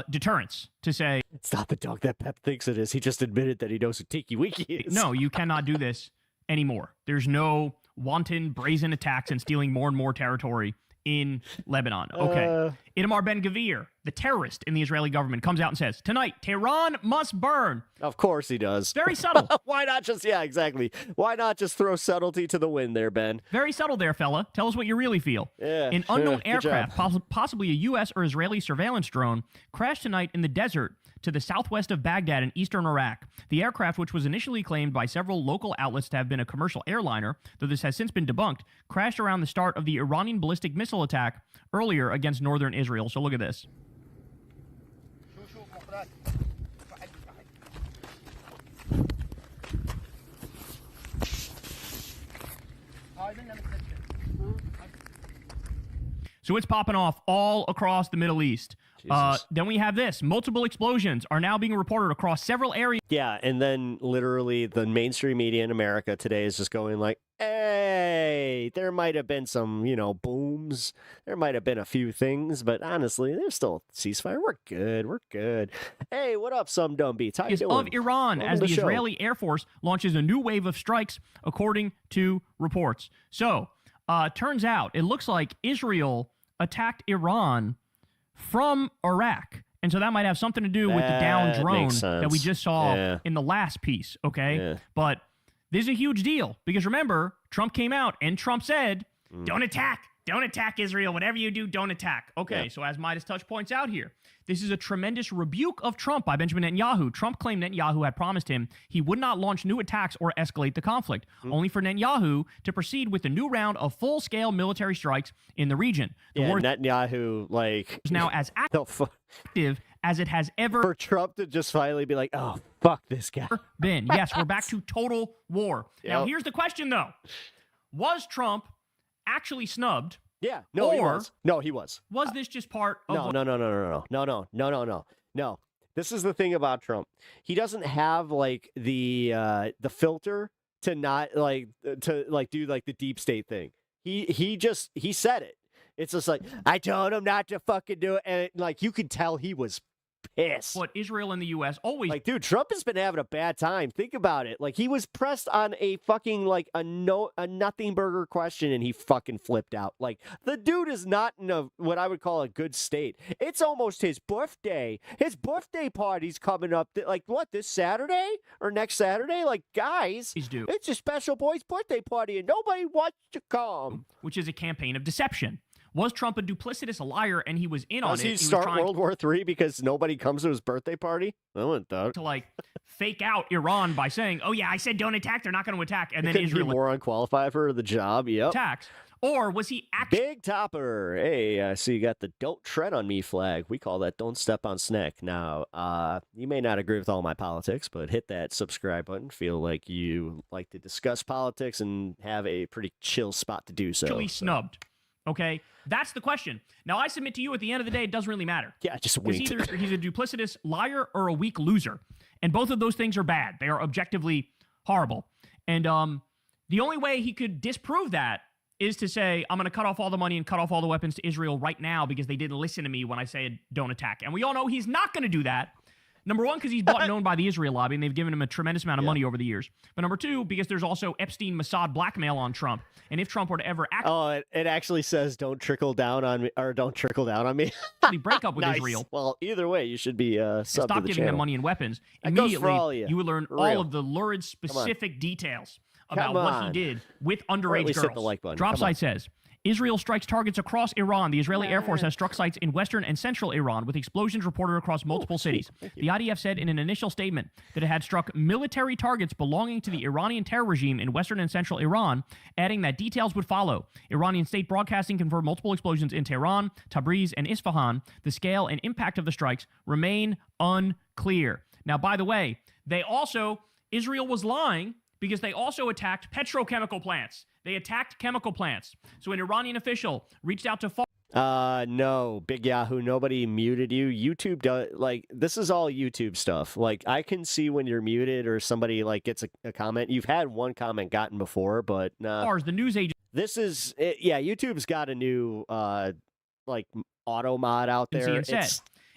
deterrence to say... It's not the dog that Pep thinks it is. He just admitted that he knows who Tinky Winky is. No, you cannot do this anymore. There's no wanton, brazen attacks and stealing more and more territory in Lebanon. Okay. Itamar Ben-Gvir, the terrorist in the Israeli government, comes out and says, tonight, Tehran must burn. Of course he does. Very subtle. Why not just, yeah, exactly. Why not just throw subtlety to the wind there, Ben? Very subtle there, fella. Tell us what you really feel. Yeah. An unknown Good aircraft, job. possibly a U.S. or Israeli surveillance drone, crashed tonight in the desert to the southwest of Baghdad in eastern Iraq. The aircraft, which was initially claimed by several local outlets to have been a commercial airliner, though this has since been debunked, crashed around the start of the Iranian ballistic missile attack earlier against northern Israel. So look at this. So it's popping off all across the Middle East. Then we have this. Multiple explosions are now being reported across several areas. Yeah, and then literally the mainstream media in America today is just going like, hey, there might have been some, booms. There might have been a few things, but honestly, there's still a ceasefire. We're good. We're good. Hey, what up, some dumb beats? How you doing? Of Iran Welcome as to the show. Israeli Air Force launches a new wave of strikes, according to reports. So, turns out, it looks like Israel attacked Iran from Iraq. And so that might have something to do with the down drone that we just saw in the last piece, okay? Yeah. But this is a huge deal because remember, Trump came out and Trump said, don't attack. Don't attack Israel. Whatever you do, don't attack. Okay, so as Midas Touch points out here, this is a tremendous rebuke of Trump by Benjamin Netanyahu. Trump claimed Netanyahu had promised him he would not launch new attacks or escalate the conflict, only for Netanyahu to proceed with a new round of full-scale military strikes in the region. The war Netanyahu, is now as active as it has ever for Trump to just finally be like, oh, fuck this guy. Been. Yes, we're back to total war. Now, Yep. here's the question, though. Was Trump actually snubbed? Yeah. No, he was. No, he was. Was this just part of No. This is the thing about Trump. He doesn't have like the filter to not do like the deep state thing. He said it. It's just like, I told him not to fucking do it, and like you could tell he was pissed. What Israel and the U.S. always like, dude, Trump has been having a bad time. Think about it. Like, he was pressed on a fucking a nothing burger question, and he fucking flipped out. Like, the dude is not in what I would call a good state. It's almost his birthday. His birthday party's coming up. Like, what, this Saturday or next Saturday? Like, guys, it's a special boy's birthday party, and nobody wants to come. Which is a campaign of deception. Was Trump a duplicitous liar and he was in on it? Does he start World War III because nobody comes to his birthday party? I wouldn't doubt. To fake out Iran by saying, oh yeah, I said don't attack, they're not going to attack. And then Couldn't Israel be more unqualified for the job. Yep. attacks. Or was he actually... Big Topper. Hey, I see you got the don't tread on me flag. We call that don't step on snack. Now, you may not agree with all my politics, but hit that subscribe button. Feel like you like to discuss politics and have a pretty chill spot to do so. Actually snubbed. Okay, that's the question. Now, I submit to you, at the end of the day, it doesn't really matter. Yeah, just winked. Either he's a duplicitous liar or a weak loser. And both of those things are bad. They are objectively horrible. And the only way he could disprove that is to say, I'm going to cut off all the money and cut off all the weapons to Israel right now because they didn't listen to me when I said don't attack. And we all know he's not going to do that. Number one, because he's bought and owned by the Israel lobby, and they've given him a tremendous amount of money over the years. But number two, because there's also Epstein-Mossad blackmail on Trump. And if Trump were to ever it actually says don't trickle down on me, or don't trickle down on me. break up with Nice. Israel. Well, either way, you should be sub Stop to the giving channel. them money and weapons. That goes for Immediately, all of you. you would learn For all real. of the lurid, specific details about Come what on. he did with Or at underage least girls. hit the like button. Drop Come on. site says, Israel strikes targets across Iran. The Israeli Air Force has struck sites in western and central Iran with explosions reported across multiple cities. The IDF said in an initial statement that it had struck military targets belonging to the Iranian terror regime in western and central Iran, adding that details would follow. Iranian state broadcasting confirmed multiple explosions in Tehran, Tabriz, and Isfahan. The scale and impact of the strikes remain unclear. Now, by the way, Israel was lying because they also attacked petrochemical plants. They attacked chemical plants. So an Iranian official reached out to No, Big Yahoo, nobody muted you. YouTube does, like, this is all YouTube stuff. Like, I can see when you're muted or somebody, like, gets a comment. You've had one comment gotten before, but nah. The news agent. This is, yeah, YouTube's got a new, like, auto mod out there. And said,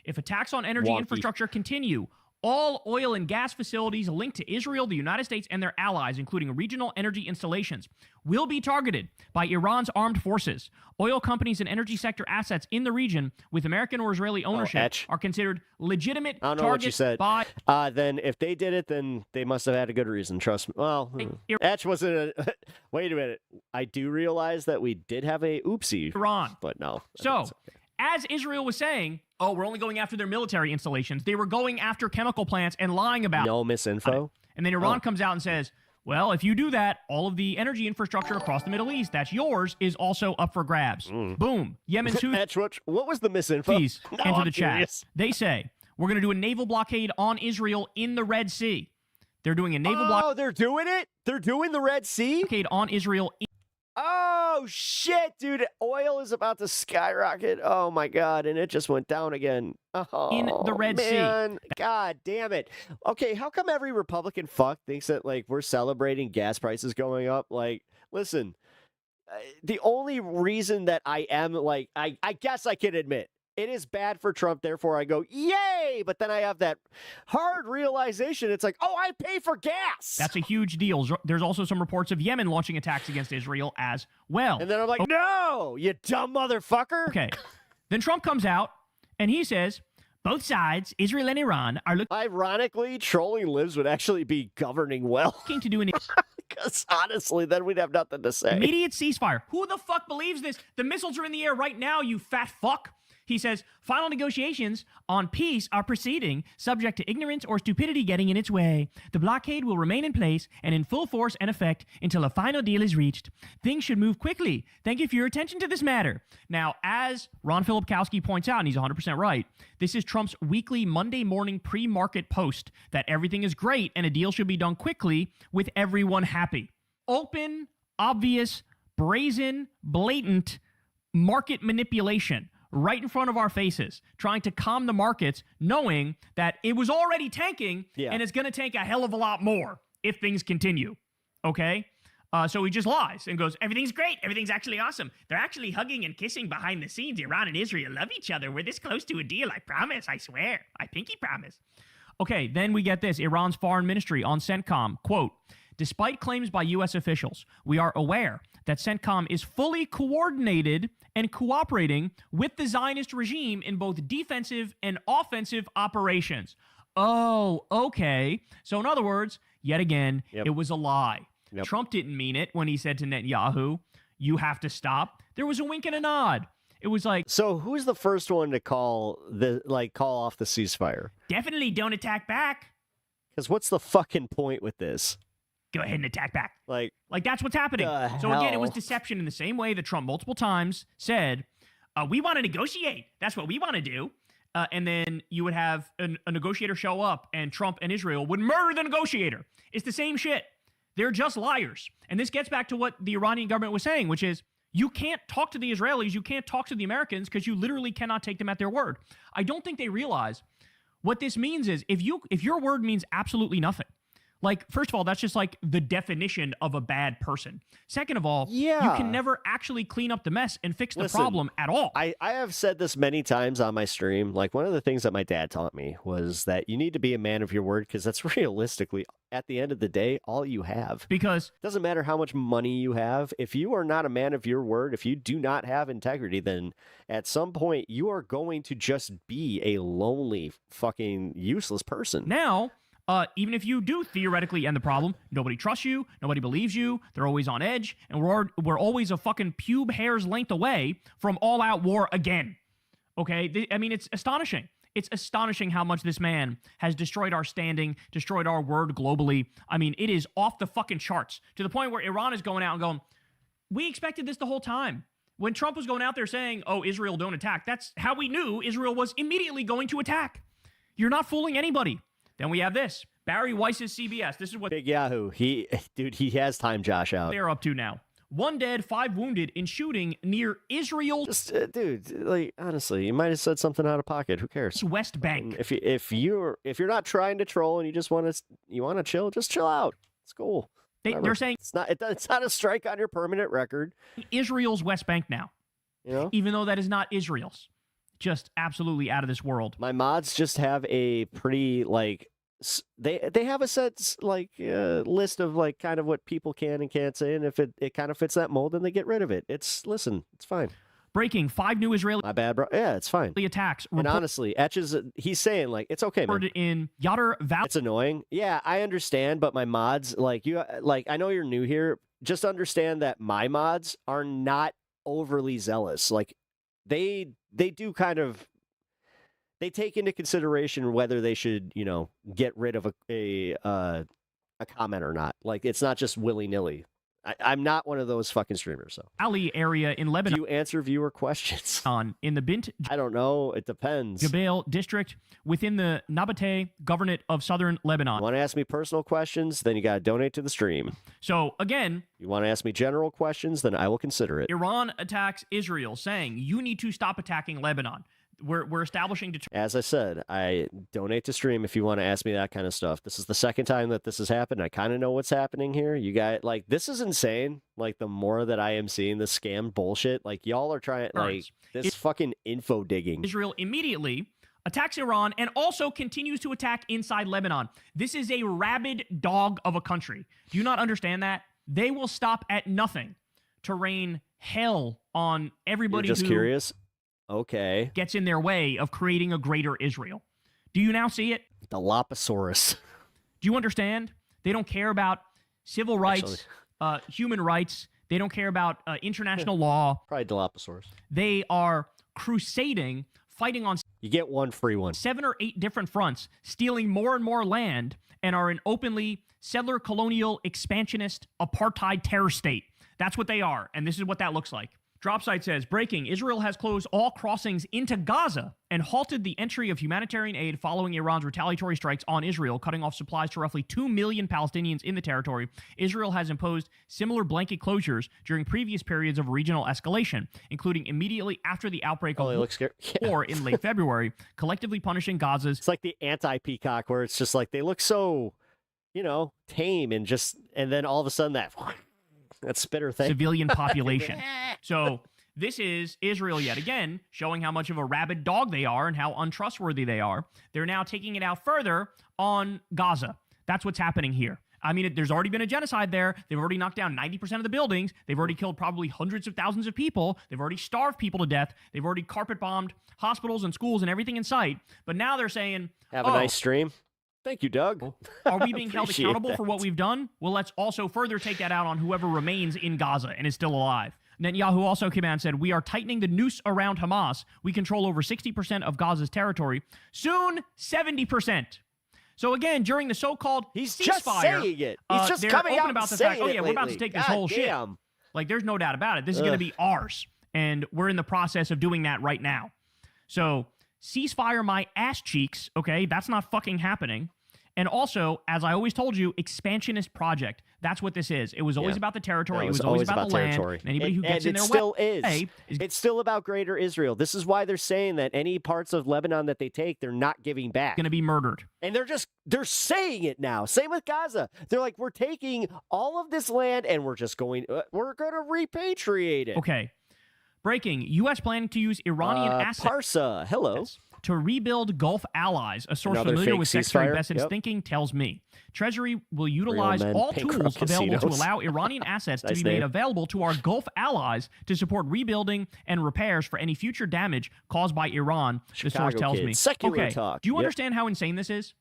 if attacks on energy wonky. infrastructure continue, all oil and gas facilities linked to Israel, the United States, and their allies, including regional energy installations, will be targeted by Iran's armed forces. Oil companies and energy sector assets in the region with American or Israeli ownership are considered legitimate I don't know what you targets said. by... Then if they did it, then they must have had a good reason. Trust me. Well, Etch wasn't a... Wait a minute. I do realize that we did have a oopsie. Iran. But no. So, as Israel was saying, oh, we're only going after their military installations, they were going after chemical plants and lying about no misinfo. And then Iran comes out and says, well, if you do that, all of the energy infrastructure across the Middle East that's yours is also up for grabs. Boom. Yemen's Houthis what was the misinfo? enter the chat. They say, we're going to do a naval blockade on Israel in the Red Sea. They're doing a naval blockade. Oh, they're doing it? They're doing the Red Sea? Blockade on Israel. Oh, shit, dude. Oil is about to skyrocket. Oh, my God. And it just went down again. Oh, in the Red Sea. God damn it. Okay, how come every Republican fuck thinks that, like, we're celebrating gas prices going up? Like, listen, the only reason that I am, like, I guess I can admit, it is bad for Trump, therefore I go, yay! But then I have that hard realization. It's like, oh, I pay for gas! That's a huge deal. There's also some reports of Yemen launching attacks against Israel as well. And then I'm like, no, you dumb motherfucker! Okay. Then Trump comes out, and he says, both sides, Israel and Iran, are looking... Ironically, trolling libs would actually be governing well. ...looking to do an... Because honestly, then we'd have nothing to say. Immediate ceasefire. Who the fuck believes this? The missiles are in the air right now, you fat fuck! He says, final negotiations on peace are proceeding, subject to ignorance or stupidity getting in its way. The blockade will remain in place and in full force and effect until a final deal is reached. Things should move quickly. Thank you for your attention to this matter. Now, as Ron Filipkowski points out, and he's 100% right, this is Trump's weekly Monday morning pre-market post that everything is great and a deal should be done quickly with everyone happy. Open, obvious, brazen, blatant market manipulation right in front of our faces, trying to calm the markets, knowing that it was already tanking and it's going to tank a hell of a lot more if things continue. Okay? So he just lies and goes, everything's great. Everything's actually awesome. They're actually hugging and kissing behind the scenes. Iran and Israel love each other. We're this close to a deal. I promise. I swear. I pinky promise. Okay, then we get this. Iran's foreign ministry on CENTCOM, quote, despite claims by U.S. officials, we are aware that CENTCOM is fully coordinated and cooperating with the Zionist regime in both defensive and offensive operations. Oh, okay. So in other words, yet again, it was a lie. Trump didn't mean it when he said to Netanyahu, you have to stop. There was a wink and a nod. It was like... So who's the first one to call off the ceasefire? Definitely don't attack back. Because what's the fucking point with this? Go ahead and attack back. Like that's what's happening. So again, it was deception in the same way that Trump multiple times said, we want to negotiate. That's what we want to do. And then you would have a negotiator show up and Trump and Israel would murder the negotiator. It's the same shit. They're just liars. And this gets back to what the Iranian government was saying, which is you can't talk to the Israelis, you can't talk to the Americans because you literally cannot take them at their word. I don't think they realize what this means is if your word means absolutely nothing, like, first of all, that's just like the definition of a bad person. Second of all, you can never actually clean up the mess and fix the problem at all. I have said this many times on my stream. Like, one of the things that my dad taught me was that you need to be a man of your word because that's realistically, at the end of the day, all you have. Because it doesn't matter how much money you have. If you are not a man of your word, if you do not have integrity, then at some point you are going to just be a lonely, fucking useless person. Now... even if you do theoretically end the problem, nobody trusts you, nobody believes you, they're always on edge, and we're always a fucking pube hair's length away from all-out war again. Okay? I mean, it's astonishing. It's astonishing how much this man has destroyed our standing, destroyed our word globally. I mean, it is off the fucking charts, to the point where Iran is going out and going, we expected this the whole time. When Trump was going out there saying, oh, Israel don't attack, that's how we knew Israel was immediately going to attack. You're not fooling anybody. Then we have this. Barry Weiss's CBS. This is what Big Yahoo. He has time Josh out. They're up to now. 1 dead, 5 wounded in shooting near Israel. Just, dude, like honestly, you might have said something out of pocket. Who cares? West Bank. If you're not trying to troll and you just want to chill, just chill out. It's cool. They're saying it's not a strike on your permanent record. Israel's West Bank now. You know, even though that is not Israel's. Just absolutely out of this world. My mods just have a pretty like they have a set like list of like kind of what people can and can't say, and if it kind of fits that mold, then they get rid of it. It's fine. Breaking 5 new Israeli. My bad, bro. Yeah, it's fine. Attacks. And honestly, he's saying like it's okay, man. In Yadar Valley. It's annoying. Yeah, I understand, but my mods I know you're new here. Just understand that my mods are not overly zealous. Like they do kind of. They take into consideration whether they should, get rid of a comment or not. Like it's not just willy nilly. I'm not one of those fucking streamers. So Ali area in Lebanon. Do you answer viewer questions in the Bint? I don't know. It depends. Jabal district within the Nabateh Governorate of Southern Lebanon. You want to ask me personal questions? Then you got to donate to the stream. So again, you want to ask me general questions? Then I will consider it. Iran attacks Israel, saying you need to stop attacking Lebanon. We're establishing. As I said, I donate to stream if you want to ask me that kind of stuff. This is the second time that this has happened. I kind of know what's happening here. You guys, like, this is insane. Like, the more that I am seeing this scam bullshit, like, y'all are trying, like, this fucking info digging. Israel immediately attacks Iran and also continues to attack inside Lebanon. This is a rabid dog of a country. Do you not understand that? They will stop at nothing to rain hell on everybody. You're just curious? Okay. Gets in their way of creating a greater Israel. Do you now see it? The Dilophosaurus. Do you understand? They don't care about civil rights, human rights. They don't care about international law. Probably Dilophosaurus. They are crusading, fighting on... You get one free one. 7 or 8 different fronts, stealing more and more land, and are an openly settler, colonial, expansionist, apartheid terror state. That's what they are, and this is what that looks like. Dropsite says, breaking, Israel has closed all crossings into Gaza and halted the entry of humanitarian aid following Iran's retaliatory strikes on Israel, cutting off supplies to roughly 2 million Palestinians in the territory. Israel has imposed similar blanket closures during previous periods of regional escalation, including immediately after the outbreak of war in late February, collectively punishing Gaza's... It's like the anti-peacock, where it's just like, they look so, tame, and then all of a sudden that spitter thing. Civilian population. So this is Israel yet again showing how much of a rabid dog they are and how untrustworthy they are. They're now taking it out further on Gaza. That's what's happening here. I mean, there's already been a genocide there. They've already knocked down 90% of the buildings. They've already killed probably hundreds of thousands of people. They've already starved people to death. They've already carpet bombed hospitals and schools and everything in sight. But now they're saying, have a nice stream. Thank you, Doug. Are we being held accountable for what we've done? Well, let's also further take that out on whoever remains in Gaza and is still alive. Netanyahu also came out and said, we are tightening the noose around Hamas. We control over 60% of Gaza's territory. Soon, 70%. So again, during the so-called He's ceasefire, just saying it. He's just coming out about and the fact, saying it we're about to take this whole shit. Like, there's no doubt about it. This is going to be ours. And we're in the process of doing that right now. So, ceasefire my ass cheeks, okay? That's not fucking happening. And also, as I always told you, expansionist project. That's what this is. It was always about the territory. It was always about the territory. Land. And anybody who gets in their way... It's still about greater Israel. This is why they're saying that any parts of Lebanon that they take, they're not giving back. Going to be murdered. And they're saying it now. Same with Gaza. They're like, we're taking all of this land and we're going to repatriate it. Okay. Breaking. U.S. planning to use Iranian assets. Parsa. Hello. To rebuild Gulf allies, a source Another familiar with Secretary ceasefire? Besant's thinking tells me. Treasury will utilize all tools available to allow Iranian assets to be made available to our Gulf allies to support rebuilding and repairs for any future damage caused by Iran, the source tells me. Secular talk. Do you understand how insane this is?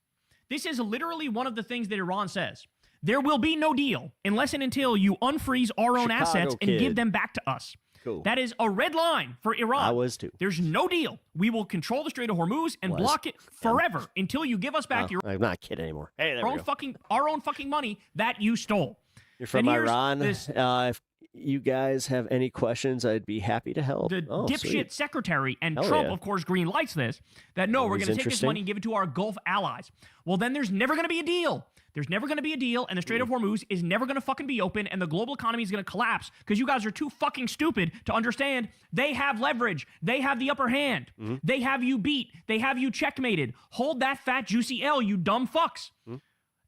This is literally one of the things that Iran says. There will be no deal unless and until you unfreeze our own assets and give them back to us. Cool. That is a red line for Iran. I was too. There's no deal. We will control the Strait of Hormuz and block it forever until you give us back your... I'm not kidding anymore. Hey, there we go. Our own fucking money that you stole. You're from Iran. you guys have any questions, I'd be happy to help. The dipshit secretary and Trump, of course, green lights this, that no, we're going to take this money and give it to our Gulf allies. Well, then there's never going to be a deal. There's never going to be a deal, and the Strait of Hormuz is never going to fucking be open, and the global economy is going to collapse because you guys are too fucking stupid to understand they have leverage. They have the upper hand. They have you beat. They have you checkmated. Hold that fat, juicy L, you dumb fucks.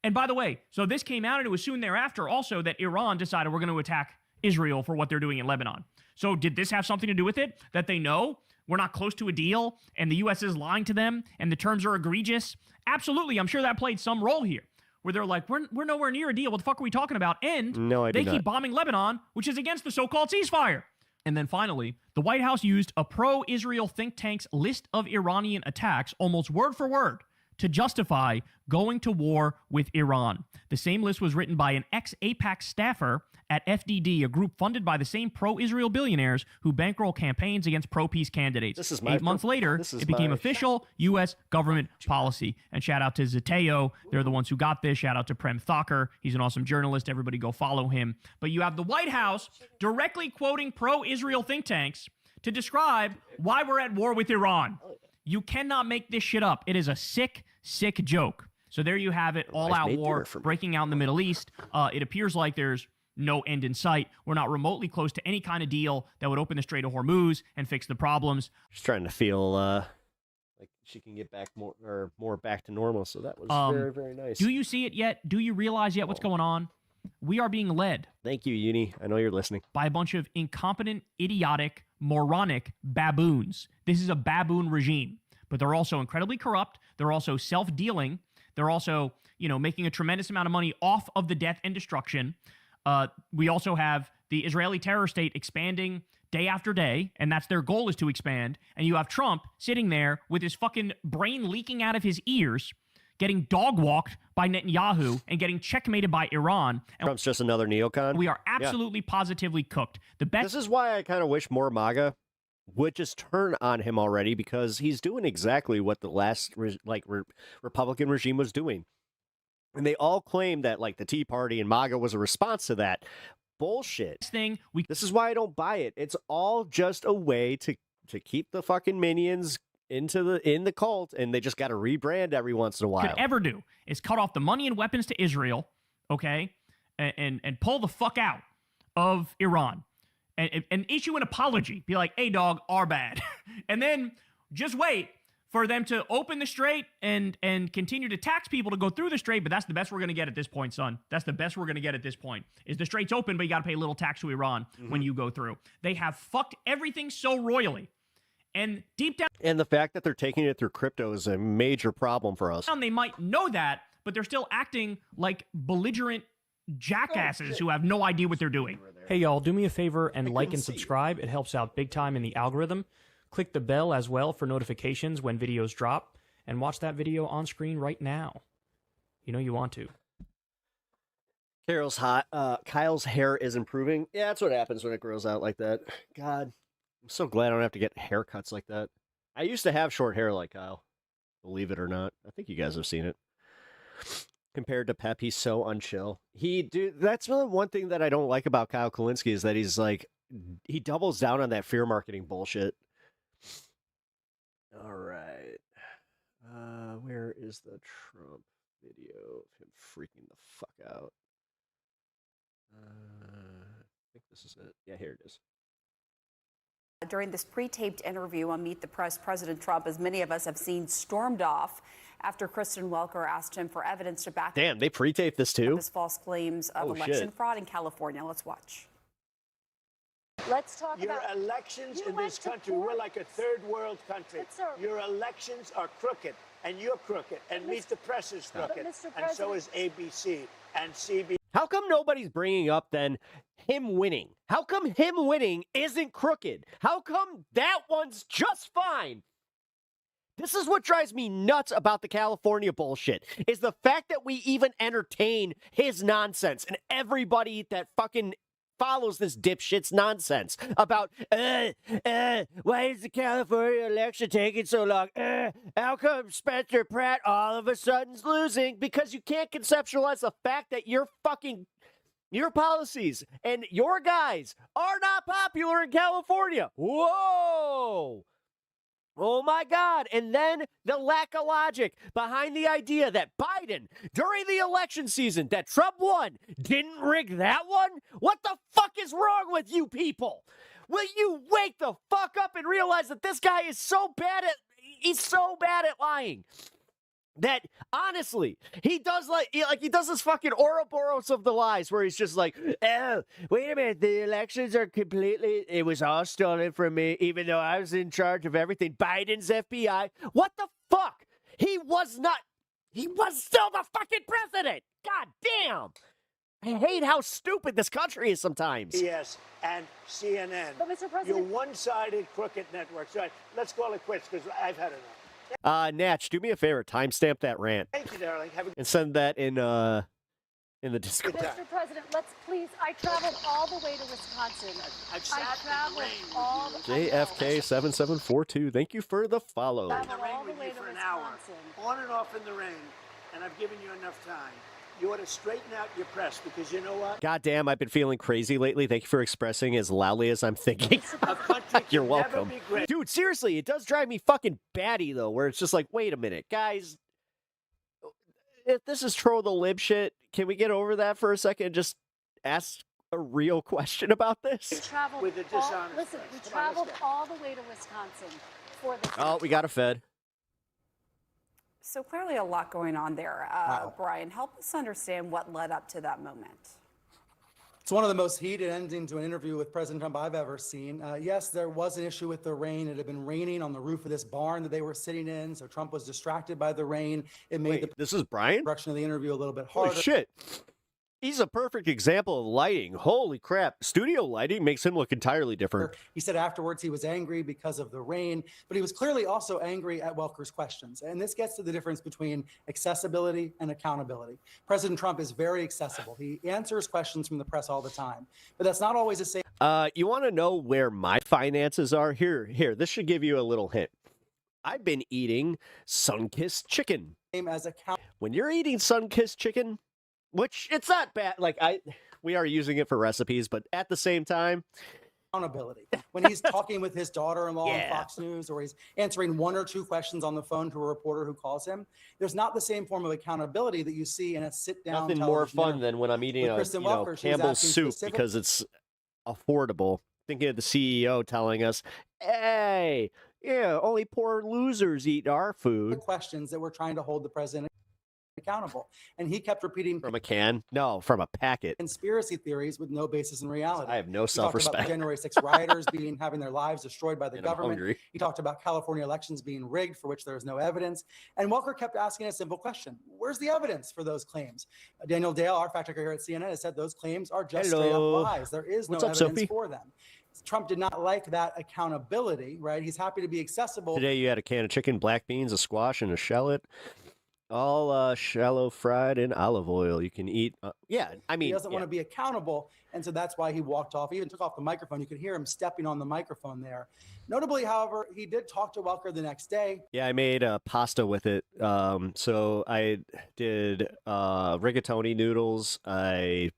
And by the way, so this came out, and it was soon thereafter also that Iran decided we're going to attack Israel for what they're doing in Lebanon. So did this have something to do with it? That they know we're not close to a deal, and the U.S. is lying to them, and the terms are egregious? Absolutely. I'm sure that played some role here, where they're like, we're nowhere near a deal. What the fuck are we talking about? And they keep bombing Lebanon, which is against the so-called ceasefire. And then finally, the White House used a pro-Israel think tank's list of Iranian attacks, almost word for word, to justify going to war with Iran. The same list was written by an ex-AIPAC staffer at FDD, a group funded by the same pro-Israel billionaires who bankroll campaigns against pro-peace candidates. 8 months later, it became official U.S. government policy. And shout out to Zateo. They're the ones who got this. Shout out to Prem Thakur. He's an awesome journalist. Everybody go follow him. But you have the White House directly quoting pro-Israel think tanks to describe why we're at war with Iran. You cannot make this shit up. It is a sick, sick joke. So there you have it, all-out war breaking out in the Middle East. It appears like there's no end in sight. We're not remotely close to any kind of deal that would open the Strait of Hormuz and fix the problems. Just trying to feel like she can get back more back to normal. So that was very, very nice. Do you see it yet? Do you realize yet what's going on? We are being led. Thank you, Uni. I know you're listening. By a bunch of incompetent, idiotic, moronic baboons. This is a baboon regime, but they're also incredibly corrupt. They're also self-dealing. They're also, making a tremendous amount of money off of the death and destruction. We also have the Israeli terror state expanding day after day, and that's their goal, is to expand. And you have Trump sitting there with his fucking brain leaking out of his ears, getting dog-walked by Netanyahu and getting checkmated by Iran. And Trump's just another neocon? We are absolutely positively cooked. This is why I kind of wish more MAGA would just turn on him already, because he's doing exactly what the last Republican regime was doing. And they all claim that the Tea Party and MAGA was a response to that. Bullshit. This is why I don't buy it. It's all just a way to keep the fucking minions in the cult, and they just got to rebrand every once in a while. Could ever do is cut off the money and weapons to Israel, okay, and pull the fuck out of Iran, and issue an apology. Be like, hey, dog, our bad. And then just wait for them to open the strait and continue to tax people to go through the strait. But that's the best we're going to get at this point, son. That's the best we're going to get at this point, is the strait's open, but you got to pay a little tax to Iran when you go through. They have fucked everything so royally. And deep down... And the fact that they're taking it through crypto is a major problem for us. They might know that, but they're still acting like belligerent jackasses who have no idea what they're doing. Hey, y'all, do me a favor and like and subscribe. It helps out big time in the algorithm. Click the bell as well for notifications when videos drop, and watch that video on screen right now. You know you want to. Carol's hot. Kyle's hair is improving. Yeah, that's what happens when it grows out like that. God, I'm so glad I don't have to get haircuts like that. I used to have short hair like Kyle, believe it or not. I think you guys have seen it. Compared to Pep, he's so unchill. That's really one thing that I don't like about Kyle Kulinski, is that he doubles down on that fear marketing bullshit. All right. Where is the Trump video of him freaking the fuck out? I think this is it. Yeah, here it is. During this pre-taped interview on Meet the Press, President Trump, as many of us have seen, stormed off after Kristen Welker asked him for evidence to back Damn, they pre-taped this too? up his false claims of election fraud in California. Let's watch. Let's talk Your about elections in this country, we're like a third world country. Your elections are crooked, and you're crooked, and Meet the Press is crooked, and so is ABC and CBS. How come nobody's bringing up then him winning? How come him winning isn't crooked? How come that one's just fine? This is what drives me nuts about the California bullshit, is the fact that we even entertain his nonsense, and everybody that fucking follows this dipshit's nonsense about, why is the California election taking so long? How come Spencer Pratt all of a sudden's losing? Because you can't conceptualize the fact that you're fucking Your policies and your guys are not popular in California. Whoa! Oh my God. And then the lack of logic behind the idea that Biden, during the election season that Trump won, didn't rig that one? What the fuck is wrong with you people? Will you wake the fuck up and realize that this guy is he's so bad at lying? That honestly, he does he does this fucking Ouroboros of the lies where he's just like, oh, wait a minute, the elections are it was all stolen from me, even though I was in charge of everything. Biden's FBI. What the fuck? He was still the fucking president. God damn. I hate how stupid this country is sometimes. Yes, and CNN. But Mr. President, your one-sided crooked networks. All right, let's call it quits because I've had enough. Natch, do me a favor, timestamp that rant. Thank you, darling. And send that in the Discord. Mr. President, let's please. I traveled all the way to Wisconsin. I've sat in the rain all with the JFK7742, thank you for the follow. in the rain with you for an hour, on and off in the rain, and I've given you enough time. You ought to straighten out your press because you know what? God damn, I've been feeling crazy lately. Thank you for expressing as loudly as I'm thinking. You're welcome. Dude, seriously, it does drive me fucking batty, though, where it's just like, wait a minute, guys. If this is troll the lib shit, can we get over that for a second and just ask a real question about this? With the dishonest listen, press. we Come on, traveled let's go. all the way to Wisconsin for the. Oh, we got a Fed. So clearly a lot going on there. Brian, help us understand what led up to that moment. It's one of the most heated endings to an interview with President Trump I've ever seen. Yes, there was an issue with the rain. It had been raining on the roof of this barn that they were sitting in, so Trump was distracted by the rain. It made this is Brian? Direction of the interview a little bit harder. Holy shit. He's a perfect example of lighting. Holy crap. Studio lighting makes him look entirely different. He said afterwards he was angry because of the rain, but he was clearly also angry at Welker's questions. And this gets to the difference between accessibility and accountability. President Trump is very accessible. He answers questions from the press all the time, but that's not always the same. You want to know where my finances are? Here, this should give you a little hint. I've been eating sun-kissed chicken. As when you're eating sun-kissed chicken, which it's not bad. We are using it for recipes, but at the same time, accountability. When he's talking with his daughter-in-law on Fox News, or he's answering one or two questions on the phone to a reporter who calls him, there's not the same form of accountability that you see in a sit-down. Nothing more fun than when I'm eating Campbell's soup because it's affordable. Thinking of the CEO telling us, "Hey, only poor losers eat our food." Questions that we're trying to hold the president accountable, and he kept repeating from a can, no, from a packet. Conspiracy theories with no basis in reality. I have no He self-respect. talked about January 6 rioters having their lives destroyed by the government. Hungry. He talked about California elections being rigged, for which there is no evidence. And Welker kept asking a simple question: where's the evidence for those claims? Daniel Dale, our fact checker here at CNN, has said those claims are just straight up lies. There is no evidence for them. Trump did not like that accountability, right? He's happy to be accessible. Today you had a can of chicken, black beans, a squash, and a shallot. All shallow fried in olive oil. You can eat. He doesn't want to be accountable. And so that's why he walked off. He even took off the microphone. You could hear him stepping on the microphone there. Notably, however, he did talk to Welker the next day. Yeah, I made pasta with it. So I did rigatoni noodles. I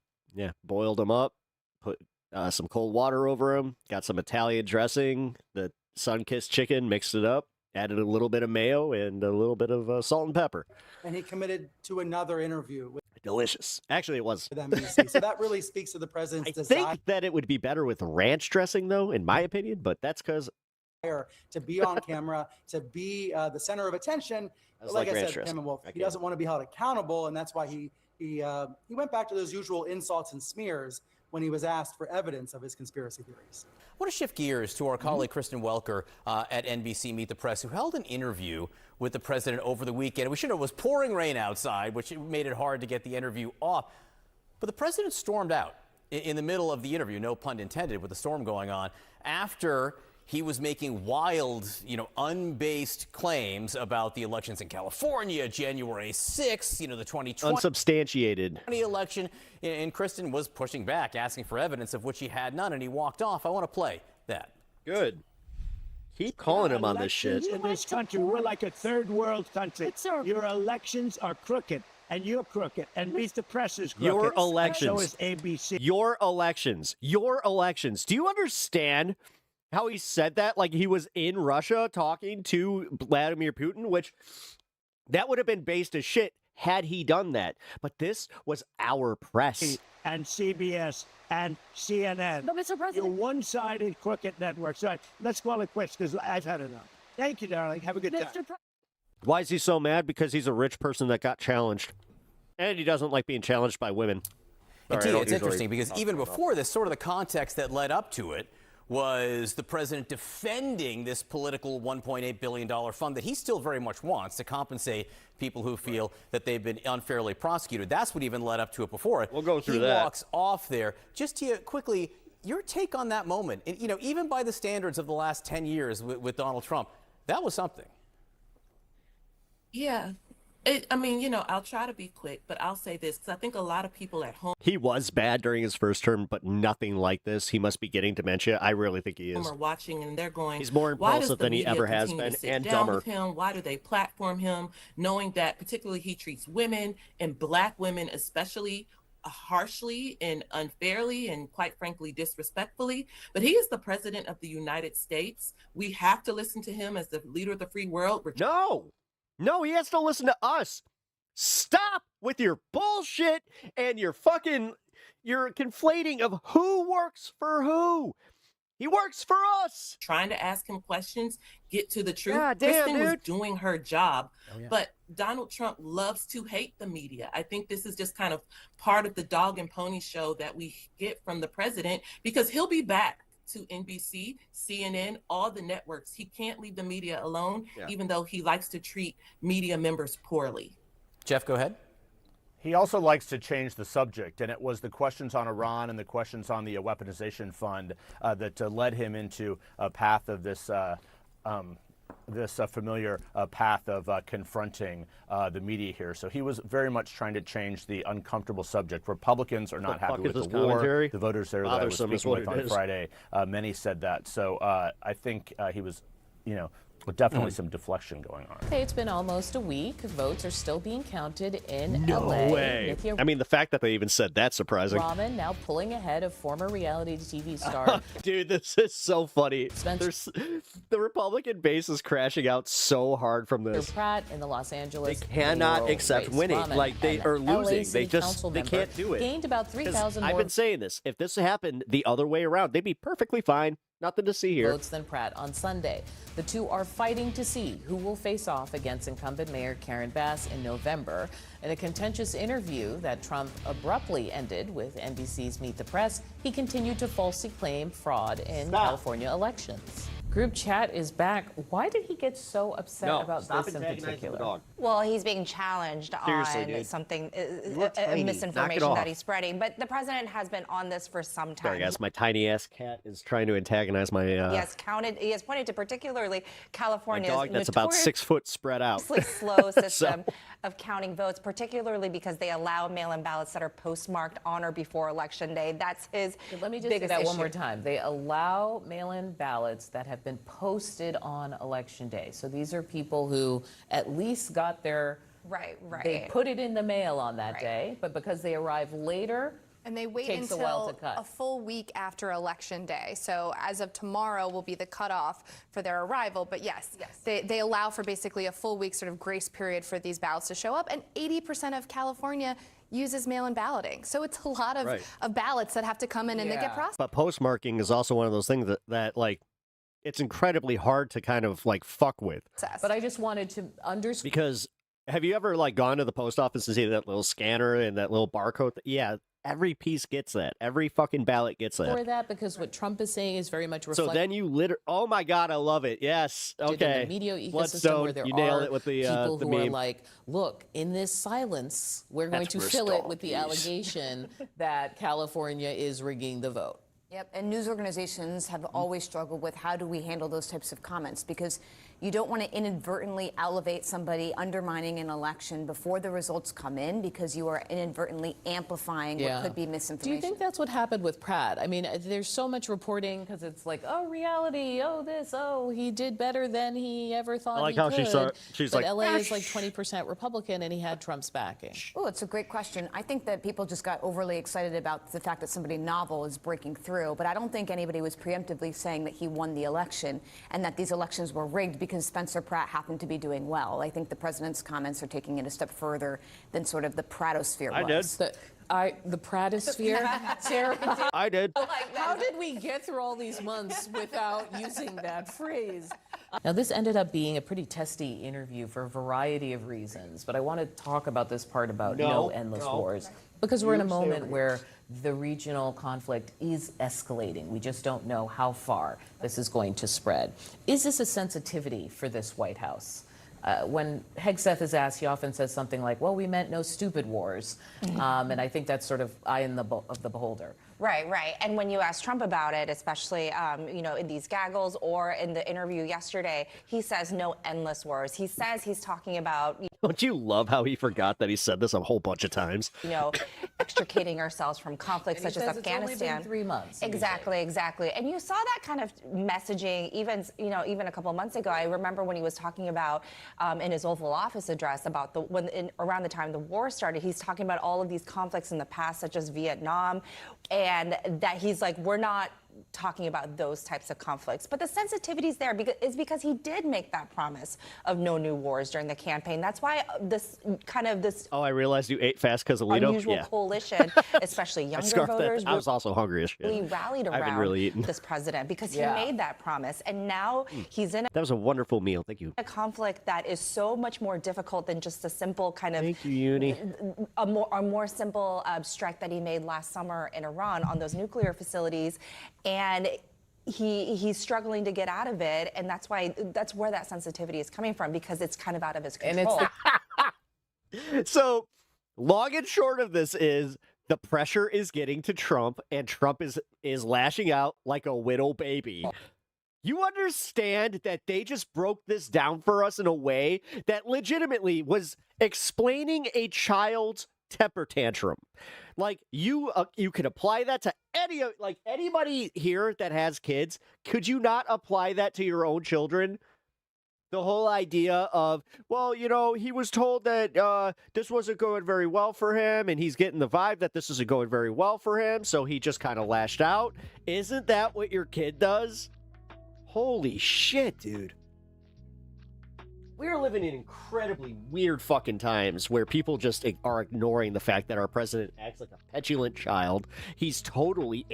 boiled them up, put some cold water over them, got some Italian dressing, the sun-kissed chicken, mixed it up. Added a little bit of mayo and a little bit of salt and pepper. And he committed to another interview. Delicious. Actually, it was. With NBC. So that really speaks to the president's desire. I think that it would be better with ranch dressing, though, in my opinion, but that's because to be on camera, to be the center of attention. Like I said, him and Wolf, he doesn't want to be held accountable, and that's why he went back to those usual insults and smears when he was asked for evidence of his conspiracy theories. I want to shift gears to our colleague Kristen Welker at NBC Meet the Press, who held an interview with the president over the weekend. We should know it was pouring rain outside, which made it hard to get the interview off. But the president stormed out in the middle of the interview, no pun intended, with the storm going on, after he was making wild, unbased claims about the elections in California, January 6th, the 2020 unsubstantiated election. And Kristen was pushing back, asking for evidence of which he had none, and he walked off. I want to play that. Good. Keep calling him on this shit. In this country, we're like a third world country. Your elections are crooked, and you're crooked, and meet the press is crooked. Your elections. And so is ABC. Your elections. Your elections. Do you understand how he said that? Like he was in Russia talking to Vladimir Putin, which that would have been based as shit had he done that. But this was our press. And CBS and CNN. But Mr. President, you're one-sided crooked network. So let's call it quits because I've had enough. Thank you, darling. Have a good time. Why is he so mad? Because he's a rich person that got challenged. And he doesn't like being challenged by women. And Tia, it's interesting because even before this, sort of the context that led up to it was the president defending this political $1.8 billion fund that he still very much wants to compensate people who feel that they've been unfairly prosecuted. That's what even led up to it before it. We'll go through he that. He walks off there. Just Tia, quickly, your take on that moment. And, you know, even by the standards of the last 10 years with Donald Trump, that was something. Yeah. I mean, you know, I'll try to be quick, but I'll say this because I think a lot of people at home. He was bad during his first term, but nothing like this. He must be getting dementia. I really think he is. Are watching and they're going. He's more impulsive than he ever has been, and dumber. With him? Why do they platform him, knowing that particularly he treats women and Black women especially harshly and unfairly and quite frankly disrespectfully? But he is the president of the United States. We have to listen to him as the leader of the free world. No, he has to listen to us. Stop with your bullshit and your conflating of who works for who. He works for us. Trying to ask him questions, get to the truth. God damn, Kristen was dude. doing her job, Oh, yeah. but Donald Trump loves to hate the media. I think this is just kind of part of the dog and pony show that we get from the president because he'll be back to NBC, CNN, all the networks. He can't leave the media alone, even though he likes to treat media members poorly. Jeff, go ahead. He also likes to change the subject, and it was the questions on Iran and the questions on the weaponization fund that led him into a path of this familiar path of confronting the media here. So he was very much trying to change the uncomfortable subject. Republicans are not happy with the war. The voters there that I was speaking with on Friday, many said that. So I think he was, definitely some deflection going on. Okay, it's been almost a week. Votes are still being counted in No LA. way. I mean, the fact that they even said that's surprising. Rahman now pulling ahead of former reality TV star. Dude, this is so funny. The Republican base is crashing out so hard from this. Pratt in the Los Angeles. They cannot accept race. winning. Rahman, Like they are LA losing. City Council They member, can't do it. Gained about 3,000 more I've been saying this. If this happened the other way around, they'd be perfectly fine. Nothing to see here. votes than Pratt on Sunday. The two are fighting to see who will face off against incumbent Mayor Karen Bass in November. In a contentious interview that Trump abruptly ended with NBC's Meet the Press, he continued to falsely claim fraud in California elections. Group chat is back. Why did he get so upset about this in particular? Well, he's being challenged Seriously, on dude. something, You're tiny. a Knock it misinformation off. that he's spreading. But the president has been on this for some time. Sorry, guys. My tiny ass cat is trying to antagonize my. He has pointed to particularly my California's dog that's about 6 foot spread out. slow system of counting votes, particularly because they allow mail-in ballots that are postmarked on or before Election Day. That's his Let me just say biggest that issue. one more time. They allow mail-in ballots that have been posted on Election Day. So these are people who at least got their right. They put it in the mail on that day, but because they arrive later, And they wait takes a while to until cut. a full week after Election Day. So as of tomorrow will be the cutoff for their arrival. But yes. They allow for basically a full week sort of grace period for these ballots to show up. And 80% of California uses mail-in balloting. So it's a lot of ballots that have to come in and they get processed. But postmarking is also one of those things that like, it's incredibly hard to kind of like fuck with. But I just wanted to underscore. Because have you ever like gone to the post office and see that little scanner and that little barcode? Yeah, every piece gets that. Every fucking ballot gets For that. that, because what Trump is saying is very much So reflected. then you oh my God, I love it. Yes. Okay. In the media ecosystem Bloodstone, where there you are nailed it with the people the who meme. are like, look, in this silence, we're going That's to for fill it stall, with the please. allegation that California is rigging the vote. Yep, and news organizations have always struggled with how do we handle those types of comments because You don't want to inadvertently elevate somebody undermining an election before the results come in, because you are inadvertently amplifying what could be misinformation. Do you think that's what happened with Pratt? I mean, there's so much reporting because it's like, oh, reality, oh, this, oh, he did better than he ever thought I like he how could. she's but like, LA is like 20% Republican, and he had Trump's backing. Oh, it's a great question. I think that people just got overly excited about the fact that somebody novel is breaking through, but I don't think anybody was preemptively saying that he won the election and that these elections were rigged because Spencer Pratt happened to be doing well. I think the president's comments are taking it a step further than sort of the Pratosphere was. The Pratosphere, Sarah. I did. How did we get through all these months without using that phrase? Now, this ended up being a pretty testy interview for a variety of reasons, but I want to talk about this part about no endless wars, because we're in a moment where the regional conflict is escalating. We just don't know how far this is going to spread. Is this a sensitivity for this White House? When Hegseth is asked, he often says something like, well, we meant no stupid wars. And I think that's sort of eye in of the beholder. Right, right. And when you ask Trump about it, especially, you know, in these gaggles or in the interview yesterday, he says no endless wars. He says he's talking about, Don't you love how he forgot that he said this a whole bunch of times? you know, extricating ourselves from conflicts such as Afghanistan. It's only been 3 months. Exactly, exactly. And you saw that kind of messaging even, you know, even a couple months ago. I remember when he was talking about in his Oval Office address about around the time the war started, he's talking about all of these conflicts in the past, such as Vietnam, and that he's like, we're not talking about those types of conflicts. But the sensitivity's there because he did make that promise of no new wars during the campaign. That's why this Oh, I realized you ate fast because of Alito. unusual Yeah. coalition, especially younger voters, I was also hungry as shit. really rallied I haven't around really eaten. this president because he Yeah. made that promise. And now he's in That was a wonderful meal. Thank you. a conflict that is so much more difficult than just a simple kind of Thank you, Uni. a more simple strike that he made last summer in Iran on those nuclear facilities, and he's struggling to get out of it, and that's where that sensitivity is coming from, because it's kind of out of his control. So, long and short of this is the pressure is getting to Trump, and Trump is lashing out like a little baby. You understand that they just broke this down for us in a way that legitimately was explaining a child's temper tantrum. Like, you could apply that to anybody here that has kids. Could you not apply that to your own children? The whole idea of, well, you know, he was told that this wasn't going very well for him, and he's getting the vibe that this isn't going very well for him, so he just kind of lashed out. Isn't that what your kid does? Holy shit, dude. We are living in incredibly weird fucking times where people just are ignoring the fact that our president acts like a petulant child. He's totally,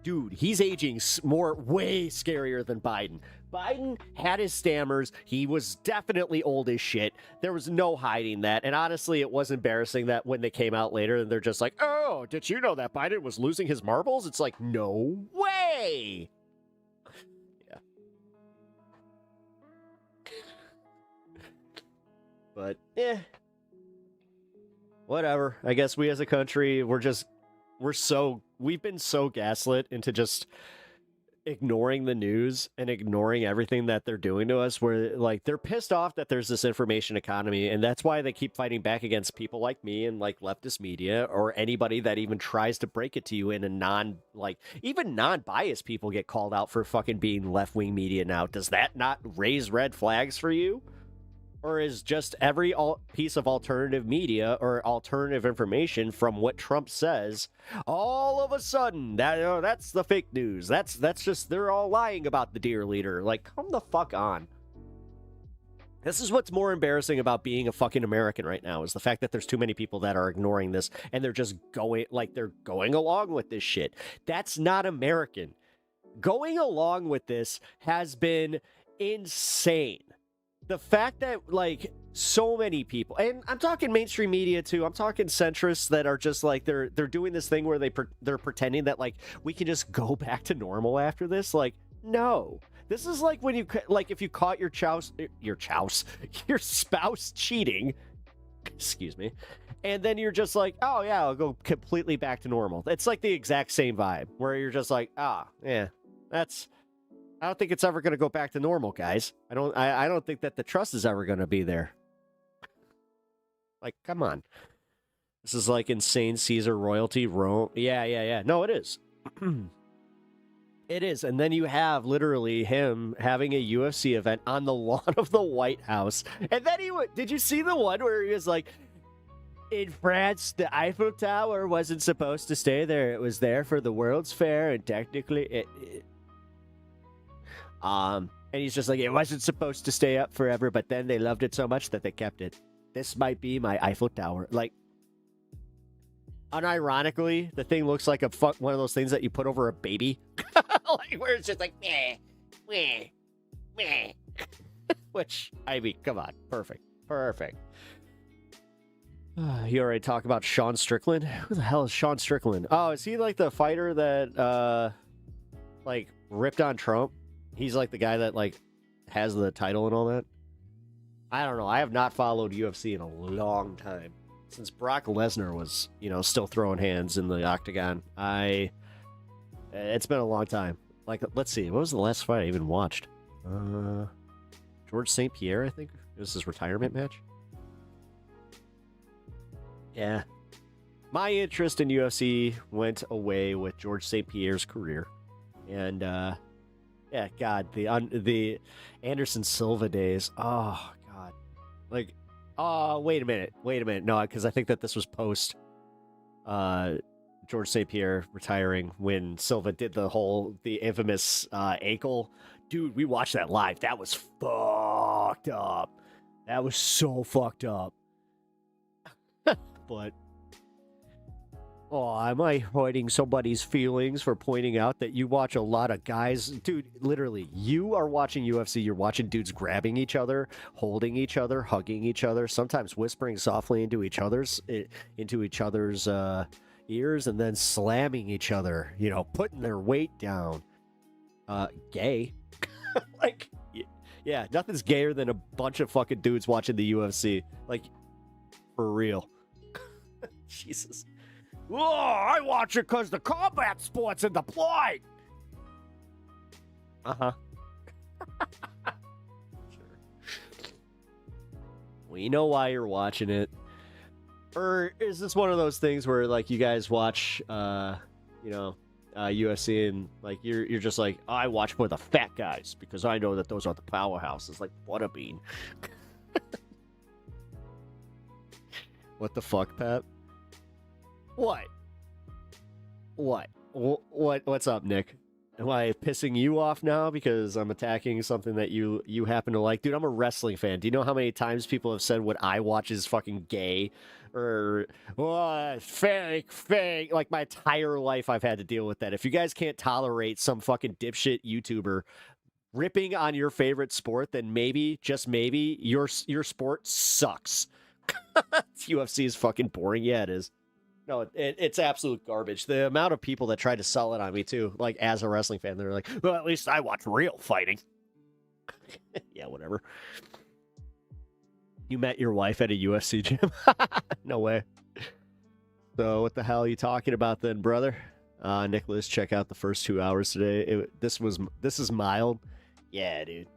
dude, he's aging way scarier than Biden. Biden had his stammers. He was definitely old as shit. There was no hiding that. And honestly, it was embarrassing that when they came out later and they're just like, oh, did you know that Biden was losing his marbles? It's like, no way. But, whatever. I guess we as a country, we've been so gaslit into just ignoring the news and ignoring everything that they're doing to us, where, like, they're pissed off that there's this information economy, and that's why they keep fighting back against people like me and, like, leftist media, or anybody that even tries to break it to you in a even non-biased people get called out for fucking being left-wing media now. Does that not raise red flags for you? Or is just every piece of alternative media or alternative information from what Trump says, all of a sudden, that's the fake news? That's just, they're all lying about the dear leader. Like, come the fuck on. This is what's more embarrassing about being a fucking American right now, is the fact that there's too many people that are ignoring this, and they're just going along with this shit. That's not American. Going along with this has been insane. The fact that, like, so many people, and I'm talking mainstream media too, I'm talking centrists that are just like, they're doing this thing where they're pretending that, like, we can just go back to normal after this. Like, no. This is like when you, like, if you caught your spouse cheating, excuse me, and then you're just like, oh yeah, I'll go completely back to normal. It's like the exact same vibe, where you're just like, yeah, that's I don't think it's ever going to go back to normal, guys. I don't think that the trust is ever going to be there. Like, come on. This is like insane Caesar royalty, Rome. Yeah. No, it is. It is. And then you have literally him having a UFC event on the lawn of the White House. And then did you see the one where he was like, in France, the Eiffel Tower wasn't supposed to stay there. It was there for the World's Fair, and technically and he's just like, it wasn't supposed to stay up forever, but then they loved it so much that they kept it. This might be my Eiffel Tower. Like, unironically, the thing looks like one of those things that you put over a baby. Like, where it's just like, meh, meh, meh. Which, I mean, come on. Perfect. You already talked about Sean Strickland? Who the hell is Sean Strickland? Oh, is he like the fighter that, like, ripped on Trump? He's like the guy that, like, has the title and all that? I don't know. I have not followed UFC in a long time. Since Brock Lesnar was, still throwing hands in the octagon. It's been a long time. Like, let's see. What was the last fight I even watched? George St. Pierre, I think. It was his retirement match. Yeah. My interest in UFC went away with George St. Pierre's career. And, yeah, God, the Anderson Silva days. Oh, God. Like, oh, wait a minute. No, because I think that this was post George St. Pierre retiring when Silva did the infamous ankle. Dude, we watched that live. That was fucked up. That was so fucked up. But, oh, am I hurting somebody's feelings for pointing out that you watch a lot of guys? Dude, literally, you are watching UFC. You're watching dudes grabbing each other, holding each other, hugging each other, sometimes whispering softly into each other's ears, and then slamming each other, putting their weight down. Gay. Like, yeah, nothing's gayer than a bunch of fucking dudes watching the UFC. Like, for real. Jesus. Oh, I watch it because the combat sport's in the play. Uh-huh. Sure. We know why you're watching it. Or is this one of those things where, like, you guys watch, UFC and, like, you're just like, oh, I watch for the fat guys because I know that those are the powerhouses. Like, what a bean. What the fuck, Pat? What? What's up, Nick? Am I pissing you off now because I'm attacking something that you happen to like? Dude, I'm a wrestling fan. Do you know how many times people have said what I watch is fucking gay? Or, fake. Like, my entire life I've had to deal with that. If you guys can't tolerate some fucking dipshit YouTuber ripping on your favorite sport, then maybe, just maybe, your sport sucks. UFC is fucking boring. Yeah, it is. No, it's absolute garbage. The amount of people that tried to sell it on me, too, like, as a wrestling fan, they're like, well, at least I watch real fighting. Yeah, whatever. You met your wife at a UFC gym? No way. So what the hell are you talking about then, brother? Nicholas, check out the first 2 hours today. This is mild. Yeah, dude.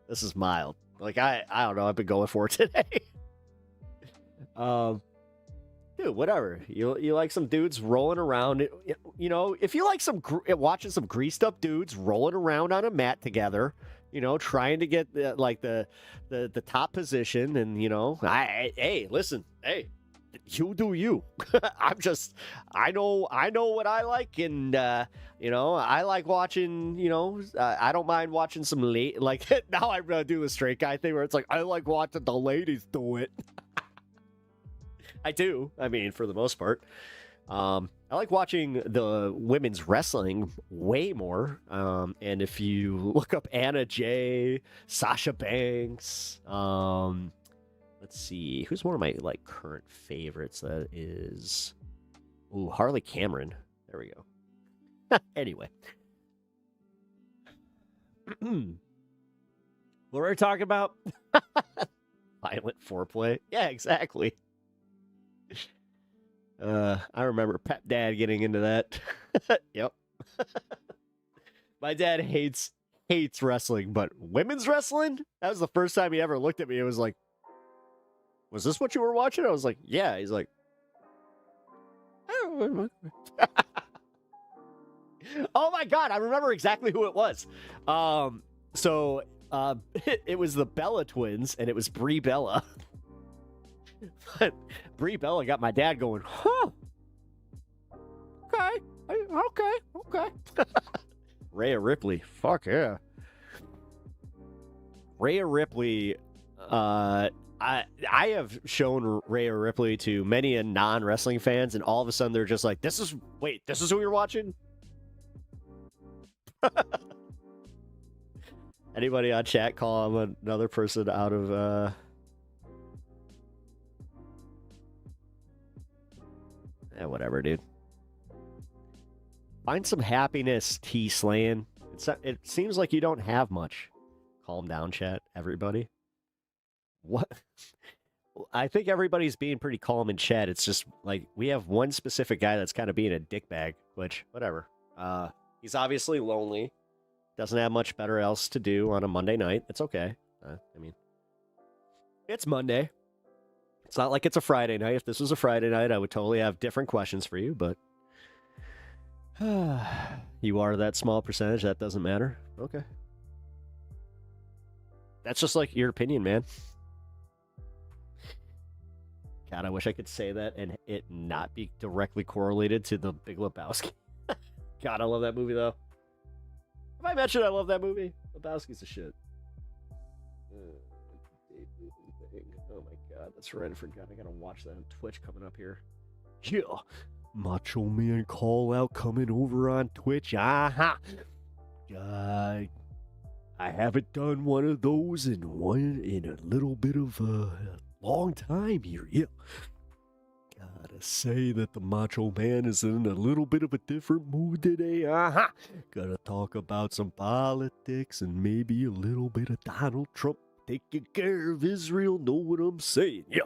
This is mild. Like, I don't know. I've been going for it today. Dude, whatever. You like some dudes rolling around. If you like watching some greased up dudes rolling around on a mat together, trying to get the top position, and hey, listen, hey, you do you. I know what I like, and I like watching. I don't mind watching some late. Like, now I'm gonna do the straight guy thing where it's like I like watching the ladies do it. I do. I mean, for the most part. I like watching the women's wrestling way more. And if you look up Anna Jay, Sasha Banks, let's see, who's one of my current favorites? That is, Harley Cameron. There we go. Anyway, what were we talking about? Violent foreplay. Yeah, exactly. I remember Pep Dad getting into that. Yep. My dad hates hates wrestling, but women's wrestling? That was the first time he ever looked at me. It was like, was this what you were watching? I was like, yeah. He's like, oh my God, I remember exactly who it was. It was the Bella twins, and it was Brie Bella. But Brie Bella got my dad going, huh? Okay. Rhea Ripley, fuck yeah. Rhea Ripley, I have shown Rhea Ripley to many non-wrestling fans, and all of a sudden they're just like, this is who you're watching? Anybody on chat call him another person out of whatever, dude. Find some happiness, T-Slan. It seems like you don't have much. Calm down, chat, everybody. What? I think everybody's being pretty calm in chat. It's just like we have one specific guy that's kind of being a dickbag, which, whatever. He's obviously lonely. Doesn't have much better else to do on a Monday night. It's okay. I mean, it's Monday. It's not like it's a Friday night. If this was a Friday night, I would totally have different questions for you, but you are that small percentage. That doesn't matter. Okay. That's just like your opinion, man. God, I wish I could say that and it not be directly correlated to The Big Lebowski. God, I love that movie, though. Have I mentioned I love that movie? Lebowski's a shit. Oh my God, that's right. I forgot. I gotta watch that on Twitch coming up here. Yeah. Macho Man call out coming over on Twitch. I haven't done one of those in a little bit of a long time here. Yeah. Gotta say that the Macho Man is in a little bit of a different mood today. Gotta talk about some politics and maybe a little bit of Donald Trump taking care of Israel. Know what I'm saying? Yeah.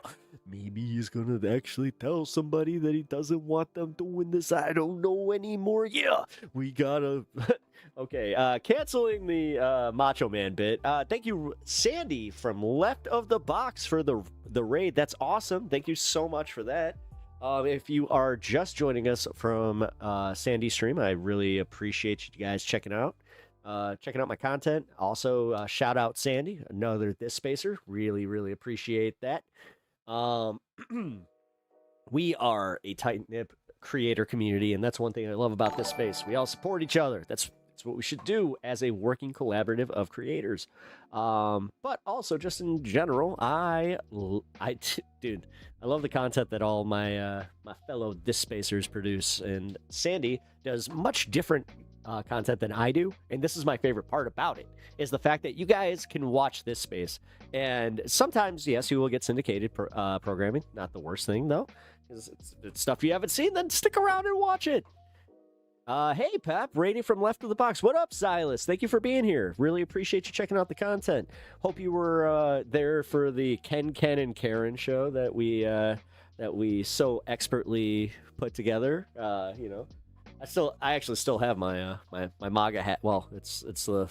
Maybe he's gonna actually tell somebody that he doesn't want them doing this. I don't know anymore. Yeah. We gotta... Okay, canceling the Macho Man bit. Thank you, Sandy from Left of the Box, for the raid. That's awesome. Thank you so much for that. If you are just joining us from Sandy's stream, I really appreciate you guys checking out my content. Also, shout out Sandy, another This Spacer. Really, really appreciate that. We are a tight-knit creator community, and that's one thing I love about this space. We all support each other. That's what we should do as a working collaborative of creators. But also just in general, dude, I love the content that all my my fellow This Spacers produce, and Sandy does much different content than I do. And this is my favorite part about it, is the fact that you guys can watch this space. And sometimes, yes, you will get syndicated programming. Not the worst thing, though. Because it's stuff you haven't seen, then stick around and watch it. Hey, Pep, rating from Left of the Box. What up, Silas? Thank you for being here. Really appreciate you checking out the content. Hope you were there for the Ken, and Karen show that we so expertly put together. You know, I actually still have my my MAGA hat. Well, it's it's a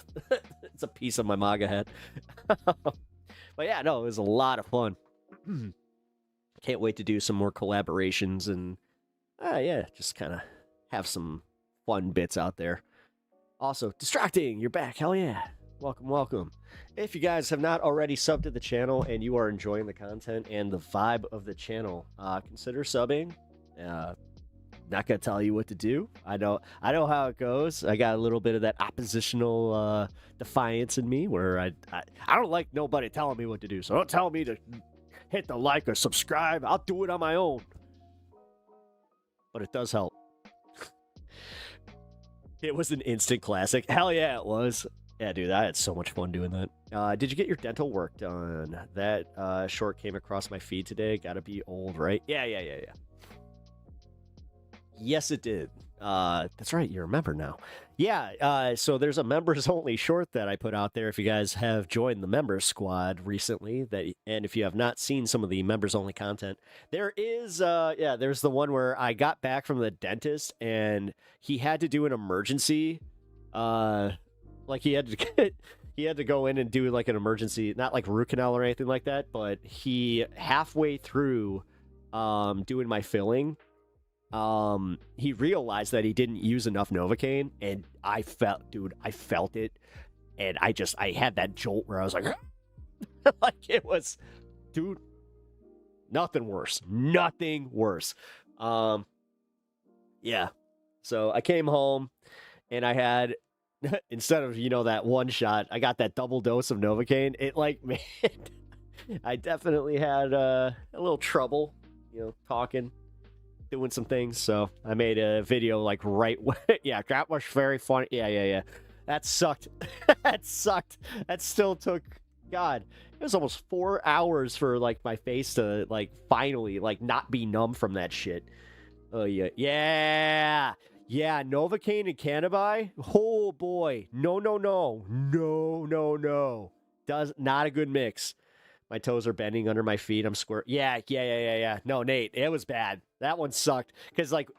piece of my MAGA hat. But yeah, no, it was a lot of fun. Can't wait to do some more collaborations and yeah, just kind of have some fun bits out there. Also, Distracting, you're back. Hell yeah. Welcome, welcome. If you guys have not already subbed to the channel and you are enjoying the content and the vibe of the channel, consider subbing. Not gonna tell you what to do. I know how it goes. I got a little bit of that oppositional defiance in me, where I don't like nobody telling me what to do. So don't tell me to hit the like or subscribe. I'll do it on my own. But it does help. It was an instant classic. Hell yeah, it was. Yeah, dude, I had so much fun doing that. Did you get your dental work done? That short came across my feed today. Gotta be old, right? Yeah. Yes, it did. That's right, you remember now. Yeah, so there's a members-only short that I put out there if you guys have joined the members squad recently, and if you have not seen some of the members-only content, there is, there's the one where I got back from the dentist, and he had to do an emergency Like he had to go in and do like an emergency, not like root canal or anything like that, but he halfway through doing my filling, he realized that he didn't use enough Novocaine, and I felt it, and I had that jolt where I was like, like it was, dude, nothing worse. Yeah. So I came home and I had, instead of, that one shot, I got that double dose of Novocaine. It like made, I definitely had a little trouble, talking, doing some things. So I made a video like yeah, that was very funny. Yeah. That sucked. That still took, God, it was almost 4 hours for like my face to like finally like not be numb from that shit. Oh yeah. Yeah, Novocaine and Cannabis. Oh boy. No. Does not a good mix. My toes are bending under my feet. I'm square. Yeah. No, Nate, it was bad. That one sucked. Because like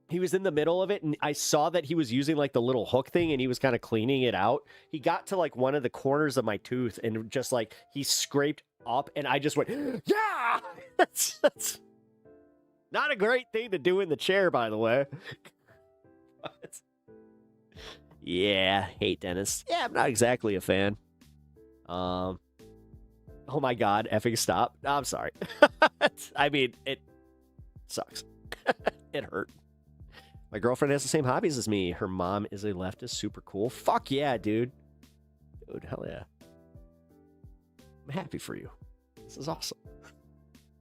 he was in the middle of it and I saw that he was using like the little hook thing and he was kind of cleaning it out. He got to like one of the corners of my tooth and just like he scraped up and I just went, yeah! That's not a great thing to do in the chair, by the way. But, yeah, hate dentists. Yeah, I'm not exactly a fan. Oh my God, effing stop. I'm sorry. I mean, it sucks. It hurt. My girlfriend has the same hobbies as me. Her mom is a leftist. Super cool. Fuck yeah, dude. Dude, hell yeah. I'm happy for you. This is awesome.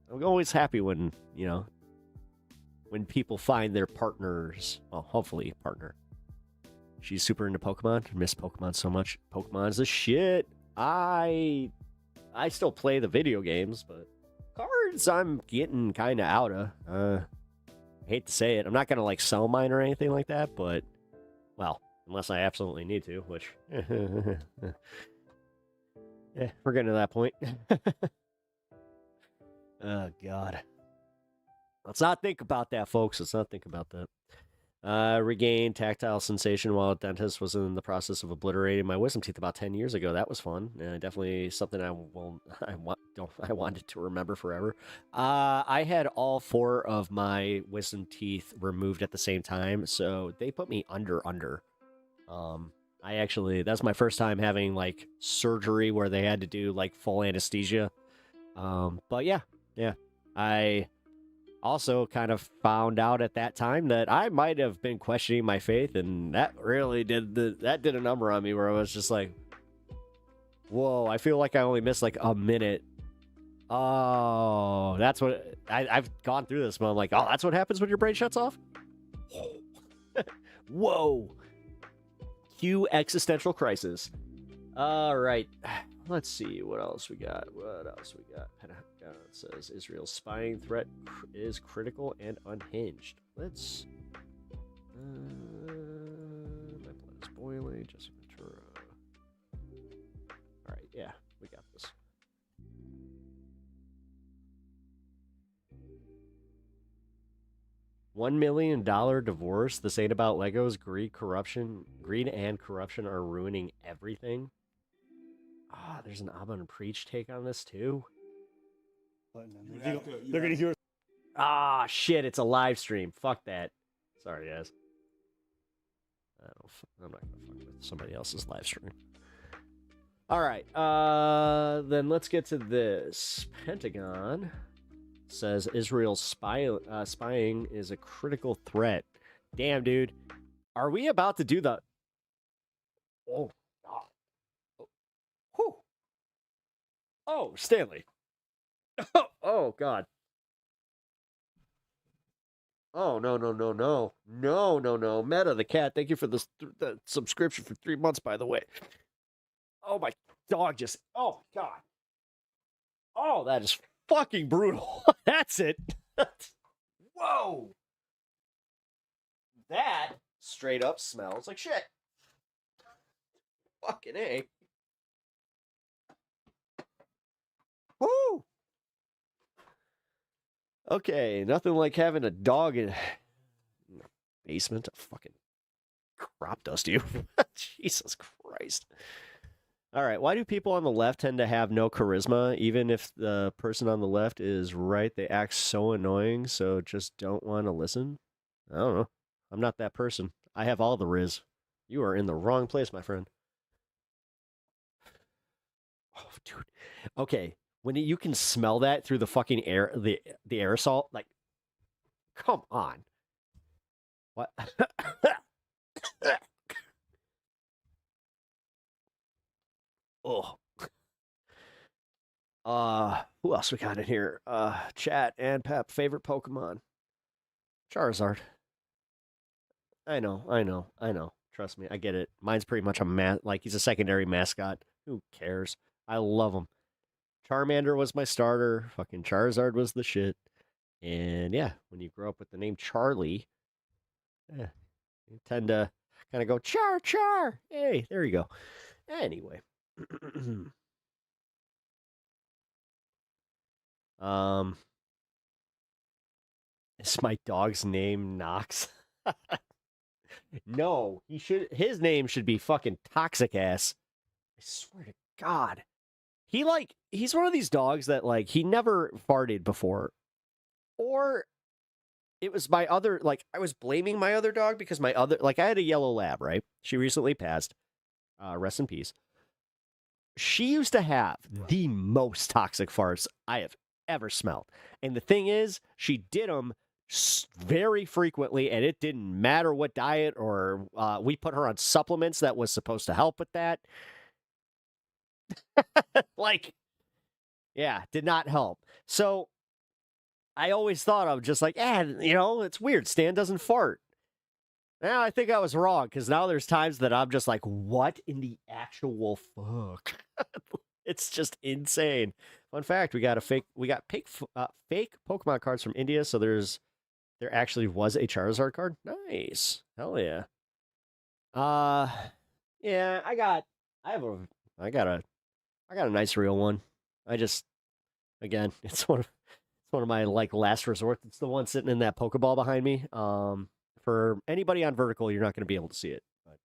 I'm always happy when, when people find their partners. Well, hopefully partner. She's super into Pokemon. I miss Pokemon so much. Pokemon's the shit. I still play the video games, but cards I'm getting kind of out of. I hate to say it. I'm not going to like sell mine or anything like that, but, well, unless I absolutely need to, which, we're getting to that point. Oh, God. Let's not think about that, folks. Let's not think about that. Regained tactile sensation while a dentist was in the process of obliterating my wisdom teeth about 10 years ago. That was fun. Definitely something I wanted to remember forever. I had all 4 of my wisdom teeth removed at the same time, so they put me under. That's my first time having like surgery where they had to do like full anesthesia. But yeah. I also kind of found out at that time that I might have been questioning my faith, and that really did a number on me where I was just like, whoa, I feel like I only missed like a minute. Oh, that's what I've gone through this, but I'm like, oh, that's what happens when your brain shuts off? Whoa. Cue existential crisis. All right. Let's see what else we got. It says Israel's spying threat is critical and unhinged. Let's. My blood is boiling. Jessica Ventura. All right, yeah, we got this. $1 million divorce. This ain't about Legos. Greed and corruption are ruining everything. There's an Abba and Preach take on this too. They're gonna hear. Shit! It's a live stream. Fuck that. Sorry, guys. I'm not gonna fuck with somebody else's live stream. All right. Then let's get to this. Pentagon says Israel's spying is a critical threat. Damn, dude. Are we about to do the? Oh God. Whew. Oh, Stanley. Oh, God. Oh, no. Meta the cat, thank you for the subscription for 3 months, by the way. Oh, my dog just... Oh, God. Oh, that is fucking brutal. That's it. Whoa. That straight up smells like shit. Fucking A. Woo! Okay, nothing like having a dog in the basement. A fucking crop dust you. Jesus Christ. All right. Why do people on the left tend to have no charisma? Even if the person on the left is right, they act so annoying, so just don't want to listen? I don't know. I'm not that person. I have all the riz. You are in the wrong place, my friend. Oh, dude. Okay. When you can smell that through the fucking air, the aerosol, like, come on. What? Oh. Who else we got in here? Chat and Pep, favorite Pokemon. Charizard. I know. Trust me, I get it. Mine's pretty much like he's a secondary mascot. Who cares? I love him. Charmander was my starter. Fucking Charizard was the shit. And yeah, when you grow up with the name Charlie, you tend to kind of go, Char. Hey, there you go. Anyway. Is my dog's name Knox? No, his name should be fucking Toxic Ass. I swear to God. He's one of these dogs that, like, he never farted before. Or it was my other, like, I was blaming my other dog because I had a yellow lab, right? She recently passed. Rest in peace. She used to have the most toxic farts I have ever smelled. And the thing is, she did them very frequently, and it didn't matter what diet or we put her on supplements that was supposed to help with that. Like, yeah, did not help. So I always thought of just like, it's weird. Stan doesn't fart. Now I think I was wrong because now there's times that I'm just like, what in the actual fuck? It's just insane. Fun fact: we got fake Pokemon cards from India. So there actually was a Charizard card. Nice, hell yeah. Yeah, I got a nice real one. Again, it's one of my like last resort. It's the one sitting in that Pokeball behind me. For anybody on vertical, you're not going to be able to see it. But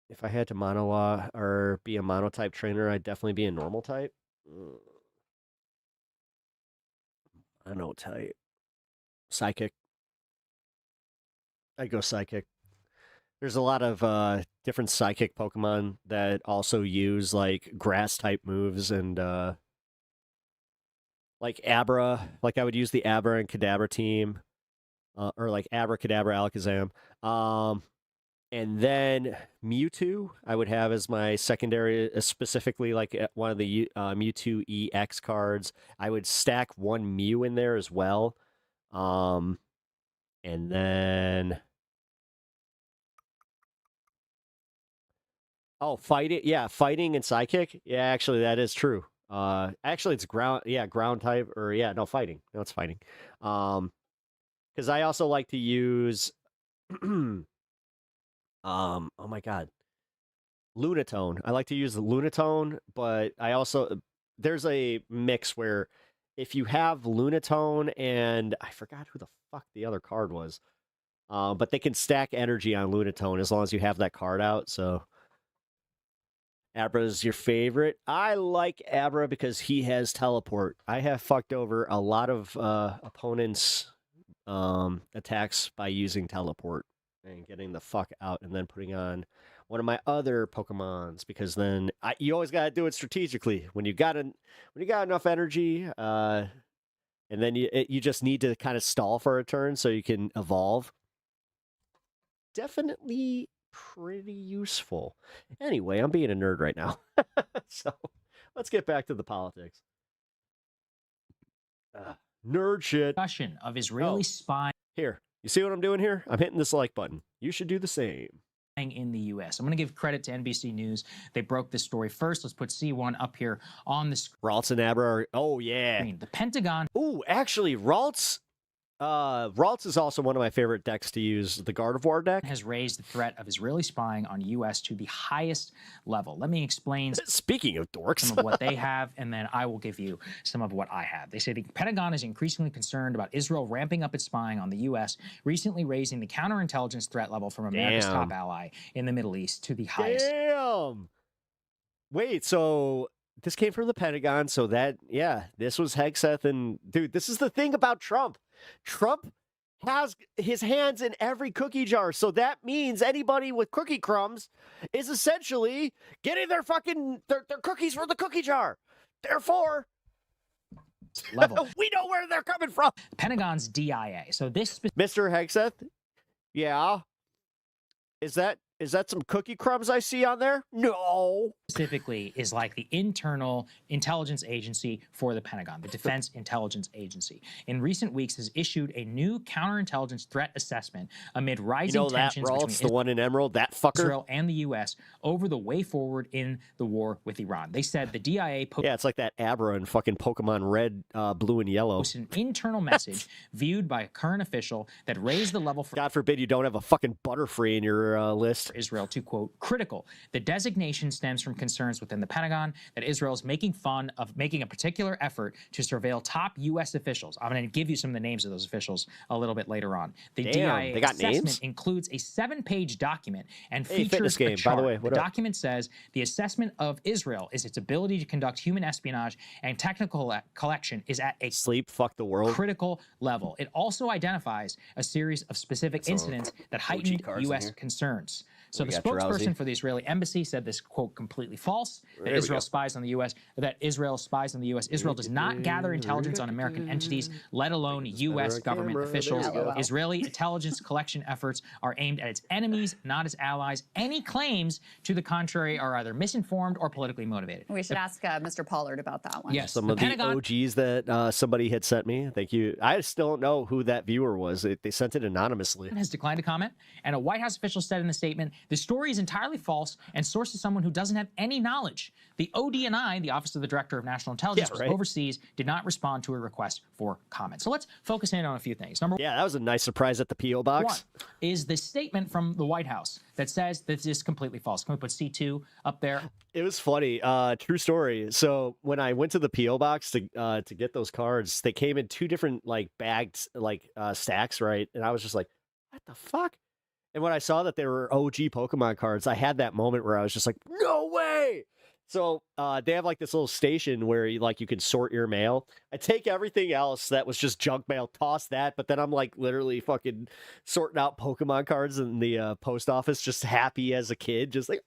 if I had to or be a monotype trainer, I'd definitely be a normal type. I know type. Psychic. I'd go psychic. There's a lot of different psychic Pokemon that also use like grass type moves and like Abra. Like I would use the Abra and Kadabra team. Or like Abra, Kadabra, Alakazam. And then Mewtwo I would have as my secondary, specifically like one of the Mewtwo EX cards. I would stack one Mew in there as well. And then... Oh, fighting and psychic. Yeah, actually, that is true. Actually, it's ground type, or fighting. No, it's fighting. Because I also like to use, oh my God, Lunatone. I like to use the Lunatone, but I also there's a mix where if you have Lunatone and I forgot who the fuck the other card was, but they can stack energy on Lunatone as long as you have that card out. So. Abra is your favorite. I like Abra because he has teleport. I have fucked over a lot of opponents' attacks by using teleport and getting the fuck out and then putting on one of my other Pokemons because then you always got to do it strategically. When you got enough energy, and then you just need to kind of stall for a turn so you can evolve. Definitely pretty useful. Anyway, I'm being a nerd right now. So let's get back to the politics. Nerd shit. Discussion of Israeli spying. Here, you see what I'm doing here? I'm hitting this like button. You should do the same. In the U.S. I'm going to give credit to NBC News. They broke this story first. Let's put C1 up here on the screen. Ralts and Abra. Oh, yeah. The Pentagon. Ooh, actually, Ralts Raltz is also one of my favorite decks to use, the Gardevoir deck. Has raised the threat of Israeli spying on U.S. to the highest level. Let me explain. Speaking of dorks, some of what they have, and then I will give you some of what I have. They say the Pentagon is increasingly concerned about Israel ramping up its spying on the U.S., recently raising the counterintelligence threat level from America's top ally in the Middle East to the highest. Damn. Wait, so this came from the Pentagon, so that, yeah, this was Hegseth, and dude, this is the thing about Trump. Trump has his hands in every cookie jar, so that means anybody with cookie crumbs is essentially getting their fucking their cookies from the cookie jar. Therefore, level. We know where they're coming from. Pentagon's DIA. So this, Mr. Hegseth, yeah, is that some cookie crumbs I see on there? No. Specifically is like the internal intelligence agency for the Pentagon, the Defense Intelligence Agency. In recent weeks has issued a new counterintelligence threat assessment amid rising tensions between the one in Emerald, that fucker? Israel and the U.S. over the way forward in the war with Iran. They said the DIA yeah, it's like that Abra in fucking Pokemon Red, Blue, and Yellow. An internal message viewed by a current official that raised the level for God forbid you don't have a fucking Butterfree in your list. Israel to, quote, critical. The designation stems from concerns within the Pentagon that Israel is making fun of making a particular effort to surveil top U.S. officials. I'm going to give you some of the names of those officials a little bit later on. The DIA they got assessment names? includes a 7-page document and Hey, features fitness game, a chart. by the way, The what up? document says the assessment of Israel is its ability to conduct human espionage and technical collection is at a fuck the world critical level. It also identifies a series of specific incidents that heightened U.S. concerns. So We the got Drowsy. spokesperson for the Israeli embassy said this, quote, completely false, that There we Israel go. spies on the U.S., that Israel spies on the U.S. Israel does not gather intelligence on American entities, let alone U.S. government officials. Israeli intelligence collection efforts are aimed at its enemies, not its allies. Any claims to the contrary are either misinformed or politically motivated. We should ask Mr. Pollard about that one. Yes, Some of the OGs that somebody had sent me. Thank you. I still don't know who that viewer was. They sent it anonymously. Has declined to comment, and a White House official said in the statement, the story is entirely false and sources someone who doesn't have any knowledge. The ODNI, the Office of the Director of National Intelligence, Yeah, right. overseas, did not respond to a request for comment. So let's focus in on a few things. Number Yeah, that was a nice surprise at the P.O. box. one is the statement from the White House that says that this is completely false. Can we put C2 up there? It was funny. True story. So when I went to the P.O. box to get those cards, they came in two different like bagged like stacks, right? And I was just like, what the fuck? And when I saw that they were OG Pokemon cards, I had that moment where I was just like, no way. So they have like this little station where you can sort your mail. I take everything else that was just junk mail, toss that, but then I'm like literally fucking sorting out Pokemon cards in the post office, just happy as a kid, just like,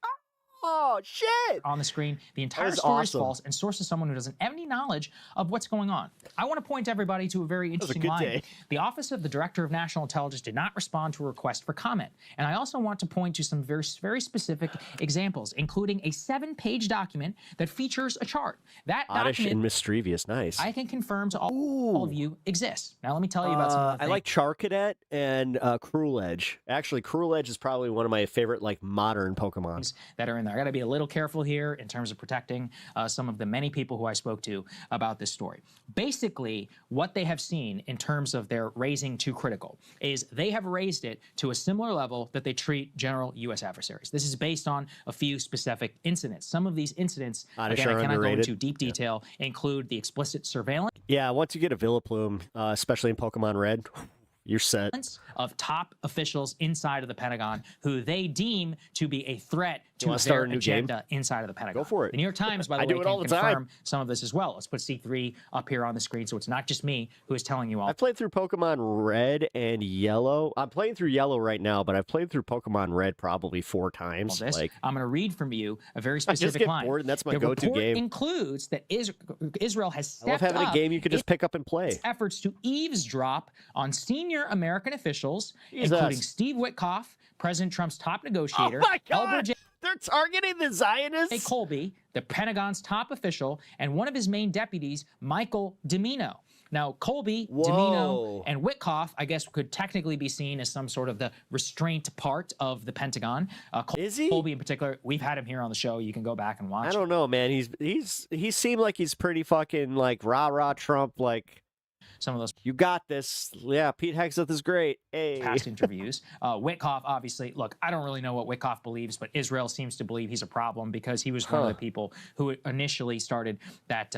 oh shit! On the screen, the entire was story awesome. is false and sources someone who doesn't have any knowledge of what's going on. I want to point everybody to a very interesting good line. day. The Office of the Director of National Intelligence did not respond to a request for comment. And I also want to point to some very, very specific examples, including a 7-page document that features a chart. That Oddish document, and mischievous, nice. I can confirm to all of you, exists. Now let me tell you about some of the I things. like Char Cadet and Cruel Edge. Actually, Cruel Edge is probably one of my favorite like modern Pokemon that are in there. I got to be a little careful here in terms of protecting some of the many people who I spoke to about this story. Basically, what they have seen in terms of their raising too critical is they have raised it to a similar level that they treat general U.S. adversaries. This is based on a few specific incidents. Some of these incidents, again, I cannot go into deep detail, include the explicit surveillance. Yeah, once you get a Villaplume, especially in Pokemon Red, you're set. Of top officials inside of the Pentagon who they deem to be a threat You to wanna start their a new agenda game? inside of the Pentagon. Go for it. The New York Times, by the I way, do it can all the time. confirm some of this as well. Let's put C3 up here on the screen so it's not just me who is telling you all. I played through Pokemon Red and Yellow. I'm playing through Yellow right now, but I've played through Pokemon Red probably 4 times. This. Like, I'm going to read from you a very I just specific get line. bored, and that's my The go-to report game. includes that Israel has I love stepped having a up game you can just pick up and play. its efforts to eavesdrop on senior American officials, Jesus. including Steve Witkoff, President Trump's top negotiator. Oh my God! Elbridge They're targeting the Zionists? Colby, the Pentagon's top official, and one of his main deputies, Michael Dimino. Now, Colby, Dimino, and Witkoff, I guess, could technically be seen as some sort of the restraint part of the Pentagon. Is he? Colby, in particular, we've had him here on the show. You can go back and watch. I don't know, man. He seemed like he's pretty fucking like rah-rah Trump, like. some of those. You got this. Yeah, Pete Hegseth is great. Hey. Past interviews. Witkoff, obviously, look, I don't really know what Witkoff believes, but Israel seems to believe he's a problem because he was one of the people who initially started that.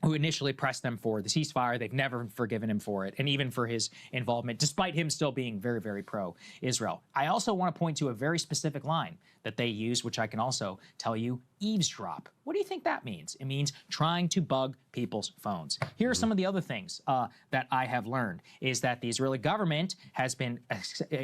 Who initially pressed them for the ceasefire. They've never forgiven him for it, and even for his involvement, despite him still being very, very pro-Israel. I also want to point to a very specific line that they use, which I can also tell you, eavesdrop. What do you think that means? It means trying to bug people's phones. Here are some of the other things that I have learned, is that the Israeli government has been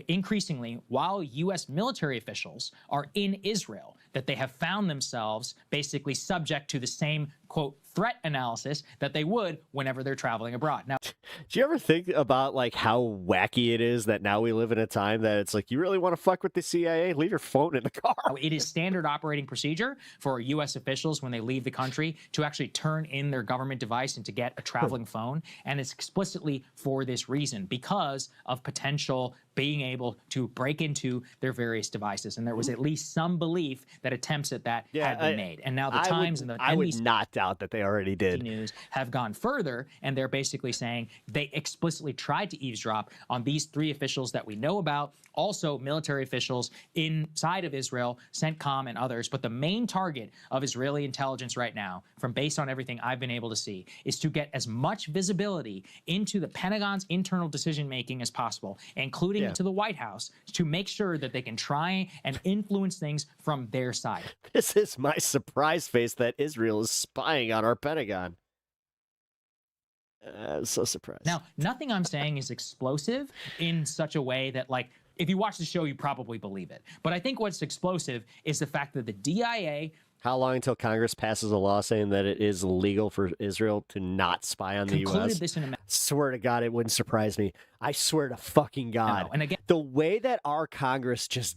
increasingly, while U.S. military officials are in Israel, that they have found themselves basically subject to the same, quote, threat analysis that they would whenever they're traveling abroad. Now, do you ever think about like how wacky it is that now we live in a time that it's like, you really want to fuck with the CIA? Leave your phone in the car. It is standard operating procedure for U.S. officials when they leave the country to actually turn in their government device and to get a traveling phone. And it's explicitly for this reason, because of potential being able to break into their various devices. And there was at least some belief that attempts at that had been made. And now the Times and the I would not doubt that they already did. News have gone further, and they're basically saying they explicitly tried to eavesdrop on these 3 officials that we know about, also military officials inside of Israel, CENTCOM and others. But the main target of Israeli intelligence right now, from based on everything I've been able to see, is to get as much visibility into the Pentagon's internal decision-making as possible, including to the White House, to make sure that they can try and influence things from their side. This is my surprise face that Israel is spying on our Pentagon. I'm so surprised. Now, nothing I'm saying is explosive in such a way that, like, if you watch the show, you probably believe it. But I think what's explosive is the fact that the DIA... How long until Congress passes a law saying that it is illegal for Israel to not spy on the U.S.? This in a swear to God, it wouldn't surprise me. I swear to fucking God. And again, the way that our Congress just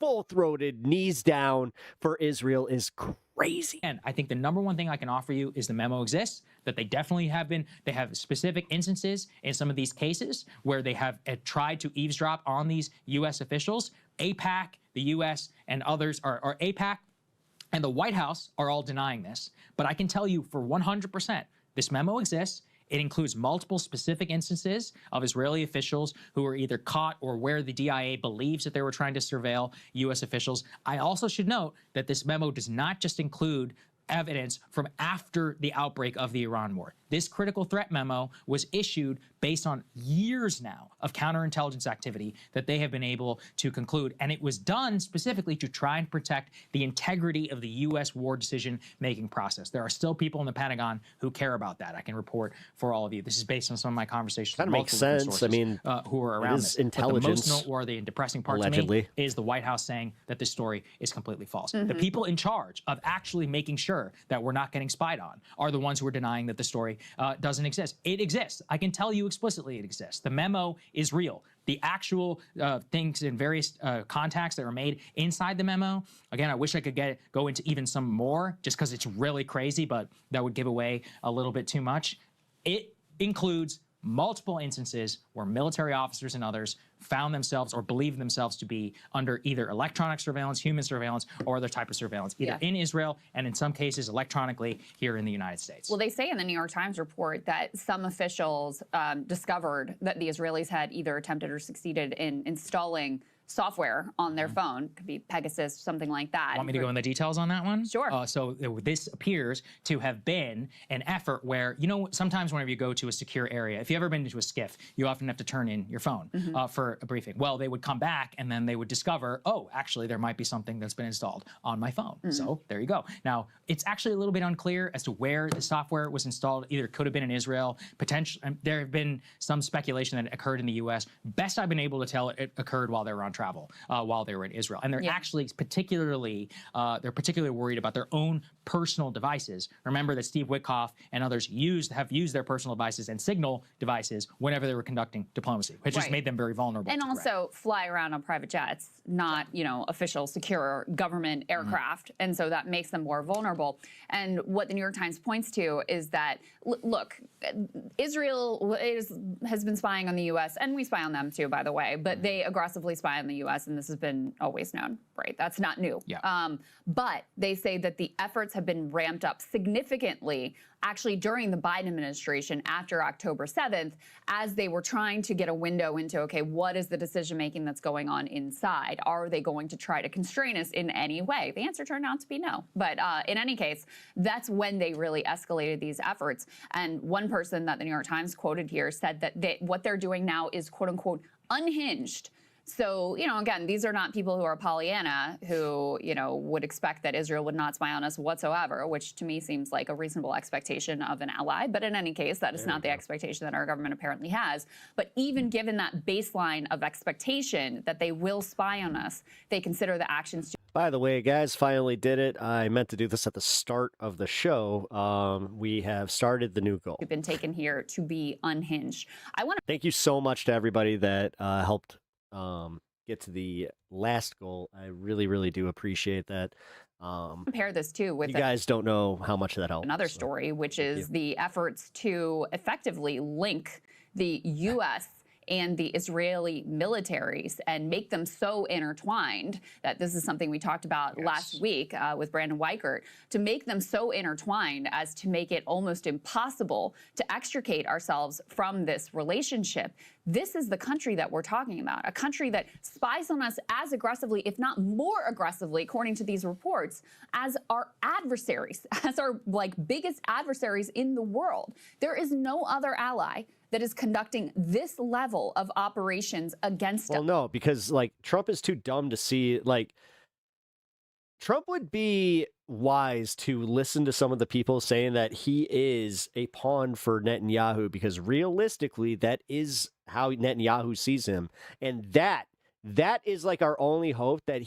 full-throated, knees down for Israel is crazy. And I think the number one thing I can offer you is the memo exists, that they definitely have been, they have specific instances in some of these cases where they have tried to eavesdrop on these U.S. officials. AIPAC, the U.S. and others are AIPAC and the White House are all denying this. But I can tell you for 100%, this memo exists. It includes multiple specific instances of Israeli officials who were either caught or where the DIA believes that they were trying to surveil U.S. officials. I also should note that this memo does not just include evidence from after the outbreak of the Iran war. This critical threat memo was issued based on years now of counterintelligence activity that they have been able to conclude. And it was done specifically to try and protect the integrity of the U.S. war decision-making process. There are still people in the Pentagon who care about that. I can report for all of you. This is based on some of my conversations with multiple sources, I mean, who are around this. Intelligence, but the most noteworthy and depressing part to me is the White House saying that this story is completely false. The people in charge of actually making sure that we're not getting spied on are the ones who are denying that the story doesn't exist. It exists. I can tell you explicitly it exists. The memo is real. The actual things in various contacts that were made inside the memo, again, I wish I could go into even some more just because it's really crazy, but that would give away a little bit too much. It includes multiple instances where military officers and others found themselves or believed themselves to be under either electronic surveillance, human surveillance, or other type of surveillance, either in Israel and in some cases electronically here in the United States. Well, they say in the New York Times report that some officials discovered that the Israelis had either attempted or succeeded in installing software on their phone. Could be Pegasus, something like that. Want me to go in the details on that one? Sure. So this appears to have been an effort where, you know, sometimes whenever you go to a secure area, if you've ever been into a SCIF, you often have to turn in your phone for a briefing. Well, they would come back and then they would discover, oh, actually, there might be something that's been installed on my phone. So there you go. Now, it's actually a little bit unclear as to where the software was installed. Either could have been in Israel. Potentially, there have been some speculation that it occurred in the U.S. Best I've been able to tell, it occurred while they were on travel, while they were in Israel. And they're actually particularly worried about their own personal devices. Remember that Steve Witkoff and others have used their personal devices and signal devices whenever they were conducting diplomacy, which just made them very vulnerable. And also fly around on private jets, not, you know, official, secure government aircraft. And so that makes them more vulnerable. And what the New York Times points to is that, look, Israel has been spying on the U.S., and we spy on them too, by the way, but they aggressively spy on the U.S., and this has been always known, right? That's not new. But they say that the efforts efforts have been ramped up significantly, actually during the Biden administration after October 7th, as they were trying to get a window into, okay, what is the decision-making that's going on inside? Are they going to try to constrain us in any way? The answer turned out to be no. But in any case, that's when they really escalated these efforts. And one person that the New York Times quoted here said that what they're doing now is, quote unquote, unhinged. So, again, these are not people who are Pollyanna who, would expect that Israel would not spy on us whatsoever, which to me seems like a reasonable expectation of an ally. But in any case, that is not the expectation that our government apparently has. But even given that baseline of expectation that they will spy on us, they consider the actions to. By the way, guys, finally did it. I meant to do this at the start of the show. We have started the new goal. Been taken here to be unhinged. Thank you so much to everybody that helped get to the last goal. I really, really do appreciate that. Compare this too with you guys don't know how much that helps. Another story, which is the efforts to effectively link the U.S. and the Israeli militaries and make them so intertwined that this is something we talked about last week with Brandon Weichert, to make them so intertwined as to make it almost impossible to extricate ourselves from this relationship. This is the country that we're talking about, a country that spies on us as aggressively, if not more aggressively, according to these reports, as our adversaries, as our biggest adversaries in the world. There is no other ally that is conducting this level of operations against us. Well, no, because Trump is too dumb to see, Trump would be wise to listen to some of the people saying that he is a pawn for Netanyahu, because realistically, that is how Netanyahu sees him. And that is our only hope that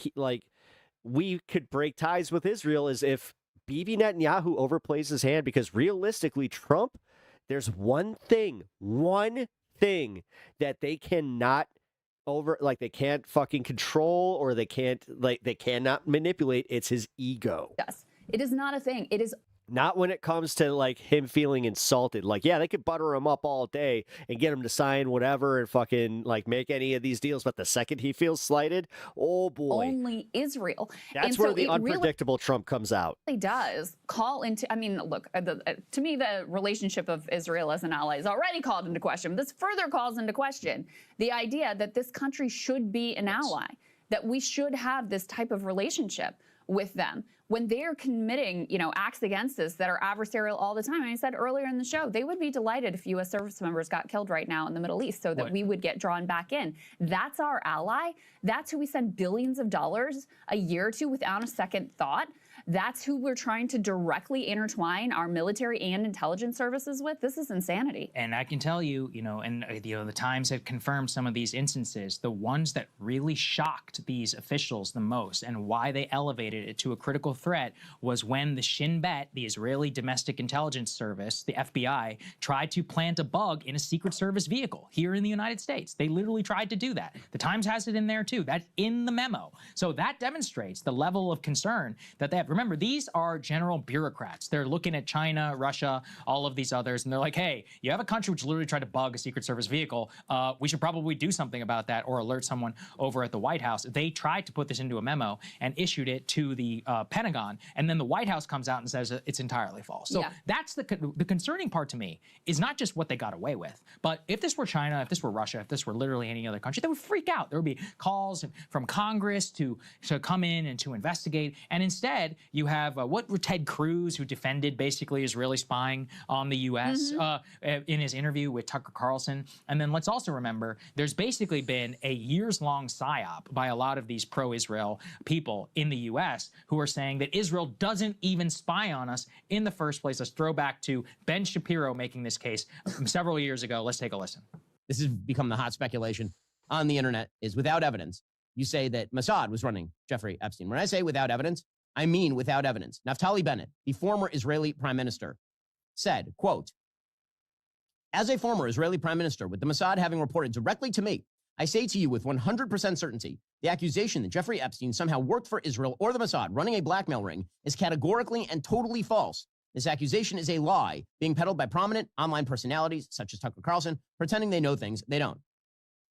we could break ties with Israel, is if Bibi Netanyahu overplays his hand, because realistically, Trump, there's one thing that they cannot they can't fucking control, or they cannot manipulate. It's his ego. Yes, it is not a thing. It is not when it comes to him feeling insulted. They could butter him up all day and get him to sign whatever and fucking make any of these deals, but the second he feels slighted, oh boy, only Israel. That's where the unpredictable Trump comes out. It really does call into. Look, to me, the relationship of Israel as an ally is already called into question. This further calls into question the idea that this country should be an ally, that we should have this type of relationship with them when they're committing, acts against us that are adversarial all the time. And I said earlier in the show, they would be delighted if U.S. service members got killed right now in the Middle East so that we would get drawn back in. That's our ally. That's who we send billions of dollars a year to without a second thought. That's who we're trying to directly intertwine our military and intelligence services with. This is insanity. And I can tell you, the Times had confirmed some of these instances. The ones that really shocked these officials the most, and why they elevated it to a critical threat, was when the Shin Bet, the Israeli Domestic Intelligence Service, the FBI, tried to plant a bug in a Secret Service vehicle here in the United States. They literally tried to do that. The Times has it in there too. That's in the memo. So that demonstrates the level of concern that they have. Remember, these are general bureaucrats. They're looking at China, Russia, all of these others, and they're like, hey, you have a country which literally tried to bug a Secret Service vehicle. We should probably do something about that, or alert someone over at the White House. They tried to put this into a memo and issued it to the Pentagon, and then the White House comes out and says it's entirely false. So that's the concerning part to me, is not just what they got away with, but if this were China, if this were Russia, if this were literally any other country, they would freak out. There would be calls from Congress to come in and to investigate. And instead, you have Ted Cruz, who defended basically Israeli spying on the U.S. In his interview with Tucker Carlson. And then let's also remember, there's basically been a years-long psyop by a lot of these pro-Israel people in the U.S. who are saying that Israel doesn't even spy on us in the first place. Let's throw back to Ben Shapiro making this case several years ago. Let's take a listen. This has become the hot speculation on the internet, is without evidence. You say that Mossad was running Jeffrey Epstein. When I say without evidence, I mean without evidence. Naftali Bennett, the former Israeli prime minister, said, quote, "As a former Israeli prime minister, with the Mossad having reported directly to me, I say to you with 100% certainty, the accusation that Jeffrey Epstein somehow worked for Israel or the Mossad running a blackmail ring is categorically and totally false. This accusation is a lie being peddled by prominent online personalities such as Tucker Carlson, pretending they know things they don't."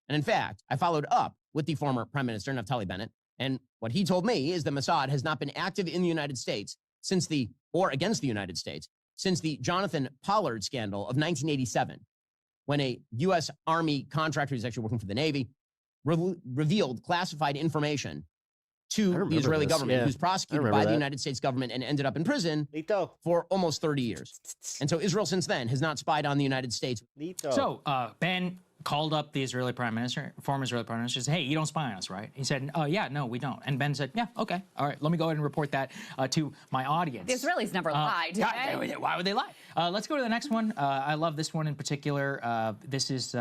And in fact, I followed up with the former prime minister, Naftali Bennett, and what he told me is that Mossad has not been active in the United States or against the United States, since the Jonathan Pollard scandal of 1987, when a U.S. Army contractor who's actually working for the Navy revealed classified information to the Israeli government, who's prosecuted by the United States government and ended up in prison for almost 30 years. And so Israel since then has not spied on the United States. So Ben called up the Israeli prime minister, former Israeli prime minister, said, hey, you don't spy on us, right? He said, yeah, no, we don't. And Ben said, yeah, okay, all right, let me go ahead and report that to my audience. The Israelis never lied. Why would they lie? Let's go to the next one. I love this one in particular. This is,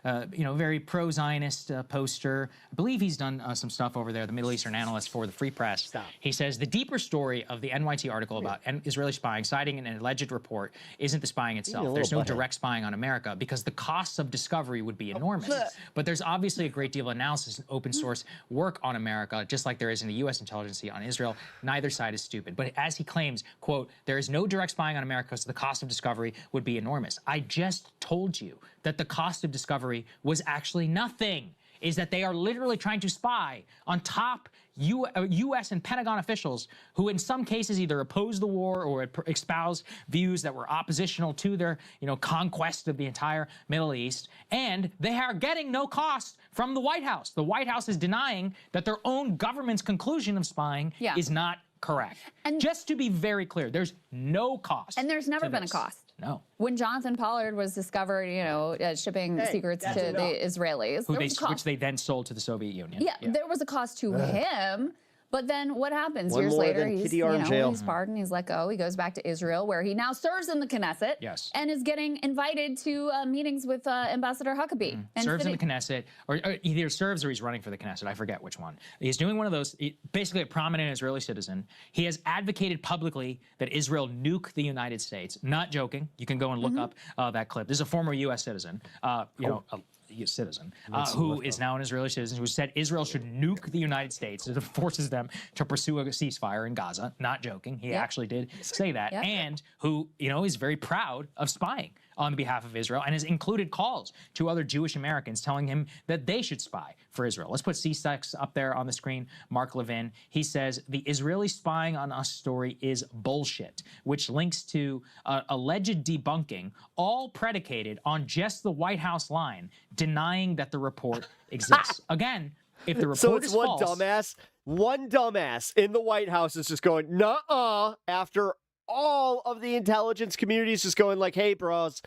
very pro-Zionist poster. I believe he's done some stuff over there, the Middle Eastern analyst for the Free Press. Stop. He says, the deeper story of the NYT article about Israeli spying, citing an alleged report, isn't the spying itself. There's no direct spying on America because the costs of discovery would be enormous. But there's obviously a great deal of analysis and open source work on America, just like there is in the U.S. intelligence on Israel. Neither side is stupid. But as he claims, quote, there is no direct spying on America because the cost of discovery would be enormous. I just told you that the cost of discovery was actually nothing. Is that they are literally trying to spy on top U.S. and Pentagon officials who in some cases either oppose the war or espouse views that were oppositional to their, conquest of the entire Middle East. And they are getting no cost from the White House. The White House is denying that their own government's conclusion of spying is not correct. And just to be very clear, there's no cost. And there's never been a cost. No. When Jonathan Pollard was discovered, shipping secrets to the Israelis, which they then sold to the Soviet Union. Yeah, there was a cost to him. But then what happens? Years later, he's pardoned, he's let go. He goes back to Israel, where he now serves in the Knesset. Yes. And is getting invited to meetings with Ambassador Huckabee. And serves in the Knesset, or either serves or he's running for the Knesset. I forget which one. He's doing one of those, basically a prominent Israeli citizen. He has advocated publicly that Israel nuke the United States. Not joking. You can go and look up that clip. This is a former U.S. citizen, citizen, who is now an Israeli citizen, who said Israel should nuke the United States. It forces them to pursue a ceasefire in Gaza. Not joking. He actually did say that. And who, is very proud of spying on behalf of Israel and has included calls to other Jewish Americans telling him that they should spy for Israel. Let's put C6 up there on the screen. Mark Levin. He says the Israeli spying on us story is bullshit, which links to alleged debunking, all predicated on just the White House line denying that the report exists. Again, if the report is false, one dumbass in the White House is just going, nuh-uh, after all of the intelligence community is just going like, hey, bros,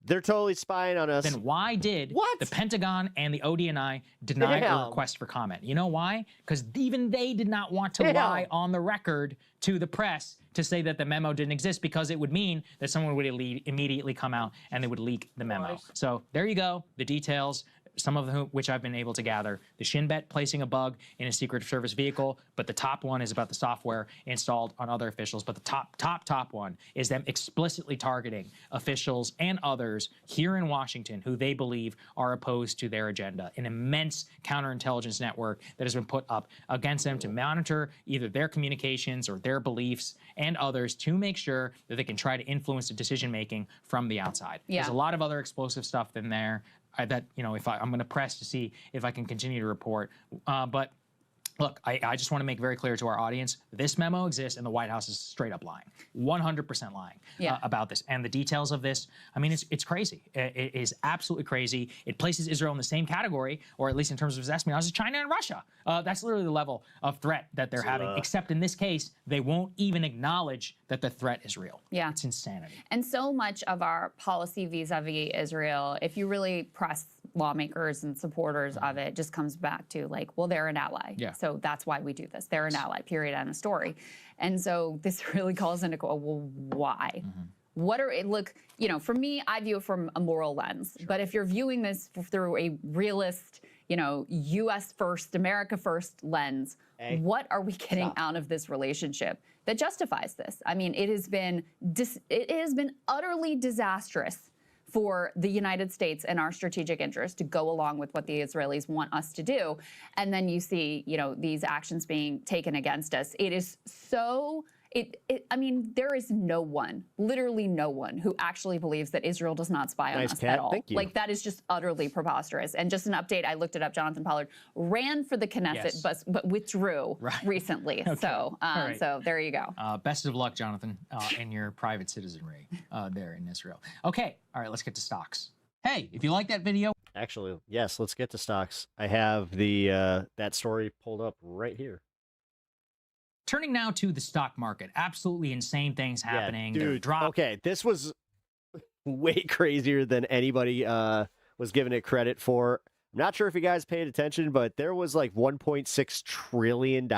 they're totally spying on us. Then why did the Pentagon and the ODNI deny a request for comment? You know why? Because even they did not want to lie on the record to the press to say that the memo didn't exist, because it would mean that someone would immediately come out and they would leak the memo. So there you go, the details. Some of which I've been able to gather. The Shin Bet placing a bug in a Secret Service vehicle, but the top one is about the software installed on other officials. But the top one is them explicitly targeting officials and others here in Washington who they believe are opposed to their agenda. An immense counterintelligence network that has been put up against them to monitor either their communications or their beliefs and others to make sure that they can try to influence the decision-making from the outside. There's a lot of other explosive stuff in there. That, if I'm going to press to see if I can continue to report. But look, I just want to make very clear to our audience, this memo exists and the White House is straight up lying, 100% lying about this. And the details of this, I mean, it's crazy. It is absolutely crazy. It places Israel in the same category, or at least in terms of espionage, as China and Russia. That's literally the level of threat that they're having, except in this case, they won't even acknowledge that the threat is real. Yeah. It's insanity. And so much of our policy vis-a-vis Israel, if you really press lawmakers and supporters of it, just comes back to like, well, they're an ally. Yeah. So that's why we do this. They're an ally, period, end of story. And so this really calls into, well, why? What are it? Look, for me, I view it from a moral lens. But if you're viewing this through a realist, U.S. first, America first lens, what are we getting out of this relationship that justifies this? I mean, it has been utterly disastrous for the United States and our strategic interest to go along with what the Israelis want us to do. And then you see, these actions being taken against us. It I mean, there is no one, literally no one, who actually believes that Israel does not spy on us at all. Thank you. Like, that is just utterly preposterous. And just an update, I looked it up. Jonathan Pollard ran for the Knesset, but withdrew recently. Okay. So, right. so there you go. Best of luck, Jonathan, in your private citizenry there in Israel. Okay, all right, let's get to stocks. Hey, if you like that video. Actually, yes, let's get to stocks. I have the that story pulled up right here. Turning now to the stock market. Absolutely insane things happening. Dude, okay, this was way crazier than anybody was giving it credit for. I'm not sure if you guys paid attention, but there was like $1.6 trillion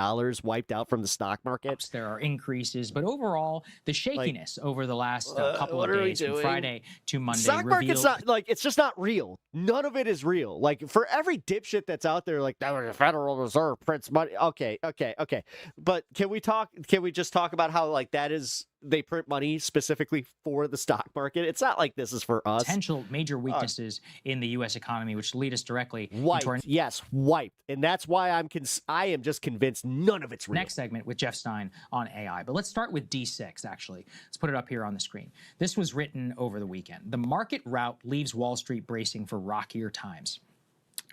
wiped out from the stock market. There are increases, but overall, the shakiness over the last couple of days, from Friday to Monday, stock market's not like, it's just not real. None of it is real. Like, for every dipshit that's out there, like, the Federal Reserve prints money. Okay. But can we just talk about how, like, that is, they print money specifically for the stock market? It's not like this is for us. Potential major weaknesses in the U.S. economy, which lead us directly wiped. into our Yes, wiped. And that's why I am just convinced none of it's real. next segment with Jeff Stein on AI. But let's start with D6, actually. Let's put it up here on the screen. This was written over the weekend. The market rout leaves Wall Street bracing for rockier times.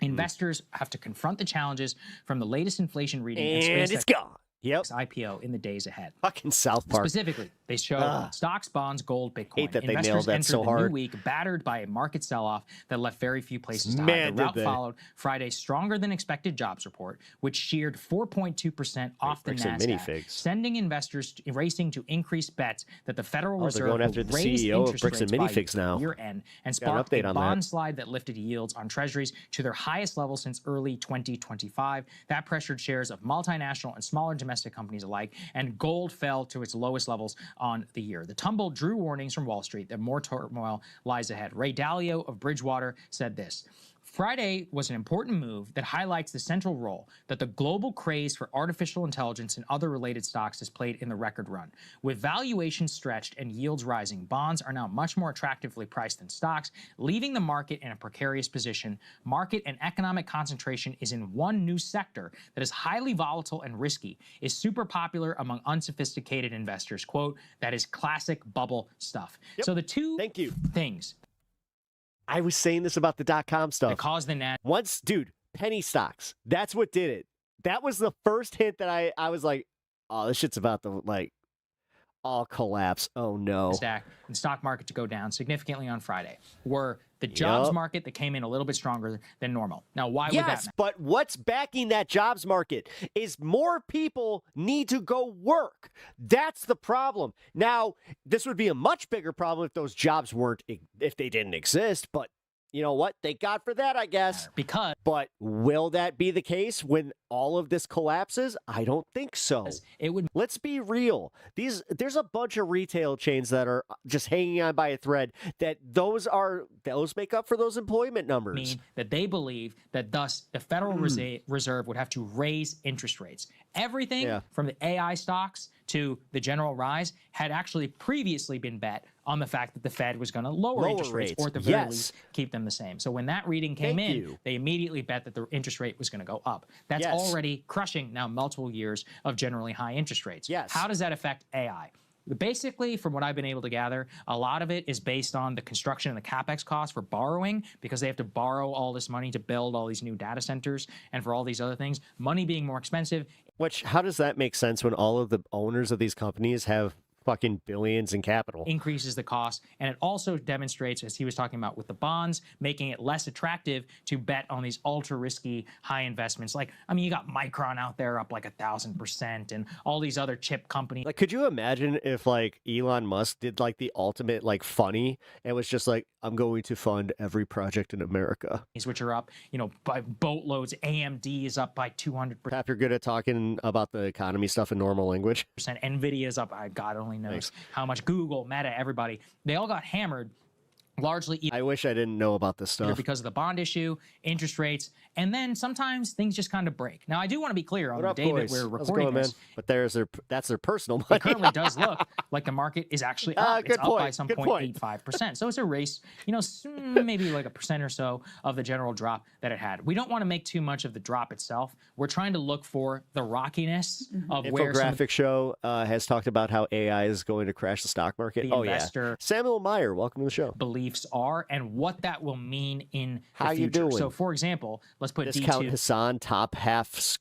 Investors have to confront the challenges from the latest inflation reading and it's gone. Yep. IPO in the days ahead. Fucking South Park. Specifically, they show stocks, bonds, gold, Bitcoin. Hate that they Investors nailed that entered so the hard. new week battered by a market sell-off that left very few places to Man, hide. The rout did they. followed Friday's stronger than expected jobs report, which sheared 4.2% off the bricks and Nasdaq, minifigs. sending investors racing to increase bets that the Federal they're Reserve going after will the raise CEO of interest bricks and rates by minifigs now. year-end and Got an sparked update a on bond that. slide that lifted yields on treasuries to their highest level since early 2025. That pressured shares of multinational and smaller domestic companies alike, and gold fell to its lowest levels on the year. The tumble drew warnings from Wall Street that more turmoil lies ahead. Ray Dalio of Bridgewater said this: Friday was an important move that highlights the central role that the global craze for artificial intelligence and other related stocks has played in the record run. With valuations stretched and yields rising, bonds are now much more attractively priced than stocks, leaving the market in a precarious position. Market and economic concentration is in one new sector that is highly volatile and risky, is super popular among unsophisticated investors. Quote, that is classic bubble stuff. So the two things. I was saying this about the .com stuff. It caused the net. Once, dude, penny stocks. That's what did it. That was the first hint that I was like, oh, this shit's about to, like, all collapse. Oh, no. Stack and stock market to go down significantly on Friday were the jobs market that came in a little bit stronger than normal. Now, why would that matter? But what's backing that jobs market is more people need to go work. That's the problem. Now, this would be a much bigger problem if those jobs if they didn't exist, but you know what? Thank God for that, I guess. But will that be the case when all of this collapses? I don't think so. It would. Let's be real. There's a bunch of retail chains that are just hanging on by a thread. Those make up for those employment numbers. Mean that they believe that thus the Federal Reserve would have to raise interest rates. Everything from the AI stocks to the general rise had actually previously been bet on the fact that the Fed was going to lower interest rates, or at the very least keep them the same. So when that reading came they immediately bet that the interest rate was going to go up. That's already crushing now multiple years of generally high interest rates. How does that affect AI? Basically, from what I've been able to gather, a lot of it is based on the construction and the capex costs for borrowing, because they have to borrow all this money to build all these new data centers and for all these other things. Money being more expensive. How does that make sense when all of the owners of these companies have fucking billions in capital? Increases the cost, and it also demonstrates, as he was talking about with the bonds, making it less attractive to bet on these ultra risky high investments. Like, I mean, you got Micron out there up like 1,000%, and all these other chip companies. Like, could you imagine if like Elon Musk did like the ultimate like funny and was just like, I'm going to fund every project in America, which are up, by boatloads. AMD is up by 200%. Pap, you're good at talking about the economy stuff in normal language. Nvidia is up, God only knows how much. Google, Meta, everybody, they all got hammered largely I wish I didn't know about this either stuff. because of the bond issue, interest rates, and then sometimes things just kind of break. Now, I do want to be clear on What the up, day boys? that we're How's it recording going, man? this. But that's their personal money. It currently does look like the market is actually up. Good It's up by point. some Good point. 0.85%. So it's a race, maybe like 1% or so of the general drop that it had. We don't want to make too much of the drop itself. We're trying to look for the rockiness of where Infographic show has talked about how AI is going to crash the stock market. The Oh investor yeah, Samuel Meyer, welcome to the show. beliefs are and what that will mean in How the you future. doing? So, for example, let's put Discount D2 Hassan top half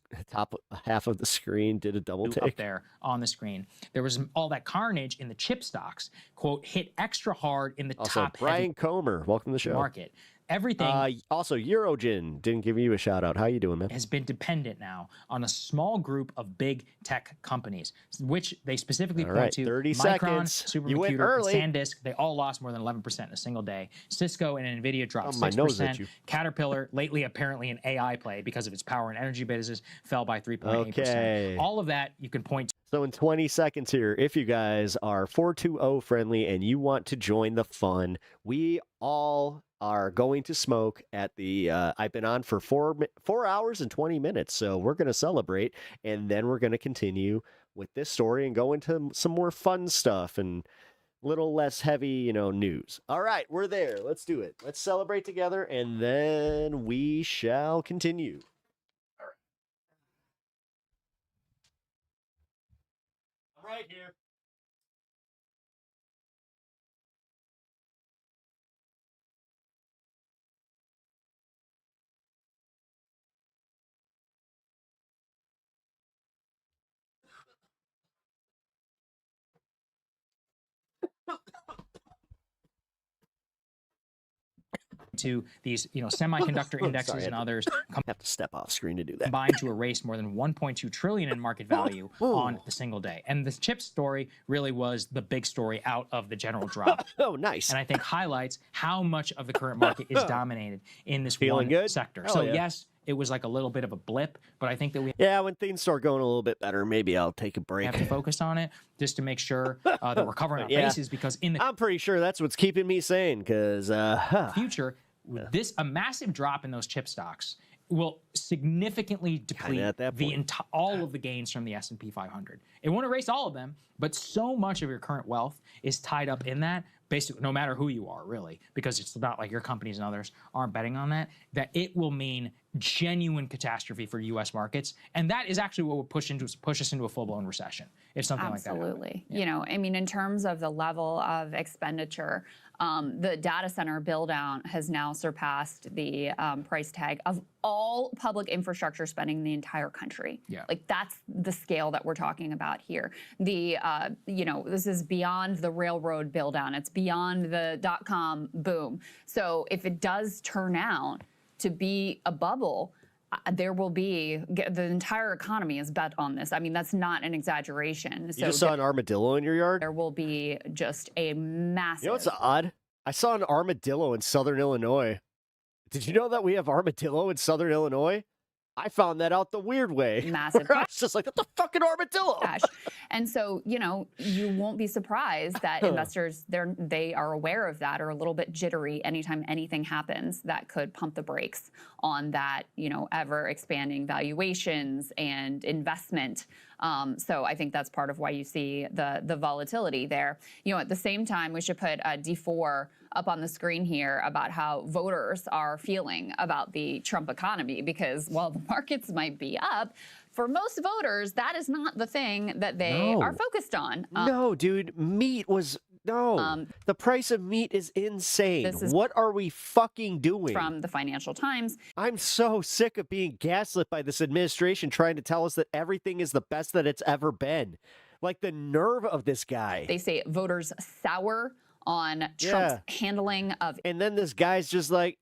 of the screen did a double up take. there on the screen. There was all that carnage in the chip stocks, quote, hit extra hard in the Also, top Brian heavy Comer, welcome to the show. market. Everything Also, Eurogin didn't give you a shout out. How you doing, man? has been dependent now on a small group of big tech companies, which they specifically All point right, to. 30 Micron, seconds. You went Supercomputer, early. and SanDisk, they all lost more than 11% in a single day. Cisco and NVIDIA dropped My nose at 6%. you. Caterpillar, lately apparently an AI play because of its power and energy business, fell by 3.8%. Okay. All of that you can point to. So in 20 seconds here, if you guys are 420 friendly and you want to join the fun, we all are going to smoke at the I've been on for 4 hours and 20 minutes, so we're going to celebrate, and then we're going to continue with this story and go into some more fun stuff and a little less heavy, news. All right, we're there. Let's do it. Let's celebrate together, and then we shall continue. I'm right here. To these, semiconductor indexes Sorry, I and others have to step off screen to do that. combined to erase more than 1.2 trillion in market value on the single day. And the chip story really was the big story out of the general drop. Oh, nice. And I think highlights how much of the current market is dominated in this Feeling one good? sector. Hell So yeah. yes, it was like a little bit of a blip, but I think that we Yeah, when things start going a little bit better, maybe I'll take a break. have to focus on it just to make sure that we're covering our Yeah. bases, because in the I'm pretty sure that's what's keeping me sane, because future, a massive drop in those chip stocks will significantly deplete at that point. all of the gains from the S&P 500. It won't erase all of them, but so much of your current wealth is tied up in that, basically, no matter who you are, really, because it's not like your companies and others aren't betting on that it will mean genuine catastrophe for U.S. markets. And that is actually what will push us into a full-blown recession if something like that happens. Absolutely. In terms of the level of expenditure, the data center build-out has now surpassed the price tag of all public infrastructure spending in the entire country. Yeah. Like, that's the scale that we're talking about here. This is beyond the railroad build-out. It's beyond the dot-com boom. So if it does turn out to be a bubble, there will be, the entire economy is bet on this. I mean, that's not an exaggeration. you just saw an armadillo in your yard? There will be just a massive. You know what's odd? I saw an armadillo in southern Illinois. Did you know that we have armadillo in southern Illinois? I found that out the weird way. Massive I was just like, what the fucking armadillo? Cash. And so, you won't be surprised that investors, they are aware of that, or a little bit jittery anytime anything happens that could pump the brakes on that, ever expanding valuations and investment. So I think that's part of why you see the volatility there. At the same time, we should put D4 up on the screen here about how voters are feeling about the Trump economy, because while the markets might be up, for most voters, that is not the thing that they are focused on. No, dude, meat was... No, the price of meat is insane. This is what are we fucking doing? From the Financial Times. I'm so sick of being gaslit by this administration trying to tell us that everything is the best that it's ever been. Like, the nerve of this guy. They say voters sour on Trump's handling of. And then this guy's just like,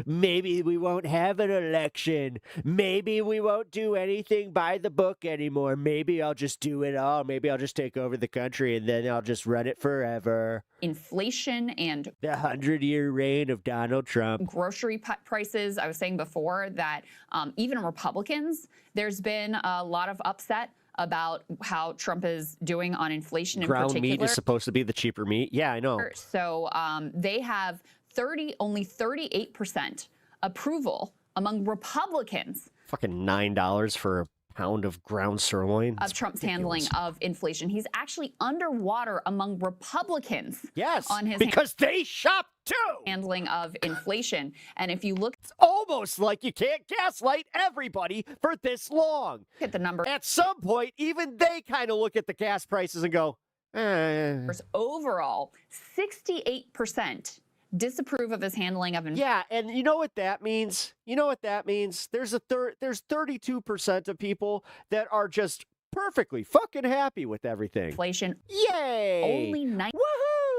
maybe we won't have an election. Maybe we won't do anything by the book anymore. Maybe I'll just do it all. Maybe I'll just take over the country and then I'll just run it forever. Inflation and the 100-year reign of Donald Trump. Grocery prices. I was saying before that even Republicans, there's been a lot of upset about how Trump is doing on inflation in Ground particular. meat is supposed to be the cheaper meat. Yeah, I know. So they have only 38% approval among Republicans. Fucking $9 for a pound of ground sirloin. Of Trump's handling of inflation. He's actually underwater among Republicans. Yes, on his because they shop too. Handling of inflation. And if you look, it's almost like you can't gaslight everybody for this long. At the number. At some point, even they kind of look at the gas prices and go, Overall, 68% disapprove of his handling of inflation. Yeah, and you know what that means? There's 32% of people that are just perfectly fucking happy with everything. Inflation. Yay! Only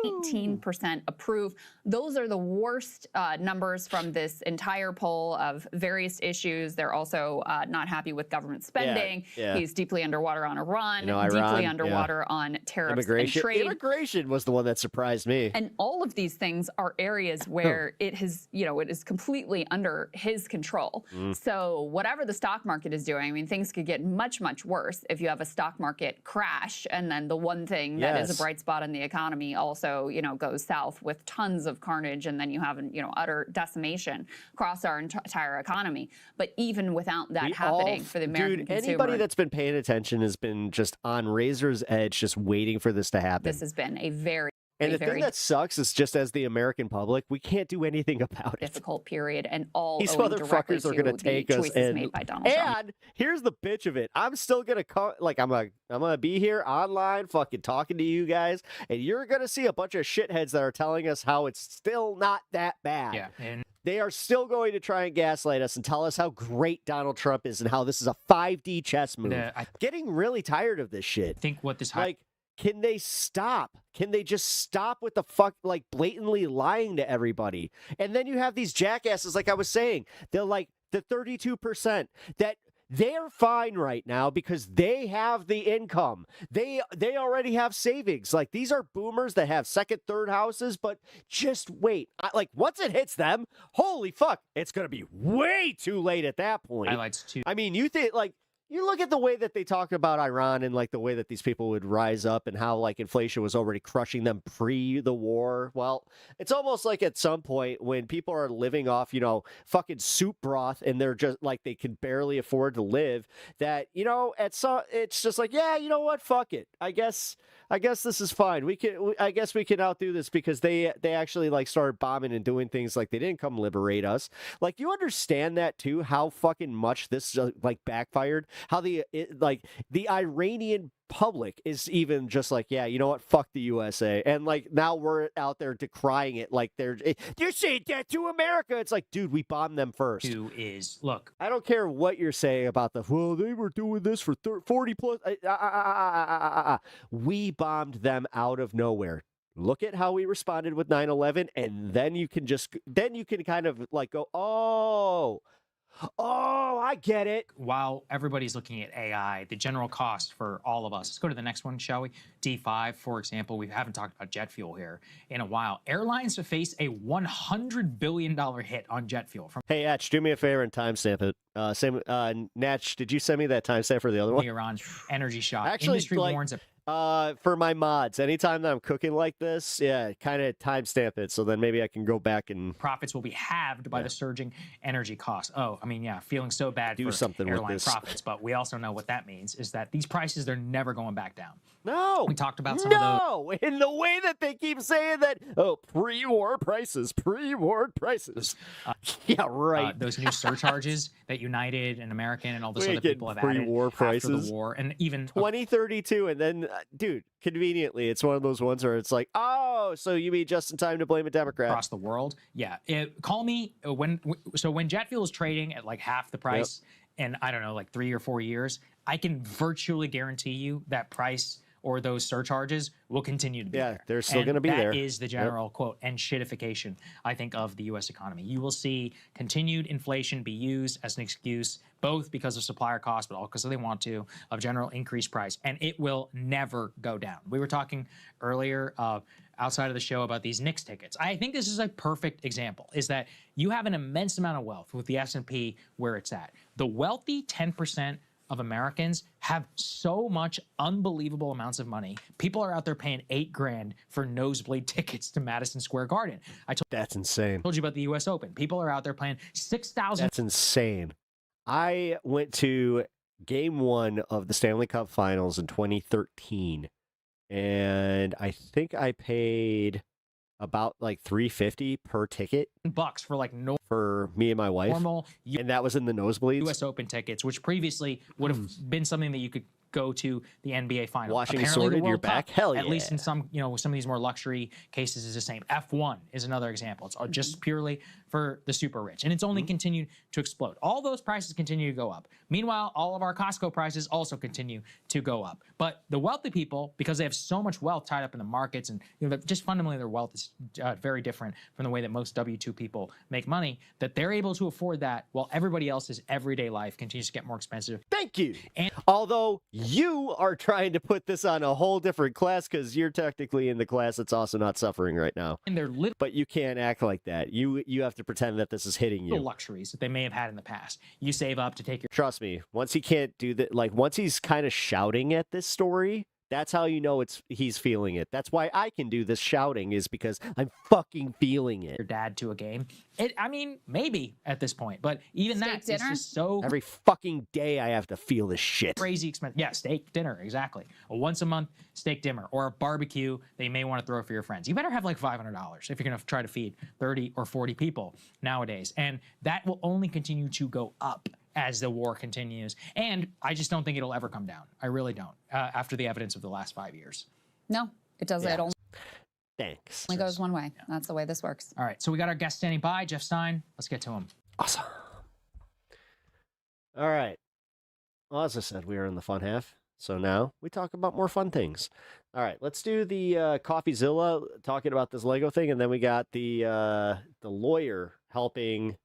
18% approve. Those are the worst numbers from this entire poll of various issues. They're also not happy with government spending. Yeah. He's deeply underwater on Iran, Iran, deeply underwater on tariffs and trade. Immigration was the one that surprised me. And all of these things are areas where it is completely under his control. So whatever the stock market is doing, I mean, things could get much, much worse if you have a stock market crash, and then the one thing that is a bright spot in the economy also, goes south with tons of carnage, and then you have, utter decimation across our entire economy. But even without that happening for the American consumer, anybody that's been paying attention has been just on razor's edge, just waiting for this to happen. This has been a very And the thing that sucks is just as the American public, we can't do anything about it. difficult period, and all These owing directly motherfuckers are going to to take the us choices and made by Donald Trump. And here's the bitch of it. I'm still going to I'm going to be here online fucking talking to you guys, and you're going to see a bunch of shitheads that are telling us how it's still not that bad. Yeah. And they are still going to try and gaslight us and tell us how great Donald Trump is and how this is a 5D chess move. Getting really tired of this shit. I think what this can they stop? Can they just stop with the blatantly lying to everybody? And then you have these jackasses, like I was saying, they're like the 32% that they're fine right now because they have the income. They already have savings. Like, these are boomers that have second, third houses, but just wait. Once it hits them, holy fuck, it's going to be way too late at that point. Highlights too. I mean, you think, you look at the way that they talk about Iran and the way that these people would rise up and how inflation was already crushing them pre the war. Well, it's almost like at some point when people are living off, fucking soup broth and they're just they can barely afford to live, that, it's just yeah, you know what? Fuck it. I guess this is fine. I guess we can outdo this because they actually started bombing and doing things they didn't come liberate us. You understand that too, how fucking much this backfired. How the Iranian public is even just yeah, you know what? Fuck the USA. And now we're out there decrying it you're saying that to America. It's dude, we bombed them first. Look, I don't care what you're saying about they were doing this for 40 plus. We bombed them out of nowhere. Look at how we responded with 9/11, and then you can kind of go, Oh, I get it. While everybody's looking at AI, the general cost for all of us. Let's go to the next one, shall we? D5, for example. We haven't talked about jet fuel here in a while. Airlines have faced a $100 billion hit on jet fuel. Hey, Etch, do me a favor and timestamp it. Natch, did you send me that timestamp for the other one? Iran energy shock. Actually, Industry warns of for my mods, anytime that I'm cooking like this, yeah, kind of timestamp it, so then maybe I can go back and profits will be halved by the surging energy costs. Oh, I mean, yeah, feeling so bad for something airline with this. Profits, but we also know what that means is that these prices, they're never going back down. No, we talked about some of those. No, in the way that they keep saying that, pre-war prices. Yeah, right. Those new surcharges that United and American and all those other people have added pre-war prices after the war, and even 2032, and then, dude, conveniently, it's one of those ones where it's oh, so you mean just in time to blame a Democrat across the world? Yeah, call me when jet fuel is trading at half the price, and I don't know, 3 or 4 years, I can virtually guarantee you that price or those surcharges will continue to be there. They're still going to be there. That is the general quote and shitification, I think, of the U.S. economy. You will see continued inflation be used as an excuse, both because of supplier costs, but also because they want to, of general increased price, and it will never go down. We were talking earlier outside of the show about these Knicks tickets. I think this is a perfect example, is that you have an immense amount of wealth with the S&P where it's at. The wealthy 10% of Americans have so much unbelievable amounts of money. People are out there paying $8,000 for nosebleed tickets to Madison Square Garden. That's insane. I told you about the U.S. Open. People are out there paying $6,000. That's insane. I went to Game 1 of the Stanley Cup Finals in 2013, and I think I paid about like $350 per ticket. Bucks for like for me and my wife. Normal, and that was in the nosebleeds. U.S. Open tickets, which previously would have been something that you could go to the NBA Finals. Watching Apparently, sorted the your World back, Cup, hell yeah. At least in some, some of these more luxury cases is the same. F1 is another example. It's just purely for the super rich, and it's only continued to explode. All those prices continue to go up. Meanwhile, all of our Costco prices also continue to go up. But the wealthy people, because they have so much wealth tied up in the markets, and just fundamentally their wealth is very different from the way that most W-2 people make money, that they're able to afford that while everybody else's everyday life continues to get more expensive. Thank you. And although you are trying to put this on a whole different class because you're technically in the class that's also not suffering right now. And they're but you can't act like that. You have to pretend that this is hitting you. Luxuries that they may have had in the past. You save up to take your... Trust me, once he can't do that, like once he's kind of shouting at this story, that's how you know he's feeling it. That's why I can do this shouting, is because I'm fucking feeling it. Your dad to a game. I mean, maybe at this point, but even that is just so... Every fucking day I have to feel this shit. Crazy expensive. Yeah, steak dinner, exactly. A once a month steak dinner or a barbecue that you may want to throw for your friends. You better have like $500 if you're going to try to feed 30 or 40 people nowadays. And that will only continue to go up as the war continues. And I just don't think it'll ever come down. I really don't, after the evidence of the last 5 years. No, it doesn't. Yeah. It only Thanks. goes one way. That's the way this works. All right, so we got our guest standing by, Jeff Stein. Let's get to him. Awesome. All right. Well, as I said, we are in the fun half. So now we talk about more fun things. All right, let's do the CoffeeZilla talking about this Lego thing, and then we got the lawyer helping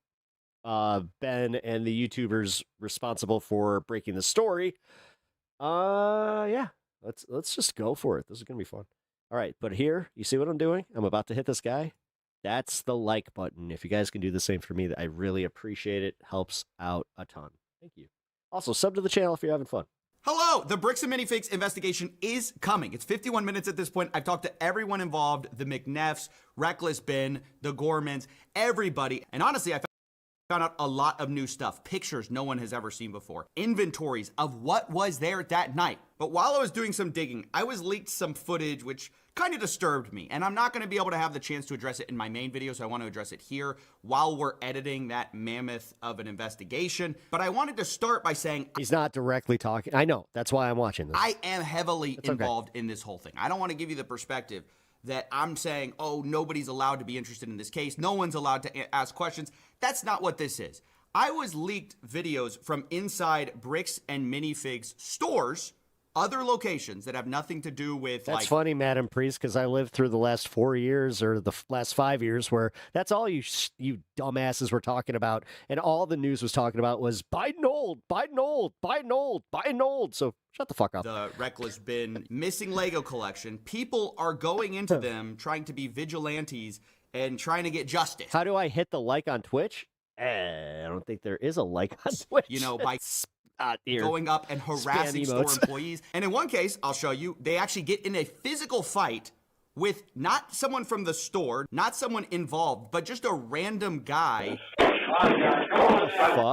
Ben and the YouTubers responsible for breaking the story. Yeah, let's just go for it. This is gonna be fun. All right, but here, you see what I'm doing? I'm about to hit this guy. That's the like button. If you guys can do the same for me, I really appreciate it. Helps out a ton. Thank you. Also, sub to the channel if you're having fun. Hello, the Bricks and Minifigs investigation is coming. It's 51 minutes at this point. I've talked to everyone involved, the McNeffs, Reckless Ben, the Gormans, everybody. And honestly, I found out a lot of new stuff, pictures no one has ever seen before, inventories of what was there that night. But while I was doing some digging, I was leaked some footage which kind of disturbed me, and I'm not going to be able to have the chance to address it in my main video, so I want to address it here while we're editing that mammoth of an investigation. But I wanted to start by saying he's not directly talking. I know, that's why I'm watching this. I am heavily involved in this whole thing. I don't want to give you the perspective that I'm saying, oh, nobody's allowed to be interested in this case. No one's allowed to ask questions. That's not what this is. I was leaked videos from inside Bricks and Minifigs stores, other locations that have nothing to do with That's funny, Madam Priest, because I lived through the last 4 years or the last 5 years where that's all you dumbasses were talking about. And all the news was talking about was Biden old, Biden old, Biden old, Biden old. So shut the fuck up. The Reckless Bin missing Lego collection. People are going into them trying to be vigilantes and trying to get justice. How do I hit the like on Twitch? I don't think there is a like on Twitch. You know, by going up and harassing store employees. And in one case, I'll show you, they actually get in a physical fight with not someone from the store, not someone involved, but just a random guy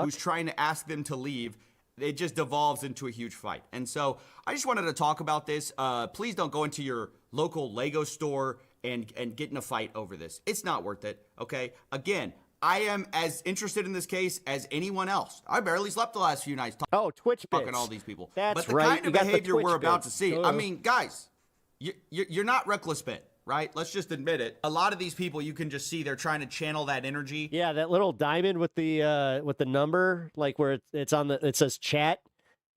who's trying to ask them to leave. It just devolves into a huge fight. And so I just wanted to talk about this. Please don't go into your local Lego store and get in a fight over this. It's not worth it, okay? Again, I am as interested in this case as anyone else. I barely slept the last few nights Twitch talking to all these people. That's but the right. kind of behavior we're about to see, I mean, guys, you're not Reckless Ben, right? Let's just admit it. A lot of these people, you can just see they're trying to channel that energy. Yeah, that little diamond with the number, like where it's on it says chat.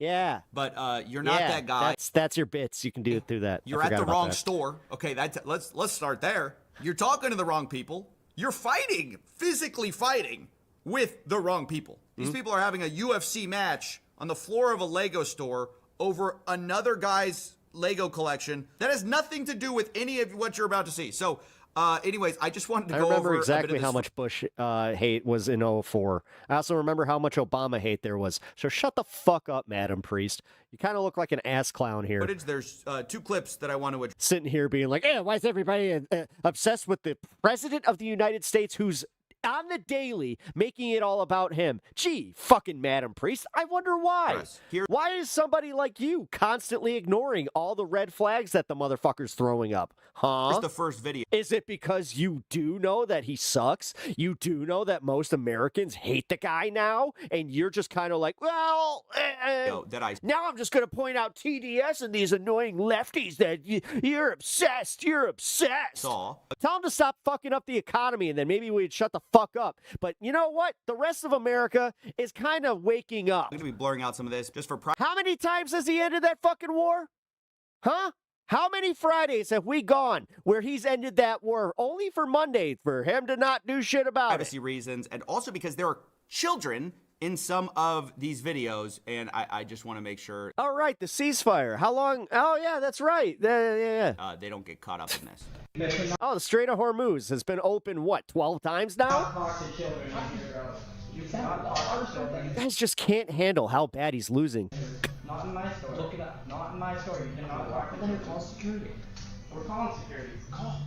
Yeah, but you're not that guy. That's your bits. You can do it through that. You're at the wrong store. Okay, let's start there. You're talking to the wrong people. You're fighting, physically fighting with the wrong people. These people are having a UFC match on the floor of a Lego store over another guy's Lego collection that has nothing to do with any of what you're about to see. So Anyways, I just wanted to I go remember over exactly a bit how of much Bush hate was in 04. I also remember how much Obama hate there was. So shut the fuck up, Madam Priest. You kind of look like an ass clown here. footage. There's 2 clips that I want to address. Sitting here being like, why is everybody obsessed with the President of the United States who's on the daily making it all about him? Gee, fucking Madam Priest, I wonder why. Why is somebody like you constantly ignoring all the red flags that the motherfucker's throwing up? Huh? Here's the first video. Is it because you do know that he sucks? You do know that most Americans hate the guy now? And you're just kind of like, well, now I'm just going to point out TDS and these annoying lefties that you're obsessed. You're obsessed. Tell them to stop fucking up the economy and then maybe we'd shut the fuck up. But you know what? The rest of America is kind of waking up. I'm going to be blurring out some of this just for How many times has he ended that fucking war? Huh? How many Fridays have we gone where he's ended that war only for Monday for him to not do shit about privacy reasons, and also because there are children in some of these videos, and I just want to make sure. All right, the ceasefire. How long? Oh, yeah, that's right. Yeah. They don't get caught up in this. Oh, the Strait of Hormuz has been open, what, 12 times now? You guys just can't handle how bad he's losing. Not in my store. Look it up. Not in my store. You cannot walk. Then call security. We're calling security. Call.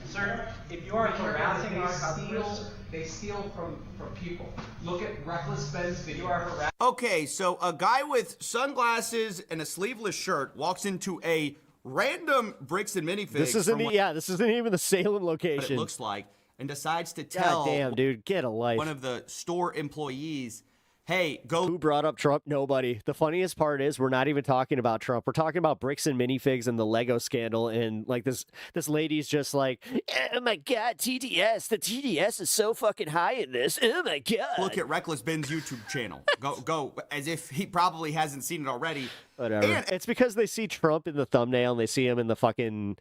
Sir, if you are harassing our customers, they steal from people. Look at Reckless Ben's video. You are harassing. Okay, so a guy with sunglasses and a sleeveless shirt walks into a random Bricks and Minifigs. This isn't even the Salem location. It looks like, and decides to tell. God damn, dude, get a life. One of the store employees, hey, go. Who brought up Trump? Nobody. The funniest part is we're not even talking about Trump. We're talking about Bricks and Minifigs and the Lego scandal. And like this lady's just like, oh my God, TDS. The TDS is so fucking high in this. Oh my God. Look at Reckless Ben's YouTube channel. Go, as if he probably hasn't seen it already. Whatever. And it's because they see Trump in the thumbnail and they see him in the fucking.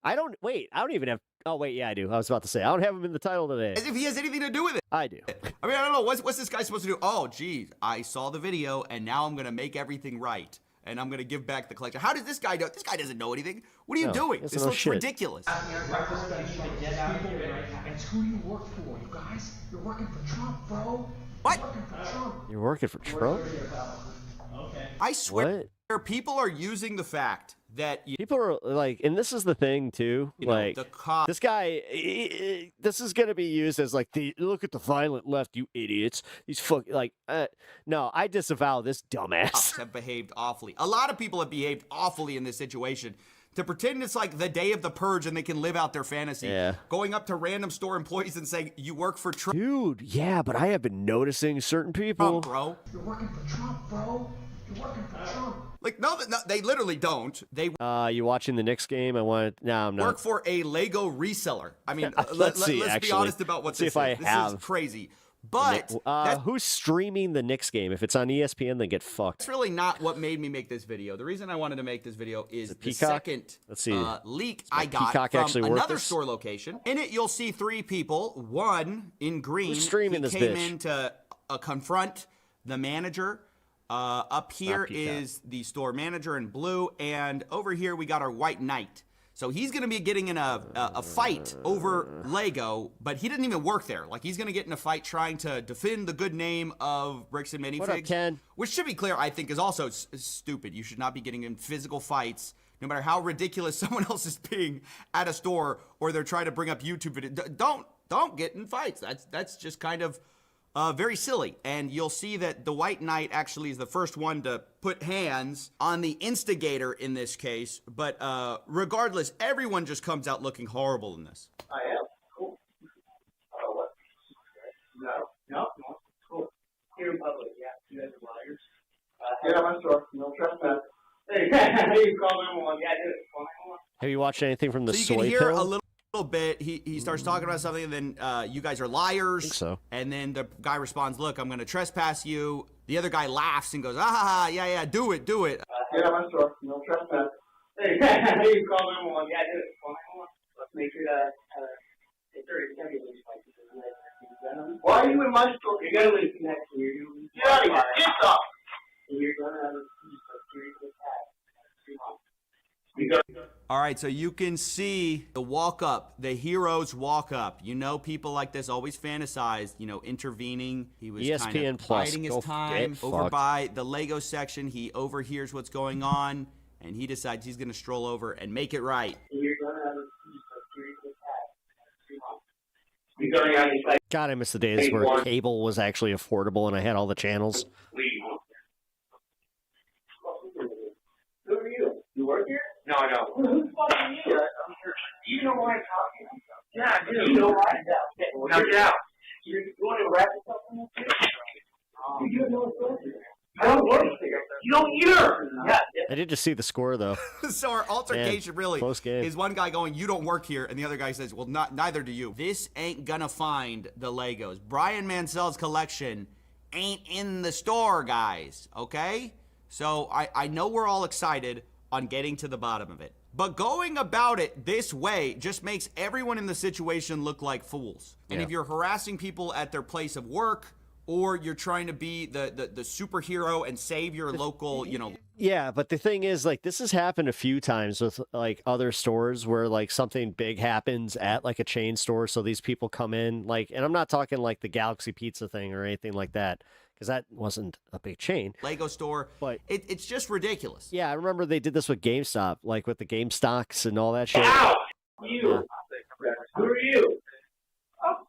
I don't even have. Oh, wait, yeah, I do. I was about to say, I don't have him in the title today. As if he has anything to do with it. I do. I mean, I don't know. What's this guy supposed to do? Oh, geez, I saw the video, and now I'm going to make everything right. And I'm going to give back the collection. How does this guy know? This guy doesn't know anything. What are you doing? This looks ridiculous. It's who you work for, you guys. You're working for Trump, bro. What? You're working for Trump? Okay. I swear, people are using the fact that people are like, and this is the thing too, like this guy, this is gonna be used as like look at the violent left, you idiots. These no, I disavow this dumbass. Have behaved awfully. A lot of people have behaved awfully in this situation. To pretend it's like the day of the purge and they can live out their fantasy. Yeah. Going up to random store employees and saying, you work for Trump. Dude, yeah, but I have been noticing certain people. Trump, bro. You're working for Trump, bro. You're working for Trump. Like, no, they literally don't. They you watching the Knicks game? No, I'm not. Work for a Lego reseller. I mean, let's be honest about what this is. This is crazy. But who's streaming the Knicks game? If it's on ESPN, then get fucked. That's really not what made me make this video. The reason I wanted to make this video is the second leak I got from another store location. In it, you'll see 3 people. One in green. Who's streaming this came bitch? in to confront the manager. Up here is the store manager in blue, and over here we got our white knight. So he's going to be getting in a fight over Lego, but he didn't even work there. Like, he's going to get in a fight trying to defend the good name of Bricks and Minifigs. What up, Ken? Which, should be clear, I think is also stupid. You should not be getting in physical fights, no matter how ridiculous someone else is being at a store, or they're trying to bring up YouTube videos. Don't get in fights. That's just kind of very silly. And you'll see that the White Knight actually is the first one to put hands on the instigator in this case. But regardless, everyone just comes out looking horrible in this. I am. Cool. What? No. Cool. Here in public, yeah. You guys are liars. Get out my store. No trespass. Hey, you call 911. Yeah, I did it. Call 911. Have you watched anything from the so you soy can hear pill? a little bit. He starts talking about something, and then you guys are liars. I think so. And then the guy responds, look, I'm going to trespass you. The other guy laughs and goes, yeah, do it. Get out my store. No trespass. Hey, you call 911. Yeah, I did it. Call 911. Let's make sure that it's going to be least like this. Why are you in my store? You're going to leave next to you. Get out of here. Get off. You're going to have a serious attack. All right, so you can see the walk up, the hero's walk up. You know, people like this always fantasized, you know, intervening. He was kind ESPN of Plus, biding his go time get over fucked. by the Lego section. He overhears what's going on, and he decides he's going to stroll over and make it right. God, I miss the days where cable was actually affordable and I had all the channels. Who are you? You work here? No, I don't. Who's fucking you? I'm sure. You know why I'm talking? Yeah, I do. You know why? Now get out. You want to wrap this up in this shit? You know what's I don't work here. You don't either. Yeah. I did just see the score, though. So our altercation really close game. is one guy going, you don't work here, and the other guy says, well, neither do you. This ain't gonna find the Legos. Brian Mansell's collection ain't in the store, guys, okay? So I know we're all excited on getting to the bottom of it. But going about it this way just makes everyone in the situation look like fools. And if you're harassing people at their place of work, or you're trying to be the superhero and save your local, you know. Yeah, but the thing is, like, this has happened a few times with, like, other stores where, like, something big happens at, like, a chain store. So these people come in, like, and I'm not talking, like, the Galaxy Pizza thing or anything like that, because that wasn't a big chain. Lego store, but it's just ridiculous. Yeah, I remember they did this with GameStop, like, with the Game Stocks and all that shit. Ow! You. Who are you?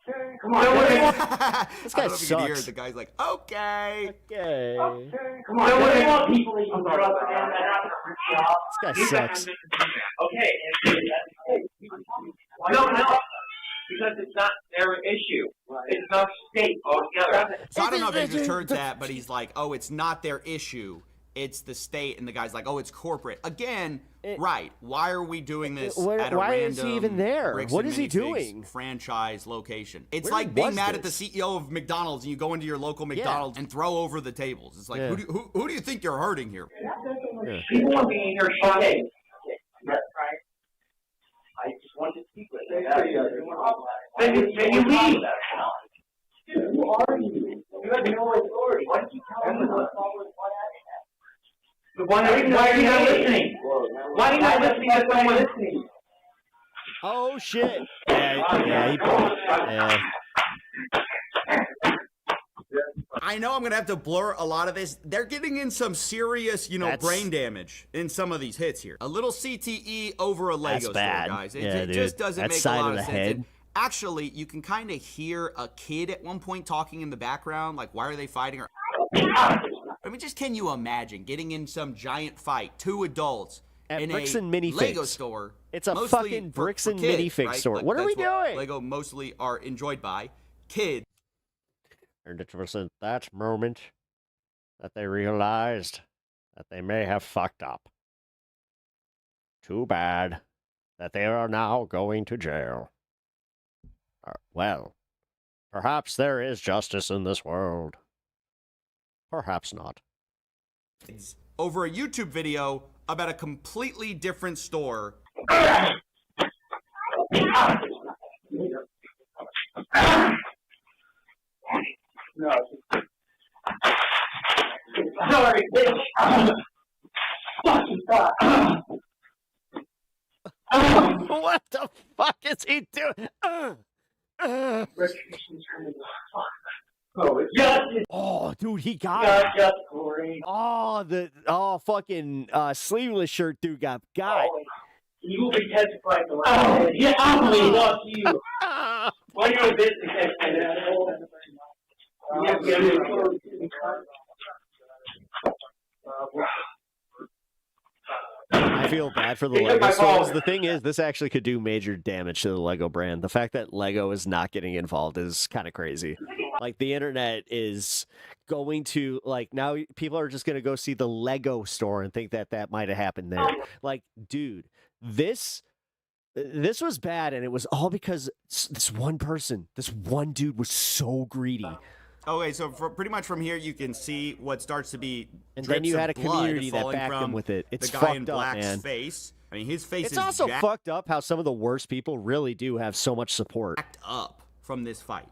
Okay. Come on. This I guy don't know if you can hear sucks. it. The guy's like, okay. Okay. Come on. What do you want people to go up and down that This guy sucks. Okay. No, because it's not their issue. It's not state altogether. So I don't know if he just heard that, but he's like, oh, it's not their issue. It's the state. And the guy's like, oh, it's corporate. Again, right. Why are we doing this at a why random is he even there? Bricks What and is he Minifigs doing? franchise location? It's Where like being was mad at the this? CEO of McDonald's and you go into your local McDonald's and throw over the tables. It's like, who do you think you're hurting here? People want to be in your shot. Okay. That's right. I just want to speak with you. Then you leave. Dude, who are you? You have no authority. Why don't you tell me what Why are you not listening? Why are you not listening to someone listening? Oh, shit. Yeah, he broke. Yeah. I know I'm going to have to blur a lot of this. They're getting in some serious, brain damage in some of these hits here. A little CTE over a Lego That's store, bad. guys. It, Yeah, it dude. just doesn't That make a side lot of of the sense. head. And actually, you can kind of hear a kid at one point talking in the background, like, why are they fighting? Or I mean, just can you imagine getting in some giant fight, two adults At in Bricks a and Minifigs. Lego store? It's a mostly fucking for Bricks and kids, Minifig right? store. Like, What are we that's doing? Lego mostly are enjoyed by kids. And it was at that moment that they realized that they may have fucked up. Too bad that they are now going to jail. Well, perhaps there is justice in this world. Perhaps not. Over a YouTube video about a completely different store. No. Sorry, bitch. Fucking fuck. What the fuck is he doing? Oh, dude, he got it. Oh, fucking sleeveless shirt dude got You will be testified to that. Yeah, I'm going to talk to you. Why are you a business I feel bad for the Lego stores. The thing is, this actually could do major damage to the Lego brand. The fact that Lego is not getting involved is kind of crazy. Like, the internet is going to, like, now people are just going to go see the Lego store and think that that might have happened there. Like, dude, this was bad, and it was all because this one person, this one dude was so greedy. Okay, so pretty much from here you can see what starts to be And then you had a community that backed him with it. It's the guy fucked in up, black's man. face. I mean, his face It's is also jacked fucked up how some of the worst people really do have so much support. up from this fight.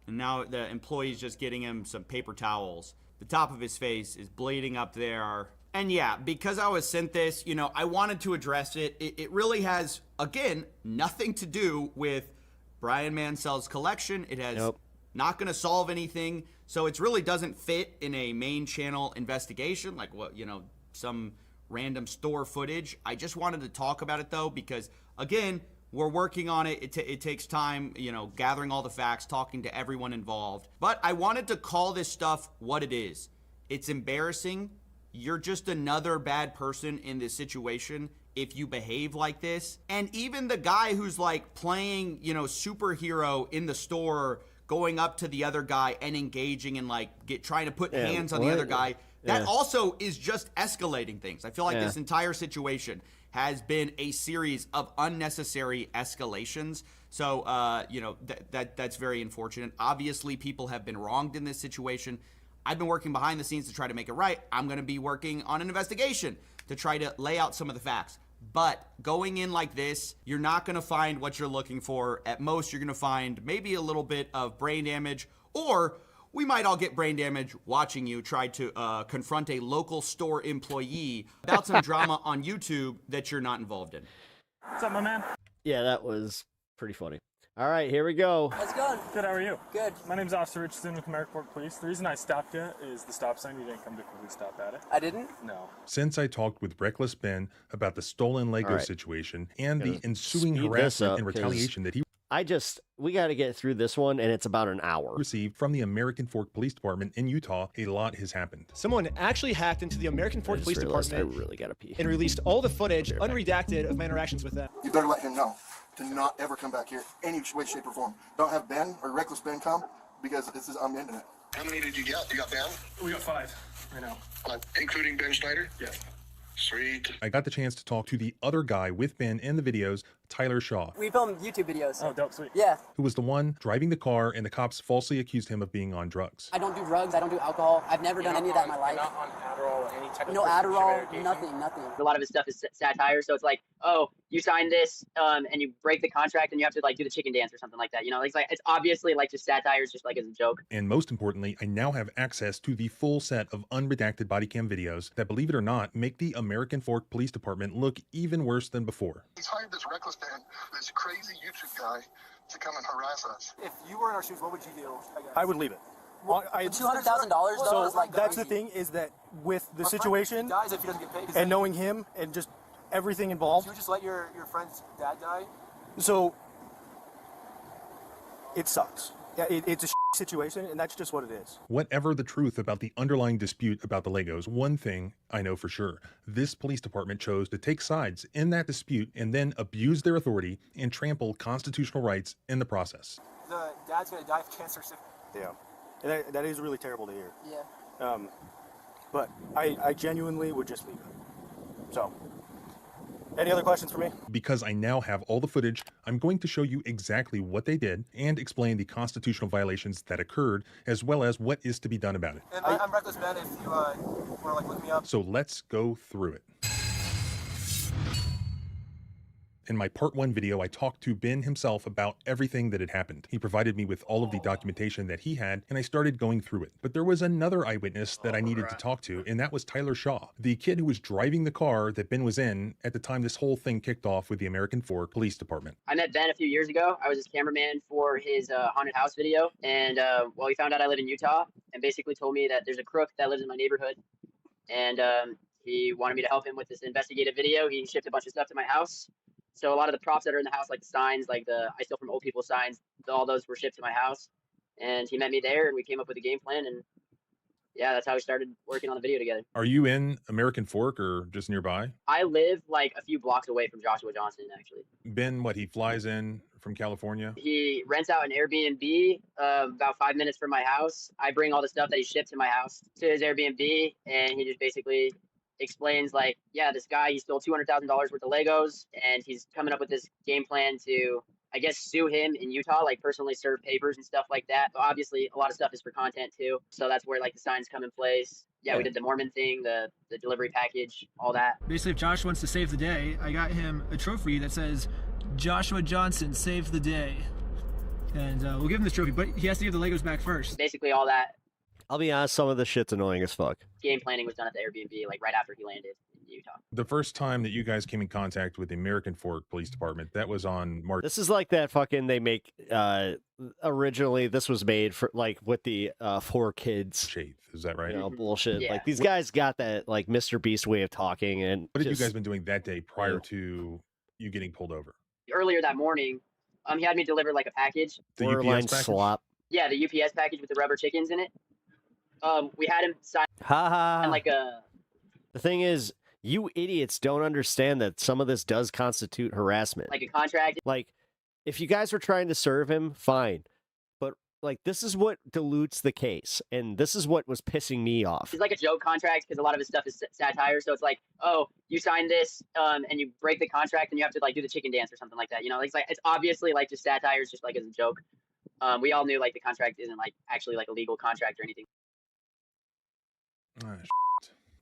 And now the employee's just getting him some paper towels. The top of his face is bleeding up there. And yeah, because I was sent this, I wanted to address it. It really has, again, nothing to do with Brian Mansell's collection. It has not going to solve anything. So it really doesn't fit in a main channel investigation, like what, some random store footage. I just wanted to talk about it though, because again, we're working on it. It takes time, gathering all the facts, talking to everyone involved. But I wanted to call this stuff what it is. It's embarrassing. You're just another bad person in this situation if you behave like this. And even the guy who's like playing, superhero in the store, going up to the other guy and engaging and like trying to put hands on the other guy, that also is just escalating things. I feel like this entire situation has been a series of unnecessary escalations. So, that's very unfortunate. Obviously, people have been wronged in this situation. I've been working behind the scenes to try to make it right. I'm going to be working on an investigation to try to lay out some of the facts. But going in like this, you're not going to find what you're looking for. At most, you're going to find maybe a little bit of brain damage, or we might all get brain damage watching you try to confront a local store employee about some drama on YouTube that you're not involved in. What's up, my man? Yeah, that was pretty funny. All right, here we go. How's it going? Good, how are you? Good. My name's Officer Richardson with Merrick Police. The reason I stopped you is the stop sign. You didn't come to quickly stop at it. I didn't? No. Since I talked with Reckless Ben about the stolen Lego situation and the ensuing harassment and retaliation that he we got to get through this one, and it's about an hour. Received from the American Fork Police Department in Utah, a lot has happened. Someone actually hacked into the American Fork Police Department I really gotta pee. and released all the footage, unredacted, of my interactions with them. You better let him know to not ever come back here any way, shape, or form. Don't have Ben or Reckless Ben come, because I'm ending it. How many did you get? You got Ben? We got 5 right now. Including Ben Schneider? Yes. Sweet. I got the chance to talk to the other guy with Ben in the videos, Tyler Shaw. We filmed YouTube videos. Oh, dope, sweet. Yeah. Who was the one driving the car, and the cops falsely accused him of being on drugs. I don't do drugs. I don't do alcohol. I've never done any of that in my life. You're not on Adderall or any type of No Adderall, nothing. A lot of his stuff is satire, so it's like, oh, you signed this, and you break the contract, and you have to like do the chicken dance or something like that. It's obviously like just satire, just like as a joke. And most importantly, I now have access to the full set of unredacted body cam videos that, believe it or not, make the American Fork Police Department look even worse than before. He's hired this Reckless Ben, this crazy YouTube guy, to come and harass us. If you were in our shoes, what would you do? I would leave it. $200,000 So is like that's crazy. the thing, is that with the situation Dies if he doesn't get paid. and knowing him and just everything involved, You just let your friend's dad die? so it sucks. Yeah, it's a situation, and that's just what it is. Whatever the truth about the underlying dispute about the Legos, one thing I know for sure: this police department chose to take sides in that dispute and then abuse their authority and trample constitutional rights in the process. The dad's gonna die of cancer. Yeah, and that is really terrible to hear. Yeah. But I genuinely would just leave it. So, any other questions for me? Because I now have all the footage, I'm going to show you exactly what they did and explain the constitutional violations that occurred, as well as what is to be done about it. And I'm Reckless Ben if you want to look me up. So let's go through it. In my part 1 video, I talked to Ben himself about everything that had happened. He provided me with all of the documentation that he had, and I started going through it. But there was another eyewitness that I needed to talk to, and that was Tyler Shaw, the kid who was driving the car that Ben was in at the time this whole thing kicked off with the American Fork Police Department. I met Ben a few years ago. I was his cameraman for his haunted house video, and he found out I live in Utah, and basically told me that there's a crook that lives in my neighborhood, and he wanted me to help him with this investigative video. He shipped a bunch of stuff to my house. So a lot of the props that are in the house, like the signs, like the I Steal From Old People signs, all those were shipped to my house. And he met me there, and we came up with a game plan, and yeah, that's how we started working on the video together. Are you in American Fork or just nearby? I live like a few blocks away from Joshua Johnson, actually. Ben, he flies in from California? He rents out an Airbnb about 5 minutes from my house. I bring all the stuff that he shipped to my house to his Airbnb, and he just basically explains like, yeah, this guy, he stole $200,000 worth of Legos, and he's coming up with this game plan to, I guess, sue him in Utah, like personally serve papers and stuff like that. But obviously, a lot of stuff is for content too. So that's where like the signs come in place. Yeah, we did the Mormon thing, the delivery package, all that. Basically, if Josh wants to save the day, I got him a trophy that says, Joshua Johnson saved the day. And we'll give him this trophy, but he has to give the Legos back first. Basically all that. I'll be honest, some of the shit's annoying as fuck. Game planning was done at the Airbnb, like right after he landed in Utah. The first time that you guys came in contact with the American Fork Police Department, that was on March. This is like that fucking they make originally this was made for like with the 4 kids. 8th, is that right? You know, bullshit. Yeah. Like these guys got that like Mr. Beast way of talking. And what had you guys been doing that day prior to you getting pulled over? Earlier that morning, he had me deliver like a package. The borderline UPS package? slop. Yeah, the UPS package with the rubber chickens in it. We had him sign like a. The thing is, you idiots don't understand that some of this does constitute harassment. Like a contract. Like, if you guys were trying to serve him, fine. But, like, this is what dilutes the case. And this is what was pissing me off. It's like a joke contract because a lot of his stuff is satire. So it's like, oh, you signed this and you break the contract and you have to, like, do the chicken dance or something like that. You know, it's like, it's obviously, like, just satire. It's just, like, as a joke. We all knew, like, the contract isn't, like, actually, like, a legal contract or anything.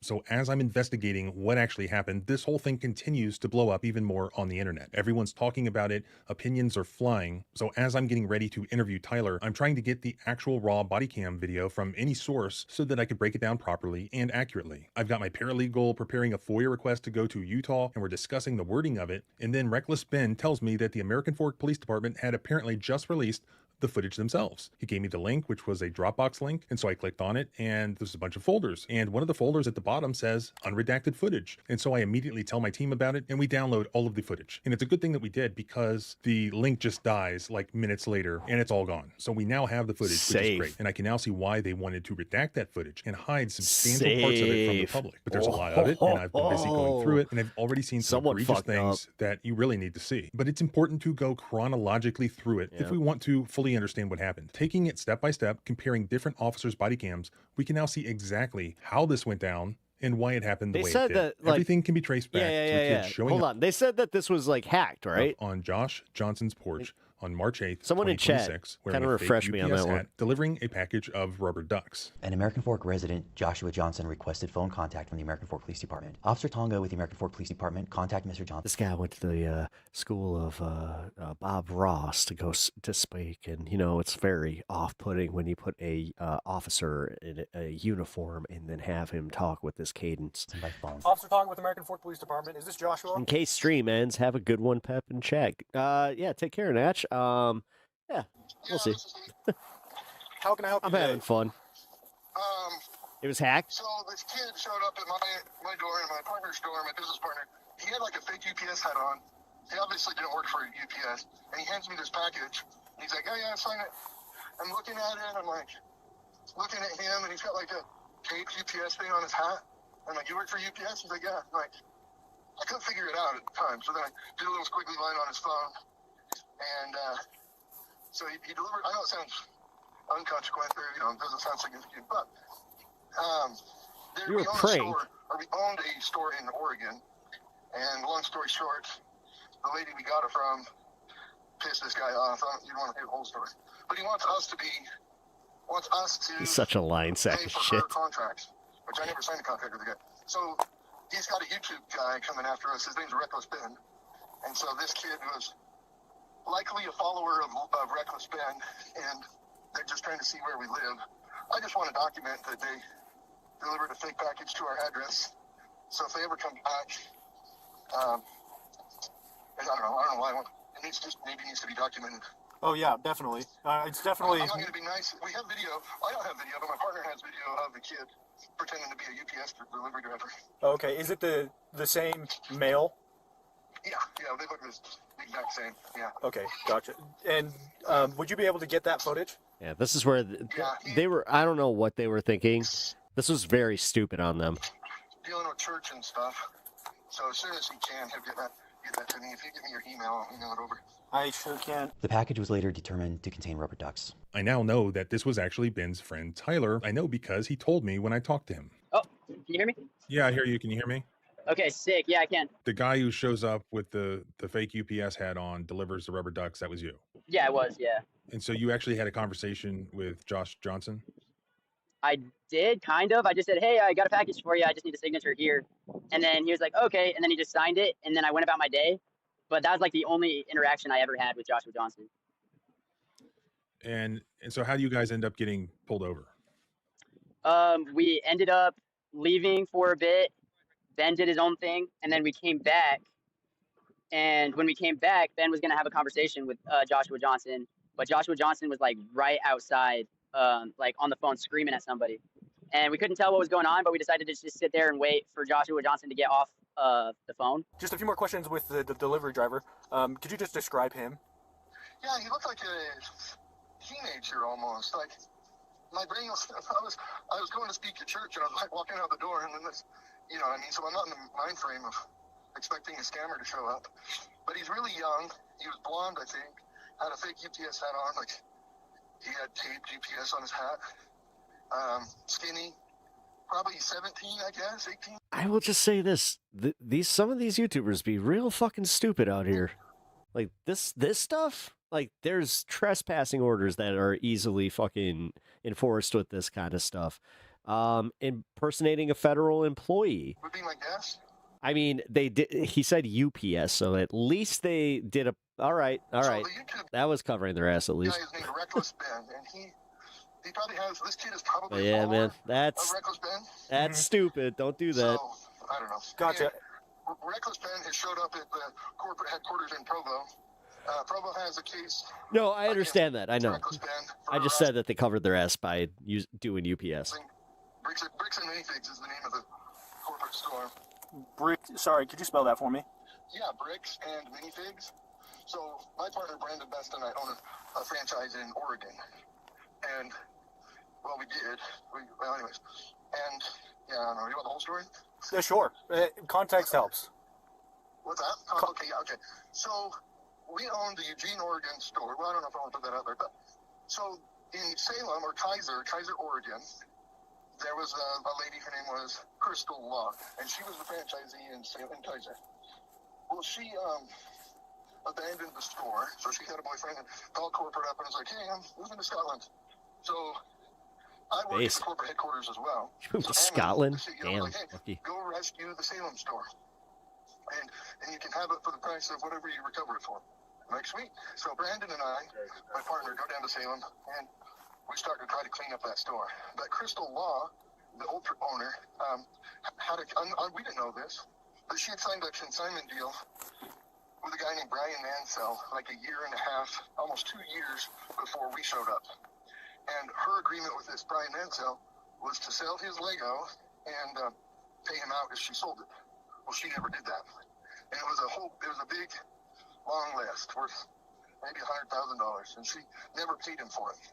So as I'm investigating what actually happened, this whole thing continues to blow up even more on the internet. Everyone's talking about it, opinions are flying. So as I'm getting ready to interview Tyler, I'm trying to get the actual raw body cam video from any source so that I could break it down properly and accurately. I've got my paralegal preparing a FOIA request to go to Utah, and we're discussing the wording of it. And then Reckless Ben tells me that the American Fork Police Department had apparently just released the footage themselves. He gave me the link, which was a Dropbox link, and so I clicked on it, and there's a bunch of folders, and one of the folders at the bottom says unredacted footage. And so I immediately tell my team about it, and we download all of the footage. And it's a good thing that we did, because the link just dies like minutes later and it's all gone. So we now have the footage, which is great, and I can now see why they wanted to redact that footage and hide substantial parts of it from the public. But there's a lot of it, and I've been busy going through it, and I've already seen some egregious things that you really need to see. But it's important to go chronologically through it if we want to fully understand what happened. Taking it step by step, comparing different officers' body cams, we can now see exactly how this went down and why it happened the way it did. That, like, everything can be traced back to a kid showing Hold on. They said that this was like hacked, right? On Josh Johnson's porch on March 8th, Someone in chat 2026, kind of refreshed me on that one. delivering a package of rubber ducks. An American Fork resident, Joshua Johnson, requested phone contact from the American Fork Police Department. Officer Tonga with the American Fork Police Department contact Mr. Johnson. This guy went to the school of Bob Ross to go to speak, and you know it's very off-putting when you put a officer in a uniform and then have him talk with this cadence. By phone. Officer Tong with American Fork Police Department. Is this Joshua? In case stream ends, have a good one, Pep, and check. Yeah, take care, Natch. Yeah, we'll see. How can I help you? I'm having fun. It was hacked. So this kid showed up at my door, my partner's door, my business partner. He had like a fake UPS hat on. He obviously didn't work for UPS. And he hands me this package. And he's like, oh yeah, sign it. I'm looking at it. I'm like, looking at him, and he's got like a taped UPS thing on his hat. I'm like, you work for UPS? He's like, yeah. I'm like, I couldn't figure it out at the time. So then I did a little squiggly line on his phone. And so he delivered. I know it sounds unconsequential, you know, it doesn't sound significant, but you were pranked. We owned a store in Oregon, and long story short, the lady we got it from pissed this guy off. You don't want to hear the whole story, but he wants us to He's such a lying sack of shit. her contracts, which I never signed a contract with the guy. So he's got a YouTube guy coming after us. His name's Reckless Ben, and so this kid was likely a follower of Reckless Ben, and they're just trying to see where we live. I just want to document that they delivered a fake package to our address. So if they ever come back, I don't know why. It needs to be documented. Oh yeah, definitely. It's definitely. I'm not going to be nice. We have video. I don't have video, but my partner has video of the kid pretending to be a UPS delivery driver. Okay, is it the same male? Yeah, they look the exact same. Yeah. Okay, gotcha. And would you be able to get that footage? Yeah, this is where they were. I don't know what they were thinking. This was very stupid on them. Dealing with church and stuff. So as soon as he can, he'll get that to me. If you give me your email, I'll email it over. I sure can. The package was later determined to contain rubber ducks. I now know that this was actually Ben's friend Tyler. I know because he told me when I talked to him. Oh, can you hear me? Yeah, I hear you. Can you hear me? Okay, sick. Yeah, I can. The guy who shows up with the fake UPS hat on, delivers the rubber ducks, that was you? Yeah, it was, yeah. And so you actually had a conversation with Josh Johnson? I did, kind of. I just said, hey, I got a package for you. I just need a signature here. And then he was like, okay. And then he just signed it. And then I went about my day. But that was like the only interaction I ever had with Joshua Johnson. And so how do you guys end up getting pulled over? We ended up leaving for a bit. Ben did his own thing, and then we came back. And when we came back, Ben was gonna have a conversation with Joshua Johnson, but Joshua Johnson was like right outside, like on the phone screaming at somebody, and we couldn't tell what was going on. But we decided to just sit there and wait for Joshua Johnson to get off the phone. Just a few more questions with the delivery driver. Could you just describe him? Yeah, he looked like a teenager almost. Like my brain was, I was going to speak at church, and I was like walking out the door, and then this, you know what I mean? So I'm not in the mind frame of expecting a scammer to show up. But he's really young. He was blonde, I think. Had a fake UPS hat on, like he had taped UPS on his hat. Skinny. Probably 17, I guess, 18. I will just say this: some of these YouTubers be real fucking stupid out here. Like this stuff. Like there's trespassing orders that are easily fucking enforced with this kind of stuff. Impersonating a federal employee. Would be my guess. I mean, they did. He said UPS, so at least they did a. All right. That was covering their ass at least. Guy is named Reckless Ben, and he probably has. This kid is probably. Yeah, man, that's Reckless Ben. That's stupid. Don't do that. So I don't know. Gotcha. Yeah, Reckless Ben has showed up at the corporate headquarters in Provo. Provo has a case. No, I understand that. I know. Reckless Ben I just said that they covered their ass by doing UPS. Bricks and Minifigs is the name of the corporate store. Sorry, could you spell that for me? Yeah, Bricks and Minifigs. So my partner Brandon Best and I own a franchise in Oregon, and well, we did. Well, anyways, and yeah, I don't know. You want the whole story? Yeah, sure. Context helps. What's that? Okay, yeah, okay. So we own the Eugene, Oregon store. Well, I don't know if I want to put that out there, but so in Salem or Kaiser, Oregon, there was a lady. Her name was Crystal Law, and she was the franchisee in Salem, Kaiser. Well, she abandoned the store, so she had a boyfriend and called corporate up and was like, "Hey, I'm moving to Scotland." So I work at the corporate headquarters as well. Moved to Scotland? Damn, like, hey, lucky. go rescue the Salem store, and you can have it for the price of whatever you recover it for. I'm like, sweet. So Brandon and I, my partner, go down to Salem, and we start to try to clean up that store. But Crystal Law, the old owner, we didn't know this, but she had signed a consignment deal with a guy named Brian Mansell like a year and a half, almost 2 years before we showed up. And her agreement with this Brian Mansell was to sell his Lego and pay him out if she sold it. Well, she never did that. And it was a big, long list worth maybe $100,000, and she never paid him for it.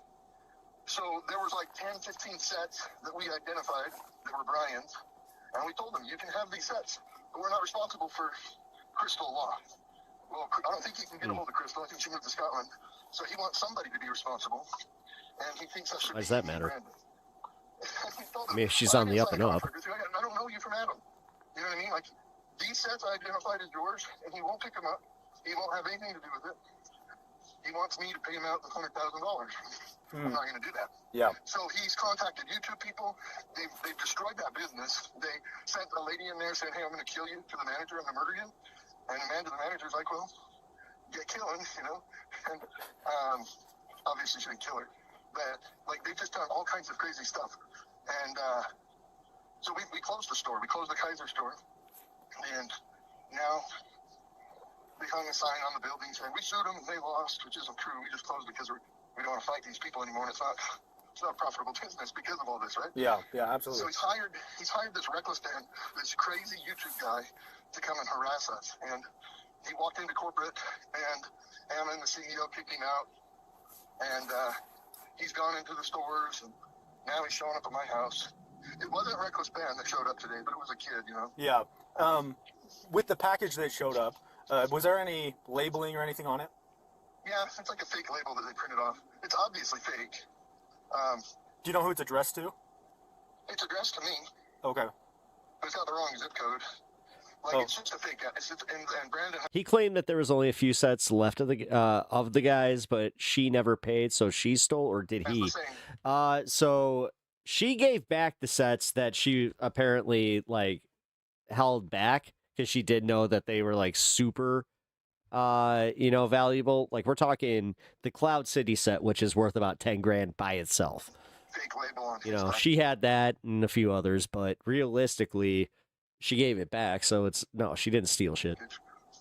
So there was like 10, 15 sets that we identified that were Brian's, and we told them, you can have these sets, but we're not responsible for Crystal Law. Well, I don't think he can get a hold of Crystal. I think she moved to Scotland. So he wants somebody to be responsible, and he thinks that should Why be does that matter? I mean, if she's on the up and up. I don't know you from Adam. You know what I mean? Like, these sets I identified as yours, and he won't pick them up. He won't have anything to do with it. He wants me to pay him out the $100,000. I'm not going to do that. Yeah. So he's contacted YouTube people. They've destroyed that business. They sent a lady in there saying, "Hey, I'm going to kill you," to the manager. I'm going to murder you. And the manager's like, "Well, get killing," you know. And obviously she didn't kill her, but like they've just done all kinds of crazy stuff. And so we closed the store. We closed the Kaiser store, and now they hung a sign on the building saying we sued them and they lost, which isn't true. We just closed it because we don't want to fight these people anymore. And it's not a profitable business because of all this, right? Yeah, absolutely. So he's hired this Reckless Ben, this crazy YouTube guy, to come and harass us. And he walked into corporate, and Ammon, the CEO, kicked him out. And he's gone into the stores, and now he's showing up at my house. It wasn't Reckless Ben that showed up today, but it was a kid, you know? Yeah. With the package that showed up, was there any labeling or anything on it? Yeah, it's like a fake label that they printed off. It's obviously fake. Do you know who it's addressed to? It's addressed to me. Okay. But it's got the wrong zip code. Like, it's just a fake guy. And Brandon... He claimed that there was only a few sets left of the guys, but she never paid, so she stole, or did he? So she gave back the sets that she apparently, like, held back, because she did know that they were, like, super... valuable. Like, we're talking the Cloud City set, which is worth about 10 grand by itself. fake label on You his know, stuff. she had that and a few others, but realistically, she gave it back. So she didn't steal shit.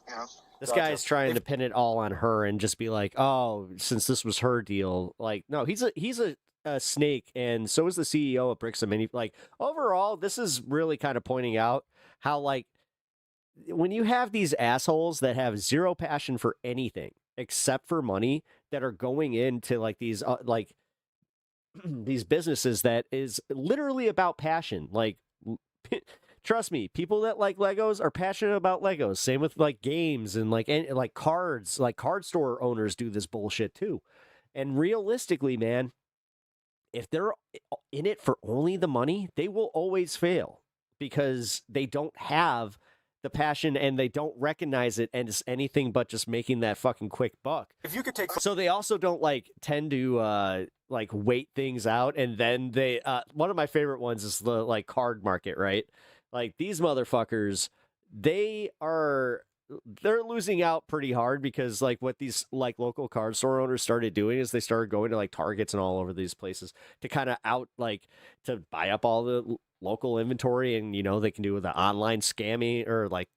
You know? This guy's trying to pin it all on her and just be like, oh, since this was her deal. Like, no, he's a snake, and so is the CEO of Bricks and Mini. Like, overall, this is really kind of pointing out how, like, when you have these assholes that have zero passion for anything except for money, that are going into like these these businesses that is literally about passion. Like, trust me, people that like Legos are passionate about Legos. Same with like games and like cards. Like card store owners do this bullshit too. And realistically, man, if they're in it for only the money, they will always fail because they don't have the passion and they don't recognize it as anything but just making that fucking quick buck. If you could take, so they also don't like tend to like wait things out, and then they one of my favorite ones is the like card market, right? Like these motherfuckers, they're losing out pretty hard because like what these like local card store owners started doing is they started going to like Targets and all over these places to kind of to buy up all the local inventory, and you know they can do the online scamming or like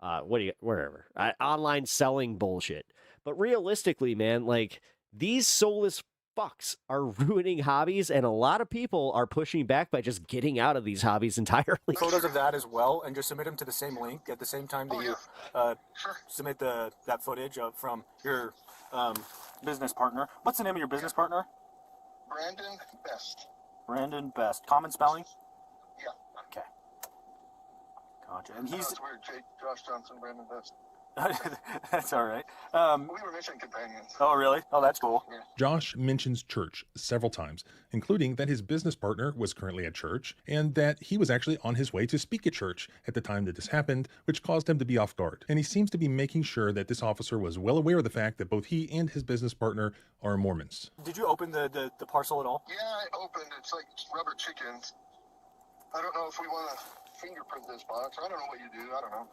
online selling bullshit. But realistically, man, like these soulless fucks are ruining hobbies, and a lot of people are pushing back by just getting out of these hobbies entirely. Photos of that as well, and just submit them to the same link at the same time that you submit that footage from your business partner. What's the name of your business partner? Brandon Best. Brandon Best. Common spelling? Yeah. Okay. Gotcha. And That's weird. Josh Johnson, Brandon Best. That's all right. We were mission companions. Oh, really? Oh, that's cool. Yeah. Josh mentions church several times, including that his business partner was currently at church and that he was actually on his way to speak at church at the time that this happened, which caused him to be off guard. And he seems to be making sure that this officer was well aware of the fact that both he and his business partner are Mormons. Did you open the parcel at all? Yeah, I opened. It's like rubber chickens. I don't know if we want to fingerprint this box. I don't know what you do. I don't know.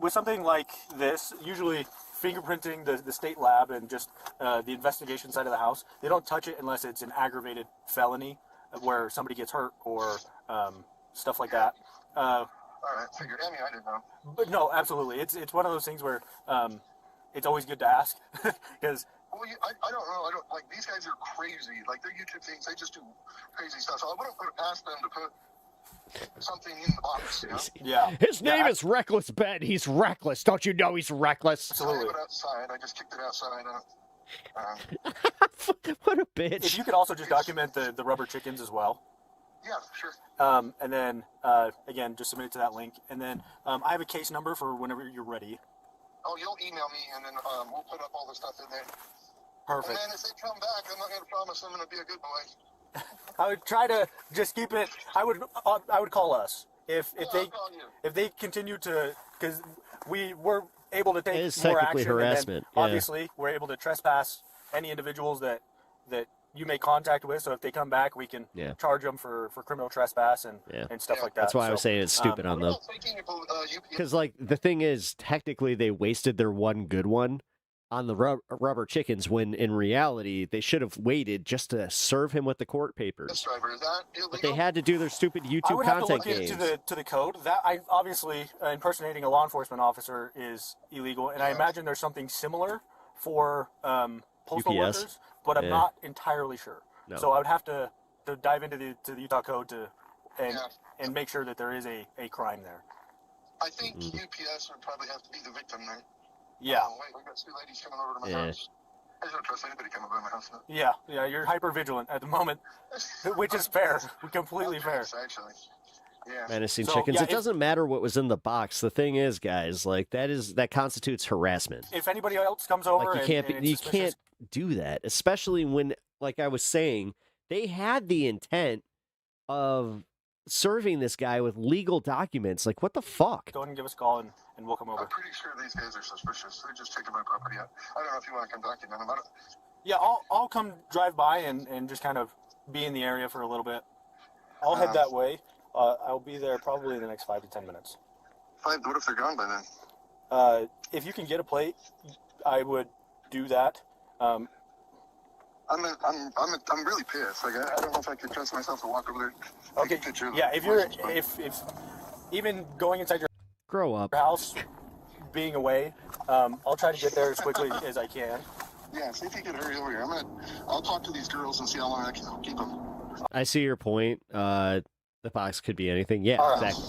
With something like this, usually fingerprinting the state lab and just the investigation side of the house, they don't touch it unless it's an aggravated felony where somebody gets hurt or stuff like that. All right, figured. I mean, I didn't know. But no, absolutely. It's one of those things where it's always good to ask because. Well, I don't know. I don't like these guys are crazy. Like their YouTube things, they just do crazy stuff. So I wouldn't put it past them to put something in the box. You know? Yeah. His name is Reckless Ben. He's reckless. Don't you know he's reckless? Absolutely. I have it outside. I just kicked it outside. What a bitch. If you could also just document the rubber chickens as well. Yeah, sure. And then, again, just submit it to that link. And then I have a case number for whenever you're ready. Oh, you'll email me, and then we'll put up all the stuff in there. Perfect. And then if they come back, I'm not going to promise I'm going to be a good boy. I would try to just keep it. I would call us if they continue to, because we were able to take more action. Harassment. And then obviously, we're able to trespass any individuals that you make contact with. So if they come back, we can charge them for criminal trespass and stuff like that. That's why I was saying it's stupid on them. Because like the thing is, technically they wasted their one good one on the rubber chickens, when in reality they should have waited just to serve him with the court papers. But they had to do their stupid YouTube I would have content to look games. into the code. That obviously impersonating a law enforcement officer is illegal, and I imagine there's something similar for postal UPS? workers, but I'm not entirely sure. No. So I would have to dive into the Utah code and make sure that there is a crime there. I think UPS would probably have to be the victim there. Yeah. Oh, wait, we got two ladies coming over to my house. I don't trust anybody coming over to my house now. Yeah, you're hyper vigilant at the moment, which is fair, completely fair. Actually, yeah. Menacing chickens. It doesn't matter what was in the box. The thing is, guys, like that constitutes harassment. If anybody else comes over, like you can't do that, especially when, like I was saying, they had the intent of serving this guy with legal documents. Like, what the fuck? Go ahead and give us a call and we'll come over. I'm pretty sure these guys are suspicious. They're just taking my property out. I don't know if you want to come document them. Yeah, I'll come drive by and just kind of be in the area for a little bit. I'll head that way. I'll be there probably in the next 5 to 10 minutes. What if they're gone by then? If you can get a plate, I would do that. I I'm really pissed. Like, I don't know if I could trust myself to walk over there. Okay. Yeah, if even going inside your grow up house, being away, I'll try to get there as quickly as I can. Yeah, see if you can hurry over here. I'll talk to these girls and see how long I can keep them. I see your point. The box could be anything. Yeah, exactly.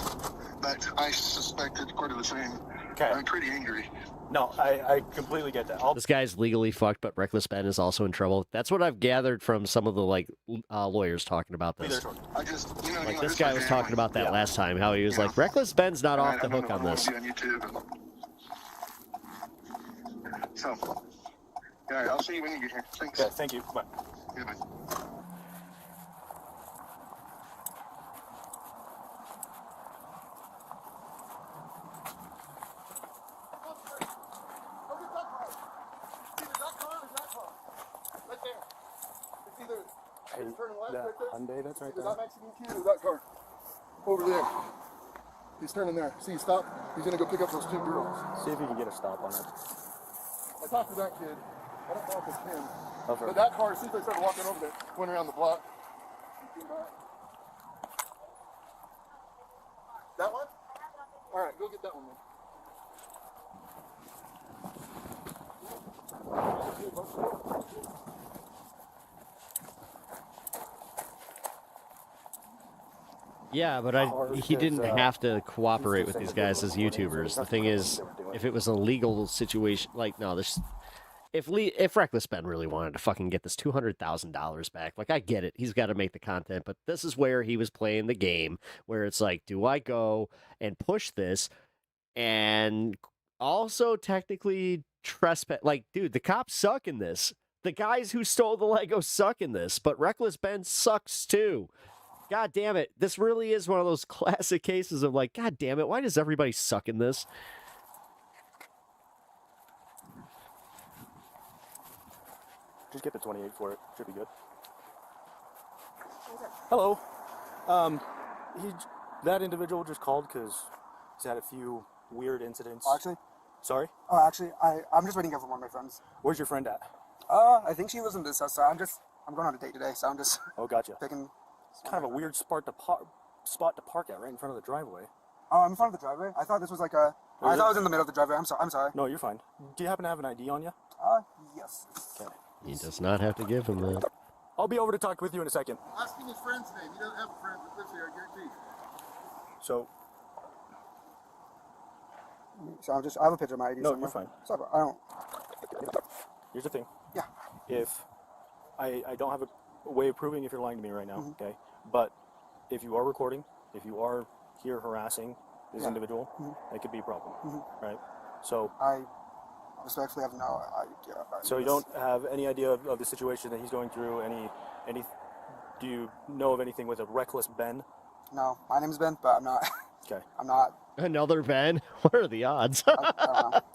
But I suspected part of the same. Okay. I'm pretty angry. No, I completely get that. This guy's legally fucked, but Reckless Ben is also in trouble. That's what I've gathered from some of the lawyers talking about this. I just, Like this guy was talking about that last time, how he was like, Reckless Ben's not off the hook on this. On YouTube. So, all right, I'll see you when you get here. Thanks. Okay, thank you. Bye. Yeah, bye. That Hyundai that's right there? That Mexican kid or that car? Over there. He's turning there. See, stop. He's going to go pick up those two girls. See if you can get a stop on it. I talked to that kid. I don't know if it's him. Okay. But that car, as soon as I started walking over there, went around the block. That one? All right, go get that one then. Yeah, but he didn't have to cooperate with these guys as YouTubers. The thing is, if it was a legal situation, if Reckless Ben really wanted to fucking get this $200,000 back, I get it, he's got to make the content, but this is where he was playing the game, where it's like, do I go and push this, and also technically trespass? Dude, the cops suck in this. The guys who stole the Lego suck in this, but Reckless Ben sucks too. God damn it. This really is one of those classic cases of God damn it, why does everybody suck in this? Just get the 28 for it. Should be good. Hello. That individual just called because he's had a few weird incidents. Actually? Sorry? Oh, actually, I'm just waiting here for one of my friends. Where's your friend at? I think she lives in this house, so I'm going on a date today, so I'm just... Oh, gotcha. Picking... It's kind of a weird spot to park at, right in front of the driveway. Oh, I'm in front of the driveway? I thought this was I thought it was in the middle of the driveway. I'm sorry. No, you're fine. Do you happen to have an ID on you? Yes. Okay. He does not have to give him that. I'll be over to talk with you in a second. Ask him his friend's name. He doesn't have a friend that lives here, I guarantee. So I have a picture of my ID. No, somewhere. you're fine. Sorry, I don't... Here's the thing. Yeah. If I don't have a way of proving if you're lying to me right now, okay? But if you are recording, if you are here harassing this individual, that could be a problem, right? So I respectfully have no idea. So you don't have any idea of the situation that he's going through? Any? Do you know of anything with a Reckless Ben? No, my name's Ben, but I'm not. Okay. I'm not. Another Ben? What are the odds?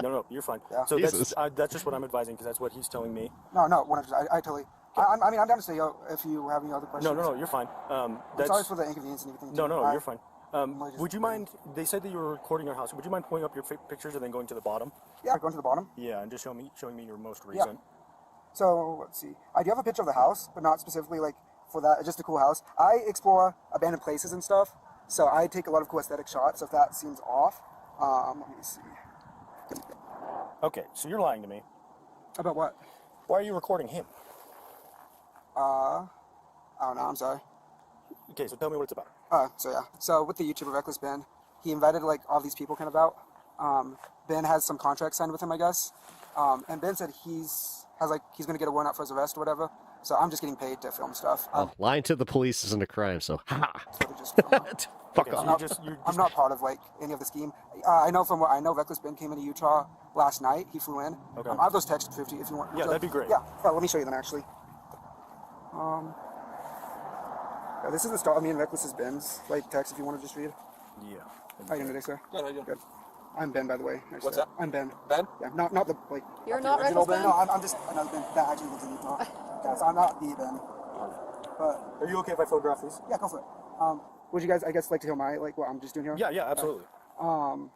No, you're fine. Yeah. So Jesus. that's just what I'm advising because that's what he's telling me. No, 100%. I totally. I'm down to stay out if you have any other questions. No, you're fine. I'm sorry for the inconvenience and everything. No, you're fine. Would you mind? They said that you were recording your house. Would you mind pulling up your pictures and then going to the bottom? Yeah, going to the bottom. Yeah, and just showing me your most recent. Yeah. So let's see. I do have a picture of the house, but not specifically for that. It's just a cool house. I explore abandoned places and stuff, so I take a lot of cool aesthetic shots. So if that seems off, let me see. Okay, so you're lying to me. About what? Why are you recording him? I don't know. I'm sorry. Okay, so tell me what it's about. So with the YouTuber Reckless Ben, he invited all these people kind of out. Ben has some contract signed with him, I guess. And Ben said he's going to get a warrant out for his arrest or whatever. So I'm just getting paid to film stuff. Lying to the police isn't a crime, so ha. Fuck off. I'm not part of any of the scheme. I know from what I know, Reckless Ben came into Utah last night. He flew in. Okay. I have those texted 50 if you want. Yeah, that'd be great. Yeah, let me show you them actually. This is the start of me and Reckless's Ben's text if you want to just read. Yeah. How you doing today, sir? Good, how you doing? Good. I'm Ben, by the way. Nice What's to- that? I'm Ben. Ben? Yeah, not the You're the not original Reckless Ben? No, I'm just another Ben that actually lives in Utah. Yeah, so I'm not the Ben. But are you okay if I photograph these? Yeah, go for it. Would you guys, I guess, like to hear my what I'm just doing here? Yeah, absolutely. And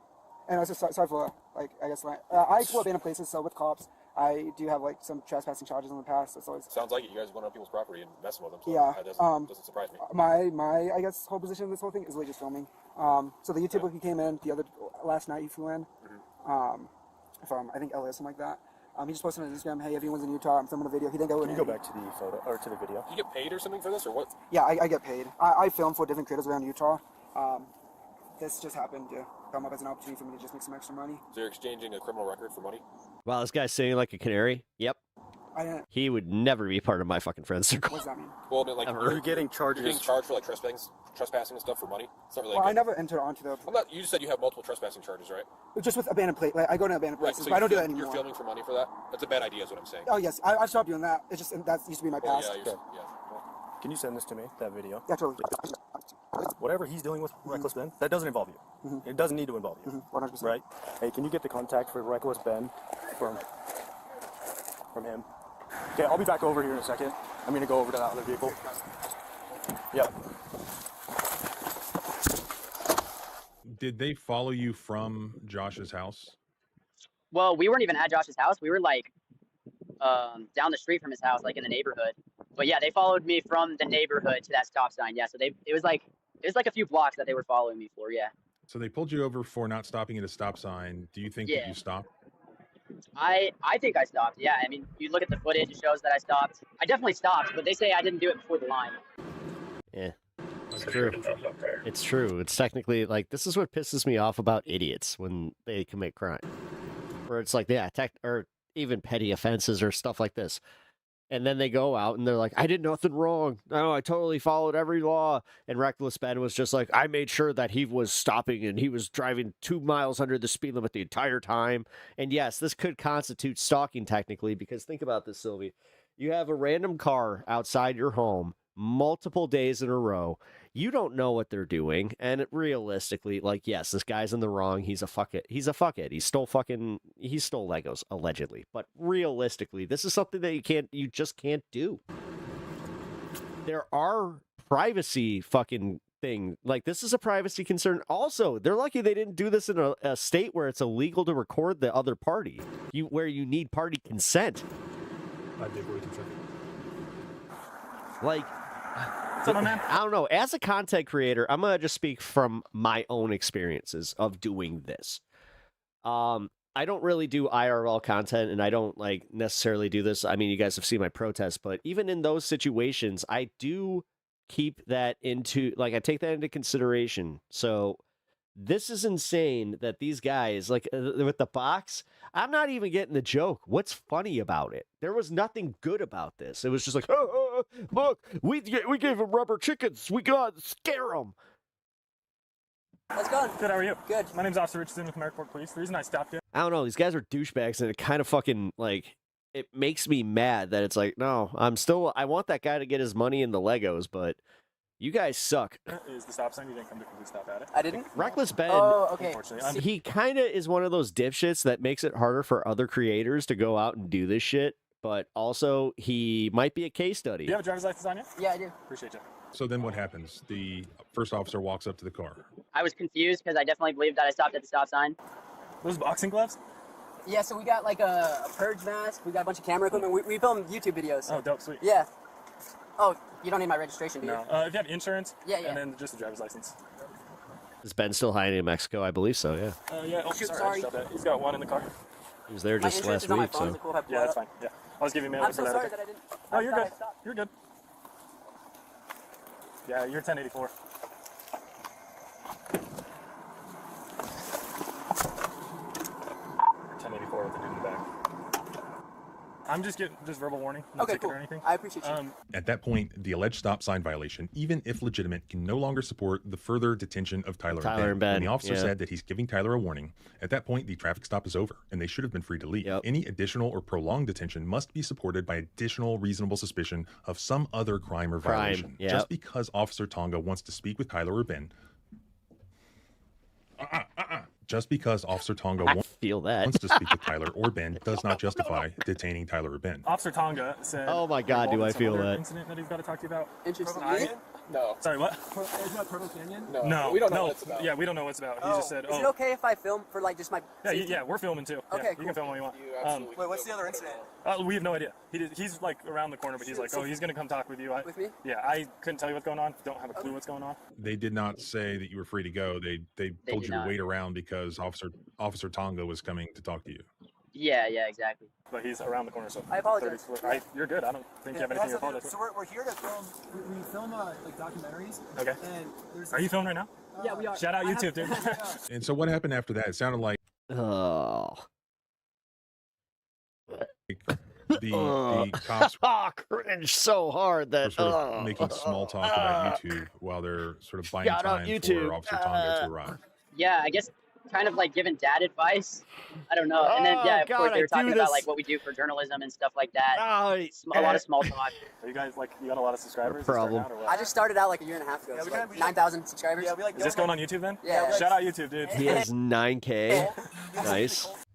I was just sorry for I guess I explore abandoned places. So with cops, I do have like some trespassing charges in the past. That's always sounds like it. You guys are going on people's property and messing with them. So yeah. that doesn't surprise me. My I guess whole position in this whole thing is really just filming. So the YouTuber he came in last night he flew in, from I think LA or something like that. He just posted on his Instagram, hey, everyone's in Utah, I'm filming a video. He didn't go in. Can you go back to the photo or to the video? You get paid or something for this, or what? Yeah, I get paid. I film for different creators around Utah. This just happened to come up as an opportunity for me to just make some extra money. So you're exchanging a criminal record for money? Wow, this guy's singing like a canary. Yep. He would never be part of my fucking friend circle. What does that mean? Well, like, Ever. you're getting charged for like trespassing and stuff for money. It's not really. Well, I never entered onto the. You just said you have multiple trespassing charges, right? Just with abandoned plate. Like, I go to abandoned Right. places, So but I don't do that You're anymore. filming for money for that? That's a bad idea, is what I'm saying. Oh yes, I've stopped doing that. It's just that used to be my Well, past. yeah. Can you send this to me, that video? Yeah, totally. Whatever he's dealing with Reckless Ben, that doesn't involve you. It doesn't need to involve you. 100%. Right? Hey, can you get the contact for Reckless Ben from him? Okay, I'll be back over here in a second. I'm going to go over to that other vehicle. Yep. Did they follow you from Josh's house? Well, we weren't even at Josh's house. We were like down the street from his house, like in the neighborhood. But yeah, they followed me from the neighborhood to that stop sign. Yeah, so it was like a few blocks that they were following me for. Yeah. So they pulled you over for not stopping at a stop sign. Do you think that you stopped? I think I stopped. Yeah, I mean, you look at the footage, it shows that I stopped. I definitely stopped, but they say I didn't do it before the line. Yeah, it's true. It's true. It's technically like this is what pisses me off about idiots when they commit crime, where it's like or even petty offenses or stuff like this. And then they go out and they're like, I did nothing wrong. No, I totally followed every law. And Reckless Ben was just like, I made sure that he was stopping and he was driving 2 miles under the speed limit the entire time. And yes, this could constitute stalking technically, because think about this, Sylvie. You have a random car outside your home multiple days in a row. You don't know what they're doing. And realistically, like, yes, this guy's in the wrong. He's a fuckhead. He stole Legos, allegedly. But realistically, this is something that you just can't do. There are privacy fucking thing. Like, this is a privacy concern. Also, they're lucky they didn't do this in a state where it's illegal to record the other party. Where you need party consent. Like, I don't know. As a content creator, I'm going to just speak from my own experiences of doing this. I don't really do IRL content, and I don't like necessarily do this. I mean, you guys have seen my protest, but even in those situations, I do keep that I take that into consideration. So this is insane that these guys, like with the box, I'm not even getting the joke. What's funny about it? There was nothing good about this. It was just like, oh, look, we gave him rubber chickens. We got to scare them. How's it going? Good, how are you? Good. My name's Officer Richardson with Merrick Police. The reason I stopped you. I don't know. These guys are douchebags, and it kind of fucking, like, it makes me mad that it's like, no, I want that guy to get his money in the Legos, but you guys suck. Is the stop sign? You didn't come to quickly stop at it. I didn't? Reckless Ben, okay. He kind of is one of those dipshits that makes it harder for other creators to go out and do this shit, but also he might be a case study. Do you have a driver's license on you? Yeah, I do. Appreciate you. So then what happens? The first officer walks up to the car. I was confused because I definitely believed that I stopped at the stop sign. Those boxing gloves? Yeah, so we got like a purge mask. We got a bunch of camera equipment. We film YouTube videos. Oh, dope, sweet. Yeah. Oh, you don't need my registration, do you? No. If you have insurance, yeah. And then just a driver's license. Is Ben still hiding in Mexico? I believe so, yeah. Yeah, oh, sorry. He's got one in the car. He was there just last week, so. Yeah, that's fine. Yeah. I was giving you a I'm so sorry that I didn't. Oh, you're good. You're good. Yeah, you're 1084. With the dude in the back. I'm just getting verbal warning, no ticket or anything. I appreciate you. At that point, the alleged stop sign violation, even if legitimate, can no longer support the further detention of Tyler and Ben. And the officer said that he's giving Tyler a warning. At that point, the traffic stop is over, and they should have been free to leave. Any additional or prolonged detention must be supported by additional reasonable suspicion of some other crime or violation. Just because Officer Tonga wants to speak with Tyler or Ben. Just because Officer Tonga wants... feel that. Wants to speak with Tyler or Ben does not justify detaining Tyler or Ben. Officer Tonga said. Oh my God, do I feel that? Incident that he's got to talk to you about. Interesting. No. Sorry, what? It's about Turtle Canyon? No. We don't know what it's about. Yeah, we don't know what it's about. He just said, Is it okay if I film for like just my? Yeah, we're filming too. Okay, Yeah, you cool. can film all you want. Wait, what's the other incident? We have no idea. He's like around the corner, but he's like, oh, he's gonna come talk with you. With me? Yeah, I couldn't tell you what's going on. Don't have a clue what's going on. They did not say that you were free to go. They told did you to not. wait around because Officer Tonga was coming to talk to you. Yeah, exactly. But he's around the corner, so I apologize. You're good. I don't think you have anything to apologize So for. we're here to film. We film like documentaries. Okay. And there's Are you filming right now? Yeah, we are. Shout out YouTube, dude. And so what happened after that? It sounded like Oh. the cops Cringe so hard were that. sort of making small talk about YouTube while they're sort of buying Shout out time YouTube. for Officer Tonga to arrive. Yeah, I guess kind of like giving dad advice. I don't know. And then Oh, yeah, of God, course they were I do talking about this. like what we do for journalism and stuff like that. Oh, A lot of small talk. Are you guys like you got a lot of subscribers? Problem. I just started out like a year and a half ago. So like 9,000 subscribers. Yeah, we like. Is this going on YouTube then? Yeah. Shout out YouTube, dude. He has 9K.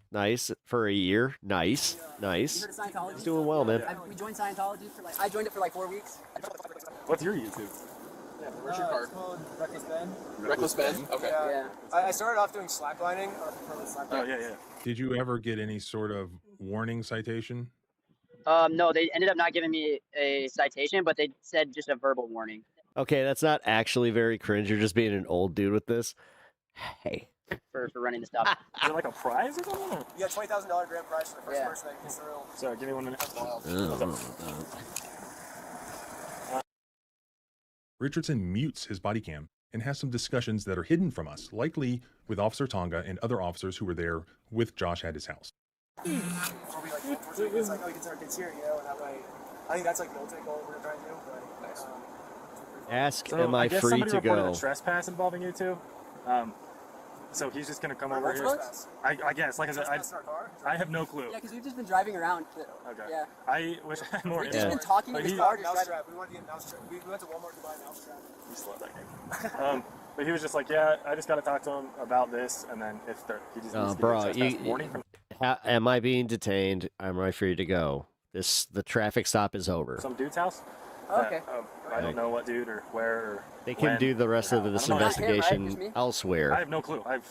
Nice for a year. Nice. You heard of Scientology? He's doing well, man. We joined Scientology for like. I joined it for like 4 weeks. What's your YouTube? Where's your card? It's called Reckless Ben. Reckless Ben? Okay. Yeah. I started off doing slacklining. Oh yeah. Did you ever get any sort of warning citation? No, they ended up not giving me a citation, but they said just a verbal warning. Okay, that's not actually very cringe. You're just being an old dude with this. Hey. For running the stop. Is there like a prize or something? You got $20,000 grand prize for the first person that gets through. Sorry, give me 1 minute. Richardson mutes his body cam and has some discussions that are hidden from us, likely with Officer Tonga and other officers who were there with Josh at his house. Before we like, it's like, oh, you can start kids here, you know, and that way, I think that's like the ultimate goal we're trying to do. But, nice. Ask, So am I guess free somebody to reported go? a trespass involving you two. So he's just gonna come over here. I guess, like I said, I have no clue. Yeah, because we've just been driving around. Okay. Yeah. I wish I had more. We've just been talking to But this he- car. We wanted to get an mousetrap. We went to Walmart to buy an mousetrap. You still have that game. But he was just like, yeah, I just got to talk to him about this, and then if he just needs to Bro, get a trespass warning from am I being detained? Am I free to go? The traffic stop is over. some dude's house. Oh, okay. I don't know what dude or where or They can when. do the rest of this I don't know. investigation elsewhere. I have no clue. I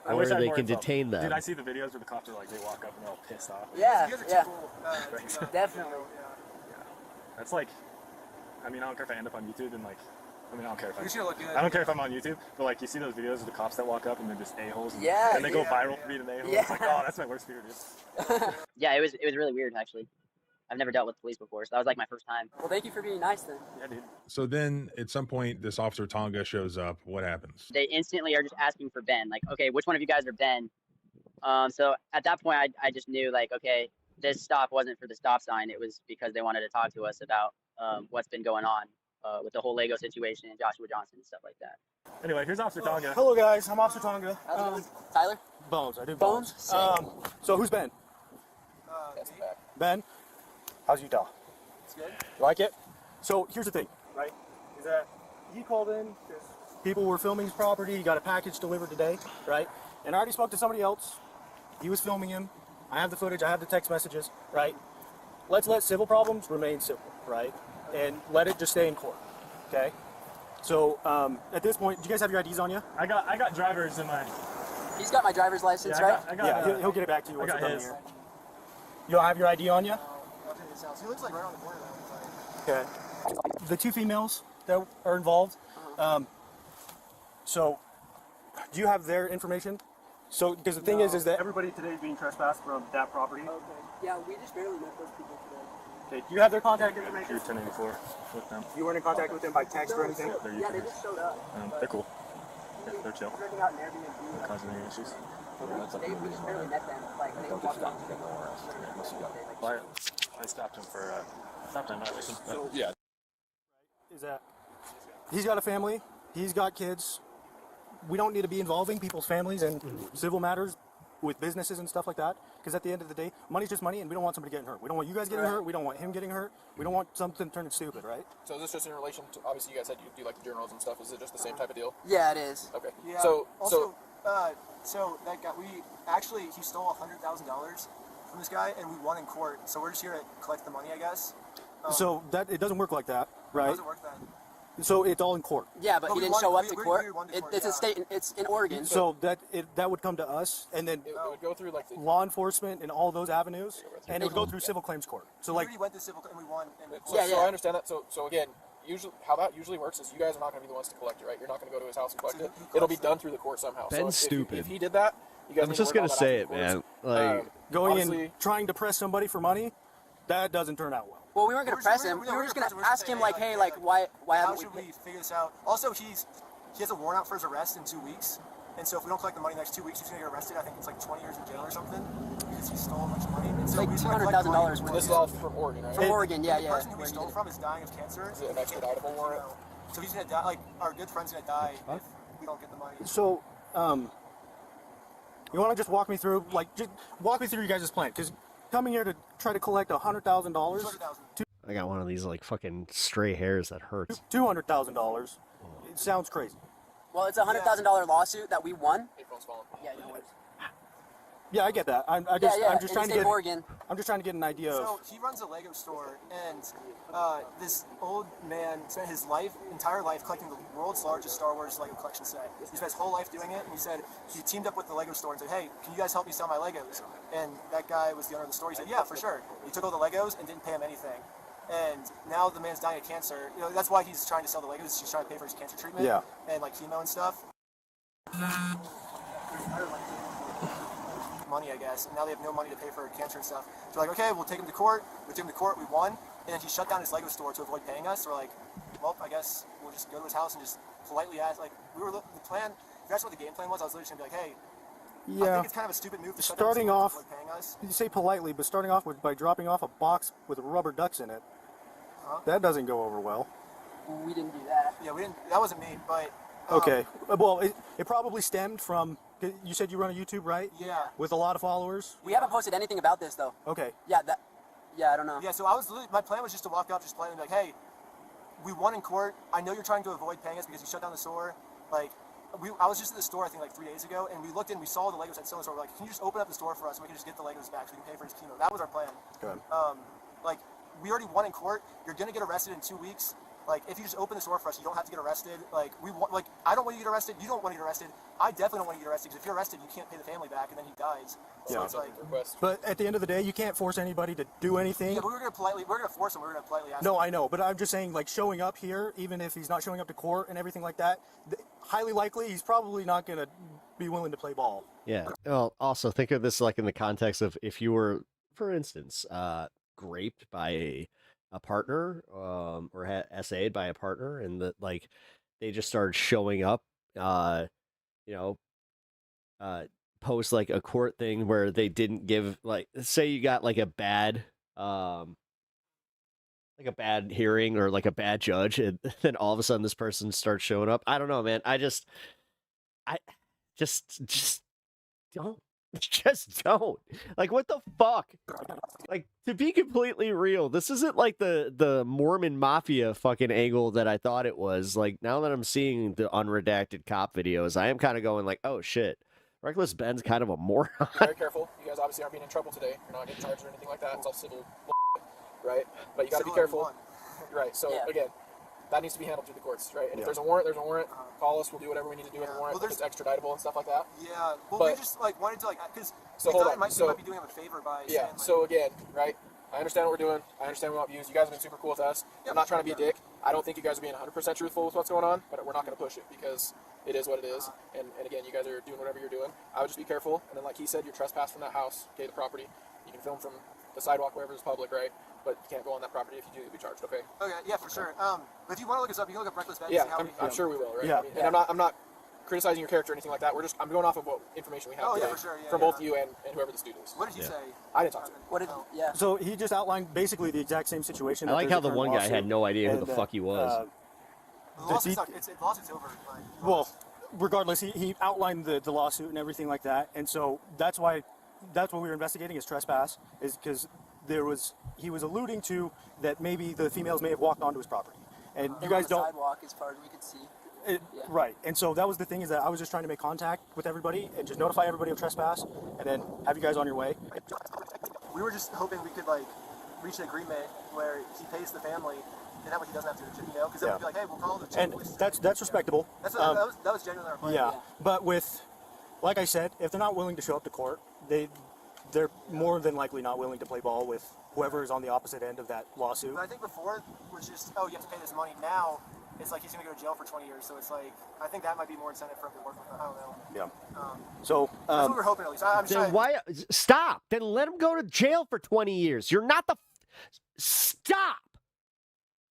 Or wish I had they more can info. detain them. Dude, I see the videos where the cops are like, they walk up and they're all pissed off. Yeah, yeah. Definitely. That's like, I mean, I don't care if I end up on YouTube and like, I mean, I don't care if I don't care if I'm on YouTube, but like, you see those videos of the cops that walk up and they're just a-holes. Yeah, And they go viral for being an a-hole. Yeah. It's like, oh, that's my worst fear, dude. Yeah, it was really weird actually. I've never dealt with police before, so that was like my first time. Well, thank you for being nice then. Yeah, dude. So then at some point, this Officer Tonga shows up. What happens? They instantly are just asking for Ben. Like, okay, which one of you guys are Ben? So at that point, I just knew like, okay, this stop wasn't for the stop sign. It was because they wanted to talk to us about what's been going on with the whole Lego situation and Joshua Johnson and stuff like that. Anyway, here's Officer Tonga. Hello guys, I'm Officer Tonga. Tyler? Bones, I do Bones? So who's Ben? Ben? How's Utah? It's good. You like it? So here's the thing, right? Is that he called in because people were filming his property. He got a package delivered today, right? And I already spoke to somebody else. He was filming him. I have the footage. I have the text messages, right? Let's let civil problems remain civil, right? And let it just stay in court, okay? So at this point, do you guys have your IDs on you? I got drivers in my. He's got my driver's license, right? He'll get it back to you once I we're got done his. here. You don't have your ID on you? He looks like right on the corner though. Okay. The two females that are involved. So, do you have their information? So, because the thing is that everybody today is being trespassed from that property. Okay. Yeah, we just barely met those people today. Okay. Do you have their contact information? You're 1084 with them. You weren't in contact with them by text or anything? They're Yeah, they just showed up. They're cool. They're chill. They're renting out an Airbnb. Not causing any issues. We just barely met them. Like, they walked up to them. Well, I stopped him for violation. Yeah. Is that he's got a family, he's got kids. We don't need to be involving people's families in civil matters with businesses and stuff like that. Because at the end of the day, money's just money, and we don't want somebody getting hurt. We don't want you guys getting hurt. We don't want him getting hurt. We don't want something turning stupid, right? So is this just in relation to, obviously you guys said you do like the journals and stuff, is it just the same type of deal? Yeah, it is. Okay. Yeah. So So that guy, he stole $100,000 from this guy, and we won in court. So we're just here to collect the money, I guess. So that it doesn't work like that, It right? doesn't work then. So it's all in court. Yeah, but he we didn't won- show up we- to we- court. we won the court, It's a yeah. state. It's in Oregon. So that would come to us, and then It would go through like the. law enforcement and all those avenues, and it would go through civil claims court. So We like, already went to civil, and we won. In So, so I understand that. So again, usually how that usually works is you guys are not going to be the ones to collect it, right? You're not going to go to his house and collect it. It'll be done through the court somehow. Ben's so stupid. If he did that, you guys. I'm need just to gonna work all that say out it, through man. courts. Like going honestly, and trying to press somebody for money, that doesn't turn out well. Well, we weren't going to press him. We were just going to ask him, like, hey, like, why How haven't should we figure this out? Also, he has a warrant out for his arrest in 2 weeks. And so if we don't collect the money in the next 2 weeks, he's going to get arrested. I think it's like 20 years in jail or something because he stole a bunch of money. And so Like we just wanna collect the $200,000 money. worth. This is all from Oregon, right? From Oregon, yeah, The yeah. person who we stole from is dying of cancer. Is it an extraditable warrant? So he's going to die. Like, our good friend's going to die if we don't get the money. So, you want to just walk me through, just walk me through your guys' plan? Because coming here to try to collect $100,000, I got one of these like fucking stray hairs that hurts. $200,000, it sounds crazy. Well, it's a $100,000 lawsuit that we won. Yeah, you know it. Yeah, I get that. I'm Yeah, just in trying to state get. Oregon. I'm just trying to get an idea So of. he runs a Lego store, and this old man spent his entire life collecting the world's largest Star Wars Lego collection set. He spent his whole life doing it, and he said he teamed up with the Lego store and said, "Hey, can you guys help me sell my Legos?" And that guy was the owner of the store. He said, "Yeah, for sure." He took all the Legos and didn't pay him anything. And now the man's dying of cancer. You know, that's why he's trying to sell the Legos. He's trying to pay for his cancer treatment. Yeah. And like chemo and stuff. Money, I guess, and now they have no money to pay for cancer and stuff. So we're like, okay, we'll take him to court. We took him to court, we won, and then he shut down his Lego store to avoid paying us. So we're like, well, I guess we'll just go to his house and just politely ask. Like, the plan. If that's what the game plan was, I was literally gonna be like, hey, I Yeah. think it's kind of a stupid move to shut down his Starting store to off, avoid paying us. you say politely, but starting off by dropping off a box with rubber ducks in it, that doesn't go over well. We didn't do that. Yeah, we didn't. That wasn't me, but. Okay. Well, it probably stemmed from. You said you run a YouTube, right? Yeah. With a lot of followers. We haven't posted anything about this though. Okay. Yeah, I don't know. Yeah, so I was literally, my plan was just to walk up, just politely be like, hey, we won in court. I know you're trying to avoid paying us because you shut down the store. Like, I was just at the store, I think, like 3 days ago, and we looked in, we saw the Legos had sold, so we're like, can you just open up the store for us and we can just get the Legos back so we can pay for his chemo? That was our plan. Good. Like, we already won in court. You're gonna get arrested in 2 weeks. Like, if you just open the store for us, you don't have to get arrested. Like, I don't want you to get arrested. You don't want to get arrested. I definitely don't want you to get arrested because if you're arrested, you can't pay the family back, and then he dies. So Yeah. it's like, But at the end of the day, you can't force anybody to do anything. yeah, but we're gonna force him. We're gonna politely ask. No, him. I know, but I'm just saying, like, showing up here, even if he's not showing up to court and everything like that, highly likely he's probably not going to be willing to play ball. Yeah. Well, also think of this like in the context of if you were, for instance, raped by a partner, or had SA'd by a partner, and that like they just started showing up, post like a court thing where they didn't give, like, say you got like a bad hearing or like a bad judge, and then all of a sudden this person starts showing up. I don't know, man. I just don't. Just don't. Like, what the fuck? Like, to be completely real, this isn't like the Mormon Mafia fucking angle that I thought it was. Like, now that I'm seeing the unredacted cop videos, I am kind of going like, oh shit, Reckless Ben's kind of a moron. Be very careful. You guys obviously aren't being in trouble today. You're not getting charged or anything like that. It's all civil, right? But you got to be careful. Right. So again, that needs to be handled through the courts, right? And if there's a warrant, there's a warrant. Call us. We'll do whatever we need to do with the warrant. If it's extraditable and stuff like that. Yeah. Well, but, we just like wanted to because so hold on. might be doing him a favor by saying, like, So again, right? I understand what we're doing. I understand we want views. You guys have been super cool with us. I'm not trying to be a dick. I don't think you guys are being 100% truthful with what's going on, but we're not going to push it because it is what it is. And again, you guys are doing whatever you're doing. I would just be careful. And then, like he said, you're trespassed from that house, okay, the property. You can film from the sidewalk wherever it's public, right? But you can't go on that property. If you do, you'll be charged, okay? Okay, yeah, for sure. But if you want to look us up, you can look up Reckless Ben. Yeah, I'm sure we will, right? Yeah. I mean, and I'm not criticizing your character or anything like that. I'm going off of what information we have today for sure, from both you and whoever this dude is. What did he say? I didn't talk to him. What did? Yeah. So he just outlined basically the exact same situation. I like how the one guy had no idea who the fuck he was. The lawsuit's over. Well, regardless, he outlined the lawsuit and everything like that, and so that's what we were investigating is trespass, is because he was alluding to that maybe the females may have walked onto his property, and you guys They were on don't. the sidewalk as far as we could see. Right, and so that was the thing, is that I was just trying to make contact with everybody and just notify everybody of trespass, and then have you guys on your way. We were just hoping we could like reach an agreement where he pays the family, and that way he doesn't have to, you know, because then we'd be like, hey, we'll call the chief. And that's respectable. That was genuinely our plan. Yeah, but with, like I said, if they're not willing to show up to court, they're more than likely not willing to play ball with whoever is on the opposite end of that lawsuit. But I think before it was just, oh, you have to pay this money. Now it's like he's going to go to jail for 20 years. So it's like, I think that might be more incentive for him to work with him. I don't know. Yeah. So that's what we're hoping, at least. I'm then trying. why stop? Then let him go to jail for 20 years. You're not the stop.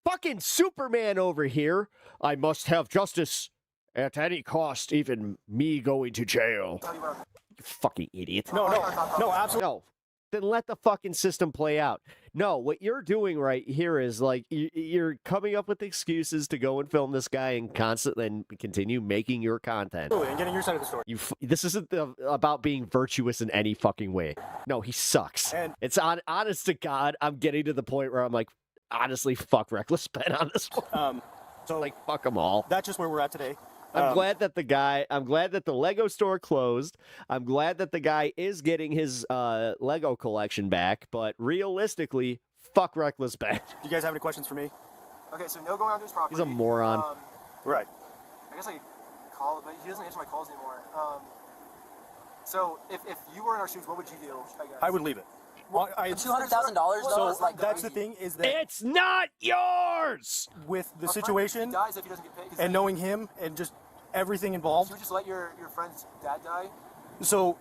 Fucking Superman over here. I must have justice at any cost, even me going to jail. You fucking idiot. No, absolutely. No. Then let the fucking system play out. No, what you're doing right here is like you're coming up with excuses to go and film this guy and constantly and continue making your content. And getting your side of the story. This isn't about being virtuous in any fucking way. No, he sucks. And it's honest to God, I'm getting to the point where I'm like, honestly, fuck Reckless Ben on this one. So like, fuck them all. That's just where we're at today. I'm glad that the Lego store closed. I'm glad that the guy is getting his Lego collection back, but realistically, fuck Reckless Ben. Do you guys have any questions for me? Okay, so no going onto his property. He's a moron. Right. I guess I could call, but he doesn't answer my calls anymore. So if you were in our shoes, what would you do? I guess. I would leave it. Well, $200,000 though is like that's the thing, is that it's not yours. With the situation, he dies if he doesn't get paid. and knowing him and just everything involved. So you just let your friend's dad die? So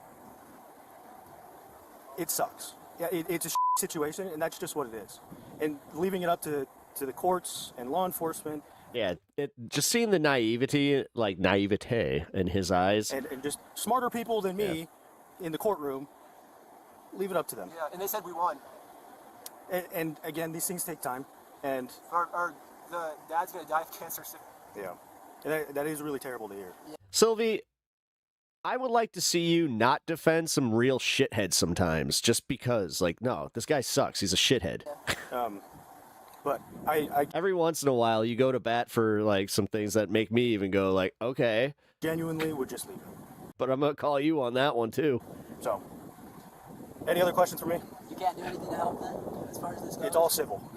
it sucks. Yeah, it's a situation, and that's just what it is. And leaving it up to the courts and law enforcement. Yeah, just seeing the naivete in his eyes, and just smarter people than me in the courtroom. Leave it up to them. Yeah, and they said we won. And again, these things take time, and the dad's gonna die of cancer soon. Yeah, and that is really terrible to hear. Yeah. Sylvie, I would like to see you not defend some real shitheads sometimes, just because, like, no, this guy sucks. He's a shithead. But I every once in a while, you go to bat for like some things that make me even go like, okay. Genuinely would just leave it. But I'm gonna call you on that one too. So, any other questions for me? You can't do anything to help then, as far as this goes? It's all civil.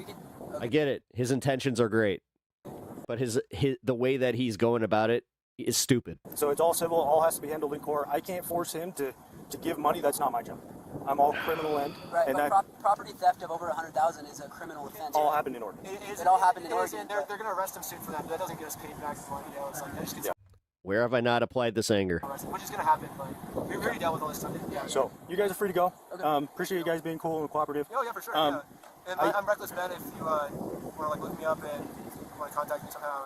I get it. His intentions are great, but the way that he's going about it is stupid. So it's all civil. All has to be handled in court. I can't force him to give money. That's not my job. I'm all criminal end. Right, and but property theft of over 100,000 is a criminal offense. All happened in Oregon. It all happened in Oregon. And they're going to arrest him soon for that, but that doesn't get us paid back. You know, it's like, that just gets Where have I not applied this anger? which is going to happen. Like, we already dealt with all this stuff. Yeah. So you guys are free to go. Okay. Appreciate you guys being cool and cooperative. Oh yeah, for sure. Yeah. And I'm Reckless Ben. If you want to like look me up and want to contact me somehow.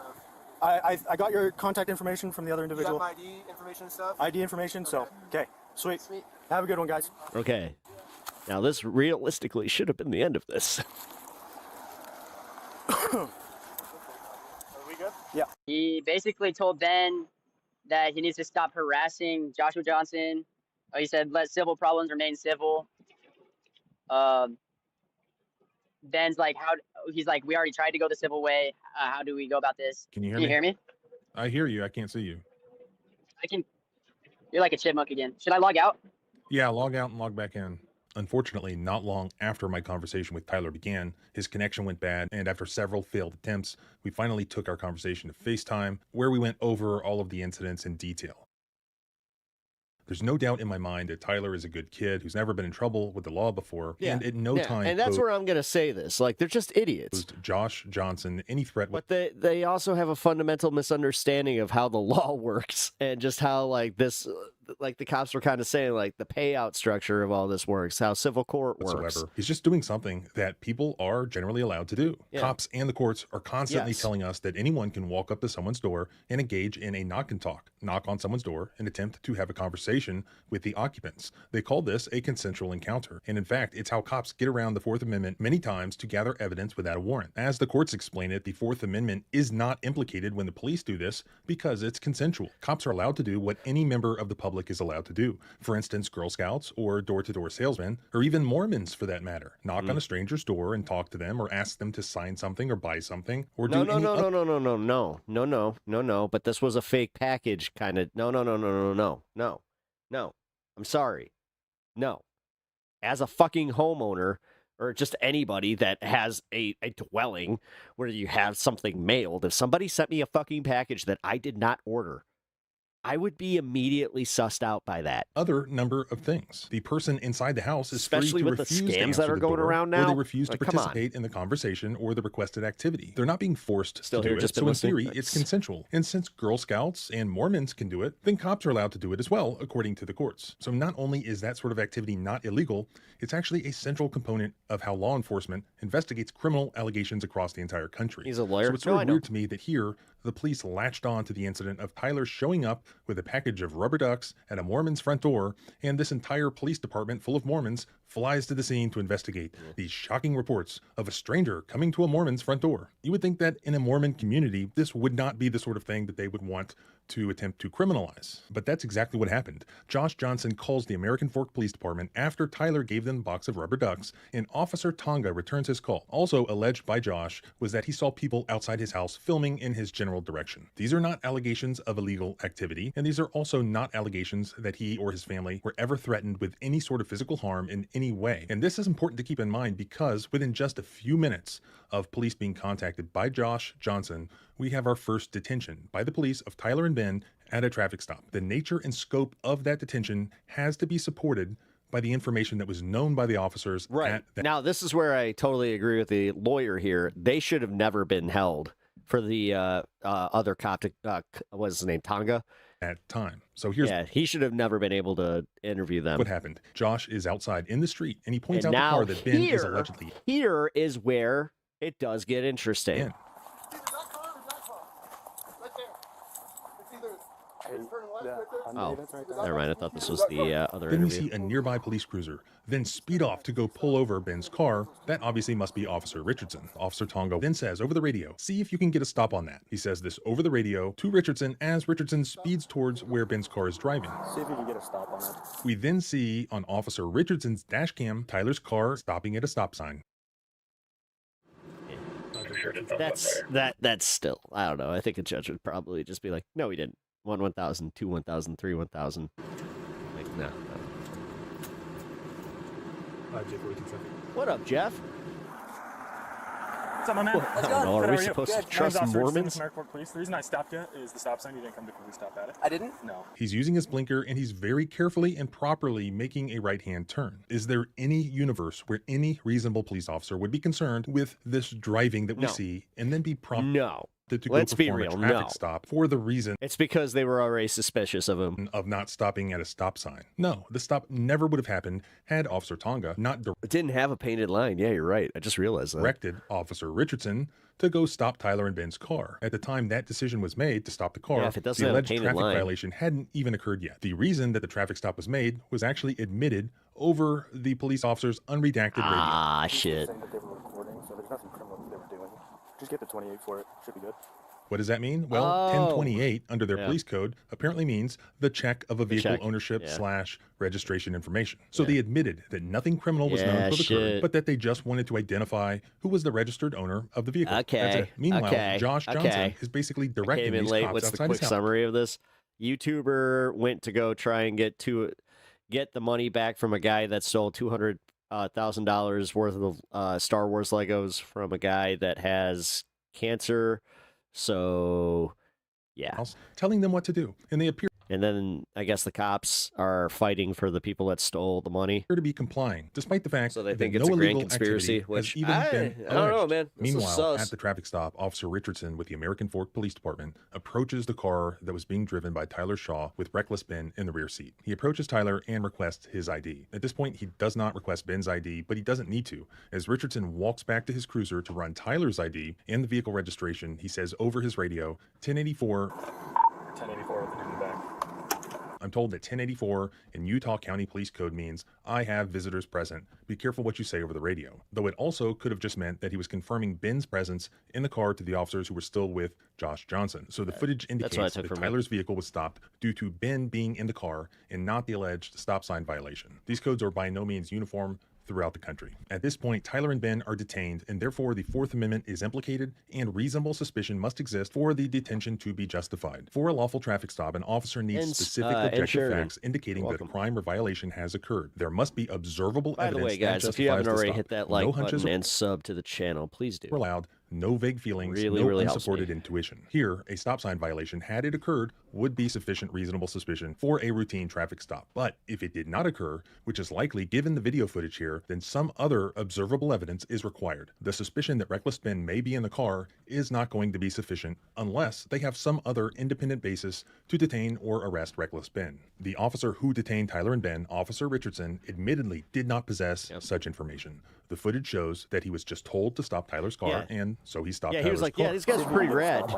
I got your contact information from the other individual. You got my ID information and stuff? ID information, okay. So, okay, sweet. Have a good one, guys. Okay. Now, this realistically should have been the end of this. Are we good? Yeah. He basically told Ben that he needs to stop harassing Joshua Johnson. He said, let civil problems remain civil. Ben's like, he's like, we already tried to go the civil way. How do we go about this? Can you hear me? I hear you. I can't see you. You're like a chipmunk again. Should I log out? Yeah, log out and log back in. Unfortunately, not long after my conversation with Tyler began, his connection went bad, and after several failed attempts, we finally took our conversation to FaceTime, where we went over all of the incidents in detail. There's no doubt in my mind that Tyler is a good kid who's never been in trouble with the law before, and at no time and that's where I'm going to say this. Like, they're just idiots. Josh Johnson any threat. But they also have a fundamental misunderstanding of how the law works and just how, like, this, like the cops were kind of saying, like, the payout structure of all this works, how civil court works. He's just doing something that people are generally allowed to do. Yeah. Cops and the courts are constantly telling us that anyone can walk up to someone's door and engage in a knock and talk, knock on someone's door and attempt to have a conversation with the occupants. They call this a consensual encounter. And in fact, it's how cops get around the Fourth Amendment many times to gather evidence without a warrant. As the courts explain it, the Fourth Amendment is not implicated when the police do this because it's consensual. Cops are allowed to do what any member of the public public is allowed to do. For instance, Girl Scouts or door-to-door salesmen, or even Mormons for that matter, knock on a stranger's door and talk to them or ask them to sign something or buy something or do No. But this was a fake package kind of. No. I'm sorry. No. As a fucking homeowner, or just anybody that has a dwelling where you have something mailed, if somebody sent me a fucking package that I did not order, I would be immediately sussed out by that. Other number of things. The person inside the house is Especially free to with the refuse to scams answer that are the going door, around or now. they refuse Like, to come on. participate in the conversation or the requested activity. They're not being forced Still to here, do just it, been so in listening. theory, it's consensual. And since Girl Scouts and Mormons can do it, then cops are allowed to do it as well, according to the courts. So not only is that sort of activity not illegal, it's actually a central component of how law enforcement investigates criminal allegations across the entire country. He's a lawyer. So it's No, sort I of know. weird to me that here, the police latched on to the incident of Tyler showing up with a package of rubber ducks at a Mormon's front door, and this entire police department full of Mormons flies to the scene to investigate these shocking reports of a stranger coming to a Mormon's front door. You would think that in a Mormon community, this would not be the sort of thing that they would want to attempt to criminalize. But that's exactly what happened. Josh Johnson calls the American Fork Police Department after Tyler gave them a box of rubber ducks, and Officer Tonga returns his call. Also alleged by Josh was that he saw people outside his house filming in his general direction. These are not allegations of illegal activity, and these are also not allegations that he or his family were ever threatened with any sort of physical harm in any way. And this is important to keep in mind because within just a few minutes of police being contacted by Josh Johnson, we have our first detention by the police of Tyler and Ben at a traffic stop. The nature and scope of that detention has to be supported by the information that was known by the officers. Right. Now, this is where I totally agree with the lawyer here. They should have never been held for the other cop, what is his name, Tonga? At time. So here's he should have never been able to interview them. what happened. Josh is outside in the street and he points And out the now car that Ben is allegedly Here is where it does get interesting. in. Oh, never mind. I thought this was the other Then we interview. see a nearby police cruiser, then speed off to go pull over Ben's car. That obviously must be Officer Richardson. Officer Tonga then says over the radio, see if you can get a stop on that. He says this over the radio to Richardson as Richardson speeds towards where Ben's car is driving. See if you can get a stop on that. We then see on Officer Richardson's dash cam, Tyler's car stopping at a stop sign. That's still, I don't know. I think a judge would probably just be like, no, he didn't. 1,000, 2, 1,000, 3, 1,000. Like, no. What up, Jeff? What's up, my man? I don't know. Are we supposed to trust Mormons? American Fork Police. The reason I stopped you is the stop sign. You didn't come to quickly stop at it. I didn't? No. He's using his blinker and he's very carefully and properly making a right-hand turn. Is there any universe where any reasonable police officer would be concerned with this driving that we No. see and then be prompted No. to Let's go be perform real, a traffic no. stop for the reason It's because they were already suspicious of him. of not stopping at a stop sign? No, the stop never would have happened had Officer Tonga not It didn't have a painted line. Yeah, you're right. I just realized that. directed Officer Richardson to go stop Tyler and Ben's car. At the time that decision was made to stop the car, Yeah, if it doesn't the have a alleged painted traffic line. violation hadn't even occurred yet. The reason that the traffic stop was made was actually admitted over the police officer's unredacted radio. Ah, shit. Saying that they were recording, so there's nothing criminal that they were doing. Just get the 28 for it. Should be good. What does that mean? Well, Oh. 1028 under their Yeah. police code apparently means the check of a vehicle check. ownership Yeah. / registration information. So Yeah. they admitted that nothing criminal was Yeah, known to have occurred, shit. but that they just wanted to identify who was the registered owner of the vehicle. That's Okay. it. Meanwhile, Okay. Josh Johnson Okay. is basically I directing came in these late. cops What's the outside quick his house. summary of this? YouTuber went to go try and get the money back from a guy that stole $200,000 worth of Star Wars Legos from a guy that has cancer. So, yeah. Telling them what to do, and they appear And then I guess the cops are fighting for the people that stole the money. to be complying, despite the fact So they that think no it's a grand illegal conspiracy, activity which has even been I don't know, alleged. man. This is Meanwhile, sus. at the traffic stop, Officer Richardson with the American Fork Police Department approaches the car that was being driven by Tyler Shaw with reckless Ben in the rear seat. He approaches Tyler and requests his ID. At this point, he does not request Ben's ID, but he doesn't need to. As Richardson walks back to his cruiser to run Tyler's ID and the vehicle registration, he says over his radio, 1084 1084 with the dude in the back. I'm told that 1084 in Utah County Police Code means I have visitors present. Be careful what you say over the radio. Though it also could have just meant that he was confirming Ben's presence in the car to the officers who were still with Josh Johnson. So the footage indicates that Tyler's vehicle was stopped due to Ben being in the car and not the alleged stop sign violation. These codes are by no means uniform throughout the country. At this point, Tyler and Ben are detained, and therefore the Fourth Amendment is implicated, and reasonable suspicion must exist for the detention to be justified. For a lawful traffic stop, an officer needs specific objective facts indicating that a crime or violation has occurred. There must be observable evidence. By the way, guys, if you haven't already hit that like button and sub to the channel, please do. Allowed. No vague feelings, no unsupported intuition. Here, a stop sign violation, had it occurred, would be sufficient reasonable suspicion for a routine traffic stop. But if it did not occur, which is likely given the video footage here, then some other observable evidence is required. The suspicion that Reckless Ben may be in the car is not going to be sufficient unless they have some other independent basis to detain or arrest Reckless Ben. The officer who detained Tyler and Ben, Officer Richardson, admittedly did not possess such information. The footage shows that he was just told to stop Tyler's car, and so he stopped Tyler's he was like, car. yeah, these guys are pretty rad.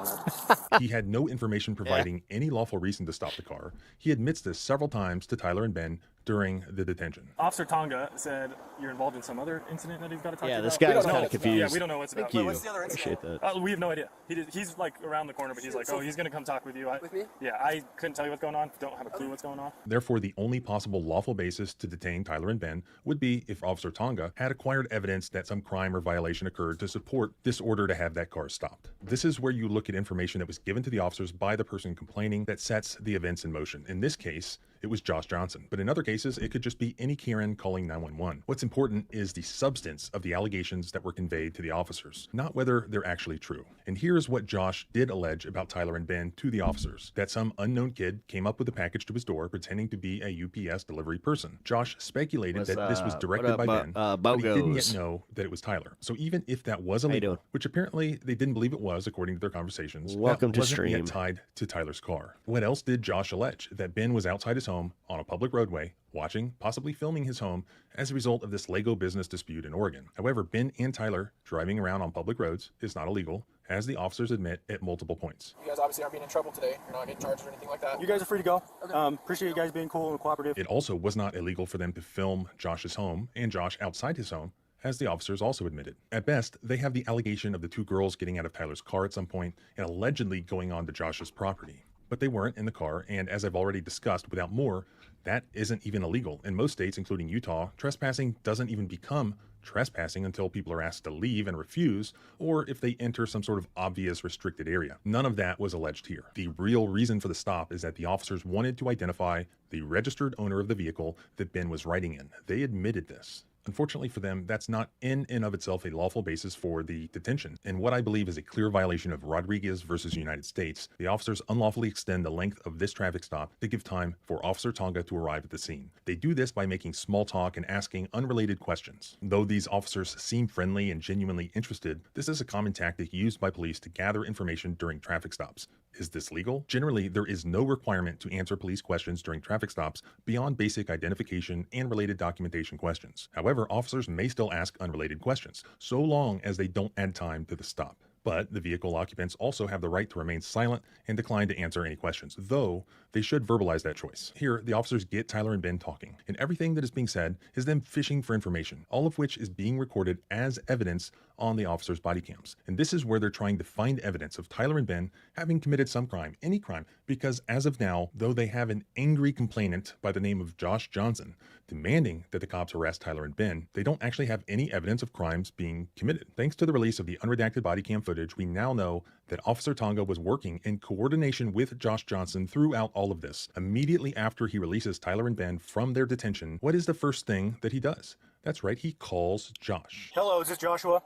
He had no information providing any lawful reason to stop the car. He admits this several times to Tyler and Ben during the detention. Officer Tonga said you're involved in some other incident that he's got to talk to you about. Yeah, this guy was kind of confused. Yeah, we don't know what's about. Thank you. Appreciate that. We have no idea. He's like around the corner, but he's like, oh, he's going to come talk with you. With me? Yeah, I couldn't tell you what's going on. Don't have a clue what's going on. Therefore, the only possible lawful basis to detain Tyler and Ben would be if Officer Tonga had acquired evidence that some crime or violation occurred to support this order to have that car stopped. This is where you look at information that was given to the officers by the person complaining that sets the events in motion. In this case, it was Josh Johnson. But in other cases, it could just be any Karen calling 911. What's important is the substance of the allegations that were conveyed to the officers, not whether they're actually true. And here's what Josh did allege about Tyler and Ben to the officers: that some unknown kid came up with a package to his door pretending to be a UPS delivery person. Josh speculated that this was directed by Ben, but he didn't yet know that it was Tyler. So even if that was illegal, which apparently they didn't believe it was according to their conversations, Welcome that to wasn't stream. yet tied to Tyler's car. What else did Josh allege? That Ben was outside his home on a public roadway, watching, possibly filming his home as a result of this Lego business dispute in Oregon. However, Ben and Tyler driving around on public roads is not illegal, as the officers admit at multiple points. You guys obviously aren't being in trouble today. You're not getting charged or anything like that. You guys are free to go. Appreciate you guys being cool and cooperative. It also was not illegal for them to film Josh's home and Josh outside his home, as the officers also admitted. At best, they have the allegation of the two girls getting out of Tyler's car at some point and allegedly going onto Josh's property. But they weren't in the car, and as I've already discussed, without more, that isn't even illegal. In most states, including Utah, trespassing doesn't even become trespassing until people are asked to leave and refuse, or if they enter some sort of obvious restricted area. None of that was alleged here. The real reason for the stop is that the officers wanted to identify the registered owner of the vehicle that Ben was riding in. They admitted this. Unfortunately for them, that's not in and of itself a lawful basis for the detention. And what I believe is a clear violation of Rodriguez versus United States, the officers unlawfully extend the length of this traffic stop to give time for Officer Tonga to arrive at the scene. They do this by making small talk and asking unrelated questions. Though these officers seem friendly and genuinely interested, this is a common tactic used by police to gather information during traffic stops. Is this legal? Generally, there is no requirement to answer police questions during traffic stops beyond basic identification and related documentation questions. However, officers may still ask unrelated questions, so long as they don't add time to the stop. But the vehicle occupants also have the right to remain silent and decline to answer any questions, though they should verbalize that choice. Here, the officers get Tyler and Ben talking, and everything that is being said is them fishing for information, all of which is being recorded as evidence on the officers' body cams. And this is where they're trying to find evidence of Tyler and Ben having committed some crime, any crime, because as of now, though they have an angry complainant by the name of Josh Johnson demanding that the cops arrest Tyler and Ben, they don't actually have any evidence of crimes being committed. Thanks to the release of the unredacted body cam footage, we now know that Officer Tonga was working in coordination with Josh Johnson throughout all of this. Immediately after he releases Tyler and Ben from their detention, what is the first thing that he does? That's right, he calls Josh. Hello, is this Joshua?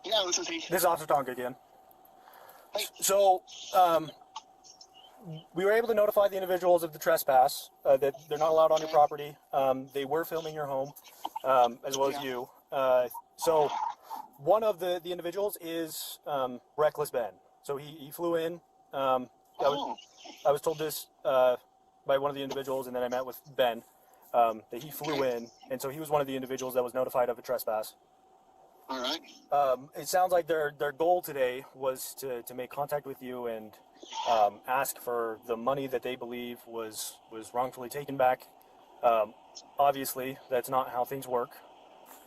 Yeah, this is he. This is Officer Tonga again. So, we were able to notify the individuals of the trespass, that they're not allowed on your property. They were filming your home, as well as you. So, one of the individuals is Reckless Ben. So he flew in. I was told this by one of the individuals, and then I met with Ben, that he flew in, and so he was one of the individuals that was notified of a trespass. All right. It sounds like their goal today was to make contact with you and ask for the money that they believe was wrongfully taken back. Obviously, that's not how things work.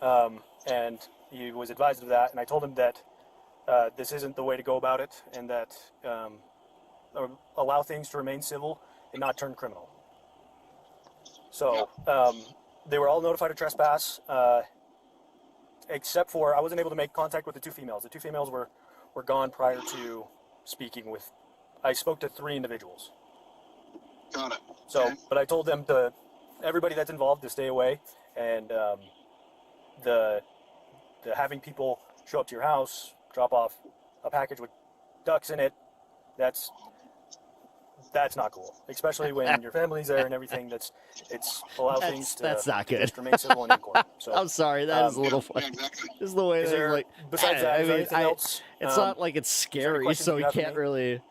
And he was advised of that, and I told him that this isn't the way to go about it, and that allow things to remain civil and not turn criminal. So they were all notified of trespass, except for I wasn't able to make contact with the two females. The two females were gone prior to speaking with. I spoke to 3 individuals. Got it. So, but I told them everybody that's involved to stay away, and the having people show up to your house, drop off a package with ducks in it, that's not cool. Especially when your family's there and everything. It's allow things to that's not good. just remain civil and in court. So I'm sorry, that is a little funny. Just the way Is they're there, like. besides that, is there anything else? It's not like it's scary, questions so you you have for can't me? really.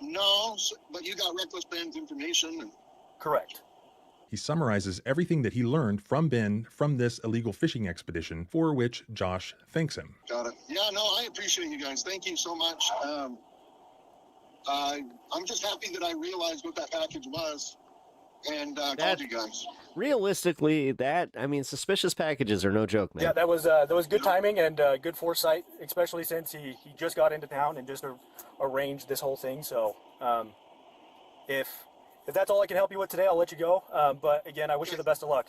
No, but you got Reckless Ben's information. And... Correct. He summarizes everything that he learned from Ben from this illegal fishing expedition, for which Josh thanks him. Got it. Yeah, no, I appreciate you guys. Thank you so much. I'm just happy that I realized what that package was and called you guys. Realistically, suspicious packages are no joke, man. Yeah, that was good timing and good foresight, especially since he just got into town and just arranged this whole thing. So if that's all I can help you with today, I'll let you go. But again, I wish you the best of luck.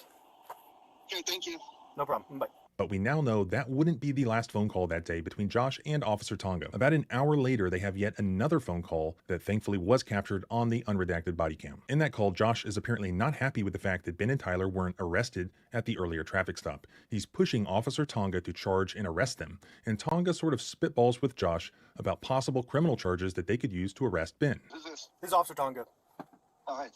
Okay, thank you. No problem. Bye. But we now know that wouldn't be the last phone call that day between Josh and Officer Tonga. About an hour later, they have yet another phone call that thankfully was captured on the unredacted body cam. In that call, Josh is apparently not happy with the fact that Ben and Tyler weren't arrested at the earlier traffic stop. He's pushing Officer Tonga to charge and arrest them, and Tonga sort of spitballs with Josh about possible criminal charges that they could use to arrest Ben. Who's this? This is Officer Tonga. All right.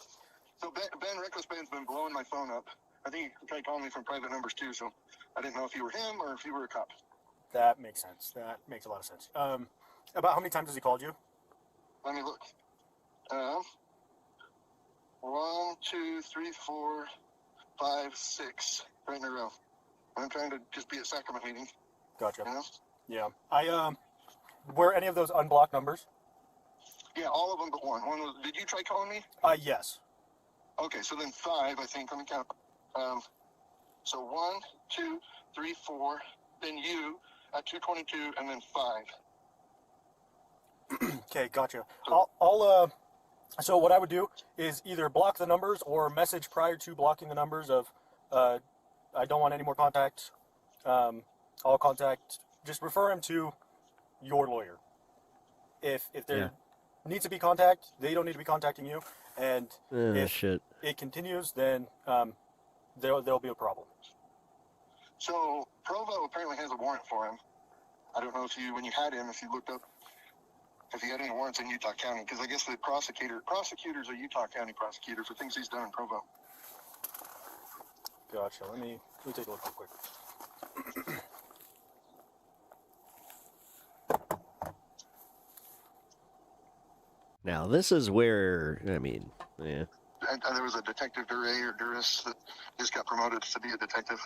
So Reckless Ben's been blowing my phone up. I think he tried calling me from private numbers too, so I didn't know if you were him or if you were a cop. That makes sense. That makes a lot of sense. About how many times has he called you? Let me look. 1, 2, 3, 4, 5, 6, right in a row. I'm trying to just be at sacrament meeting. Gotcha. You know? Yeah. Were any of those unblocked numbers? Yeah, all of them but one. One was. Did you try calling me? Yes. Okay, so then 5, I think. Let me count. So 1, 2, 3, 4. Then you at 222, and then 5. Okay, gotcha. So what I would do is either block the numbers or message prior to blocking the numbers of, I don't want any more contact. I'll contact. Just refer him to your lawyer. If there needs to be contact, they don't need to be contacting you. And if it continues, then there'll be a problem. So Provo apparently has a warrant for him. I don't know if you, when you had him, if you looked up if he had any warrants in Utah County, because I guess the prosecutor's a Utah County prosecutor for things he's done in Provo. Gotcha. Let me take a look real quick. Now, this is where, yeah. And there was a detective Duray or Duras that just got promoted to be a detective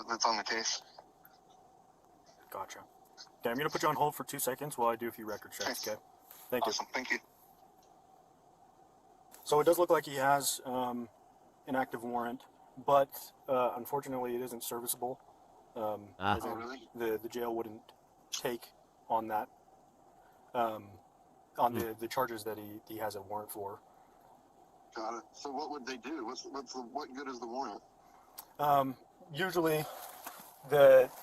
that's on the case. Gotcha. Okay, I'm going to put you on hold for 2 seconds while I do a few record checks, okay? Thank you. Awesome, thank you. So it does look like he has an active warrant, but unfortunately it isn't serviceable. Really? The jail wouldn't take on that, on the charges that he has a warrant for. Got it. So what would they do? What good is the warrant? Usually,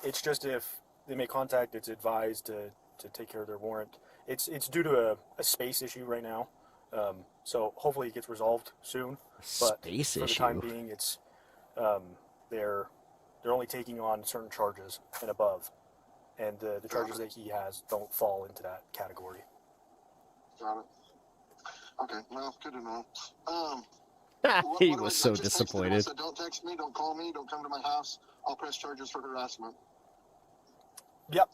it's just if they make contact, it's advised to take care of their warrant. It's due to a space issue right now, so hopefully it gets resolved soon. But Space for the issue? time being, it's they're only taking on certain charges and above, and the charges that he has don't fall into that category. Got it. Okay, well, good to know. He was so disappointed. I said, don't text me, don't call me, don't come to my house. I'll press charges for harassment. Yep,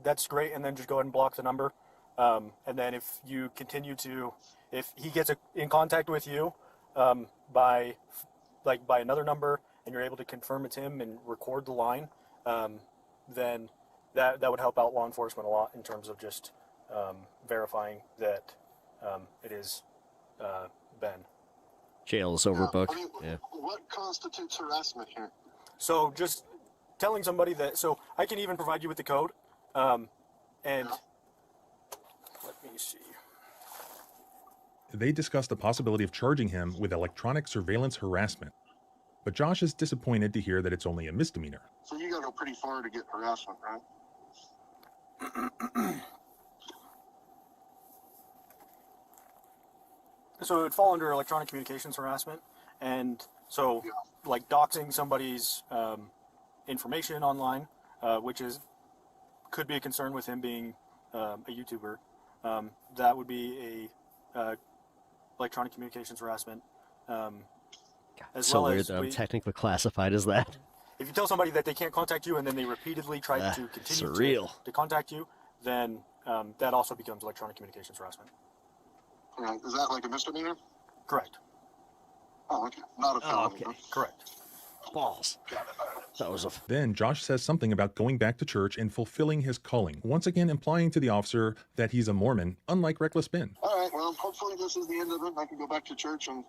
that's great. And then just go ahead and block the number. And then if you continue if he gets in contact with you by another number and you're able to confirm it's him and record the line, then that would help out law enforcement a lot in terms of just verifying that it is Ben. Jail is overbooked. Yeah. What constitutes harassment here? So just telling somebody that. So I can even provide you with the code, and let me see. They discussed the possibility of charging him with electronic surveillance harassment. But Josh is disappointed to hear that it's only a misdemeanor. So you gotta go pretty far to get harassment, right? So it would fall under electronic communications harassment, and so like doxing somebody's information online, which could be a concern with him being a YouTuber. That would be a electronic communications harassment. As So well weird as that I'm technically classified as that. if you tell somebody that they can't contact you and then they repeatedly try to continue to contact you, then that also becomes electronic communications harassment. Right. Is that like a misdemeanor? Correct. Oh, okay. Not a felony. okay. Correct. Balls. That was a. Then Josh says something about going back to church and fulfilling his calling, once again implying to the officer that he's a Mormon, unlike Reckless Ben. All right. Well, hopefully this is the end of it. I can go back to church and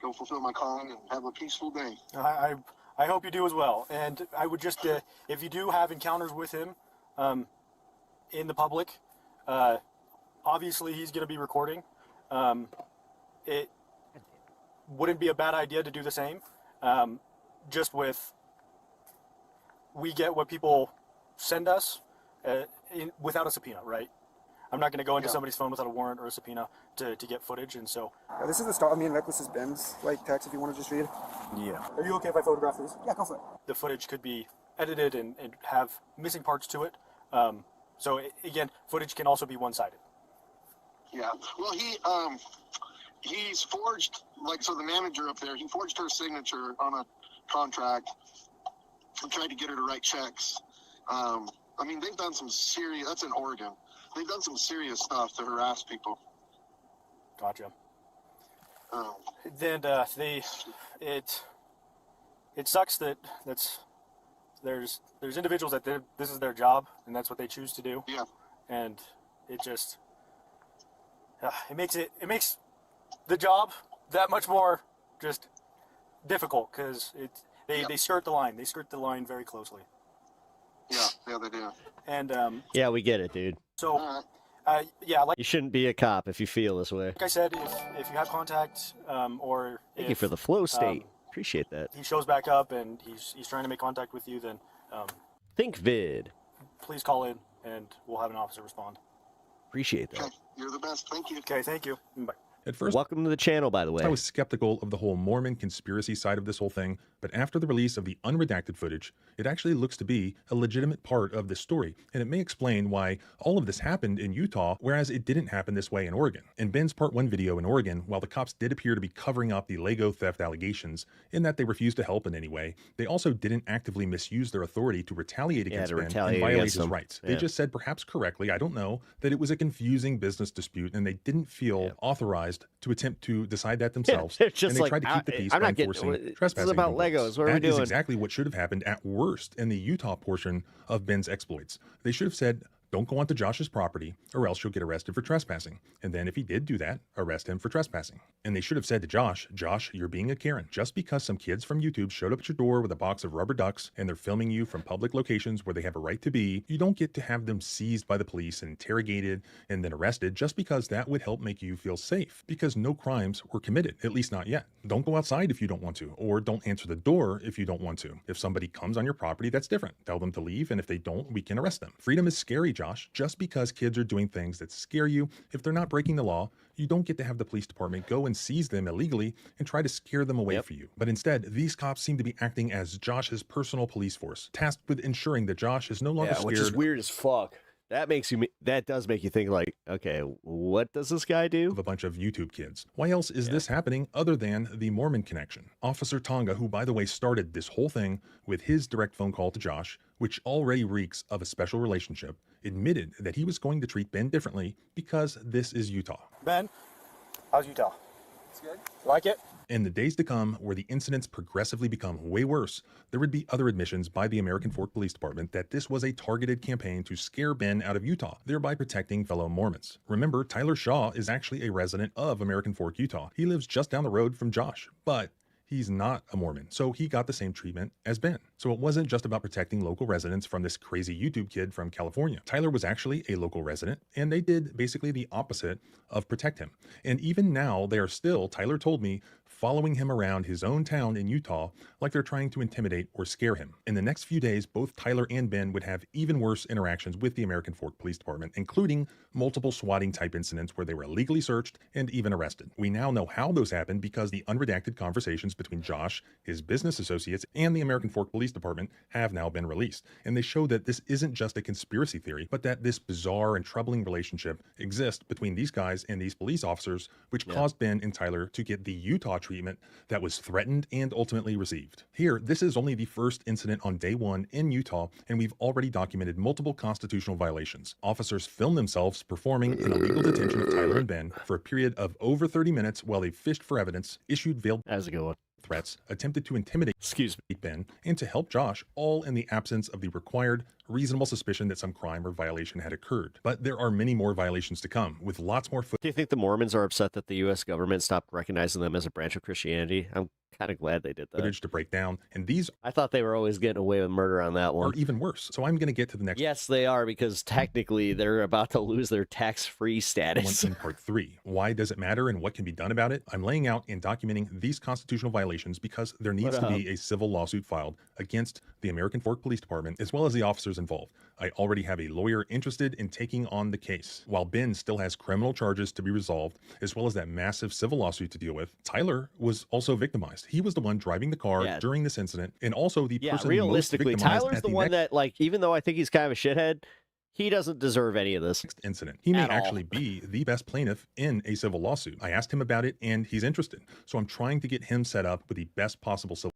go fulfill my calling and have a peaceful day. I hope you do as well. And I would just, if you do have encounters with him in the public, obviously he's going to be recording. It wouldn't be a bad idea to do the same. Just with, we get what people send us without a subpoena, right? I'm not going to go into somebody's phone without a warrant or a subpoena to get footage, and so... This is the start. I mean, Reckless is Ben's text if you want to just read. Yeah. Are you okay if I photograph this? Yeah, go for it. The footage could be edited and have missing parts to it. So again, footage can also be one-sided. Yeah. Well, he's forged, so the manager up there, he forged her signature on a contract and tried to get her to write checks. I mean, they've done some serious, that's in Oregon. They've done some serious stuff to harass people. Gotcha. Then it sucks that there's individuals that this is their job and that's what they choose to do. Yeah. And it just it makes the job that much more just difficult because they skirt the line. They skirt the line very closely. Yeah, they do. And yeah, we get it, dude. So you shouldn't be a cop if you feel this way. Like I said, if you have contact or Thank you for the flow state. Appreciate that. he shows back up and he's trying to make contact with you, then Think vid. please call in and we'll have an officer respond. Appreciate that. Okay, you're the best. Thank you. Okay, thank you. Bye. At first, welcome to the channel, by the way. I was skeptical of the whole Mormon conspiracy side of this whole thing, but after the release of the unredacted footage, it actually looks to be a legitimate part of this story, and it may explain why all of this happened in Utah, whereas it didn't happen this way in Oregon. In Ben's Part 1 video in Oregon, while the cops did appear to be covering up the Lego theft allegations, in that they refused to help in any way, they also didn't actively misuse their authority to retaliate against Ben and violate his rights. They just said, perhaps correctly, I don't know, that it was a confusing business dispute, and they didn't feel authorized to attempt to decide that themselves, They're just and they like, tried to keep the peace I'm by not getting- enforcing this is trespassing. about rules. Legos. What are we That is doing? exactly what should have happened at worst in the Utah portion of Ben's exploits. They should have said, don't go onto Josh's property or else you'll get arrested for trespassing. And then if he did do that, arrest him for trespassing. And they should have said to Josh, you're being a Karen. Just because some kids from YouTube showed up at your door with a box of rubber ducks and they're filming you from public locations where they have a right to be, you don't get to have them seized by the police and interrogated and then arrested just because that would help make you feel safe. Because no crimes were committed, at least not yet. Don't go outside if you don't want to, or don't answer the door if you don't want to. If somebody comes on your property, that's different. Tell them to leave, and if they don't, we can arrest them. Freedom is scary, Josh. Just because kids are doing things that scare you, if they're not breaking the law, you don't get to have the police department go and seize them illegally and try to scare them away for you. But instead, these cops seem to be acting as Josh's personal police force, tasked with ensuring that Josh is no longer scared. Which is weird as fuck. That does make you think like, okay, what does this guy do? Of a bunch of YouTube kids. Why else is this happening other than the Mormon connection? Officer Tonga, who by the way started this whole thing with his direct phone call to Josh, which already reeks of a special relationship, admitted that he was going to treat Ben differently because this is Utah. Ben, how's Utah? It's good. Like it? In the days to come, where the incidents progressively become way worse, there would be other admissions by the American Fork Police Department that this was a targeted campaign to scare Ben out of Utah, thereby protecting fellow Mormons. Remember, Tyler Shaw is actually a resident of American Fork, Utah. He lives just down the road from Josh, but he's not a Mormon, so he got the same treatment as Ben. So it wasn't just about protecting local residents from this crazy YouTube kid from California. Tyler was actually a local resident, and they did basically the opposite of protect him. And even now, they are still, Tyler told me, following him around his own town in Utah like they're trying to intimidate or scare him. In the next few days, both Tyler and Ben would have even worse interactions with the American Fork Police Department, including multiple swatting type incidents where they were illegally searched and even arrested. We now know how those happened because the unredacted conversations between Josh, his business associates, and the American Fork Police Department have now been released. And they show that this isn't just a conspiracy theory, but that this bizarre and troubling relationship exists between these guys and these police officers, which caused Ben and Tyler to get the Utah treatment that was threatened and ultimately received. Here, this is only the first incident on day one in Utah, and we've already documented multiple constitutional violations. Officers filmed themselves performing an illegal detention of Tyler and Ben for a period of over 30 minutes while they fished for evidence, issued veiled threats, attempted to intimidate Ben, and to help Josh, all in the absence of the required reasonable suspicion that some crime or violation had occurred. But there are many more violations to come, with lots more Do you think the Mormons are upset that the U.S. government stopped recognizing them as a branch of Christianity? I'm kind of glad they did that. footage to break down, and these I thought they were always getting away with murder on that one. are even worse. So I'm going to get to the next Yes, they are, because technically they're about to lose their tax-free one status. in part 3. Why does it matter and what can be done about it? I'm laying out and documenting these constitutional violations because there needs to be a civil lawsuit filed against the American Fork Police Department as well as the officers involved. I already have a lawyer interested in taking on the case. While Ben still has criminal charges to be resolved, as well as that massive civil lawsuit to deal with, Tyler was also victimized. He was the one driving the car during this incident, and also the person realistically, most victimized Tyler's at the one that, like, even though I think he's kind of a shithead, he doesn't deserve any of this incident. He may at all. actually be the best plaintiff in a civil lawsuit. I asked him about it, and he's interested. So I'm trying to get him set up with the best possible civil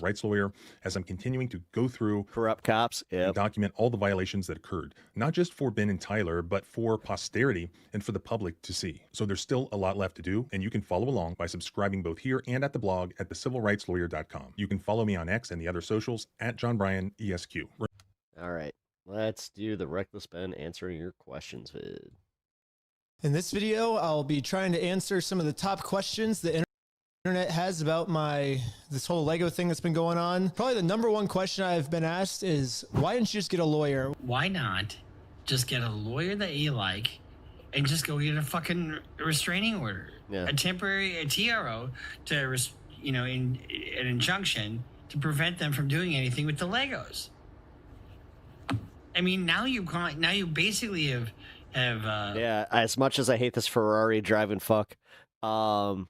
rights lawyer as I'm continuing to go through corrupt cops and document all the violations that occurred, not just for Ben and Tyler, but for posterity and for the public to see. So there's still a lot left to do, and you can follow along by subscribing both here and at the blog at thecivilrightslawyer.com. You can follow me on X and the other socials at John Bryan ESQ. All right. Let's do the Reckless Ben answering your questions vid. In this video, I'll be trying to answer some of the top questions the internet has about this whole Lego thing that's been going on. Probably the number one question I've been asked is, why didn't you just get a lawyer? Why not just get a lawyer that you like and just go get a fucking restraining order? A temporary TRO to, an injunction to prevent them from doing anything with the Legos. I mean, now you basically have yeah, as much as I hate this Ferrari driving fuck, lured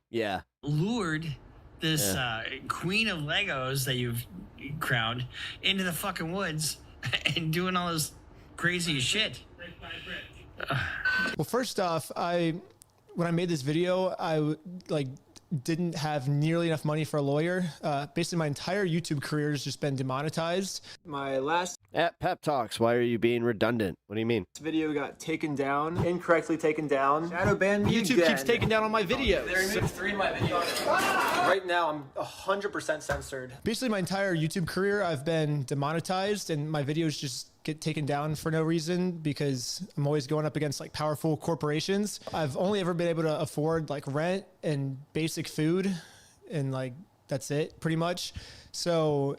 this queen of Legos that you've crowned into the fucking woods and doing all this crazy shit. Well, first off, when I made this video, I didn't have nearly enough money for a lawyer. Basically, my entire YouTube career has just been demonetized. My last at PepTalks, why are you being redundant? What do you mean? video got taken down, incorrectly taken down. Shadow ban me YouTube again. Keeps taking down all my videos. They removed 3 of my videos. Right now, I'm 100% censored. Basically, my entire YouTube career, I've been demonetized, and my videos just get taken down for no reason because I'm always going up against powerful corporations. I've only ever been able to afford rent and basic food, and that's it pretty much. So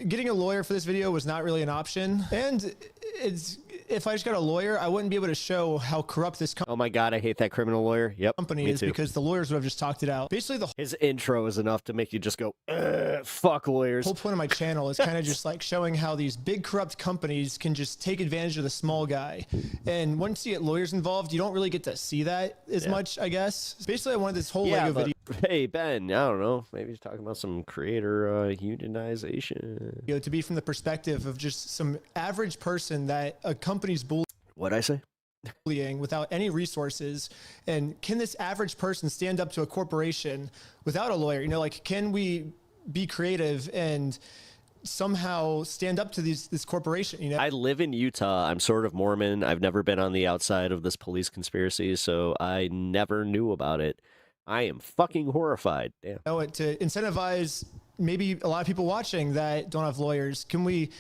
getting a lawyer for this video was not really an option. And if I just got a lawyer, I wouldn't be able to show how corrupt this Oh my god, I hate that criminal lawyer. Yep, company me is too. because the lawyers would have just talked it out. Basically, his intro is enough to make you just go, fuck lawyers. The whole point of my channel is kind of just showing how these big corrupt companies can just take advantage of the small guy. And once you get lawyers involved, you don't really get to see that as much, I guess. Basically, I wanted this whole Lego video. Hey, Ben, I don't know. Maybe he's talking about some creator unionization. To be from the perspective of just some average person that a company's What'd I say? bullying without any resources. And can this average person stand up to a corporation without a lawyer? Can we be creative and somehow stand up to this corporation? I live in Utah. I'm sort of Mormon. I've never been on the outside of this police conspiracy, so I never knew about it. I am fucking horrified. Damn. know, to incentivize maybe a lot of people watching that don't have lawyers, can we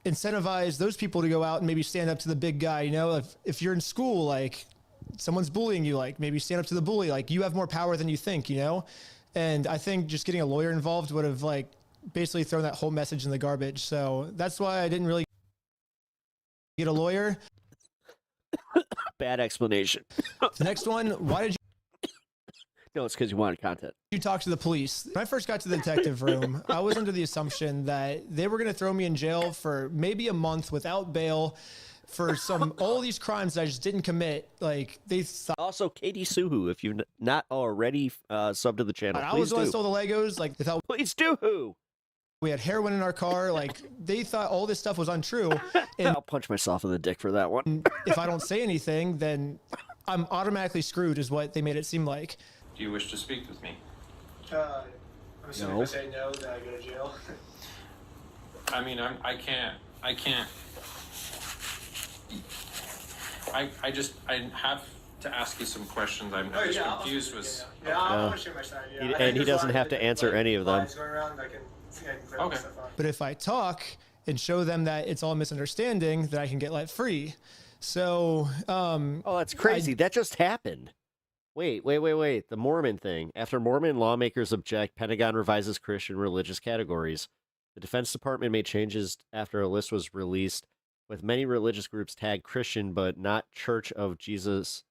incentivize those people to go out and maybe stand up to the big guy? You know, if you're in school, like someone's bullying you, like maybe stand up to the bully, like you have more power than you think, you know? And I think just getting a lawyer involved would have like basically thrown that whole message in the garbage. So that's why I didn't really get a lawyer. Bad explanation. The next one, why did you No, it's because you wanted content. You talk to the police. When I first got to the detective room, I was under the assumption that they were going to throw me in jail for maybe a month without bail for all these crimes that I just didn't commit. Like they thought. Also, Katie Suhu, if you've not already subbed to the channel, I please was the one do. who stole the Legos. Like they thought. Please do. We had heroin in our car. Like they thought all this stuff was untrue. And I'll punch myself in the dick for that one. If I don't say anything, then I'm automatically screwed, is what they made it seem like. Do you wish to speak with me? I'm assuming No. if I say no, then I go to jail. I mean, I can't. I have to ask you some questions. I'm just confused with. Yeah, I want to share my side. Yeah. And he doesn't have to answer any of them. Okay. But if I talk and show them that it's all misunderstanding, then I can get let free. So, oh, that's crazy. That just happened. Wait. The Mormon thing. After Mormon lawmakers object, Pentagon revises Christian religious categories. The Defense Department made changes after a list was released with many religious groups tagged Christian, but not the Church of Jesus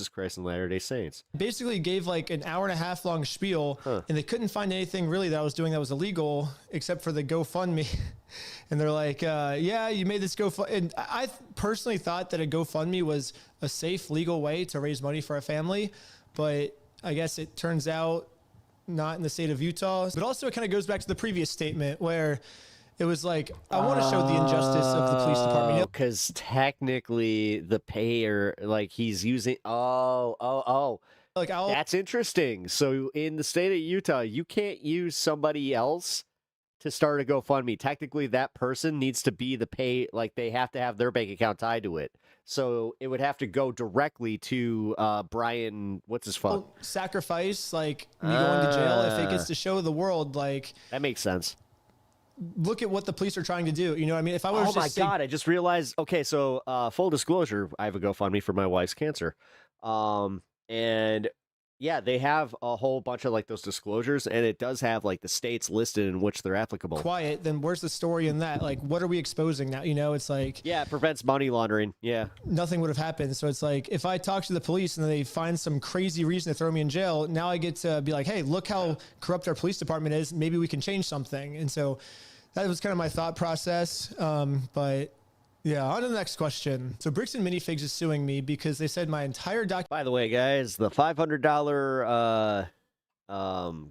Christ and Latter-day Saints. Basically gave like an hour and a half long spiel, and they couldn't find anything really that I was doing that was illegal except for the GoFundMe. And they're like, yeah, you made this GoFundMe. And I personally thought that a GoFundMe was a safe, legal way to raise money for a family. But I guess it turns out not in the state of Utah. But also it kind of goes back to the previous statement where it was like, I want to show the injustice of the police department. Because technically the payer, like he's using, like that's interesting. So in the state of Utah, you can't use somebody else to start a GoFundMe. Technically, that person needs to be the pay, like they have to have their bank account tied to it. So it would have to go directly to Brian, what's his phone? Sacrifice, like me going to jail if it gets to show the world, like. That makes sense. Look at what the police are trying to do. You know what I mean? If I was God, I just realized, okay, so full disclosure, I have a GoFundMe for my wife's cancer. And yeah, they have a whole bunch of like those disclosures, and it does have like the states listed in which they're applicable. Quiet, then where's the story in that? Like, what are we exposing now? You know, it's like. Yeah, it prevents money laundering. Yeah. Nothing would have happened. So it's like, if I talk to the police and they find some crazy reason to throw me in jail, now I get to be like, hey, look how corrupt our police department is. Maybe we can change something. And so that was kind of my thought process. But yeah, on to the next question. So Bricks and Minifigs is suing me because they said my entire By the way, guys, the $500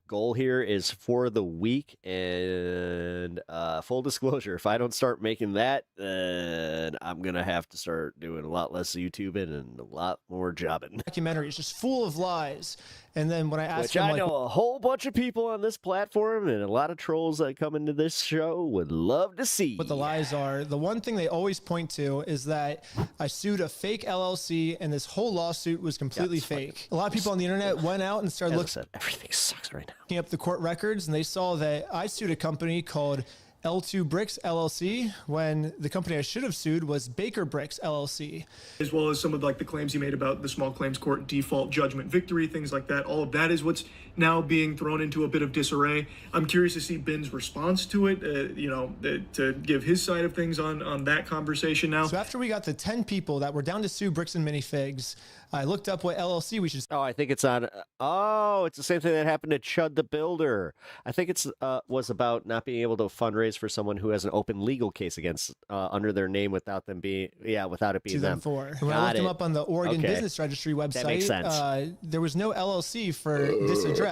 goal here is for the week, and full disclosure, if I don't start making that, then I'm gonna have to start doing a lot less YouTubing and a lot more jobbing. Documentary is just full of lies. And then when I asked Which him, I like, know a whole bunch of people on this platform and a lot of trolls that come into this show would love to see what the lies are, the one thing they always point to is that I sued a fake LLC and this whole lawsuit was completely fake. A lot of people on the internet went out and started looking. Everything sucks right now. Looking up the court records, and they saw that I sued a company called L2 Bricks LLC when the company I should have sued was Baker Bricks LLC. As well as some of like the claims he made about the small claims court default judgment victory, things like that. All of that is what's now being thrown into a bit of disarray. I'm curious to see Ben's response to it, to give his side of things on that conversation now. So after we got the 10 people that were down to sue Bricks and Minifigs, I looked up what LLC we should. Oh, I think it's on. Oh, it's the same thing that happened to Chud the Builder. I think it's was about not being able to fundraise for someone who has an open legal case against under their name without them being without it being them. 2004. When I looked them up on the Oregon Business Registry website, that makes sense. There was no LLC for this address.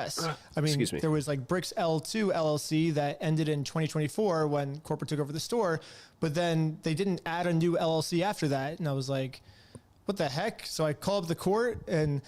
I mean, there was like Bricks L2 LLC that ended in 2024 when corporate took over the store, but then they didn't add a new LLC after that, and I was like, what the heck? So I called up the court, and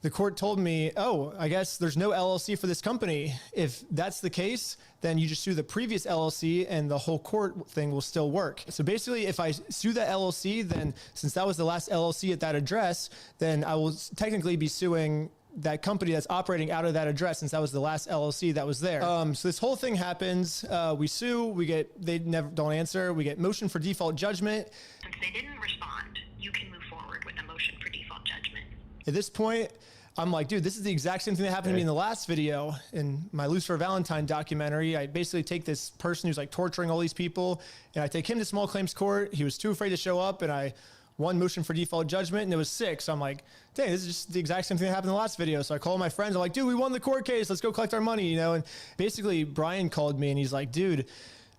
the court told me, oh, I guess there's no LLC for this company. If that's the case, then you just sue the previous LLC and the whole court thing will still work. So basically, if I sue that LLC, then since that was the last LLC at that address, then I will technically be suing that company that's operating out of that address since that was the last LLC that was there. So this whole thing happens. We sue, they never don't answer. We get motion for default judgment. Since they didn't respond, you can move forward with a motion for default judgment. At this point, I'm like, dude, this is the exact same thing that happened to me in the last video in my Lucifer Valentine documentary. I basically take this person who's like torturing all these people and I take him to small claims court. He was too afraid to show up and I won motion for default judgment and it was 6. So I'm like, dang, this is just the exact same thing that happened in the last video. So I call my friends. I'm like, dude, we won the court case. Let's go collect our money, you know? And basically Brian called me and he's like, dude,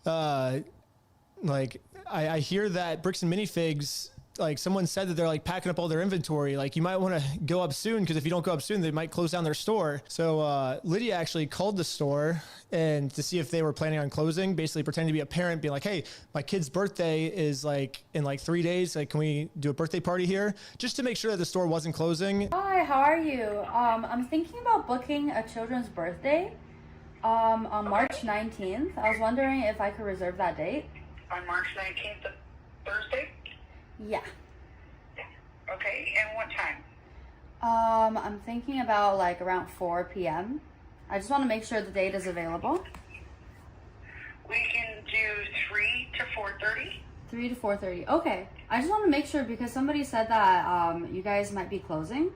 like I hear that Bricks and Minifigs, like someone said that they're like packing up all their inventory. Like you might want to go up soon because if you don't go up soon, they might close down their store. So Lydia actually called the store and to see if they were planning on closing, basically pretending to be a parent, being like, hey, my kid's birthday is like in like 3 days. Like, can we do a birthday party here? Just to make sure that the store wasn't closing. Hi, how are you? I'm thinking about booking a children's birthday on March 19th. I was wondering if I could reserve that date. On March 19th, Thursday? Yeah. Okay, and what time? I'm thinking about like around 4 p.m. I just want to make sure the date is available. We can do 3 to 4:30. 3 to 4:30. Okay. I just want to make sure because somebody said that you guys might be closing.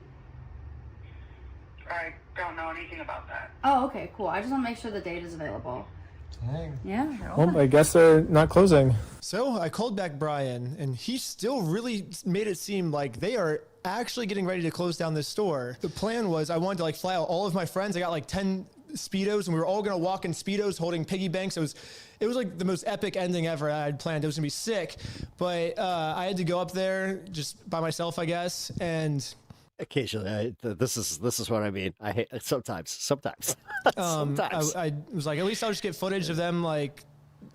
I don't know anything about that. Oh, okay, cool. I just want to make sure the date is available. Dang. Yeah. Well, I guess they're not closing. So I called back Brian, and he still really made it seem like they are actually getting ready to close down this store. The plan was I wanted to like fly out all of my friends. I got like 10 Speedos, and we were all gonna walk in Speedos holding piggy banks. It was like the most epic ending ever I had planned. It was gonna be sick, but I had to go up there just by myself, I guess, and occasionally, this is what I mean. I hate sometimes. Sometimes. I was like, at least I'll just get footage of them. Like,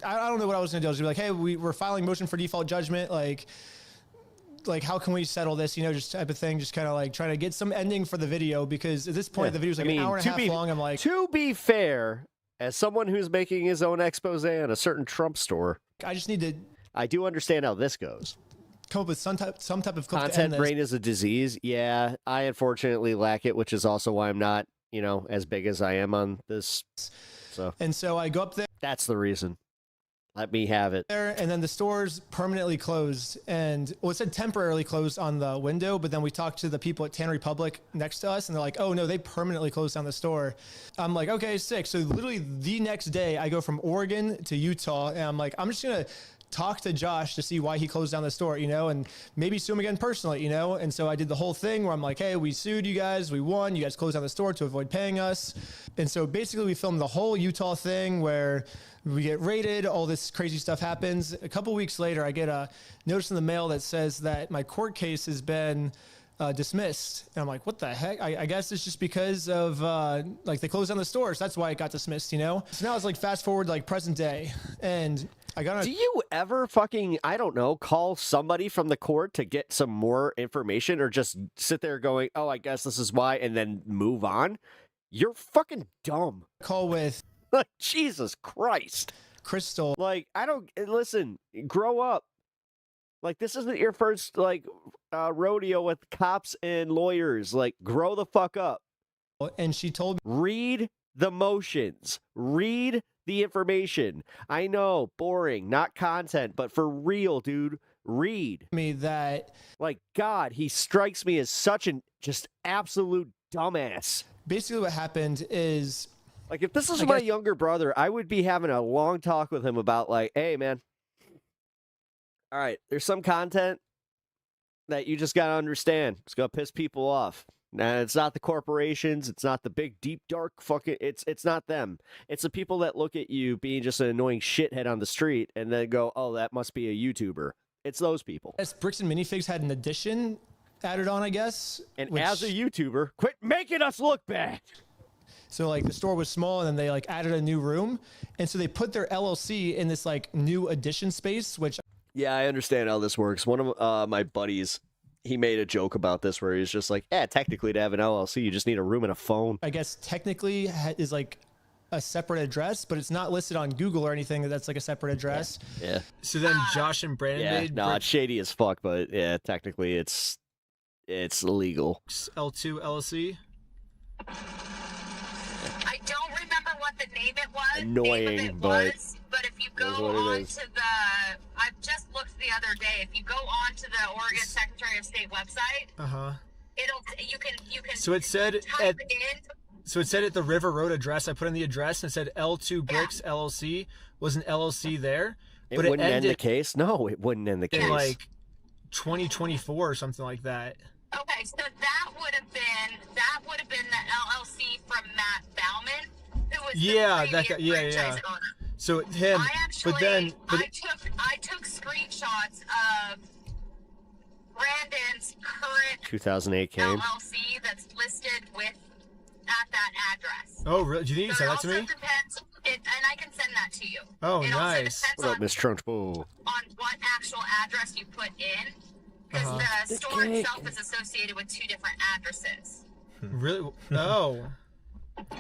I don't know what I was gonna do. I was gonna be like, hey, we're filing motion for default judgment. Like how can we settle this? You know, just type of thing. Just kind of like trying to get some ending for the video because at this point the video's like an hour and a half long. I'm like, to be fair, as someone who's making his own expose on a certain Trump store, I just need to. I do understand how this goes. Come up with some type of clip content brain is a disease. Yeah, I unfortunately lack it, which is also why I'm not, you know, as big as I am on this. So I go up there. That's the reason. Let me have it. And then the store's permanently closed, and well, it said temporarily closed on the window, but then we talked to the people at Tannery Public next to us, and they're like, "Oh no, they permanently closed down the store." I'm like, "Okay, sick." So literally the next day, I go from Oregon to Utah, and I'm like, "I'm just gonna talk to Josh to see why he closed down the store, you know, and maybe sue him again personally, you know." And so I did the whole thing where I'm like, hey, we sued you guys, we won, you guys closed down the store to avoid paying us. And so basically we filmed the whole Utah thing where we get raided, all this crazy stuff happens. A couple weeks later, I get a notice in the mail that says that my court case has been dismissed. And I'm like, what the heck? I guess it's just because of like they closed down the stores. That's why it got dismissed, you know? So now it's like fast forward like present day. And do you ever fucking, I don't know, call somebody from the court to get some more information or just sit there going, oh, I guess this is why, and then move on? You're fucking dumb. Call with Jesus Christ. Crystal. Like, listen, grow up. Like, this isn't your first, like, rodeo with cops and lawyers. Like, grow the fuck up. And she told me, read the motions. Read the information. I know, boring, not content, but for real, dude, read. Me that, like, God, he strikes me as such an just absolute dumbass. Basically what happened is, like, if this was my younger brother, I would be having a long talk with him about, like, hey, man, all right, there's some content that you just got to understand. It's going to piss people off. And it's not the corporations. It's not the big, deep, dark fucking... It's not them. It's the people that look at you being just an annoying shithead on the street and then go, oh, that must be a YouTuber. It's those people. As Bricks and Minifigs had an addition added on, I guess. And as a YouTuber, quit making us look bad. So, like, the store was small, and then they, like, added a new room. And so they put their LLC in this, like, new addition space, which... Yeah, I understand how this works. One of my buddies, he made a joke about this where he's just like, yeah, technically to have an LLC, you just need a room and a phone. I guess technically is like a separate address, but it's not listed on Google or anything that's like a separate address. Yeah. So then Josh and Brandon Yeah, made no, it's shady as fuck, but yeah, technically it's illegal. L2 LLC. I don't remember what the name it was. Annoying, but if you go what it on is. to I just looked the other day. If you go on to the Oregon Secretary of State website, you can. So it said type in. So it said at the River Road address. I put in the address and it said L2 Bricks LLC. Was an LLC there, It but wouldn't it end ended the case. No, it wouldn't end the case. in like 2024 or something like that. Okay, so that would have been the LLC from Matt Bauman, who was Yeah, the that guy. previous Yeah, yeah. franchise owner. So him, I took screenshots of Brandon's current 2008 came. LLC that's listed at that address. Oh, really? Do you think you So sent it that to also me? depends, and I can send that to you. Oh, it also nice. depends What up, Miss Trunchbull? on what actual address you put in, because the store itself is associated with 2 different addresses. Really? Oh,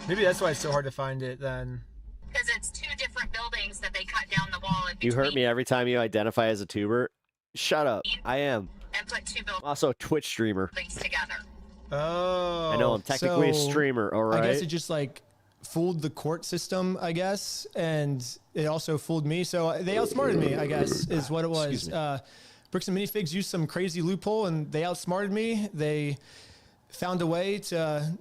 maybe that's why it's so hard to find it then. Because it's 2 different buildings that they cut down the wall in You between. hurt me every time you identify as a tuber. Shut up. I am. And put 2 buildings Also a Twitch streamer. together. Oh. I know I'm technically a streamer, all right? I guess it just like fooled the court system, I guess, and it also fooled me. So they outsmarted me, I guess, is what it was. Bricks and Minifigs used some crazy loophole, and they outsmarted me. They found a way to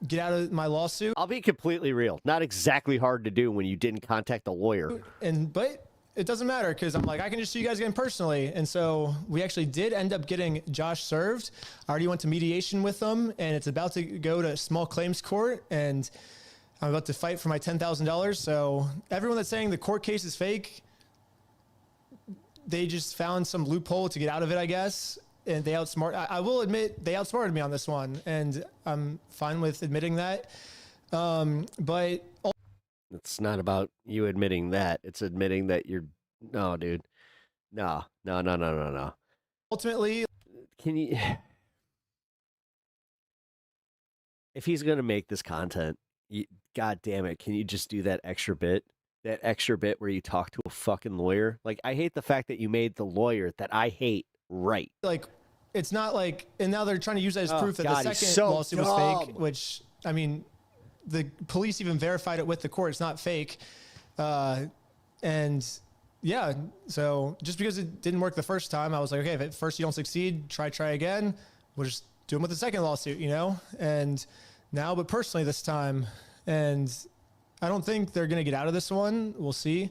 get out of my lawsuit. I'll be completely real. Not exactly hard to do when you didn't contact a lawyer. But it doesn't matter because I'm like, I can just sue you guys again personally. And so we actually did end up getting Josh served. I already went to mediation with them, and it's about to go to small claims court, and I'm about to fight for my $10,000. So everyone that's saying the court case is fake, they just found some loophole to get out of it, I guess. And they I will admit they outsmarted me on this one, and I'm fine with admitting that. But It's not about you admitting that. It's admitting that you're... No, dude. No. ultimately, Can you... If he's going to make this content, God damn it, can you just do that extra bit? That extra bit where you talk to a fucking lawyer? Like, I hate the fact that you made the lawyer that I hate right. like, it's not like, and now they're trying to use that as proof that God, the he's second so lawsuit was dumb. fake, which, I mean, the police even verified it with the court. It's not fake. And yeah, so just because it didn't work the first time, I was like, okay, if at first you don't succeed, try again. We'll just do them with the second lawsuit, you know? And now, but personally this time, and I don't think they're going to get out of this one. We'll see.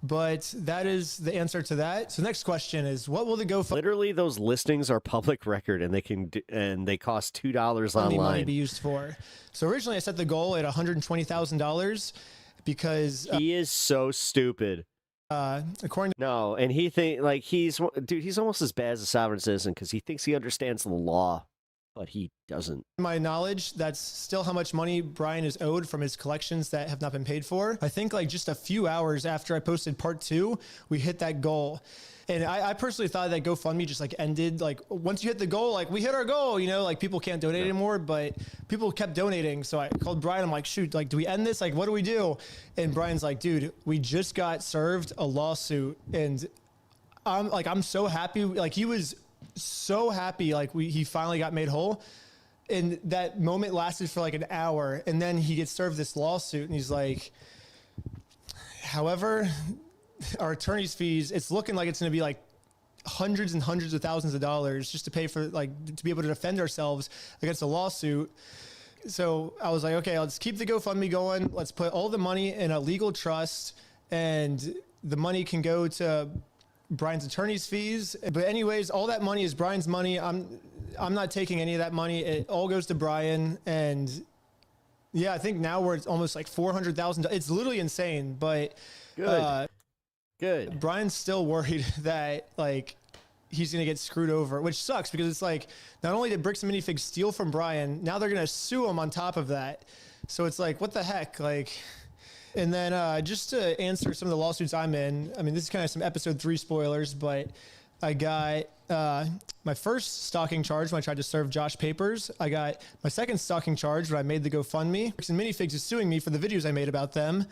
But that is the answer to that. So next question is, what will the GoFundMe Literally, those listings are public record, and they cost $2 money online. be used for? So originally I set the goal at $120,000 because He is so stupid. according to No, and he he's almost as bad as a sovereign citizen because he thinks he understands the law, but he doesn't. my knowledge, that's still how much money Brian is owed from his collections that have not been paid for. I think like just a few hours after I posted part 2, we hit that goal. And I personally thought that GoFundMe just like ended, like once you hit the goal, like we hit our goal, you know, like people can't donate anymore, but people kept donating. So I called Brian, I'm like, shoot, like, do we end this? Like, what do we do? And Brian's like, dude, we just got served a lawsuit. And I'm so happy. Like he was so happy. Like he finally got made whole. And that moment lasted for like an hour. And then he gets served this lawsuit and he's like, however, our attorney's fees, it's looking like it's going to be like hundreds and hundreds of thousands of dollars just to pay for like to be able to defend ourselves against a lawsuit. So I was like, okay, let's keep the GoFundMe going. Let's put all the money in a legal trust and the money can go to Brian's attorney's fees. But anyways, all that money is Brian's money. I'm not taking any of that money. It all goes to Brian. And yeah, I think now we're almost like $400,000. It's literally insane, but Good. Brian's still worried that like he's going to get screwed over, which sucks because it's like, not only did Bricks and Minifigs steal from Brian, now they're going to sue him on top of that. So it's like, what the heck? Like, and then just to answer some of the lawsuits I'm in, I mean, this is kind of some episode 3 spoilers, but I got my first stalking charge when I tried to serve Josh papers. I got my second stalking charge when I made the GoFundMe. Bricks and Minifigs is suing me for the videos I made about them.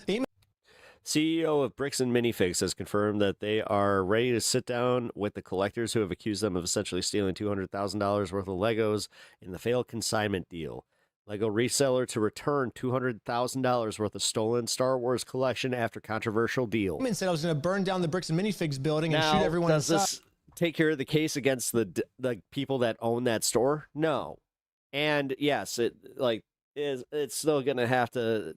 CEO of Bricks and Minifigs has confirmed that they are ready to sit down with the collectors who have accused them of essentially stealing $200,000 worth of Legos in the failed consignment deal. Lego reseller to return $200,000 worth of stolen Star Wars collection after controversial deal. I said I was going to burn down the Bricks and Minifigs building now, and shoot everyone does inside. This take care of the case against the people that own that store? No. And yes, it's still going to have to.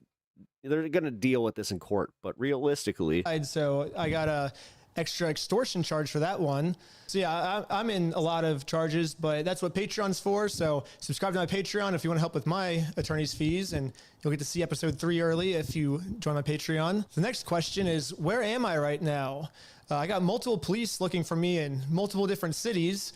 They're going to deal with this in court, but realistically. So I got a extra extortion charge for that one. So yeah, I'm in a lot of charges, but that's what Patreon's for. So subscribe to my Patreon if you want to help with my attorney's fees, and you'll get to see episode 3 early if you join my Patreon. The next question is, where am I right now? I got multiple police looking for me in multiple different cities.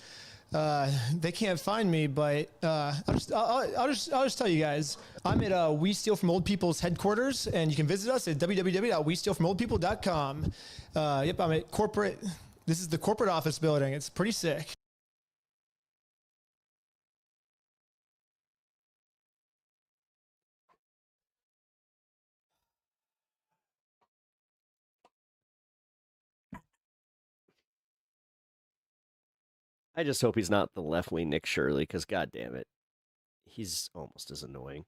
They can't find me, but I'll just tell you guys. I'm at We Steal From Old People's headquarters, and you can visit us at www.westealfromoldpeople.com. Yep, I'm at corporate. This is the corporate office building. It's pretty sick. I just hope he's not the left-wing Nick Shirley, because god damn it, he's almost as annoying.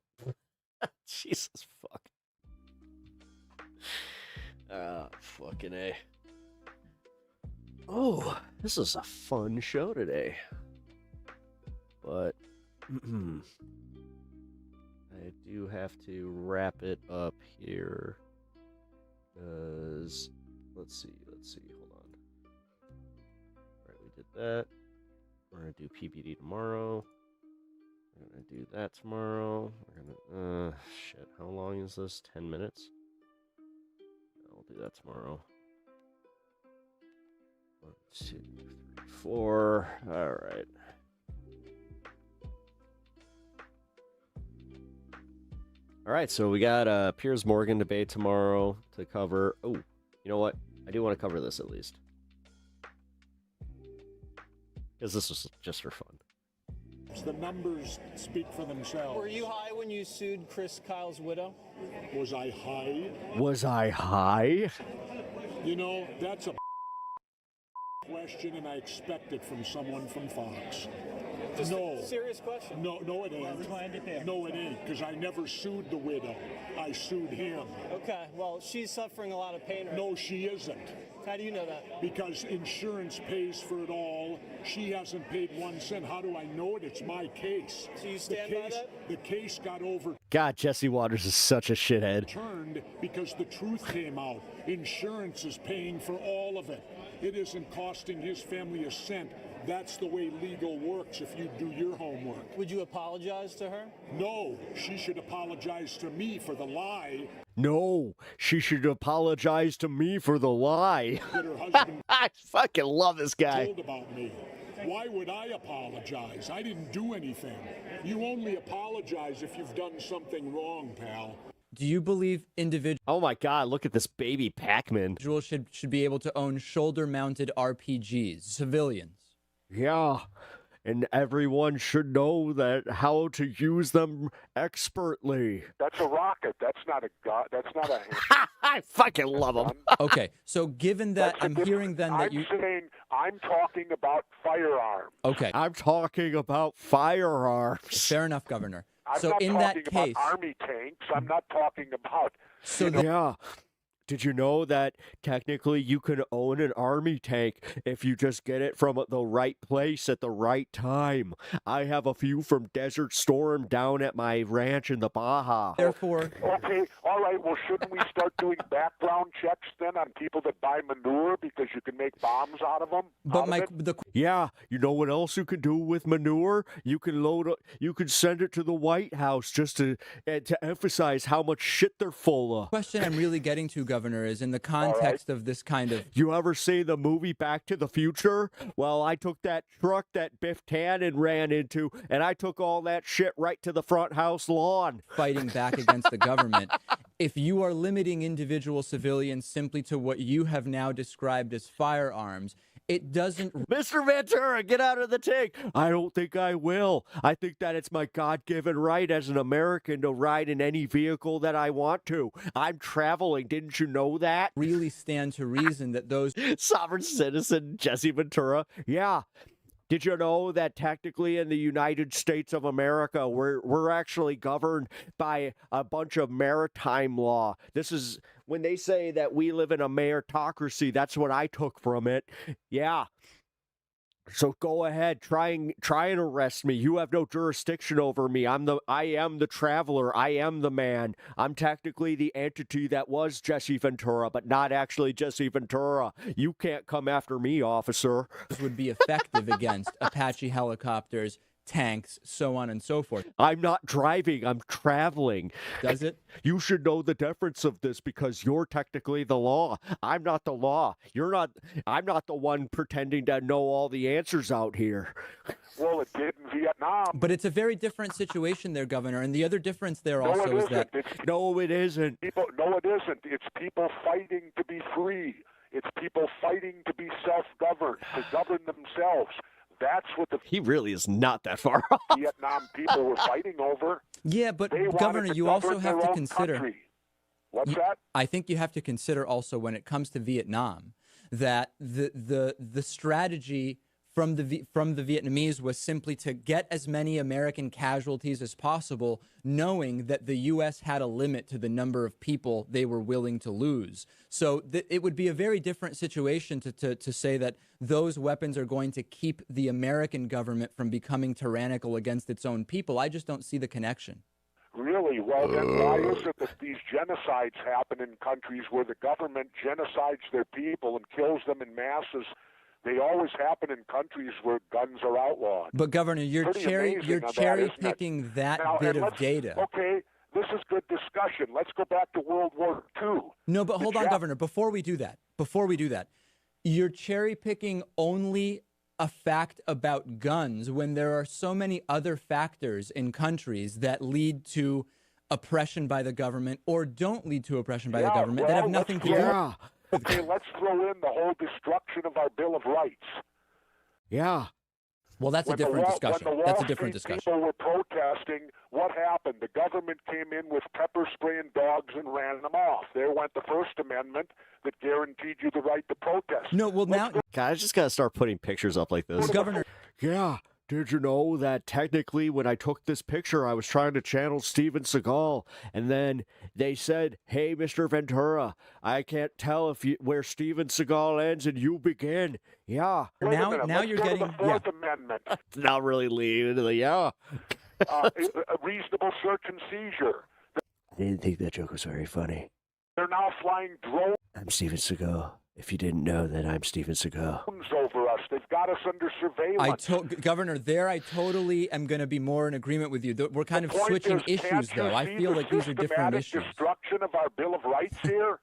Jesus fuck. Fucking A. Oh, this is a fun show today. But I do have to wrap it up here. Because let's see, hold on. Alright, we did that. We're gonna do PPD tomorrow. We're gonna do that tomorrow. We're gonna shit, how long is this? 10 minutes? I'll do that tomorrow. 1, 2, 3, 4. Alright. Alright, so we got Piers Morgan debate tomorrow to cover. Oh, you know what? I do want to cover this at least. Because this was just for fun. The numbers speak for themselves. Were you high when you sued Chris Kyle's widow? Was I high? Was I high? You know, that's a question, and I expect it from someone from Fox. Just no. A serious question. No, it ain't. No, it ain't, because I never sued the widow. I sued him. Okay, well, she's suffering a lot of pain right now. No, she isn't. How do you know that? Because insurance pays for it all. She hasn't paid 1 cent. How do I know it? It's my case. So you stand by that? The case got over. God, Jesse Waters is such a shithead. Turned because the truth came out. Insurance is paying for all of it. It isn't costing his family a cent. That's the way legal works if you do your homework. Would you apologize to her? No, she should apologize to me for the lie. No, she should apologize to me for the lie. That her husband I fucking love this guy. told about me. Why would I apologize? I didn't do anything. You only apologize if you've done something wrong, pal. Do you believe individuals? Oh my God! Look at this baby Pac-Man. Should be able to own shoulder-mounted RPGs, civilians. Yeah, and everyone should know that how to use them expertly. That's a rocket. That's not a gun. That's not a. I fucking love him. Okay, so given that, I'm hearing then that I'm talking about firearms. Okay, I'm talking about firearms. Fair enough, Governor. I'm so not in talking that case, about army tanks. I'm not talking about. So yeah. Did you know that technically you can own an army tank if you just get it from the right place at the right time? I have a few from Desert Storm down at my ranch in the Baja. Therefore... Okay, all right, well, shouldn't we start doing background checks then on people that buy manure because you can make bombs out of them? But yeah, you know what else you can do with manure? You can you can send it to the White House just to emphasize how much shit they're full of. The question I'm really getting to, Governor, is in the context of this kind of... You ever see the movie Back to the Future? Well, I took that truck that Biff Tannen ran into, and I took all that shit right to the front house lawn. Fighting back against the government. If you are limiting individual civilians simply to what you have now described as firearms, It doesn't. Mr. Ventura, get out of the tank. I don't think I will. I think that it's my God-given right as an American to ride in any vehicle that I want to. I'm traveling. Didn't you know that? Really stand to reason that those sovereign citizen Jesse Ventura. Yeah. Did you know that technically in the United States of America, we're actually governed by a bunch of maritime law? This is when they say that we live in a meritocracy. That's what I took from it. Yeah. So go ahead, try and arrest me. You have no jurisdiction over me. I am the traveler. I am the man. I'm technically the entity that was Jesse Ventura, but not actually Jesse Ventura. You can't come after me, officer. Would be effective against Apache helicopters, tanks, so on and so forth. I'm not driving, I'm traveling. Does it? You should know the difference of this because you're technically the law. I'm not the law. I'm not the one pretending to know all the answers out here. Well, it did in Vietnam. But it's a very different situation there, Governor. And the other difference there also is that... No, it isn't. No, it isn't. It's people fighting to be free. It's people fighting to be self-governed, to govern themselves. That's what He really is not that far off. Vietnam people were fighting over. Yeah, but Governor, you also have to consider. Country. What's that? I think you have to consider also when it comes to Vietnam that the strategy from the Vietnamese was simply to get as many American casualties as possible, knowing that the U.S. had a limit to the number of people they were willing to lose. So it would be a very different situation to say that those weapons are going to keep the American government from becoming tyrannical against its own people. I just don't see the connection. Really? Well, then why is it that these genocides happen in countries where the government genocides their people and kills them in masses? They always happen in countries where guns are outlawed. But Governor, you're cherry picking that bit of data. Okay, this is good discussion. Let's go back to World War II. No, but hold on, Governor. Before we do that, you're cherry picking only a fact about guns when there are so many other factors in countries that lead to oppression by the government or don't lead to oppression by the government that have nothing to do. Okay, let's throw in the whole destruction of our Bill of Rights. Yeah. Well, that's a different discussion. That's a different discussion. People were protesting. What happened? The government came in with pepper spraying dogs and ran them off. There went the First Amendment that guaranteed you the right to protest. No, well, now... God, I just got to start putting pictures up like this. Governor... Yeah. Did you know that technically when I took this picture, I was trying to channel Steven Seagal, and then they said, "Hey, Mr. Ventura, I can't tell where Steven Seagal ends and you begin." Yeah. Now you're getting the Fourth Amendment. Not really leading into the a reasonable search and seizure. I didn't think that joke was very funny. They're now flying drones. I'm Steven Seagal. If you didn't know that I'm Steven Seagal. Over us. They've got us under surveillance. Governor, I totally am going to be more in agreement with you. We're kind of switching issues, though. I feel like these are different issues. Destruction of our Bill of Rights here.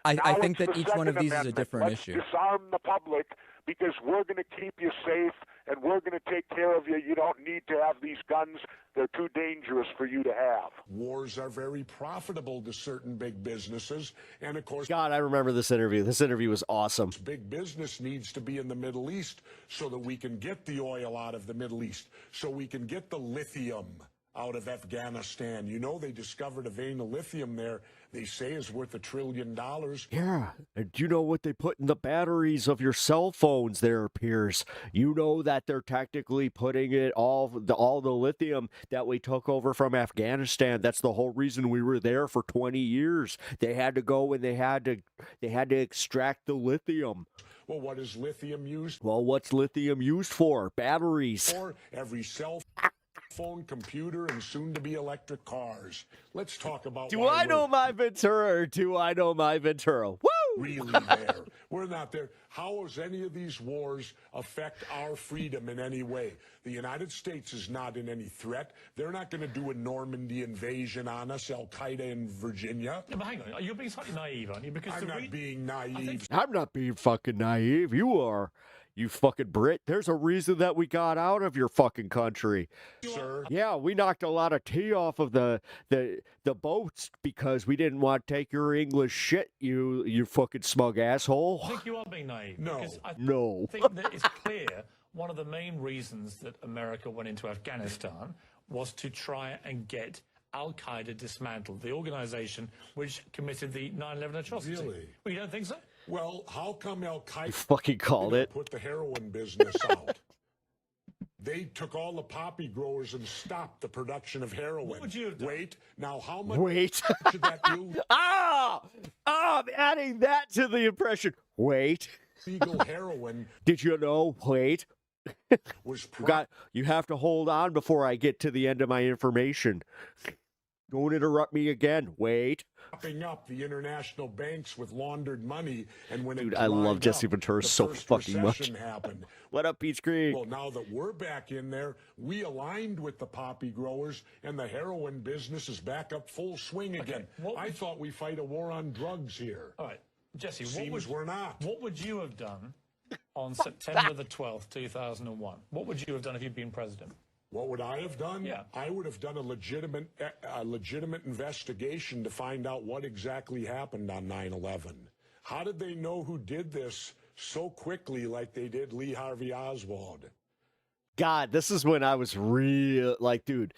I think that each one of these is a different issue. Let's disarm the public because we're going to keep you safe and we're going to take care of you. You don't need to have these guns. They're too dangerous for you to have. Wars are very profitable to certain big businesses. And of course, God, I remember this interview. This interview was awesome. Big business needs to be in the Middle East so that we can get the oil out of the Middle East, so we can get the lithium out of Afghanistan. You know, they discovered a vein of lithium there. They say is worth $1 trillion. Yeah. And do you know what they put in the batteries of your cell phones there, Piers? You know that they're technically putting it all the lithium that we took over from Afghanistan. That's the whole reason we were there for 20 years. They had to go and they had to extract the lithium. Well, what is lithium used? Well, what's lithium used for? Batteries. For every cell phone, computer, and soon-to-be electric cars. Let's talk about. Do I know my Ventura or do I know my Ventura? Woo! Really there. We're not there. How does any of these wars affect our freedom in any way? The United States is not in any threat. They're not going to do a Normandy invasion on us, Al-Qaeda in Virginia. Yeah, but hang on, you're being slightly naive, aren't you? Because I'm not being naive. I'm not being fucking naive. You are. You fucking Brit. There's a reason that we got out of your fucking country. Sir. Yeah, we knocked a lot of tea off of the boats because we didn't want to take your English shit, you fucking smug asshole. I think you are being naive. No. Because I No. think that it's clear one of the main reasons that America went into Afghanistan was to try and get Al-Qaeda dismantled, the organization which committed the 9/11 atrocity. Really? Well, you don't think so? Well, how come Al-Qaeda You fucking called it. put the heroin business out? They took all the poppy growers and stopped the production of heroin. What would you have done? Wait, now how much Wait. should that do? I'm adding that to the impression. Wait. Legal heroin Did you know? Wait. was You have to hold on before I get to the end of my information. Don't interrupt me again. Wait. propping up the international banks with laundered money, and when Dude, it I love dried Jesse up, Ventura the so first fucking much. recession happened. What up, Peach Creek? Well, now that we're back in there, we aligned with the poppy growers, and the heroin business is back up full swing again. I thought we fight a war on drugs here. All right, Jesse, Seems we're not. What would you have done on September the 12th, 2001? What would you have done if you'd been president? What would I have done? Yeah. I would have done a legitimate investigation to find out what exactly happened on 9/11. How did they know who did this so quickly like they did Lee Harvey Oswald? God, this is when I was real, like, dude,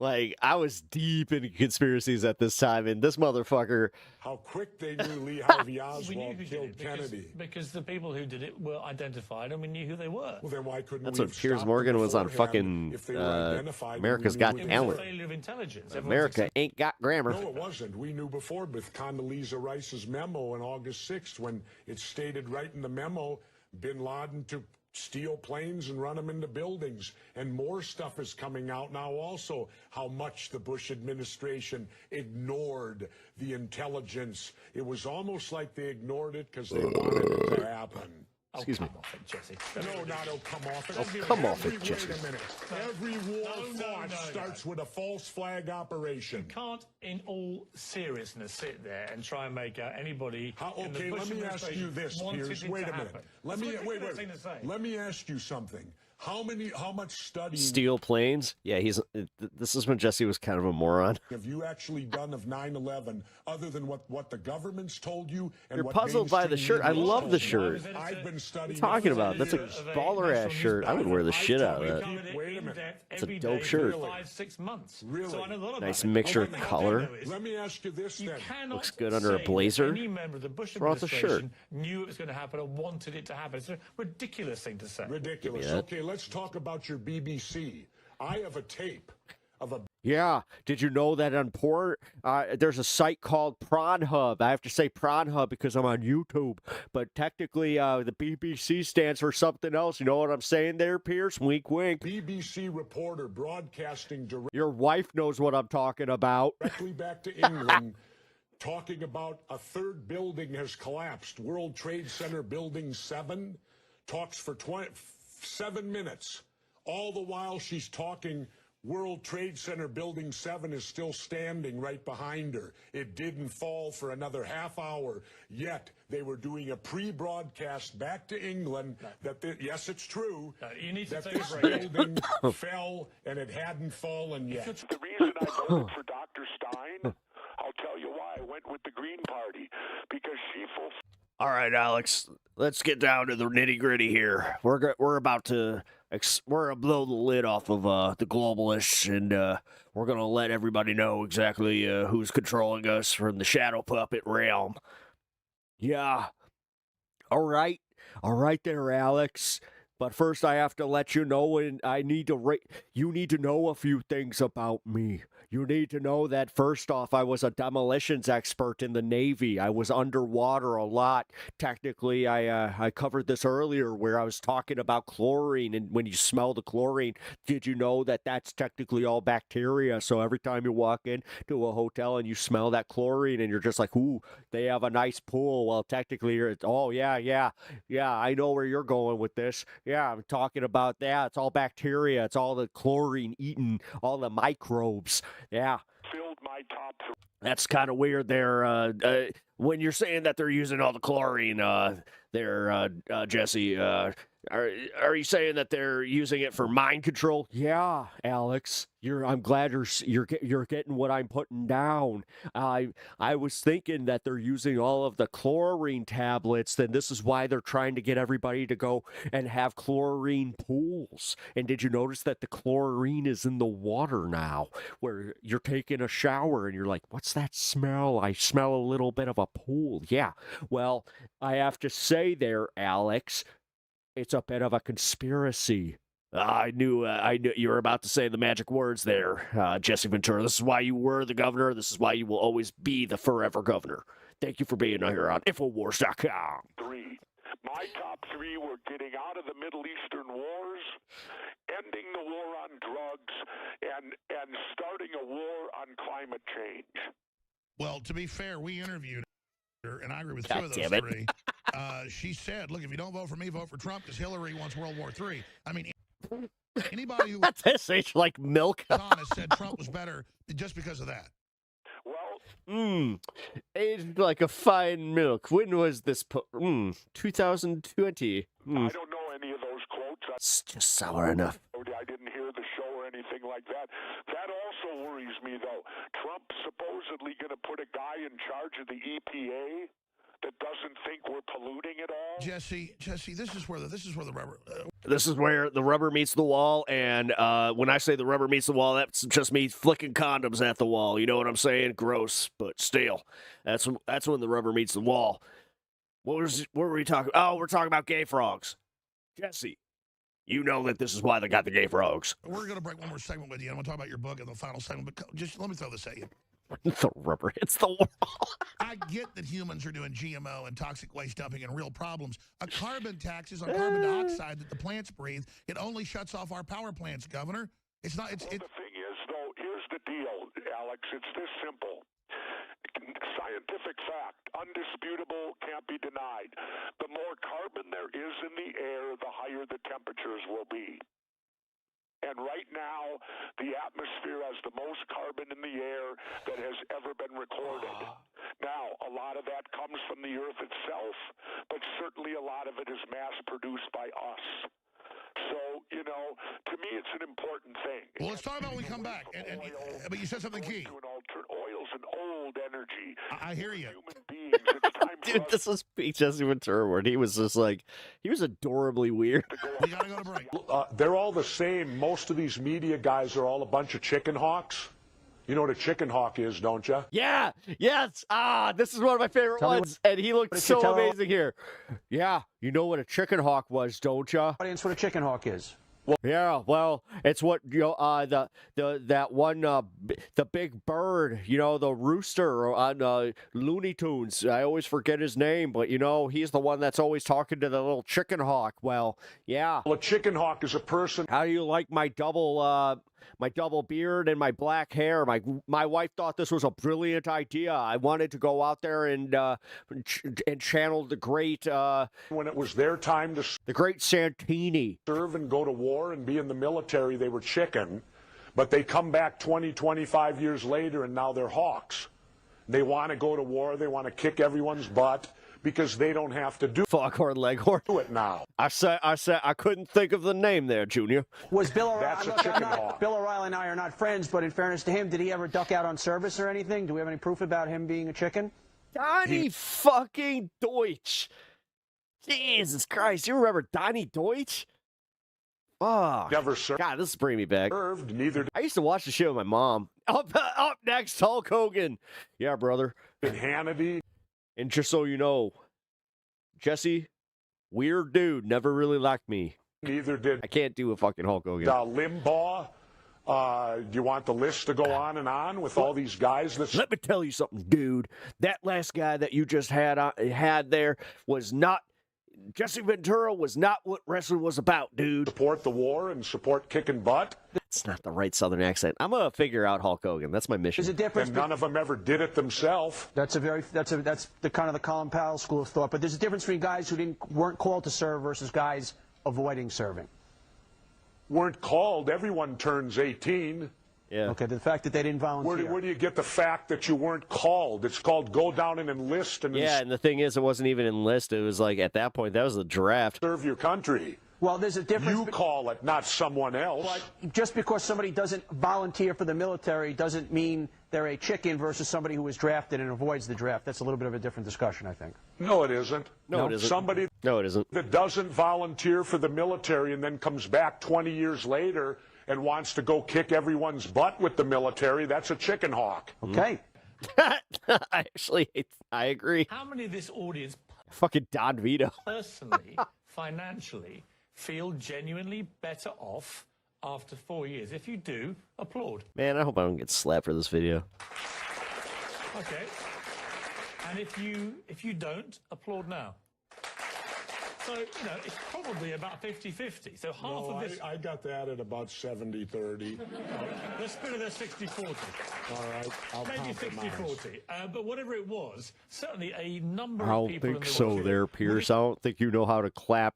like, I was deep into conspiracies at this time, and this motherfucker. How quick they knew Lee Harvey We knew Oswald who did killed it because, Kennedy. because the people who did it were identified, and we knew who they were. Well, then why couldn't That's we what have Piers stopped Morgan them was on beforehand fucking if they were identified and we America's knew Got who It did was a Talent. failure of intelligence. America ain't got grammar. No, it wasn't. We knew before with Condoleezza Rice's memo on August 6th when it stated right in the memo, bin Laden to steal planes and run them into buildings. And more stuff is coming out now also, how much the Bush administration ignored the intelligence. It was almost like they ignored it because they wanted it to happen. Excuse me. Come off it, Jesse. No, not come off it. Oh, come off it, Jesse. Wait a minute. Every war fought starts with a false flag operation. You can't, in all seriousness, sit there and try and make out anybody. in the Okay, Bush let me ask you administration this, wanted Piers. it Wait to a minute. happen. Let That's me a ridiculous thing to say. Let me ask you something. How much studying Steel planes? Yeah, this is when Jesse was kind of a moron. have you actually done of 9/11 other than what the government's told you? And You're what puzzled by the mainstream shirt. I media love told the you? shirt. I've been What studying. are you talking it for about? That's a years. baller ass shirt. I would wear the shit out of that. Wait a minute. It's a dope shirt. 5-6 months. Really? So I know a lot about Nice it. mixture One of thing I do color. know is Let me ask you this you then. cannot Looks good under a say that blazer. Any member of the Bush What's wrong with the shirt? administration knew it was going to happen or wanted it to happen. It's a ridiculous thing to say. Ridiculous. Yeah. Okay, let's talk about your BBC. I have a tape of a Yeah. Did you know that on porn, there's a site called Pornhub? I have to say Pornhub because I'm on YouTube. But technically, the BBC stands for something else. You know what I'm saying there, Pierce? Wink, wink. BBC reporter broadcasting Your wife knows what I'm talking about. directly back to England, talking about a third building has collapsed. World Trade Center Building 7 talks for 7 minutes. All the while she's talking, World Trade Center Building 7 is still standing right behind her. It didn't fall for another half hour. Yet they were doing a pre-broadcast back to England yes, it's true, you need to that take a this break. building fell and it hadn't fallen yet. The reason I voted for Dr. Stein, I'll tell you why. I went with the Green Party because she fulfilled. All right, Alex, let's get down to the nitty gritty here. We're about to blow the lid off of the globalists, and we're gonna let everybody know exactly who's controlling us from the shadow puppet realm. Yeah. All right there, Alex. But first, I have to let you know, and you need to know a few things about me. You need to know that, first off, I was a demolitions expert in the Navy. I was underwater a lot. Technically, I covered this earlier where I was talking about chlorine, and when you smell the chlorine, did you know that that's technically all bacteria? So every time you walk into a hotel and you smell that chlorine, and you're just like, ooh, they have a nice pool. Well, technically, yeah, I know where you're going with this. Yeah, I'm talking about that. It's all bacteria. It's all the chlorine eating all the microbes. Yeah. Filled my top three. That's kind of weird there. When you're saying that they're using all the chlorine there, Jesse, Are you saying that they're using it for mind control? Yeah, Alex. I'm glad you're getting what I'm putting down. I was thinking that they're using all of the chlorine tablets, then this is why they're trying to get everybody to go and have chlorine pools. And did you notice that the chlorine is in the water now, where you're taking a shower and you're like, what's that smell? I smell a little bit of a pool. Yeah. Well, I have to say there, Alex, it's a bit of a conspiracy. I knew you were about to say the magic words there, Jesse Ventura. This is why you were the governor. This is why you will always be the forever governor. Thank you for being here on Infowars.com. My top three were getting out of the Middle Eastern wars, ending the war on drugs, and starting a war on climate change. Well, to be fair, we interviewed her, and I agree with two of those three. She said, look, if you don't vote for me, vote for Trump, because Hillary wants World War III. I mean, anybody who that's like milk. honest said Trump was better just because of that. It's like a fine milk. When was this? 2020. I don't know any of those quotes. It's just sour enough. I didn't hear the show or anything like that. That also worries me, though. Trump supposedly going to put a guy in charge of the EPA that doesn't think we're polluting at all. Jesse, this is where the rubber. This is where the rubber meets the wall, and when I say the rubber meets the wall, that's just me flicking condoms at the wall. You know what I'm saying? Gross, but still, that's when the rubber meets the wall. What were we talking? Oh, we're talking about gay frogs. Jesse, you know that this is why they got the gay frogs. We're going to break one more segment with you. I'm going to talk about your book in the final segment, but just let me throw this at you. The rubber hits the wall. I get that humans are doing GMO and toxic waste dumping and real problems. A carbon tax is on carbon dioxide that the plants breathe. It only shuts off our power plants, Governor. It's not. The thing is, though, here's the deal, Alex. It's this simple. Scientific fact, undisputable, can't be denied. The more carbon there is in the air, the higher the temperatures will be. And right now, the atmosphere has the most carbon in the air that has ever been recorded. Now, a lot of that comes from the Earth itself, but certainly a lot of it is mass-produced by us. So, to me, it's an important thing. Well, let's talk about when we come back. But you said something key. Oil's an old energy. I hear you. Human beings, it's time for Dude, this was peak Jesse Ventura word. He was just like, he was adorably weird. We gotta go to break. They're all the same. Most of these media guys are all a bunch of chicken hawks. You know what a chicken hawk is, don't you? Yeah. Yes. This is one of my favorite ones. And he looked so amazing here. Yeah. You know what a chicken hawk was, don't you? Audience, what a chicken hawk is. Well, yeah, well, it's what that one the big bird, the rooster on Looney Tunes. I always forget his name, but he's the one that's always talking to the little chicken hawk. Well, yeah. Well, a chicken hawk is a person. How do you like my double beard and my black hair? My wife thought this was a brilliant idea. I wanted to go out there and channel the great when it was their time to the great Santini serve and go to war and be in the military, they were chicken, but they come back 20, 25 years later and now they're hawks. They want to go to war, they want to kick everyone's butt because they don't have to do Foghorn Leghorn. Do it now. I said I couldn't think of the name there, Junior. Was Bill O'Reilly? That's a chicken hawk. Bill O'Reilly and I are not friends, but in fairness to him, did he ever duck out on service or anything? Do we have any proof about him being a chicken? Donnie fucking Deutsch. Jesus Christ, you remember Donnie Deutsch? Oh, never served. God, this is bringing me back. Neither. I used to watch the show with my mom. Up next, Hulk Hogan. Yeah, brother. And Hannity. And just so you know, Jesse, weird dude, never really liked me. Neither did. I can't do a fucking Hulk Hogan. Limbaugh. Do you want the list to go on and on with all these guys? Let me tell you something, dude. That last guy that you just had there was not. Jesse Ventura was not what wrestling was about, dude. Support the war and support kicking butt. That's not the right Southern accent. I'm gonna figure out Hulk Hogan. That's my mission. There's a difference. And none of them ever did it themselves. That's the kind of the Colin Powell school of thought. But there's a difference between guys who weren't called to serve versus guys avoiding serving. Weren't called. Everyone turns 18. Yeah. Okay, the fact that they didn't volunteer. Where do you get the fact that you weren't called? It's called go down and enlist. And the thing is, it wasn't even enlist. It was like, at that point, that was the draft. Serve your country. Well, there's a difference. You call it, not someone else. But just because somebody doesn't volunteer for the military doesn't mean they're a chicken versus somebody who was drafted and avoids the draft. That's a little bit of a different discussion, I think. No, it isn't. No, it isn't. Somebody No, it isn't. that doesn't volunteer for the military and then comes back 20 years later and wants to go kick everyone's butt with the military, that's a chicken hawk. Okay. I agree. How many of this audience Fucking Don Vito. personally, financially, feel genuinely better off after 4 years? If you do, applaud. Man, I hope I don't get slapped for this video. Okay. And if you don't, applaud now. So, it's probably about 50-50. So half of this... I got that at about 70-30. Let's split it at 60-40. All right, I'll Maybe compromise. 60-40. But whatever it was, certainly a number I of don't people in think the so world... there, Pierce. I don't think you know how to clap.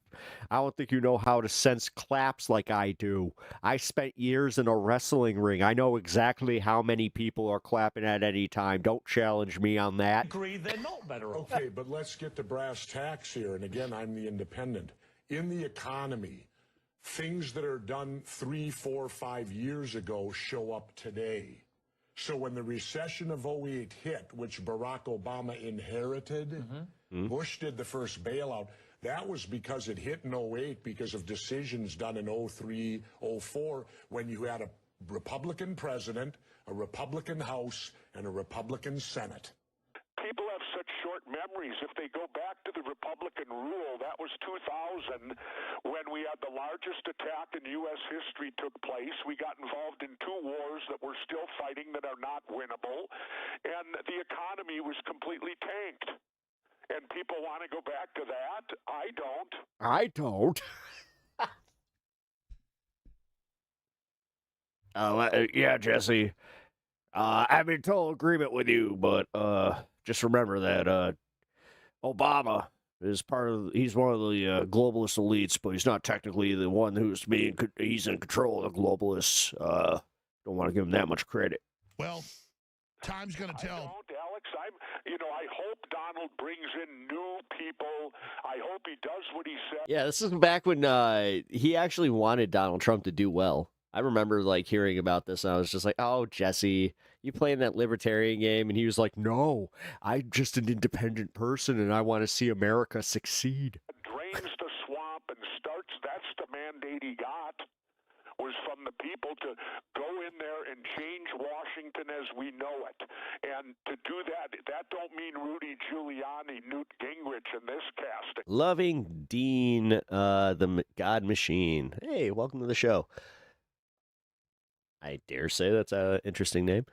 I don't think you know how to sense claps like I do. I spent years in a wrestling ring. I know exactly how many people are clapping at any time. Don't challenge me on that. Agree they're not better off. Okay, but let's get to brass tacks here. And again, I'm the independent. In the economy, things that are done 3, 4, 5 years ago show up today. So when the recession of 08 hit, which Barack Obama inherited, Bush did the first bailout. That was because it hit in 08 because of decisions done in 03, 04, when you had a Republican president, a Republican House, and a Republican Senate. People have such short memories. If they go back to the Republican rule, that was 2000 when we had the largest attack in U.S. history took place. We got involved in 2 wars that we're still fighting that are not winnable, and the economy was completely tanked. And people want to go back to that? I don't. I don't. Yeah, Jesse. I'm in total agreement with you, but just remember that Obama is he's one of the globalist elites, but he's not technically the one he's in control of the globalists. Don't want to give him that much credit. Well, time's going to tell. I don't, Alex. I hope Donald brings in new people. I hope he does what he said. Yeah, this is back when he actually wanted Donald Trump to do well. I remember hearing about this, and I was just like, "Oh, Jesse, you playing that libertarian game?" And he was like, "No, I'm just an independent person, and I want to see America succeed." Drains the swamp and starts. That's the mandate he got. Was from the people to go in there and change Washington as we know it. And to do that don't mean Rudy Giuliani, Newt Gingrich in this casting. Loving Dean, the God Machine. Hey, welcome to the show. I dare say that's an interesting name.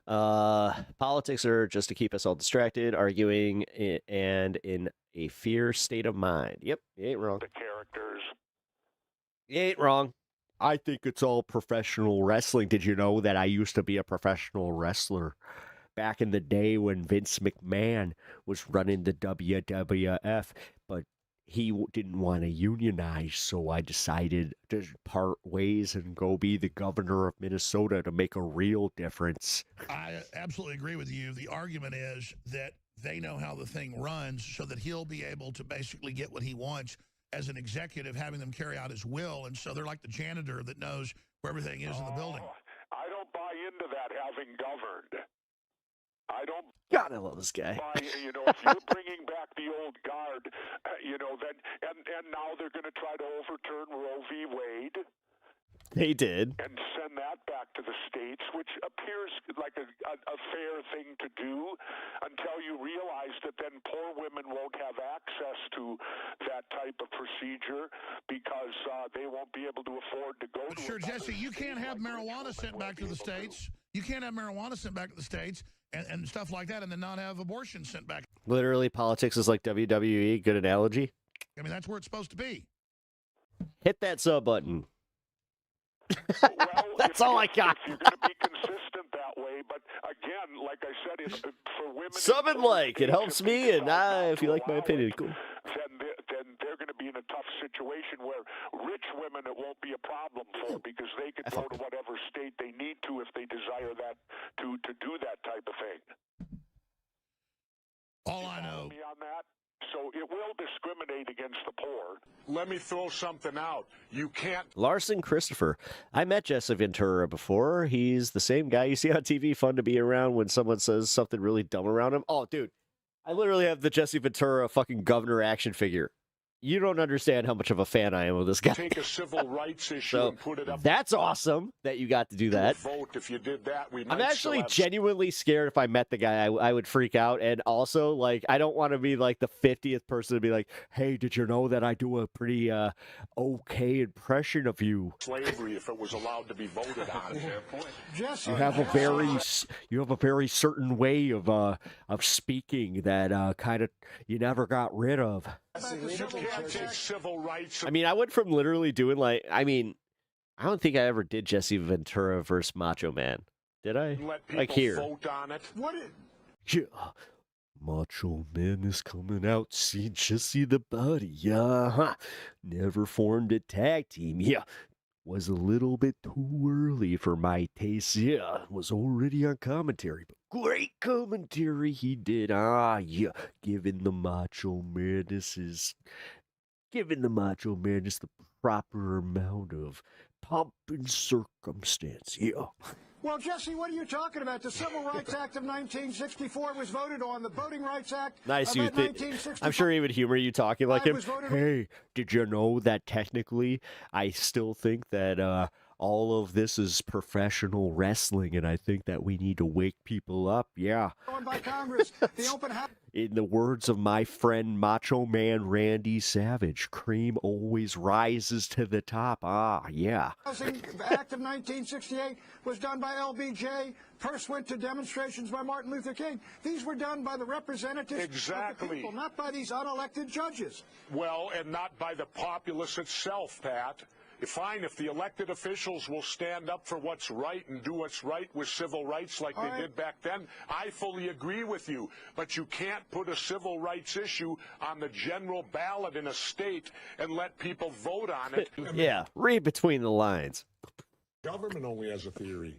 Politics are just to keep us all distracted, arguing, and in a fierce state of mind. Yep, you ain't wrong. The characters. You ain't wrong. I think it's all professional wrestling. Did you know that I used to be a professional wrestler back in the day when Vince McMahon was running the WWF, but he didn't want to unionize, so I decided to part ways and go be the governor of Minnesota to make a real difference. I absolutely agree with you. The argument is that they know how the thing runs so that he'll be able to basically get what he wants as an executive, having them carry out his will. And so they're like the janitor that knows where everything is in the building. I don't buy into that having governed. I don't. God, I love this guy. If you're bringing back the old guard, then and now they're going to try to overturn Roe v. Wade. They did. And send that back to the states, which appears like a fair thing to do until you realize that then poor women won't have access to that type of procedure because they won't be able to afford to go to it. Sure, Jesse, you can't have marijuana sent back to the states. You can't have marijuana sent back to the states and stuff like that and then not have abortion sent back. Literally, politics is like WWE. Good analogy. I mean, that's where it's supposed to be. Hit that sub button. That's all I got. If you're going to be consistent that way, but again, like I said, for women, Sub and like it helps me, and if you like my opinion, cool. Then they're going to be in a tough situation where rich women it won't be a problem for because they can go to whatever state they need to if they desire that to do that type of thing. All I know. Me on that. So it will discriminate against the poor. Let me throw something out. You can't. Larson Christopher. I met Jesse Ventura before. He's the same guy you see on TV, fun to be around when someone says something really dumb around him. Oh, dude, I literally have the Jesse Ventura fucking governor action figure. You don't understand how much of a fan I am of this guy. Take a civil rights issue and put it up. That's awesome that you got to do that. Vote if you did that. I'm actually genuinely scared if I met the guy, I would freak out. And also, like, I don't want to be like the 50th person to be like, hey, did you know that I do a pretty okay impression of you? Slavery if it was allowed to be voted on. You have a very certain way of speaking that kind of you never got rid of. You can't take civil rights. I mean, I went from literally doing I don't think I ever did Jesse Ventura versus Macho Man. Did I? Let people like here. vote on it. Yeah. Macho Man is coming out. See Jesse the Body. Yeah. Never formed a tag team. Yeah. Was a little bit too early for my taste. Yeah. Was already on commentary. But great commentary he did. Yeah. Giving the Macho Man the proper amount of pomp and circumstance. Yeah. Well, Jesse, what are you talking about? The Civil Rights Act of 1964 was voted on. The Voting Rights Act nice, of you think? 1965. I'm sure he would humor you talking like him. Hey, did you know that technically I still think that all of this is professional wrestling, and I think that we need to wake people up. Yeah. By Congress, the open house. In the words of my friend Macho Man Randy Savage, cream always rises to the top. Yeah. Housing Act of 1968 was done by LBJ. Pursuant to demonstrations by Martin Luther King. These were done by the representatives of the people, not by these unelected judges. Well, and not by the populace itself, Pat. Fine, if the elected officials will stand up for what's right and do what's right with civil rights like they did back then, I fully agree with you. But you can't put a civil rights issue on the general ballot in a state and let people vote on it. Yeah, read between the lines. Government only has a theory.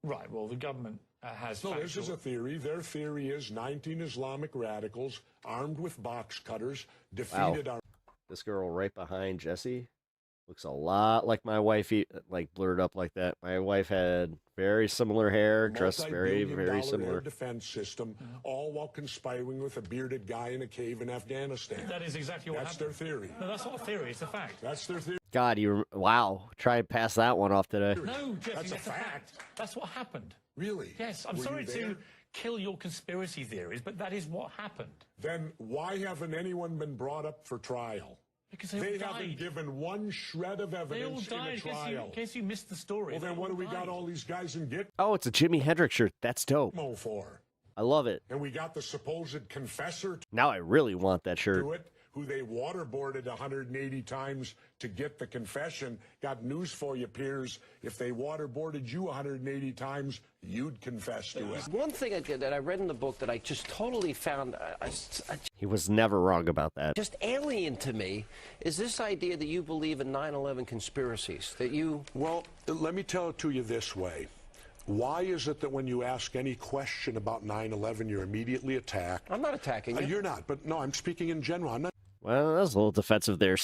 Right, well, the government has No, this is a theory. Their theory is 19 Islamic radicals armed with box cutters defeated our... This girl right behind Jesse looks a lot like my wife, like blurred up like that. My wife had very similar hair, dressed very, very similar. Air defense system, all while conspiring with a bearded guy in a cave in Afghanistan. That is exactly what happened. That's their theory. No, that's not a theory, it's a fact. That's their theory. God, wow. Try and pass that one off today. No, Jesse, That's a fact. That's what happened. Really? Yes, I'm sorry to kill your conspiracy theories, but that is what happened. Then why haven't anyone been brought up for trial? Because they all haven't died. given one shred of evidence They all died in a trial. in case you missed the story. Well, then what do we got all these guys in Gitmo Oh, it's a Jimi Hendrix shirt. That's dope. for? I love it. And we got the supposed confessor Now I really want that shirt. to it, who they waterboarded 180 times to get the confession. Got news for you, Piers. If they waterboarded you 180 times, you'd confess to it. One thing that I read in the book that I just totally found He was never wrong about that. just alien to me is this idea that you believe in 9/11 conspiracies, that you... Well, let me tell it to you this way. Why is it that when you ask any question about 9/11, you're immediately attacked? I'm not attacking you. You're not, but no, I'm speaking in general. I'm not Well, that's a little defensive there.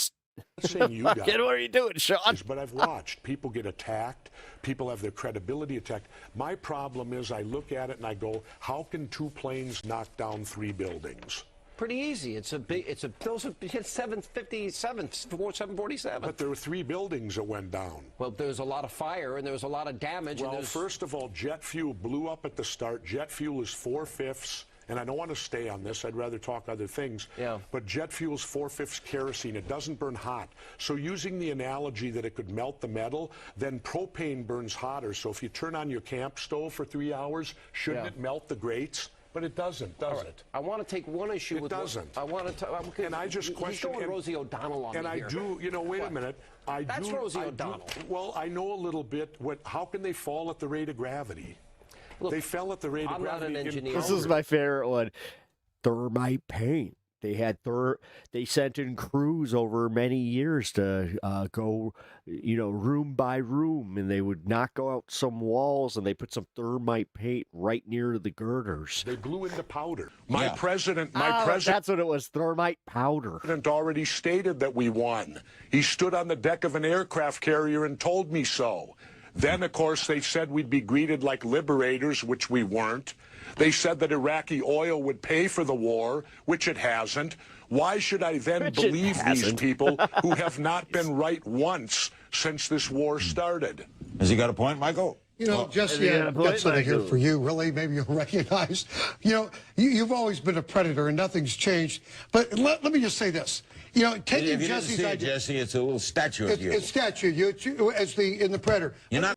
saying you guys. What are you doing, Sean? But I've watched people get attacked. People have their credibility attacked. My problem is I look at it and I go, how can two planes knock down 3 buildings? Pretty easy. It's those are 757, 747. But there were 3 buildings that went down. Well, there was a lot of fire and there was a lot of damage. Well, first of all, jet fuel blew up at the start. Jet fuel is 4/5. And I don't want to stay on this. I'd rather talk other things. Yeah. But jet fuel is 4/5 kerosene. It doesn't burn hot. So using the analogy that it could melt the metal, then propane burns hotter. So if you turn on your camp stove for 3 hours, shouldn't it melt the grates? But it doesn't, does it? I want to take one issue with... It doesn't. I want to... And I just question... He's going Rosie O'Donnell on and me I here. do... You know, wait a minute. That's Rosie O'Donnell. Well, I know a little bit. How can they fall at the rate of gravity? Look, they fell at the rate of gravity. I'm not an engineer. This is my favorite one. Thermite paint They had they sent in crews over many years to go, room by room, and they would knock out some walls, and they put some thermite paint right near the girders. They blew into powder. My president, that's what it was, thermite powder. Already stated that we won. He stood on the deck of an aircraft carrier and told me so. Then, of course, they said we'd be greeted like liberators, which we weren't. They said that Iraqi oil would pay for the war, which it hasn't. Why should I then believe these people who have not been right once since this war started? Has he got a point, Michael? Jesse, I've got something here for you. Really, maybe you'll recognize. You've always been a predator, and nothing's changed. But let me just say this. Taking Jesse's idea, Jesse, it's a little statue of you. It's statue. You in the predator. You're not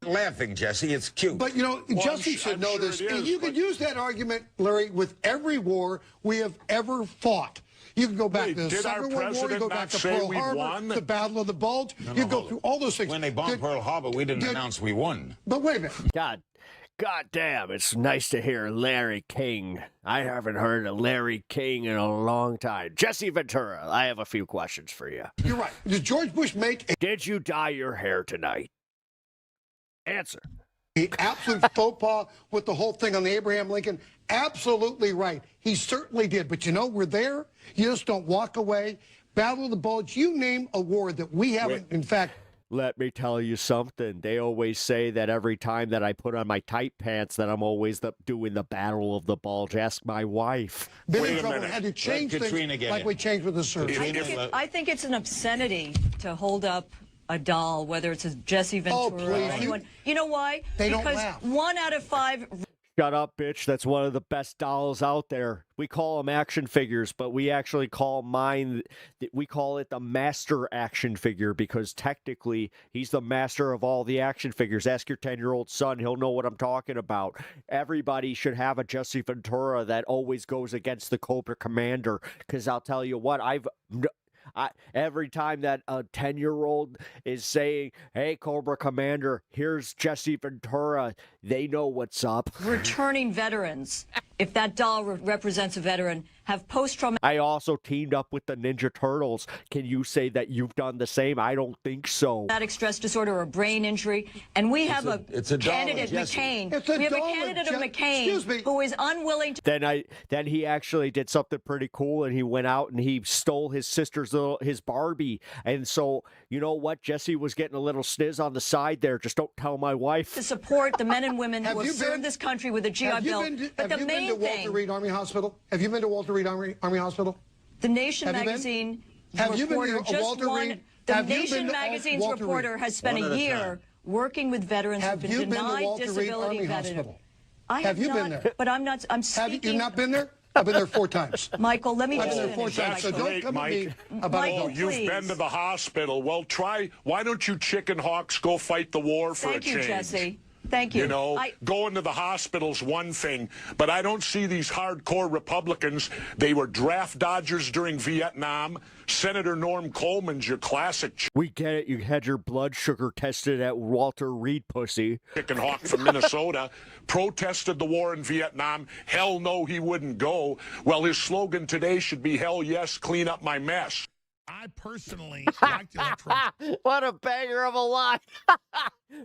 laughing, Jesse. It's cute. But Jesse should know this. And you could use that argument, Larry, with every war we have ever fought. You can go back to the Second World War, you go back to Pearl Harbor, the Battle of the Bulge. You go through all those things. When they bombed Pearl Harbor, we didn't announce we won. But wait a minute. God damn, it's nice to hear Larry King. I haven't heard of Larry King in a long time. Jesse Ventura, I have a few questions for you. You're right. Did George Bush make Did you dye your hair tonight? Answer. The absolute faux pas with the whole thing on the Abraham Lincoln? Absolutely right. He certainly did. But we're there. You just don't walk away. Battle of the Bulge, you name a war that we haven't, in fact. Let me tell you something. They always say that every time that I put on my tight pants that I'm always doing the Battle of the Bulge. Ask my wife. Been in trouble and had to change things like we changed with the search. I think it's an obscenity to hold up a doll, whether it's a Jesse Ventura or anyone. You know why? Because don't laugh. 1 out of 5... Shut up, bitch. That's one of the best dolls out there. We call them action figures, but we actually call we call it the master action figure because technically he's the master of all the action figures. Ask your 10-year-old son. He'll know what I'm talking about. Everybody should have a Jesse Ventura that always goes against the Cobra Commander because I'll tell you what, every time that a 10-year-old is saying, hey, Cobra Commander, here's Jesse Ventura, they know what's up. Returning veterans, if that doll represents a veteran, have post-traumatic... I also teamed up with the Ninja Turtles. Can you say that you've done the same? I don't think so. Stress disorder or brain injury, and we have a candidate, McCain. We have a candidate of McCain who is unwilling to... Then he actually did something pretty cool, and he went out and he stole his sister's his Barbie. And so, you know what? Jesse was getting a little sniz on the side there. Just don't tell my wife. To support the men and women who have served this country with a GI Bill. But the main thing... Walter Reed Army Hospital? Have you been to Walter Reed Army Hospital? The Nation magazine reporter just won. The Nation magazine's reporter has spent a year working with veterans who've been denied disability benefits. I have not been there? But I'm not. I'm speaking. You've not been there? I've been there 4 times. Michael, let me I've just been there 4 times, so don't come at me about Michael, you've been to the hospital. Well, why don't you chicken hawks go fight the war for a change? Thank you, Jesse. Thank you. Going to the hospital's one thing, but I don't see these hardcore Republicans. They were draft dodgers during Vietnam. Senator Norm Coleman's your classic. We get it. You had your blood sugar tested at Walter Reed, pussy. Chicken hawk from Minnesota protested the war in Vietnam. Hell no, he wouldn't go. Well, his slogan today should be, hell yes, clean up my mess. I personally like the electoral. What a banger of a line.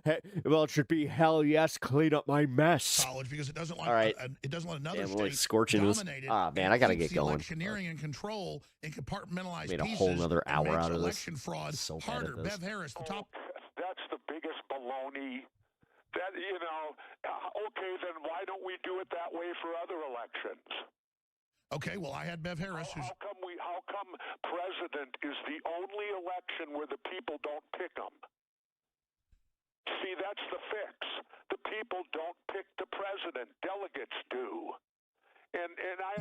Hey, well, it should be hell yes, clean up my mess. College because it doesn't let it doesn't let another state scorching dominate it. Man, I gotta get going. Electioneering and control and compartmentalized made a whole nother hour out of this. Election fraud so harder. Bev Harris, the top. That's the biggest baloney. That okay, then why don't we do it that way for other elections? Okay, well, I had Bev Harris. How come president is the only election where the people don't pick them? See, that's the fix. The people don't pick the president. Delegates do.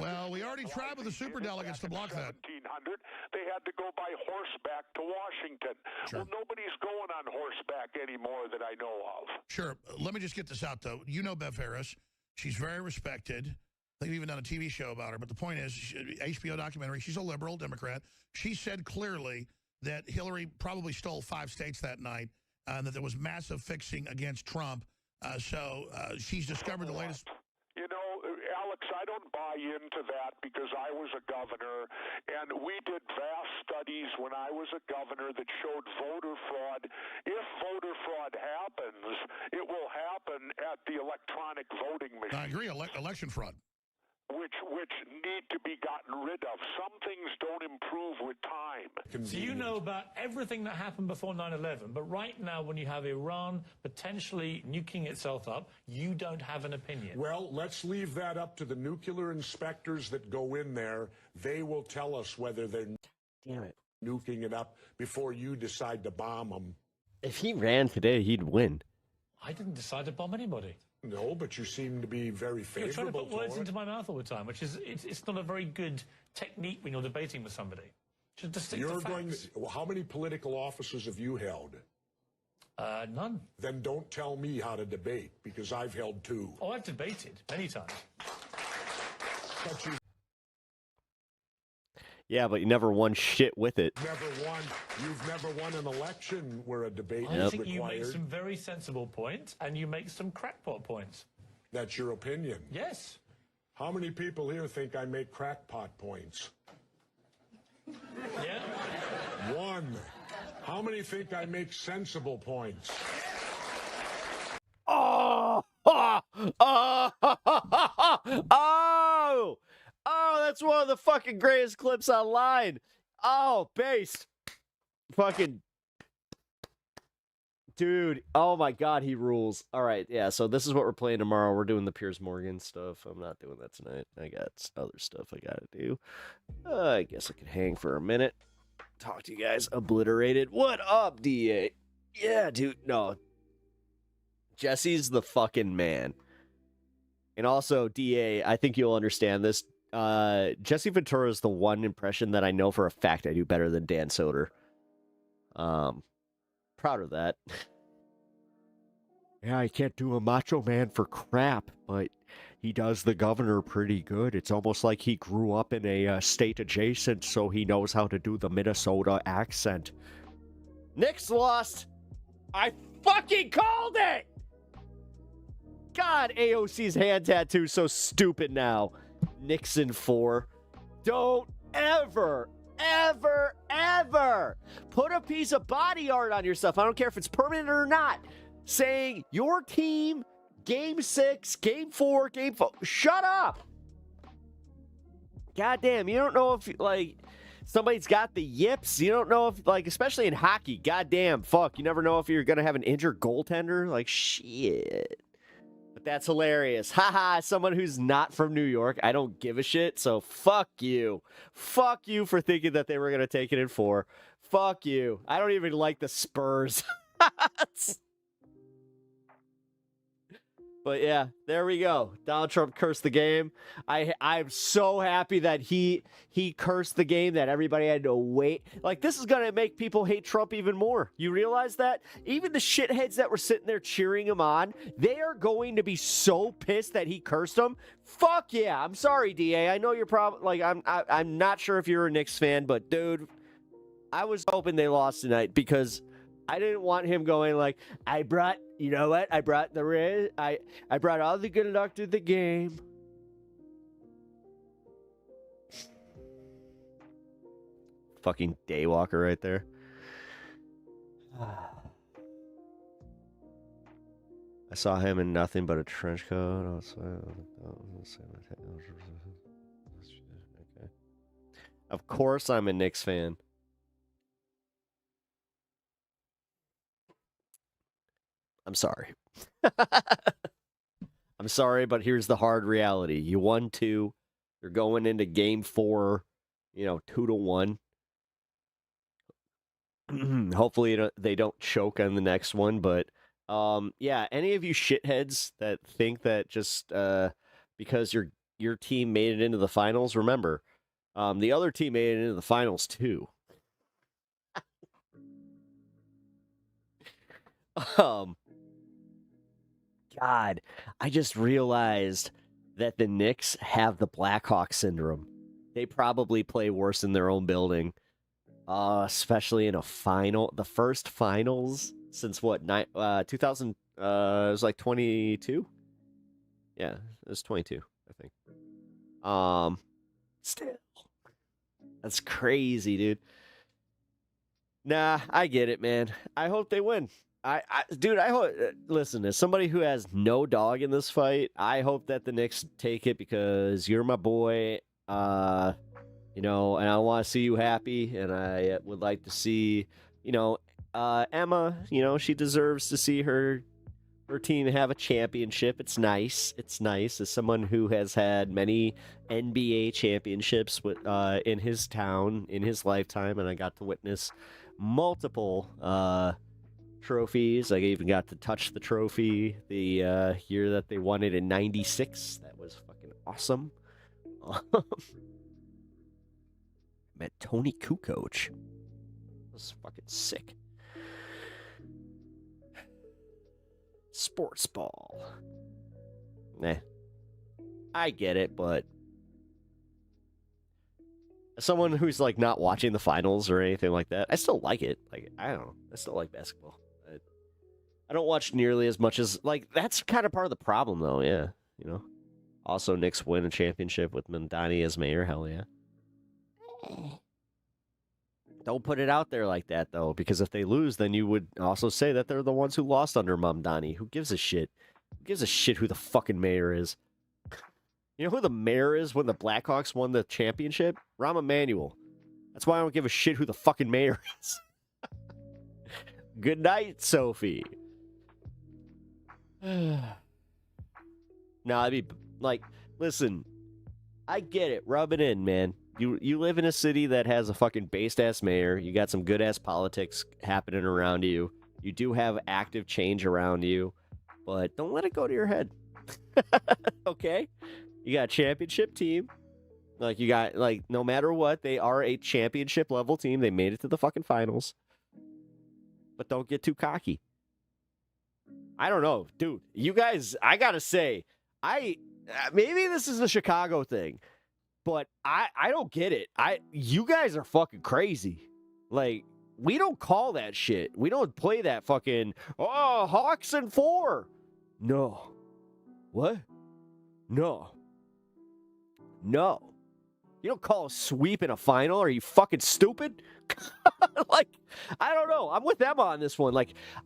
Well, we already tried with the superdelegates to block that. 1700, they had to go by horseback to Washington. Sure. Well, nobody's going on horseback anymore that I know of. Sure. Let me just get this out, though. You know Bev Harris. She's very respected. They've even done a TV show about her. But the point is, HBO documentary, she's a liberal Democrat. She said clearly that Hillary probably stole 5 states that night, and that there was massive fixing against Trump. So she's discovered the latest. Alex, I don't buy into that because I was a governor, and we did vast studies when I was a governor that showed voter fraud. If voter fraud happens, it will happen at the electronic voting machine. I agree, election fraud. Which need to be gotten rid of. Some things don't improve with time. So you know about everything that happened before 9/11, but right now when you have Iran potentially nuking itself up, you don't have an opinion. Well, let's leave that up to the nuclear inspectors that go in there. They will tell us whether they're nuking it up before you decide to bomb them. If he ran today, he'd win. I didn't decide to bomb anybody. No, but you seem to be very favorable. You're trying to put words it. into my mouth all the time, which is it's not a very good technique when you're debating with somebody. Just stick to facts. How many political offices have you held? None. Then don't tell me how to debate, because I've held 2. Oh, I've debated many times. But Yeah, but you never won shit with it. You've never won an election where a debate I is think you required. make some very sensible points, and you make some crackpot points. That's your opinion? Yes. How many people here think I make crackpot points? Yeah. 1. How many think I make sensible points? Oh! Oh, that's one of the fucking greatest clips online. Oh, based. Fucking dude. Oh my god, he rules. All right, yeah, so this is what we're playing tomorrow. We're doing the Piers Morgan stuff. I'm not doing that tonight. I got other stuff I gotta do. I guess I can hang for a minute. Talk to you guys. Obliterated. What up, DA? Yeah, dude. No. Jesse's the fucking man. And also, DA, I think you'll understand this. Jesse Ventura is the one impression that I know for a fact I do better than Dan Soder. Proud of that. Yeah, I can't do a Macho Man for crap, but he does the governor pretty good. It's almost like he grew up in a state adjacent, so he knows how to do the Minnesota accent. Nick's lost. I fucking called it! God, AOC's hand tattoo so stupid now. Nixon 4. Don't ever put a piece of body art on yourself. I don't care if it's permanent or not. Saying your team, game 6, game 4, game 4. Shut up. Goddamn, you don't know if, like, somebody's got the yips. You don't know if, like, especially in hockey. Goddamn, fuck. You never know if you're going to have an injured goaltender. Like, shit. But that's hilarious. Haha, someone who's not from New York. I don't give a shit, so fuck you. Fuck you for thinking that they were going to take it in 4. Fuck you. I don't even like the Spurs. But yeah, there we go. Donald Trump cursed the game. I'm so happy that he cursed the game, that everybody had to wait. Like, this is going to make people hate Trump even more. You realize that? Even the shitheads that were sitting there cheering him on, they are going to be so pissed that he cursed them. Fuck yeah. I'm sorry, DA. I know you're probably, like, I'm not sure if you're a Knicks fan, but dude, I was hoping they lost tonight because I didn't want him going like, you know what? I brought I brought all the good luck to the game. Fucking daywalker right there. I saw him in nothing but a trench coat. Okay. Of course I'm a Knicks fan. I'm sorry. I'm sorry, but here's the hard reality. You won 2. You're going into game 4, 2-1. Hopefully they don't choke on the next one, but yeah, any of you shitheads that think that just because your team made it into the finals, remember, the other team made it into the finals too. God, I just realized that the Knicks have the Blackhawk syndrome. They probably play worse in their own building, especially in a final. The first finals since what? 2000? It was like 22. Yeah, it was 22, I think. Still, that's crazy, dude. Nah, I get it, man. I hope they win. Dude, I hope. Listen, as somebody who has no dog in this fight, I hope that the Knicks take it because you're my boy. And I want to see you happy, and I would like to see, Emma. She deserves to see her team have a championship. It's nice. It's nice as someone who has had many NBA championships in his town in his lifetime, and I got to witness multiple trophies. I even got to touch the trophy the year that they won it in '96. That was fucking awesome. Met Tony Kukoc. That was fucking sick. Sports ball. Nah. I get it, but as someone who's like not watching the finals or anything like that, I still like it. Like, I don't know. I still like basketball. I don't watch nearly as much as that's kind of part of the problem though, yeah. Also Knicks win a championship with Mamdani as mayor, hell yeah. Don't put it out there like that, though, because if they lose, then you would also say that they're the ones who lost under Mamdani. Who gives a shit? Who gives a shit who the fucking mayor is? You know who the mayor is when the Blackhawks won the championship? Rahm Emanuel. That's why I don't give a shit who the fucking mayor is. Good night, Sophie. No, listen, I get it. Rub it in, man. You live in a city that has a fucking based-ass mayor. You got some good-ass politics happening around you. You do have active change around you, but don't let it go to your head. Okay? You got a championship team. You got, no matter what, they are a championship-level team. They made it to the fucking finals. But don't get too cocky. I don't know. Dude, you guys, I gotta say, maybe this is a Chicago thing. But I don't get it. You guys are fucking crazy. We don't call that shit. We don't play that fucking, Hawks in 4. No. What? No. You don't call a sweep in a final? Are you fucking stupid? I don't know. I'm with Emma on this one.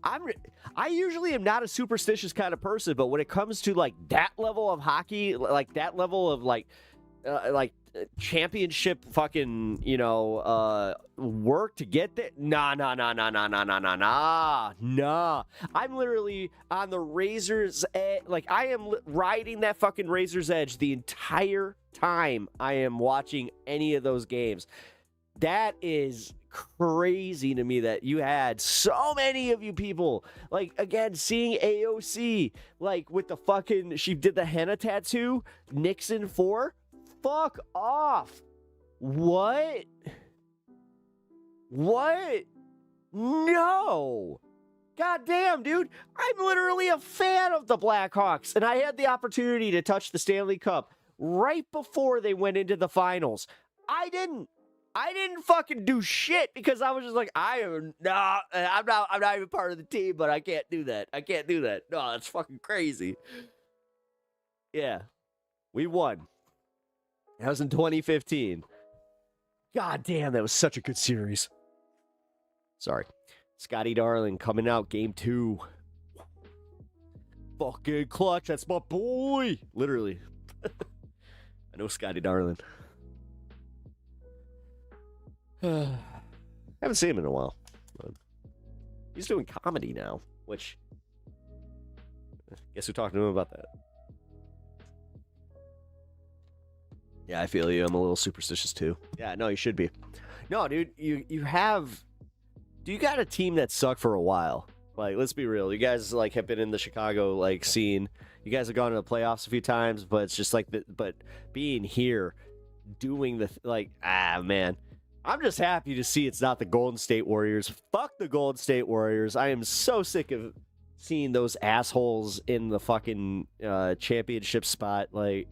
I usually am not a superstitious kind of person, but when it comes to that level of hockey, that level of championship fucking, work to get there. Nah. I'm literally on the razor's edge. I am riding that fucking razor's edge the entire time I am watching any of those games. That is crazy to me that you had so many of you people, again, seeing AOC, with the fucking, she did the henna tattoo, Nixon 4. Fuck off. What? No. God damn, dude. I'm literally a fan of the Blackhawks, and I had the opportunity to touch the Stanley Cup right before they went into the finals. I didn't fucking do shit because I was just I'm not even part of the team, but I can't do that. No, that's fucking crazy. Yeah. We won. That was in 2015. God damn, that was such a good series. Sorry. Scotty Darling coming out game 2. Fucking clutch. That's my boy. Literally. I know Scotty Darling. Haven't seen him in a while. He's doing comedy now, which... Guess who talked to him about that? Yeah, I feel you. I'm a little superstitious too. Yeah, no, you should be. No, dude, you got a team that sucked for a while. Let's be real. You guys have been in the Chicago scene. You guys have gone to the playoffs a few times, but it's just but being here, doing man. I'm just happy to see it's not the Golden State Warriors. Fuck the Golden State Warriors. I am so sick of seeing those assholes in the fucking championship spot. I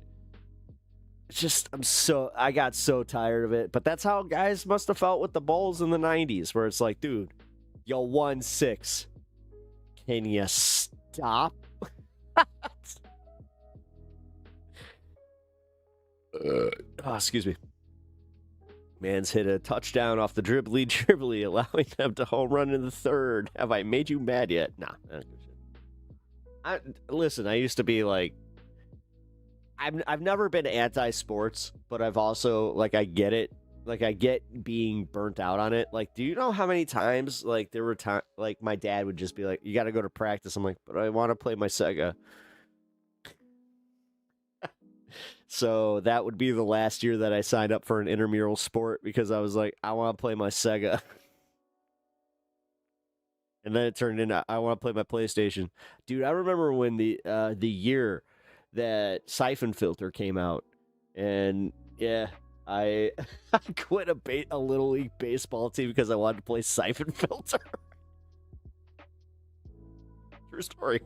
got so tired of it. But that's how guys must have felt with the Bulls in the 90s, where it's dude, you won 6. Can you stop? Excuse me. Man's hit a touchdown off the dribbly, allowing them to home run in the third. Have I made you mad yet? Nah. Listen, I used to be like, I've never been anti-sports, but I've also, like, I get it. Like, I get being burnt out on it. Like, do you know how many times, like, there were times, like, my dad would just be like, you got to go to practice. I'm like, but I want to play my Sega. So that would be the last year that I signed up for an intramural sport because I was like, I want to play my Sega. And then it turned into, I want to play my PlayStation. Dude, I remember when the year that Siphon Filter came out. And, yeah, I quit a Little League baseball team because I wanted to play Siphon Filter. True story.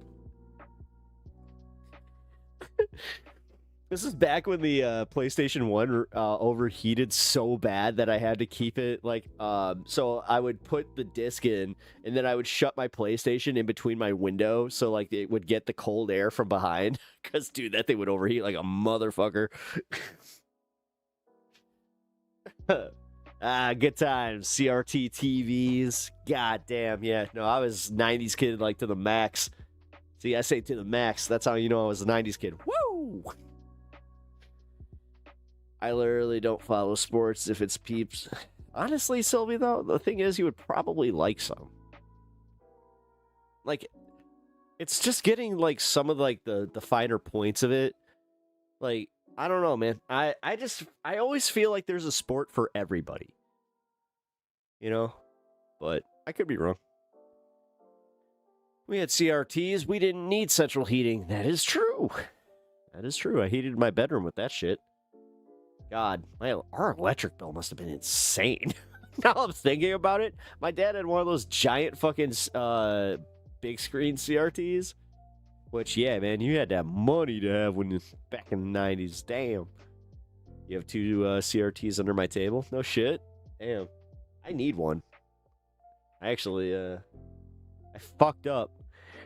This is back when the PlayStation 1 overheated so bad that I had to keep it, like, so I would put the disc in, and then I would shut my PlayStation in between my window, so, like, it would get the cold air from behind, because, dude, that thing would overheat like a motherfucker. Good times. CRT TVs. God damn, yeah. No, I was 90s kid, like, to the max. See, I say to the max. That's how you know I was a 90s kid. Woo! I literally don't follow sports if it's peeps. Honestly, Sylvie, though, the thing is, you would probably like some. Like, it's just getting, like, some of, like, the finer points of it. Like, I don't know, man. I always feel like there's a sport for everybody. You know? But I could be wrong. We had CRTs. We didn't need central heating. That is true. That is true. I heated my bedroom with that shit. God, our electric bill must have been insane. Now I'm thinking about it. My dad had one of those giant fucking big screen CRTs. Which, yeah, man, you had to have money to have when back in the 90s. Damn. You have two CRTs under my table? No shit. Damn. I need one. I actually, I fucked up.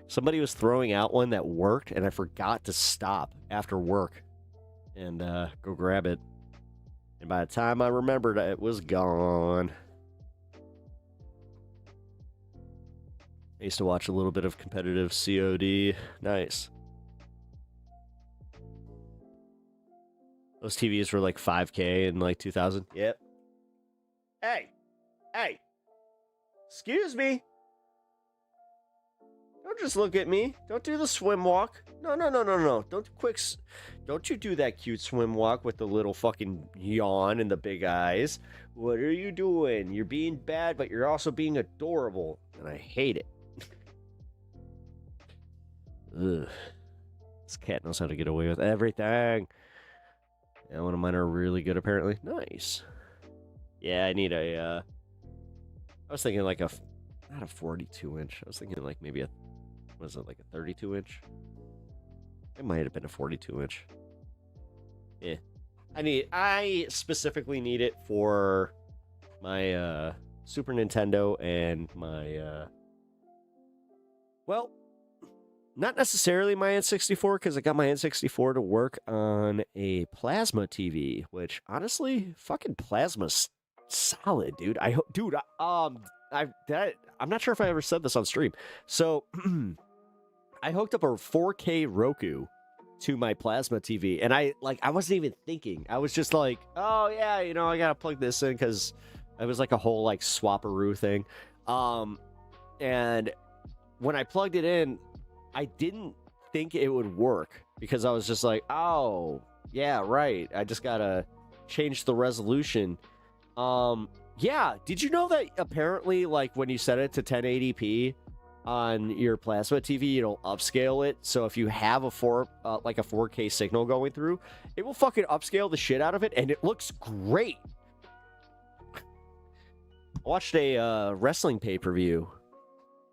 Somebody was throwing out one that worked, and I forgot to stop after work and go grab it. And by the time I remembered, it was gone. I used to watch a little bit of competitive COD. Nice. Those TVs were like 5K in like 2000. Yep. Hey! Excuse me! Don't just look at me. Don't do the swim walk. No. Don't you do that cute swim walk with the little fucking yawn and the big eyes. What are you doing? You're being bad, but you're also being adorable. And I hate it. Ugh. This cat knows how to get away with everything. Yeah, one of mine are really good, apparently. Nice. Yeah, I need a, I was thinking like not a 42-inch. I was thinking like maybe was it like a 32-inch? It might have been a 42-inch. Yeah. I specifically need it for my Super Nintendo and my well, not necessarily my N64, because I got my N64 to work on a plasma TV, which honestly, fucking plasma's solid, dude. I'm not sure if I ever said this on stream. So I hooked up a 4K Roku to my plasma TV, and I wasn't even thinking. I was just like, oh yeah, I gotta plug this in, because it was like a whole like swapperoo thing. And when I plugged it in, I didn't think it would work, because I was just like, oh yeah, right, I just gotta change the resolution. Yeah, did you know that apparently, like, when you set it to 1080p on your plasma TV, it'll upscale it? So if you have a 4K signal going through, it will fucking upscale the shit out of it, and it looks great. I watched a wrestling pay-per-view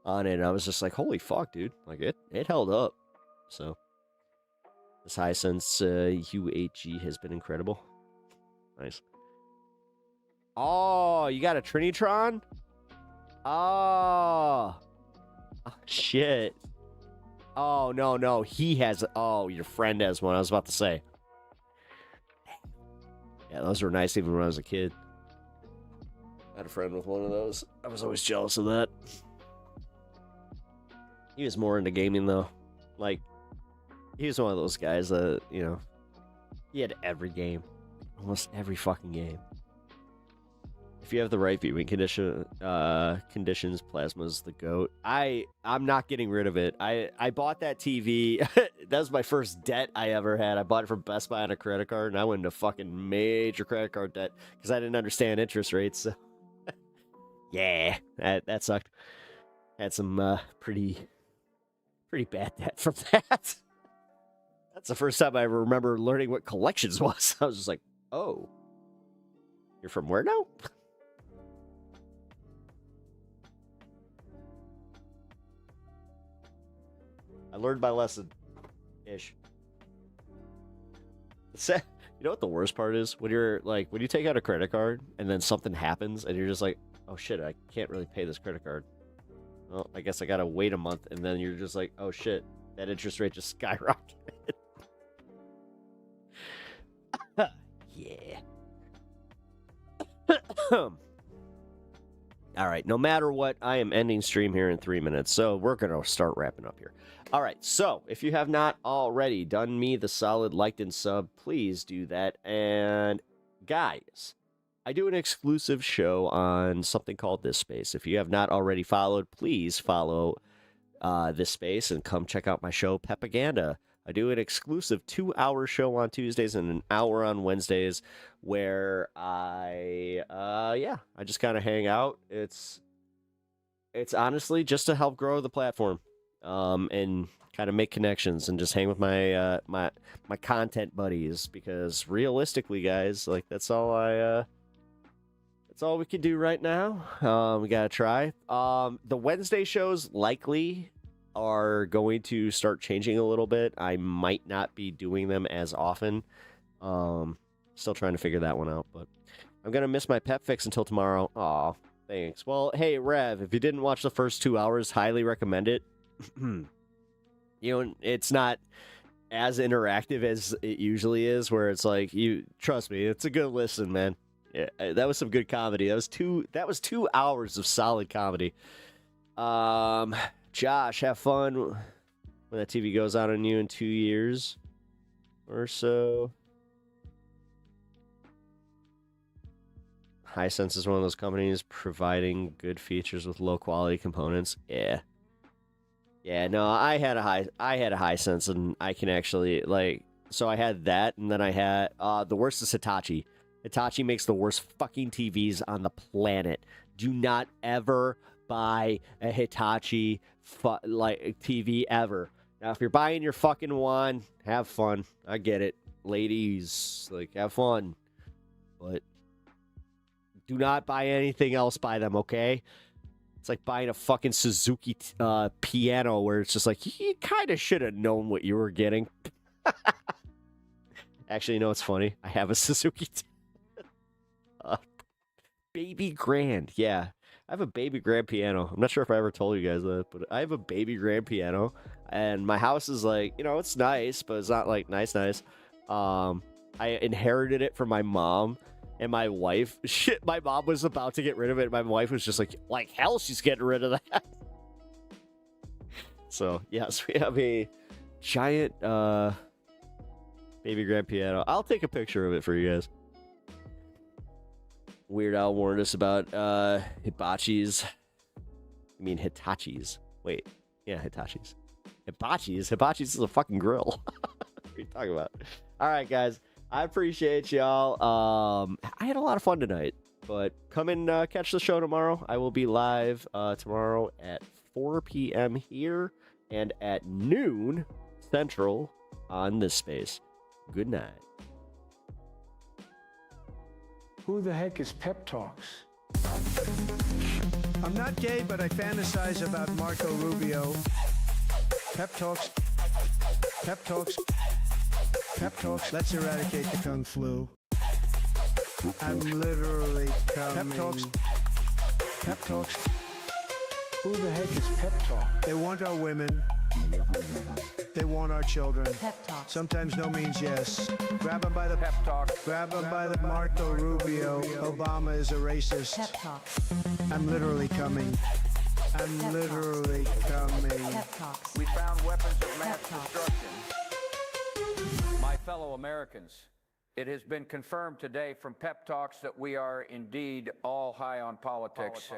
on it, and I was just like, holy fuck, dude. Like, it held up. So this Hisense UHG has been incredible. Nice. Oh, you got a Trinitron? Oh, shit. Oh, no. He has... Oh, your friend has one. I was about to say. Yeah, those were nice even when I was a kid. I had a friend with one of those. I was always jealous of that. He was more into gaming, though. Like, he was one of those guys that, you know, he had every game. Almost every fucking game. If you have the right viewing conditions, Plasma's the GOAT. I'm not getting rid of it. I bought that TV. That was my first debt I ever had. I bought it from Best Buy on a credit card, and I went into fucking major credit card debt because I didn't understand interest rates. So. Yeah, that sucked. Had some pretty bad debt from that. That's the first time I ever remember learning what collections was. I was just like, oh, you're from where now? I learned my lesson. Ish. You know what the worst part is? When you're like, when you take out a credit card and then something happens and you're just like, oh shit, I can't really pay this credit card. Well, I guess I gotta wait a month, and then you're just like, oh shit, that interest rate just skyrocketed. Yeah. All right, no matter what, I am ending stream here in 3 minutes, so we're gonna start wrapping up here. All right, so if you have not already done me the solid, liked and sub, please do that. And guys, I do an exclusive show on something called This Space. If you have not already followed, please follow This Space and come check out my show, Pepaganda. I do an exclusive 2-hour show on Tuesdays and an hour on Wednesdays where I just kind of hang out. It's honestly just to help grow the platform and kind of make connections and just hang with my my content buddies, because realistically, guys, like that's all we can do right now. We gotta try. The Wednesday shows likely are going to start changing a little bit. I might not be doing them as often. Still trying to figure that one out, but I'm gonna miss my pep fix until tomorrow. Aw, thanks. Well, hey Rev, if you didn't watch the first 2 hours, highly recommend it. You know, it's not as interactive as it usually is, where it's like, you trust me, it's a good listen, man. Yeah, that was some good comedy. That was 2 hours of solid comedy. Josh, have fun when that TV goes out on you in 2 years or so. Hisense is one of those companies providing good features with low quality components. Yeah. Yeah, no, I had a Hisense, and I can actually, like, so I had that, and then I had the worst is Hitachi. Hitachi makes the worst fucking TVs on the planet. Do not ever buy a Hitachi TV ever. Now, if you're buying your fucking one, have fun. I get it. Ladies, like, have fun. But do not buy anything else by them, okay? It's like buying a fucking Suzuki piano, where it's just like, you kind of should have known what you were getting. Actually, you know what's funny? I have a Suzuki Baby Grand. Yeah, I have a Baby Grand piano. I'm not sure if I ever told you guys that, but I have a Baby Grand piano, and my house is like, you know, it's nice, but it's not like nice. I inherited it from my mom. And my wife, my mom was about to get rid of it. My wife was just like hell, she's getting rid of that. So, yes, we have a giant Baby Grand piano. I'll take a picture of it for you guys. Weird Al warned us about Hibachis. I mean Hitachis. Wait, yeah, Hitachis. Hibachis is a fucking grill. What are you talking about? All right, guys. I appreciate y'all. I had a lot of fun tonight, but come and catch the show tomorrow. I will be live tomorrow at 4 p.m. here and at noon Central on This Space. Good night. Who the heck is PepTalks? I'm not gay, but I fantasize about Marco Rubio. PepTalks. PepTalks. PepTalks. Let's eradicate the Kung Flu. I'm literally coming. PepTalks. PepTalks. Who the heck is PepTalk? They want our women. They want our children. Pep Talks. Sometimes no means yes. Grab them by the pep talk. Grab them by the Marco Rubio. Obama is a racist. Pep Talks. I'm literally coming. I'm literally coming. Pep Talks. We found weapons of mass destruction. My fellow Americans, it has been confirmed today from Pep Talks that we are indeed all high on politics.